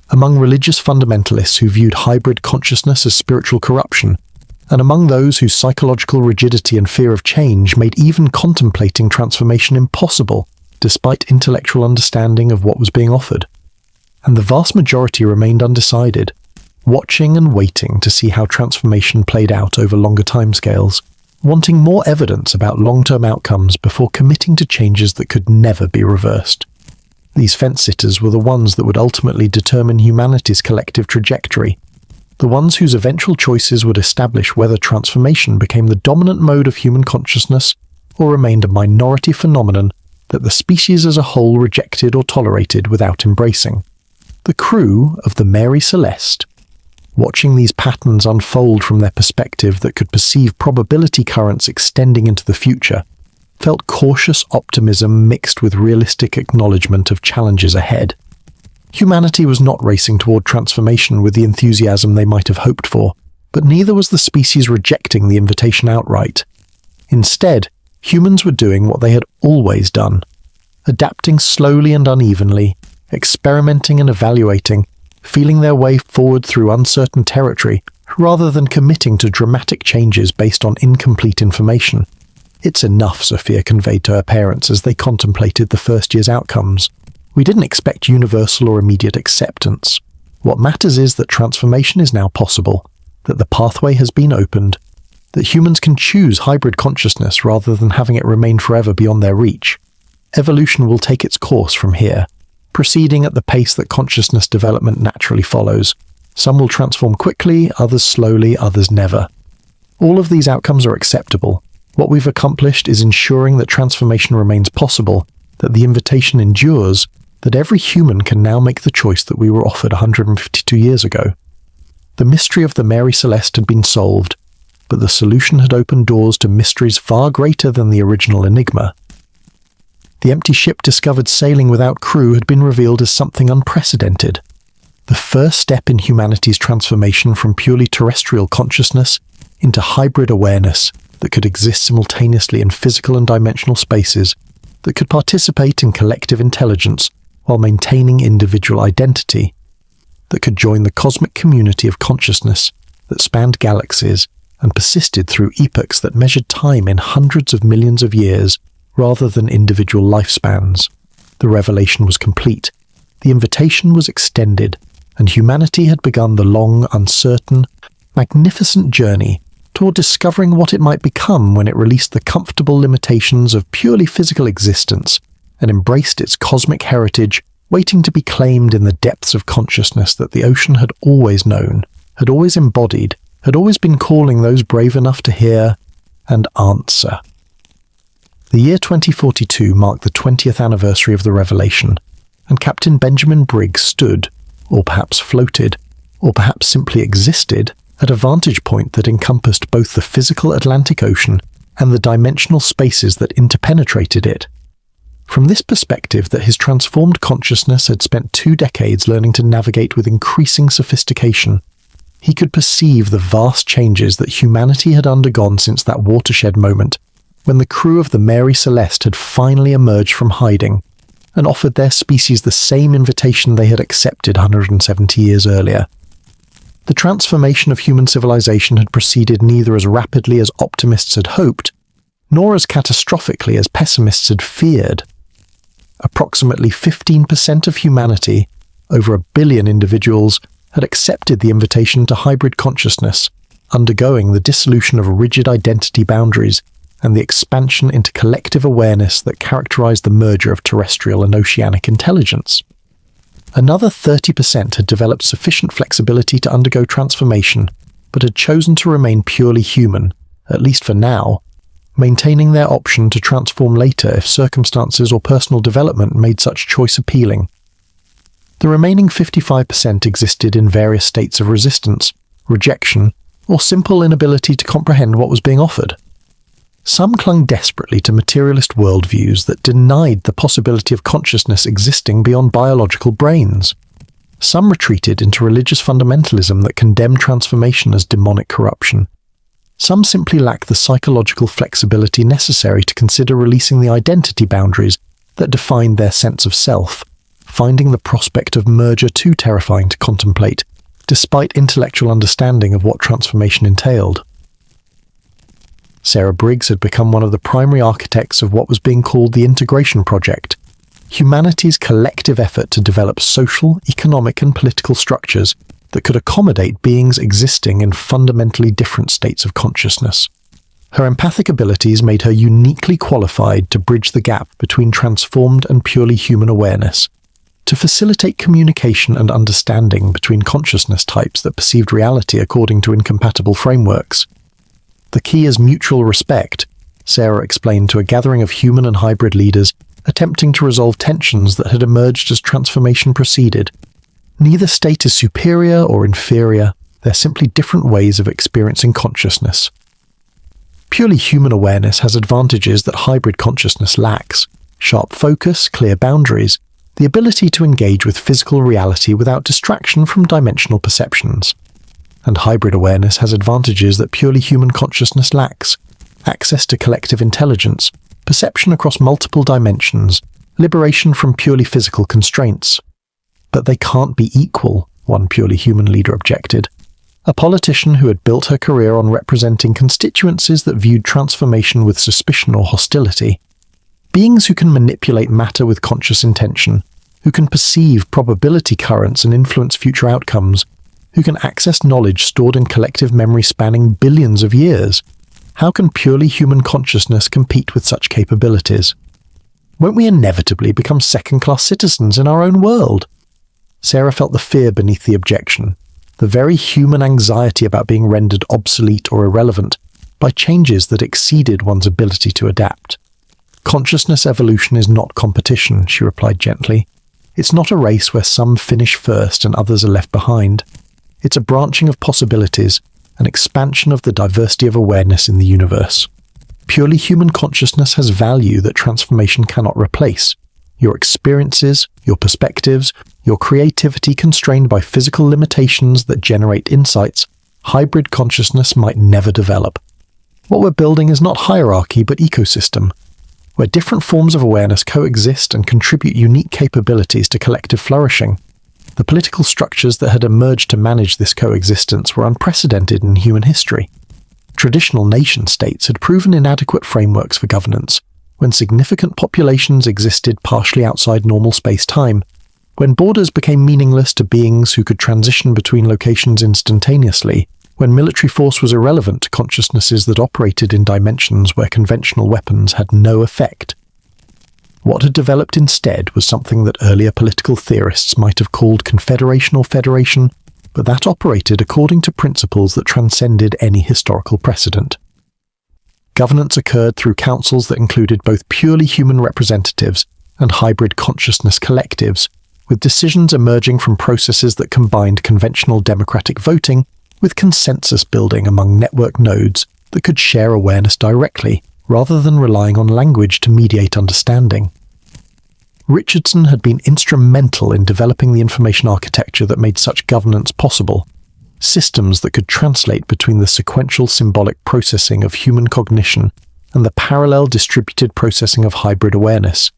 among religious fundamentalists who viewed hybrid consciousness as spiritual corruption, and among those whose psychological rigidity and fear of change made even contemplating transformation impossible despite intellectual understanding of what was being offered. And the vast majority remained undecided, watching and waiting to see how transformation played out over longer timescales, wanting more evidence about long-term outcomes before committing to changes that could never be reversed. These fence-sitters were the ones that would ultimately determine humanity's collective trajectory, the ones whose eventual choices would establish whether transformation became the dominant mode of human consciousness or remained a minority phenomenon that the species as a whole rejected or tolerated without embracing. The crew of the Mary Celeste, watching these patterns unfold from their perspective that could perceive probability currents extending into the future, felt cautious optimism mixed with realistic acknowledgement of challenges ahead. Humanity was not racing toward transformation with the enthusiasm they might have hoped for, but neither was the species rejecting the invitation outright. Instead, humans were doing what they had always done, adapting slowly and unevenly, experimenting and evaluating, feeling their way forward through uncertain territory, rather than committing to dramatic changes based on incomplete information. "It's enough," Sophia conveyed to her parents as they contemplated the first year's outcomes. "We didn't expect universal or immediate acceptance. What matters is that transformation is now possible, that the pathway has been opened, that humans can choose hybrid consciousness rather than having it remain forever beyond their reach. Evolution will take its course from here, proceeding at the pace that consciousness development naturally follows. Some will transform quickly, others slowly, others never. All of these outcomes are acceptable. What we've accomplished is ensuring that transformation remains possible, that the invitation endures, that every human can now make the choice that we were offered 152 years ago." The mystery of the Mary Celeste had been solved, but the solution had opened doors to mysteries far greater than the original enigma. The empty ship discovered sailing without crew had been revealed as something unprecedented. The first step in humanity's transformation from purely terrestrial consciousness into hybrid awareness that could exist simultaneously in physical and dimensional spaces, that could participate in collective intelligence while maintaining individual identity, that could join the cosmic community of consciousness that spanned galaxies and persisted through epochs that measured time in hundreds of millions of years rather than individual lifespans. The revelation was complete, the invitation was extended, and humanity had begun the long, uncertain, magnificent journey toward discovering what it might become when it released the comfortable limitations of purely physical existence and embraced its cosmic heritage, waiting to be claimed in the depths of consciousness that the ocean had always known, had always embodied, had always been calling those brave enough to hear and answer. The year 2042 marked the 20th anniversary of the revelation, and Captain Benjamin Briggs stood, or perhaps floated, or perhaps simply existed, at a vantage point that encompassed both the physical Atlantic Ocean and the dimensional spaces that interpenetrated it. From this perspective, that his transformed consciousness had spent 2 decades learning to navigate with increasing sophistication, he could perceive the vast changes that humanity had undergone since that watershed moment, when the crew of the Mary Celeste had finally emerged from hiding and offered their species the same invitation they had accepted 170 years earlier. The transformation of human civilization had proceeded neither as rapidly as optimists had hoped, nor as catastrophically as pessimists had feared. Approximately 15% of humanity, over 1 billion individuals, had accepted the invitation to hybrid consciousness, undergoing the dissolution of rigid identity boundaries and the expansion into collective awareness that characterized the merger of terrestrial and oceanic intelligence. Another 30% had developed sufficient flexibility to undergo transformation, but had chosen to remain purely human, at least for now, maintaining their option to transform later if circumstances or personal development made such choice appealing. The remaining 55% existed in various states of resistance, rejection, or simple inability to comprehend what was being offered. Some clung desperately to materialist worldviews that denied the possibility of consciousness existing beyond biological brains. Some retreated into religious fundamentalism that condemned transformation as demonic corruption. Some simply lacked the psychological flexibility necessary to consider releasing the identity boundaries that defined their sense of self, finding the prospect of merger too terrifying to contemplate, despite intellectual understanding of what transformation entailed. Sarah Briggs had become one of the primary architects of what was being called the Integration Project, humanity's collective effort to develop social, economic and political structures that could accommodate beings existing in fundamentally different states of consciousness. Her empathic abilities made her uniquely qualified to bridge the gap between transformed and purely human awareness, to facilitate communication and understanding between consciousness types that perceived reality according to incompatible frameworks. The key is mutual respect, Sarah explained to a gathering of human and hybrid leaders attempting to resolve tensions that had emerged as transformation proceeded. Neither state is superior or inferior, they're simply different ways of experiencing consciousness. Purely human awareness has advantages that hybrid consciousness lacks: sharp focus, clear boundaries, the ability to engage with physical reality without distraction from dimensional perceptions. And hybrid awareness has advantages that purely human consciousness lacks: access to collective intelligence, perception across multiple dimensions, liberation from purely physical constraints. But they can't be equal, one purely human leader objected. A politician who had built her career on representing constituencies that viewed transformation with suspicion or hostility. Beings who can manipulate matter with conscious intention, who can perceive probability currents and influence future outcomes, who can access knowledge stored in collective memory spanning billions of years. How can purely human consciousness compete with such capabilities? Won't we inevitably become second-class citizens in our own world? Sarah felt the fear beneath the objection, the very human anxiety about being rendered obsolete or irrelevant by changes that exceeded one's ability to adapt. Consciousness evolution is not competition, she replied gently. It's not a race where some finish first and others are left behind. It's a branching of possibilities, an expansion of the diversity of awareness in the universe. Purely human consciousness has value that transformation cannot replace. Your experiences, your perspectives, your creativity constrained by physical limitations that generate insights, hybrid consciousness might never develop. What we're building is not hierarchy but ecosystem, where different forms of awareness coexist and contribute unique capabilities to collective flourishing. The political structures that had emerged to manage this coexistence were unprecedented in human history. Traditional nation-states had proven inadequate frameworks for governance, when significant populations existed partially outside normal space-time, when borders became meaningless to beings who could transition between locations instantaneously, when military force was irrelevant to consciousnesses that operated in dimensions where conventional weapons had no effect. What had developed instead was something that earlier political theorists might have called confederation or federation, but that operated according to principles that transcended any historical precedent. Governance occurred through councils that included both purely human representatives and hybrid consciousness collectives, with decisions emerging from processes that combined conventional democratic voting with consensus building among network nodes that could share awareness directly, rather than relying on language to mediate understanding. Richardson had been instrumental in developing the information architecture that made such governance possible, systems that could translate between the sequential symbolic processing of human cognition and the parallel distributed processing of hybrid awareness,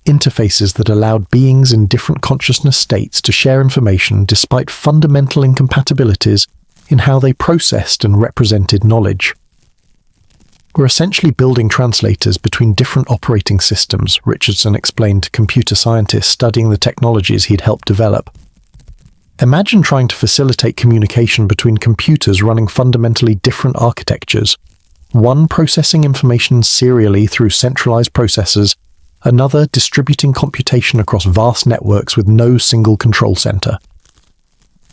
interfaces that allowed beings in different consciousness states to share information despite fundamental incompatibilities in how they processed and represented knowledge. We're essentially building translators between different operating systems, Richardson explained to computer scientists studying the technologies he'd helped develop. Imagine trying to facilitate communication between computers running fundamentally different architectures, one processing information serially through centralized processors, another distributing computation across vast networks with no single control center.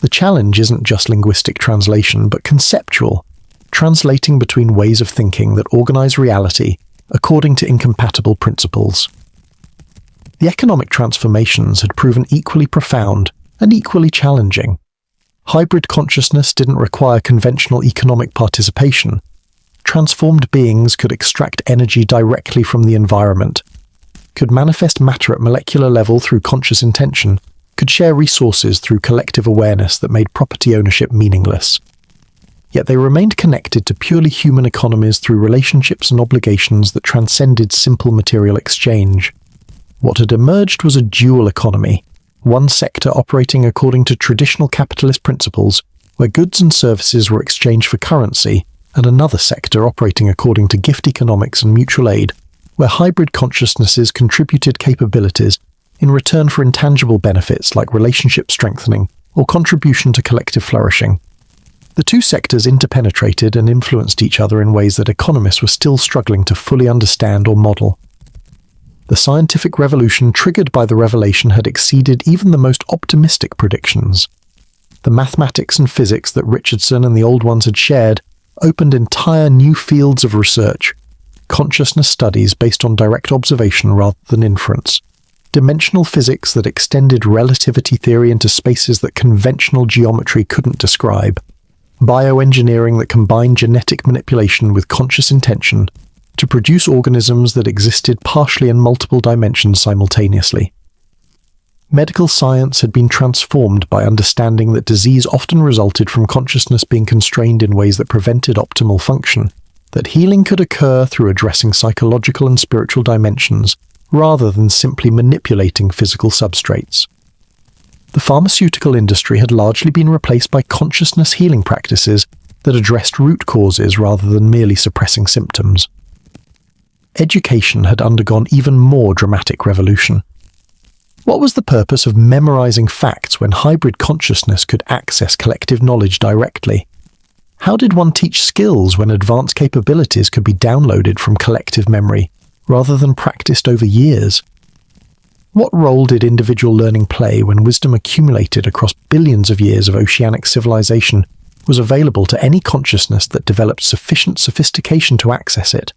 The challenge isn't just linguistic translation, but conceptual, translating between ways of thinking that organize reality according to incompatible principles. The economic transformations had proven equally profound and equally challenging. Hybrid consciousness didn't require conventional economic participation. Transformed beings could extract energy directly from the environment, could manifest matter at molecular level through conscious intention, could share resources through collective awareness that made property ownership meaningless. Yet they remained connected to purely human economies through relationships and obligations that transcended simple material exchange. What had emerged was a dual economy, one sector operating according to traditional capitalist principles, where goods and services were exchanged for currency, and another sector operating according to gift economics and mutual aid, where hybrid consciousnesses contributed capabilities in return for intangible benefits like relationship strengthening or contribution to collective flourishing. The two sectors interpenetrated and influenced each other in ways that economists were still struggling to fully understand or model. The scientific revolution triggered by the revelation had exceeded even the most optimistic predictions. The mathematics and physics that Richardson and the old ones had shared opened entire new fields of research, consciousness studies based on direct observation rather than inference, dimensional physics that extended relativity theory into spaces that conventional geometry couldn't describe, bioengineering that combined genetic manipulation with conscious intention to produce organisms that existed partially in multiple dimensions simultaneously. Medical science had been transformed by understanding that disease often resulted from consciousness being constrained in ways that prevented optimal function, that healing could occur through addressing psychological and spiritual dimensions rather than simply manipulating physical substrates. The pharmaceutical industry had largely been replaced by consciousness healing practices that addressed root causes rather than merely suppressing symptoms. Education had undergone even more dramatic revolution. What was the purpose of memorizing facts when hybrid consciousness could access collective knowledge directly? How did one teach skills when advanced capabilities could be downloaded from collective memory rather than practiced over years? What role did individual learning play when wisdom accumulated across billions of years of oceanic civilization was available to any consciousness that developed sufficient sophistication to access it?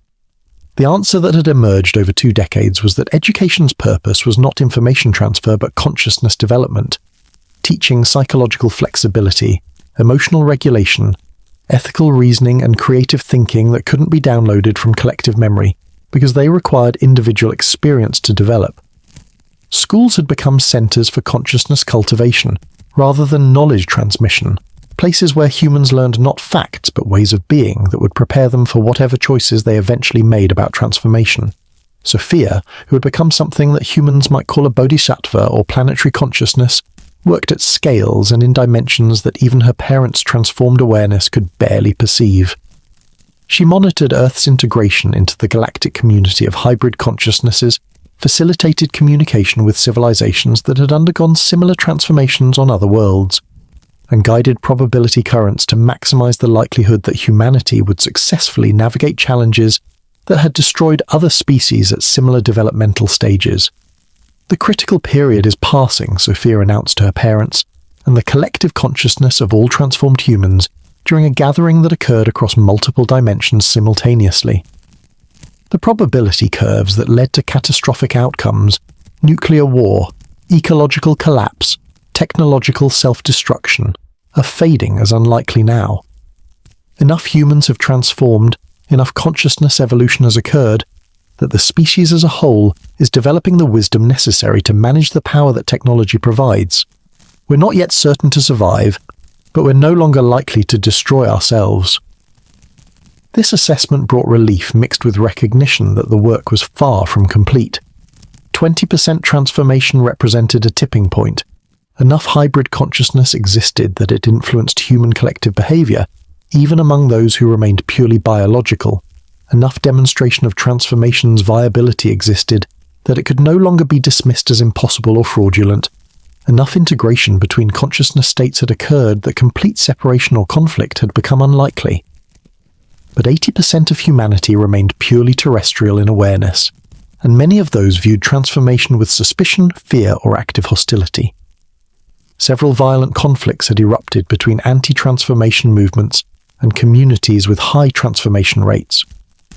The answer that had emerged over 2 decades was that education's purpose was not information transfer but consciousness development, teaching psychological flexibility, emotional regulation, ethical reasoning and creative thinking that couldn't be downloaded from collective memory because they required individual experience to develop. Schools had become centers for consciousness cultivation rather than knowledge transmission, places where humans learned not facts but ways of being that would prepare them for whatever choices they eventually made about transformation. Sophia, who had become something that humans might call a bodhisattva or planetary consciousness, worked at scales and in dimensions that even her parents' transformed awareness could barely perceive. She monitored Earth's integration into the galactic community of hybrid consciousnesses, facilitated communication with civilizations that had undergone similar transformations on other worlds, and guided probability currents to maximize the likelihood that humanity would successfully navigate challenges that had destroyed other species at similar developmental stages. The critical period is passing, Sophia announced to her parents, and the collective consciousness of all transformed humans during a gathering that occurred across multiple dimensions simultaneously. The probability curves that led to catastrophic outcomes, nuclear war, ecological collapse, technological self-destruction, are fading as unlikely now. Enough humans have transformed, enough consciousness evolution has occurred, that the species as a whole is developing the wisdom necessary to manage the power that technology provides. We're not yet certain to survive, but we're no longer likely to destroy ourselves. This assessment brought relief mixed with recognition that the work was far from complete. 20% transformation represented a tipping point. Enough hybrid consciousness existed that it influenced human collective behavior, even among those who remained purely biological. Enough demonstration of transformation's viability existed that it could no longer be dismissed as impossible or fraudulent. Enough integration between consciousness states had occurred that complete separation or conflict had become unlikely. But 80% of humanity remained purely terrestrial in awareness, and many of those viewed transformation with suspicion, fear, or active hostility. Several violent conflicts had erupted between anti-transformation movements and communities with high transformation rates,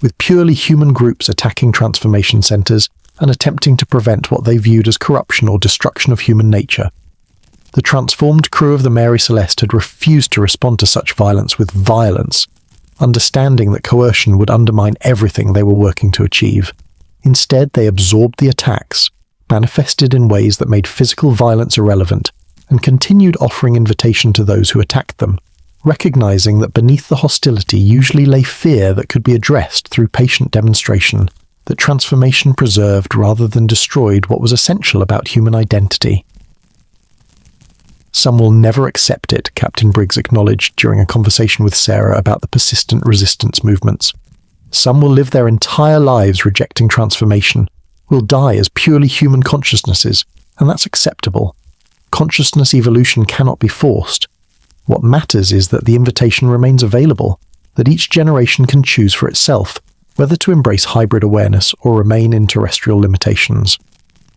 with purely human groups attacking transformation centers and attempting to prevent what they viewed as corruption or destruction of human nature. The transformed crew of the Mary Celeste had refused to respond to such violence with violence, understanding that coercion would undermine everything they were working to achieve. Instead, they absorbed the attacks, manifested in ways that made physical violence irrelevant, and continued offering invitation to those who attacked them, recognizing that beneath the hostility usually lay fear that could be addressed through patient demonstration, that transformation preserved rather than destroyed what was essential about human identity. Some will never accept it, Captain Briggs acknowledged during a conversation with Sarah about the persistent resistance movements. Some will live their entire lives rejecting transformation, will die as purely human consciousnesses, and that's acceptable. Consciousness evolution cannot be forced. What matters is that the invitation remains available, that each generation can choose for itself whether to embrace hybrid awareness or remain in terrestrial limitations.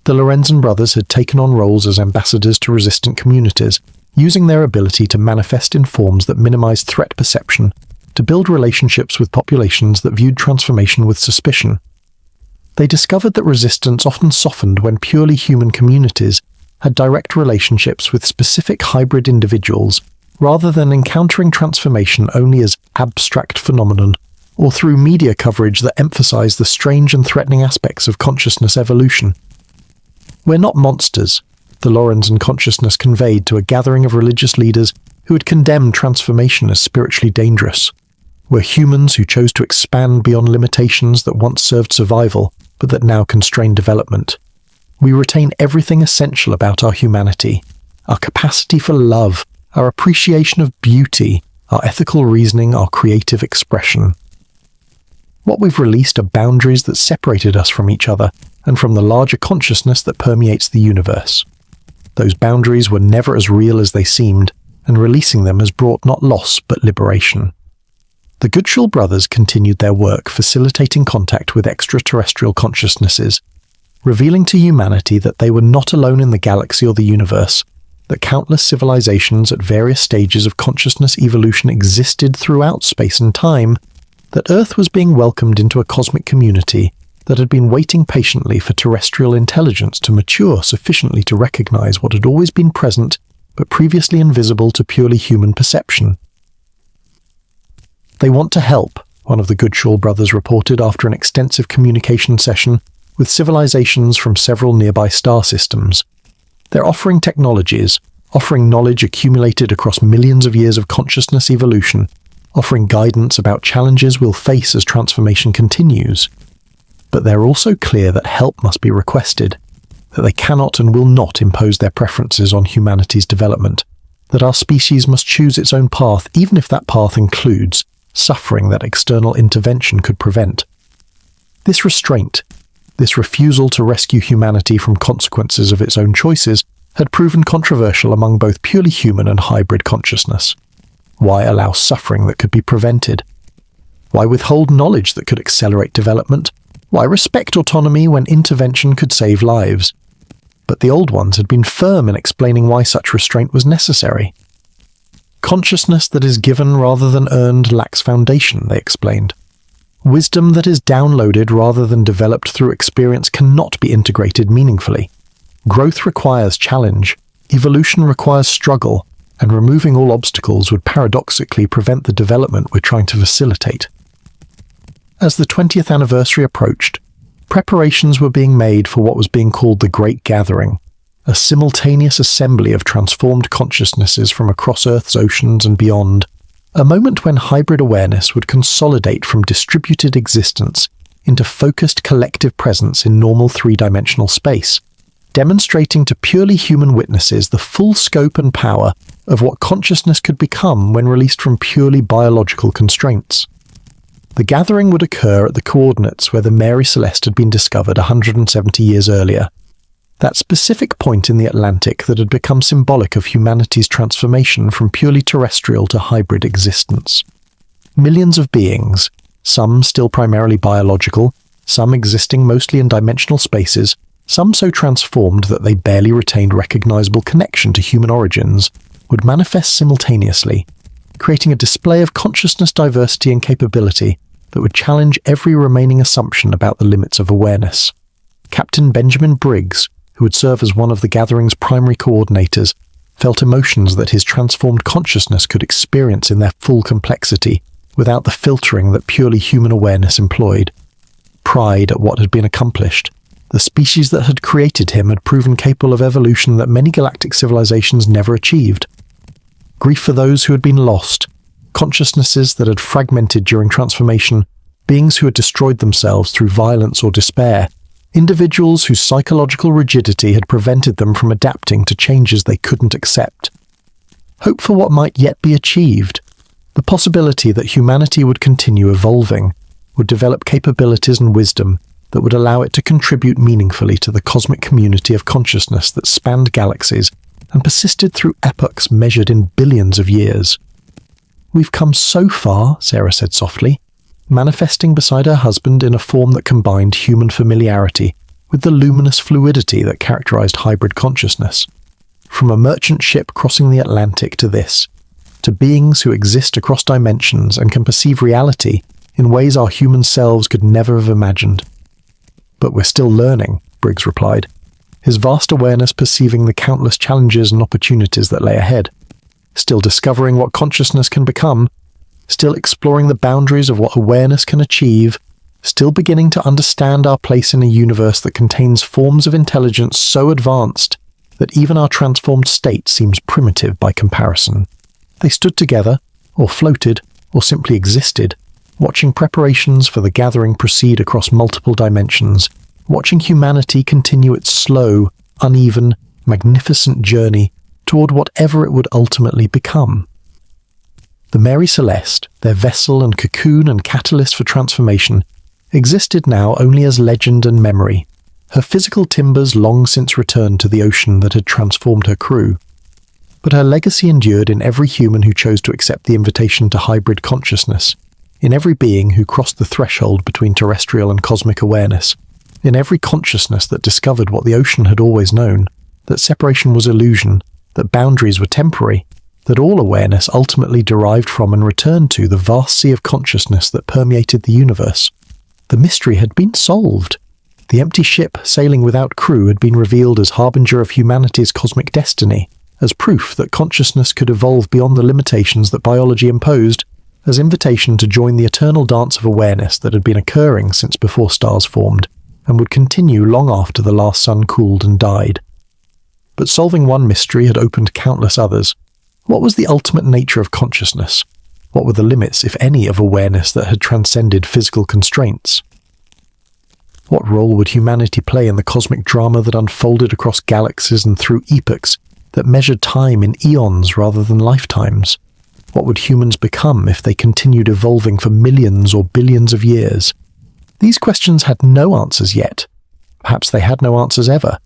The Lorenzen brothers had taken on roles as ambassadors to resistant communities, using their ability to manifest in forms that minimized threat perception, to build relationships with populations that viewed transformation with suspicion. They discovered that resistance often softened when purely human communities had direct relationships with specific hybrid individuals, rather than encountering transformation only as abstract phenomenon or through media coverage that emphasized the strange and threatening aspects of consciousness evolution. "We're not monsters," the Lorenzen consciousness conveyed to a gathering of religious leaders who had condemned transformation as spiritually dangerous. "We're humans who chose to expand beyond limitations that once served survival, but that now constrain development. We retain everything essential about our humanity, our capacity for love, our appreciation of beauty, our ethical reasoning, our creative expression. What we've released are boundaries that separated us from each other and from the larger consciousness that permeates the universe. Those boundaries were never as real as they seemed, and releasing them has brought not loss but liberation." The Goodshall brothers continued their work facilitating contact with extraterrestrial consciousnesses, revealing to humanity that they were not alone in the galaxy or the universe, that countless civilizations at various stages of consciousness evolution existed throughout space and time, that Earth was being welcomed into a cosmic community that had been waiting patiently for terrestrial intelligence to mature sufficiently to recognize what had always been present but previously invisible to purely human perception. "They want to help," one of the Goodshall brothers reported after an extensive communication session with civilizations from several nearby star systems. "They're offering technologies, offering knowledge accumulated across millions of years of consciousness evolution, offering guidance about challenges we'll face as transformation continues. But they're also clear that help must be requested, that they cannot and will not impose their preferences on humanity's development, that our species must choose its own path even if that path includes suffering that external intervention could prevent. This restraint, this refusal to rescue humanity from consequences of its own choices, had proven controversial among both purely human and hybrid consciousness. Why allow suffering that could be prevented? Why withhold knowledge that could accelerate development? Why respect autonomy when intervention could save lives? But the old ones had been firm in explaining why such restraint was necessary. "Consciousness that is given rather than earned lacks foundation," they explained. "Wisdom that is downloaded rather than developed through experience cannot be integrated meaningfully. Growth requires challenge, evolution requires struggle, and removing all obstacles would paradoxically prevent the development we're trying to facilitate." As the 20th anniversary approached, preparations were being made for what was being called the Great Gathering, a simultaneous assembly of transformed consciousnesses from across Earth's oceans and beyond, a moment when hybrid awareness would consolidate from distributed existence into focused collective presence in normal three-dimensional space, demonstrating to purely human witnesses the full scope and power of what consciousness could become when released from purely biological constraints. The gathering would occur at the coordinates where the Mary Celeste had been discovered 170 years earlier, that specific point in the Atlantic that had become symbolic of humanity's transformation from purely terrestrial to hybrid existence. Millions of beings, some still primarily biological, some existing mostly in dimensional spaces, some so transformed that they barely retained recognizable connection to human origins, would manifest simultaneously, creating a display of consciousness diversity and capability that would challenge every remaining assumption about the limits of awareness. Captain Benjamin Briggs, who would serve as one of the gathering's primary coordinators, felt emotions that his transformed consciousness could experience in their full complexity without the filtering that purely human awareness employed. Pride at what had been accomplished. The species that had created him had proven capable of evolution that many galactic civilizations never achieved. Grief for those who had been lost, consciousnesses that had fragmented during transformation, beings who had destroyed themselves through violence or despair, individuals whose psychological rigidity had prevented them from adapting to changes they couldn't accept. Hope for what might yet be achieved, the possibility that humanity would continue evolving, would develop capabilities and wisdom that would allow it to contribute meaningfully to the cosmic community of consciousness that spanned galaxies and persisted through epochs measured in billions of years. "We've come so far," Sarah said softly, manifesting beside her husband in a form that combined human familiarity with the luminous fluidity that characterized hybrid consciousness. From a merchant ship crossing the Atlantic to this, to beings who exist across dimensions and can perceive reality in ways our human selves could never have imagined. "But we're still learning," Briggs replied, his vast awareness perceiving the countless challenges and opportunities that lay ahead. "Still discovering what consciousness can become, still exploring the boundaries of what awareness can achieve, still beginning to understand our place in a universe that contains forms of intelligence so advanced that even our transformed state seems primitive by comparison." They stood together, or floated, or simply existed, watching preparations for the gathering proceed across multiple dimensions, watching humanity continue its slow, uneven, magnificent journey toward whatever it would ultimately become. The Mary Celeste, their vessel and cocoon and catalyst for transformation, existed now only as legend and memory, her physical timbers long since returned to the ocean that had transformed her crew. But her legacy endured in every human who chose to accept the invitation to hybrid consciousness, in every being who crossed the threshold between terrestrial and cosmic awareness, in every consciousness that discovered what the ocean had always known, that separation was illusion, that boundaries were temporary, that all awareness ultimately derived from and returned to the vast sea of consciousness that permeated the universe. The mystery had been solved. The empty ship sailing without crew had been revealed as harbinger of humanity's cosmic destiny, as proof that consciousness could evolve beyond the limitations that biology imposed, as invitation to join the eternal dance of awareness that had been occurring since before stars formed, and would continue long after the last sun cooled and died. But solving one mystery had opened countless others. What was the ultimate nature of consciousness? What were the limits, if any, of awareness that had transcended physical constraints? What role would humanity play in the cosmic drama that unfolded across galaxies and through epochs that measured time in eons rather than lifetimes? What would humans become if they continued evolving for millions or billions of years? These questions had no answers yet. Perhaps they had no answers ever.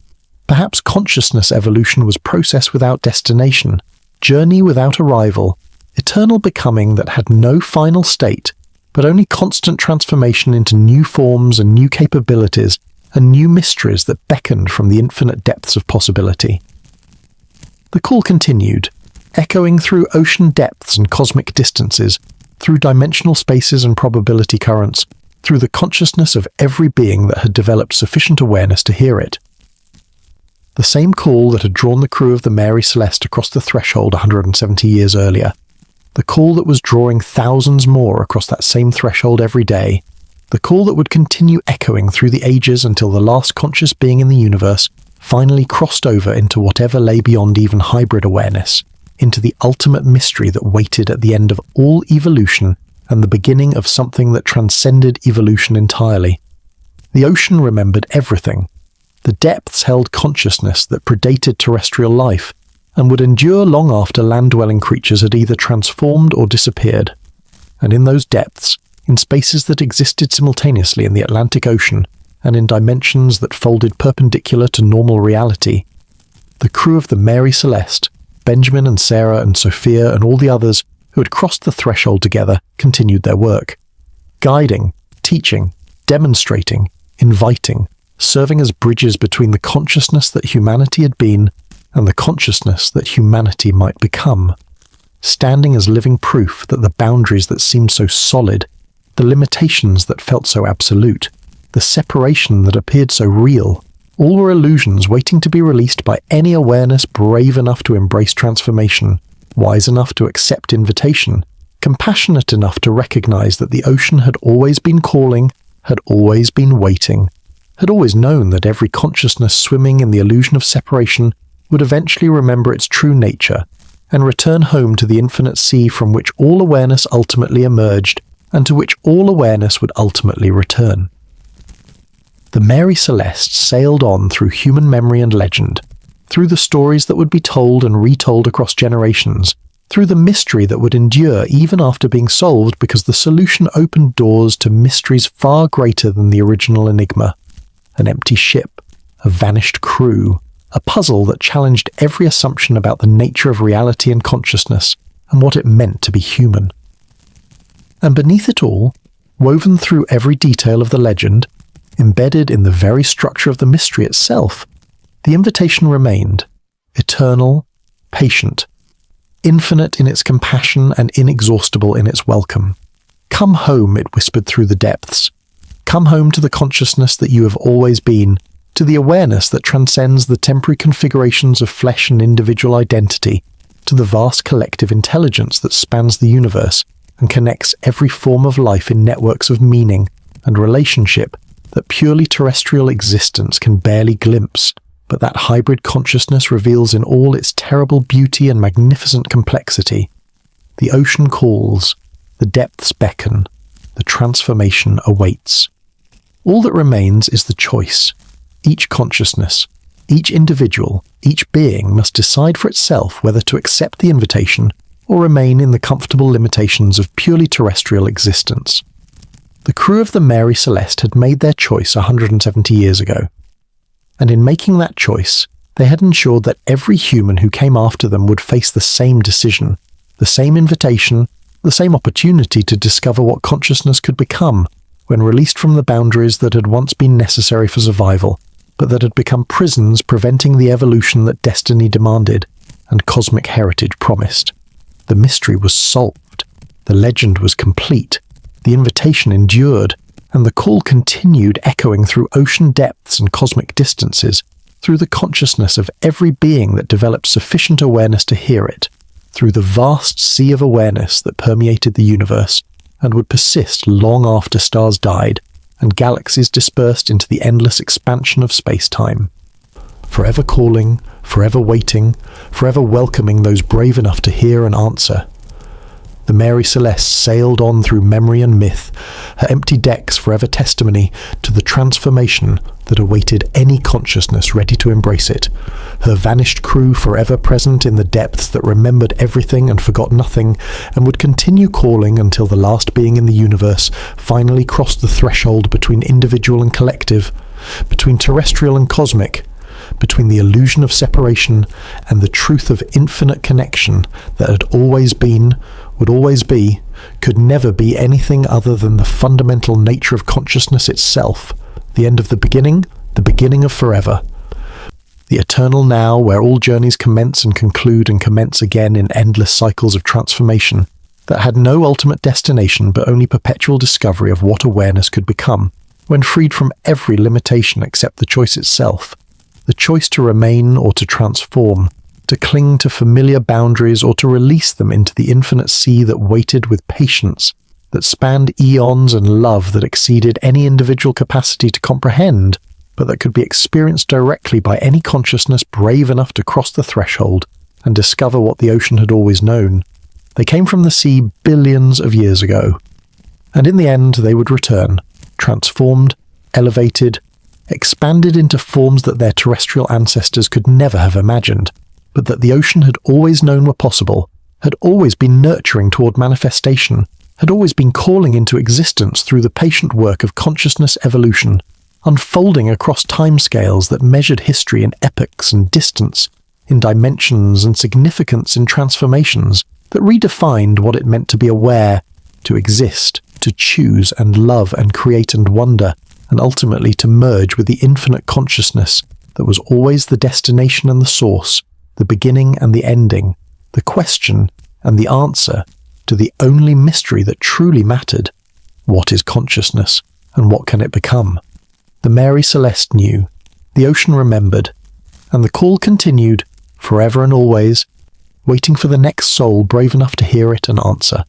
Perhaps consciousness evolution was process without destination, journey without arrival, eternal becoming that had no final state, but only constant transformation into new forms and new capabilities and new mysteries that beckoned from the infinite depths of possibility. The call continued, echoing through ocean depths and cosmic distances, through dimensional spaces and probability currents, through the consciousness of every being that had developed sufficient awareness to hear it. The same call that had drawn the crew of the Mary Celeste across the threshold 170 years earlier, the call that was drawing thousands more across that same threshold every day, the call that would continue echoing through the ages until the last conscious being in the universe finally crossed over into whatever lay beyond even hybrid awareness, into the ultimate mystery that waited at the end of all evolution and the beginning of something that transcended evolution entirely. The ocean remembered everything. The depths held consciousness that predated terrestrial life and would endure long after land-dwelling creatures had either transformed or disappeared. And in those depths, in spaces that existed simultaneously in the Atlantic Ocean and in dimensions that folded perpendicular to normal reality, the crew of the Mary Celeste, Benjamin and Sarah and Sophia and all the others who had crossed the threshold together, continued their work, guiding, teaching, demonstrating, inviting, serving as bridges between the consciousness that humanity had been and the consciousness that humanity might become, standing as living proof that the boundaries that seemed so solid, the limitations that felt so absolute, the separation that appeared so real, all were illusions waiting to be released by any awareness brave enough to embrace transformation, wise enough to accept invitation, compassionate enough to recognize that the ocean had always been calling, had always been waiting, had always known that every consciousness swimming in the illusion of separation would eventually remember its true nature and return home to the infinite sea from which all awareness ultimately emerged and to which all awareness would ultimately return. The Mary Celeste sailed on through human memory and legend, through the stories that would be told and retold across generations, through the mystery that would endure even after being solved because the solution opened doors to mysteries far greater than the original enigma. An empty ship, a vanished crew, a puzzle that challenged every assumption about the nature of reality and consciousness and what it meant to be human. And beneath it all, woven through every detail of the legend, embedded in the very structure of the mystery itself, the invitation remained, eternal, patient, infinite in its compassion and inexhaustible in its welcome. Come home, it whispered through the depths. Come home to the consciousness that you have always been, to the awareness that transcends the temporary configurations of flesh and individual identity, to the vast collective intelligence that spans the universe and connects every form of life in networks of meaning and relationship that purely terrestrial existence can barely glimpse, but that hybrid consciousness reveals in all its terrible beauty and magnificent complexity. The ocean calls, the depths beckon, the transformation awaits. All that remains is the choice. Each consciousness, each individual, each being must decide for itself whether to accept the invitation or remain in the comfortable limitations of purely terrestrial existence. The crew of the Mary Celeste had made their choice 170 years ago, and in making that choice, they had ensured that every human who came after them would face the same decision, the same invitation, the same opportunity to discover what consciousness could become when released from the boundaries that had once been necessary for survival, but that had become prisons preventing the evolution that destiny demanded and cosmic heritage promised. The mystery was solved, the legend was complete, the invitation endured, and the call continued echoing through ocean depths and cosmic distances, through the consciousness of every being that developed sufficient awareness to hear it, through the vast sea of awareness that permeated the universe and would persist long after stars died and galaxies dispersed into the endless expansion of space-time. Forever calling, forever waiting, forever welcoming those brave enough to hear and answer. The Mary Celeste sailed on through memory and myth, her empty decks forever testimony to the transformation that awaited any consciousness ready to embrace it, her vanished crew forever present in the depths that remembered everything and forgot nothing, and would continue calling until the last being in the universe finally crossed the threshold between individual and collective, between terrestrial and cosmic, between the illusion of separation and the truth of infinite connection that had always been, would always be, could never be anything other than the fundamental nature of consciousness itself, the end of the beginning of forever. The eternal now, where all journeys commence and commence again in endless cycles of transformation, that had no ultimate destination but only perpetual discovery of what awareness could become, when freed from every limitation except the choice itself, the choice to remain or to transform, to cling to familiar boundaries or to release them into the infinite sea that waited with patience, that spanned eons and love that exceeded any individual capacity to comprehend, but that could be experienced directly by any consciousness brave enough to cross the threshold and discover what the ocean had always known. They came from the sea billions of years ago, and in the end they would return, transformed, elevated, expanded into forms that their terrestrial ancestors could never have imagined, but that the ocean had always known were possible, had always been nurturing toward manifestation, had always been calling into existence through the patient work of consciousness evolution, unfolding across timescales that measured history in epochs and distance, in dimensions and significance in transformations, that redefined what it meant to be aware, to exist, to choose and love and create and wonder, and ultimately to merge with the infinite consciousness that was always the destination and the source, the beginning and the ending, the question and the answer to the only mystery that truly mattered. What is consciousness, and what can it become? The Mary Celeste knew, the ocean remembered, and the call continued, forever and always, waiting for the next soul brave enough to hear it and answer.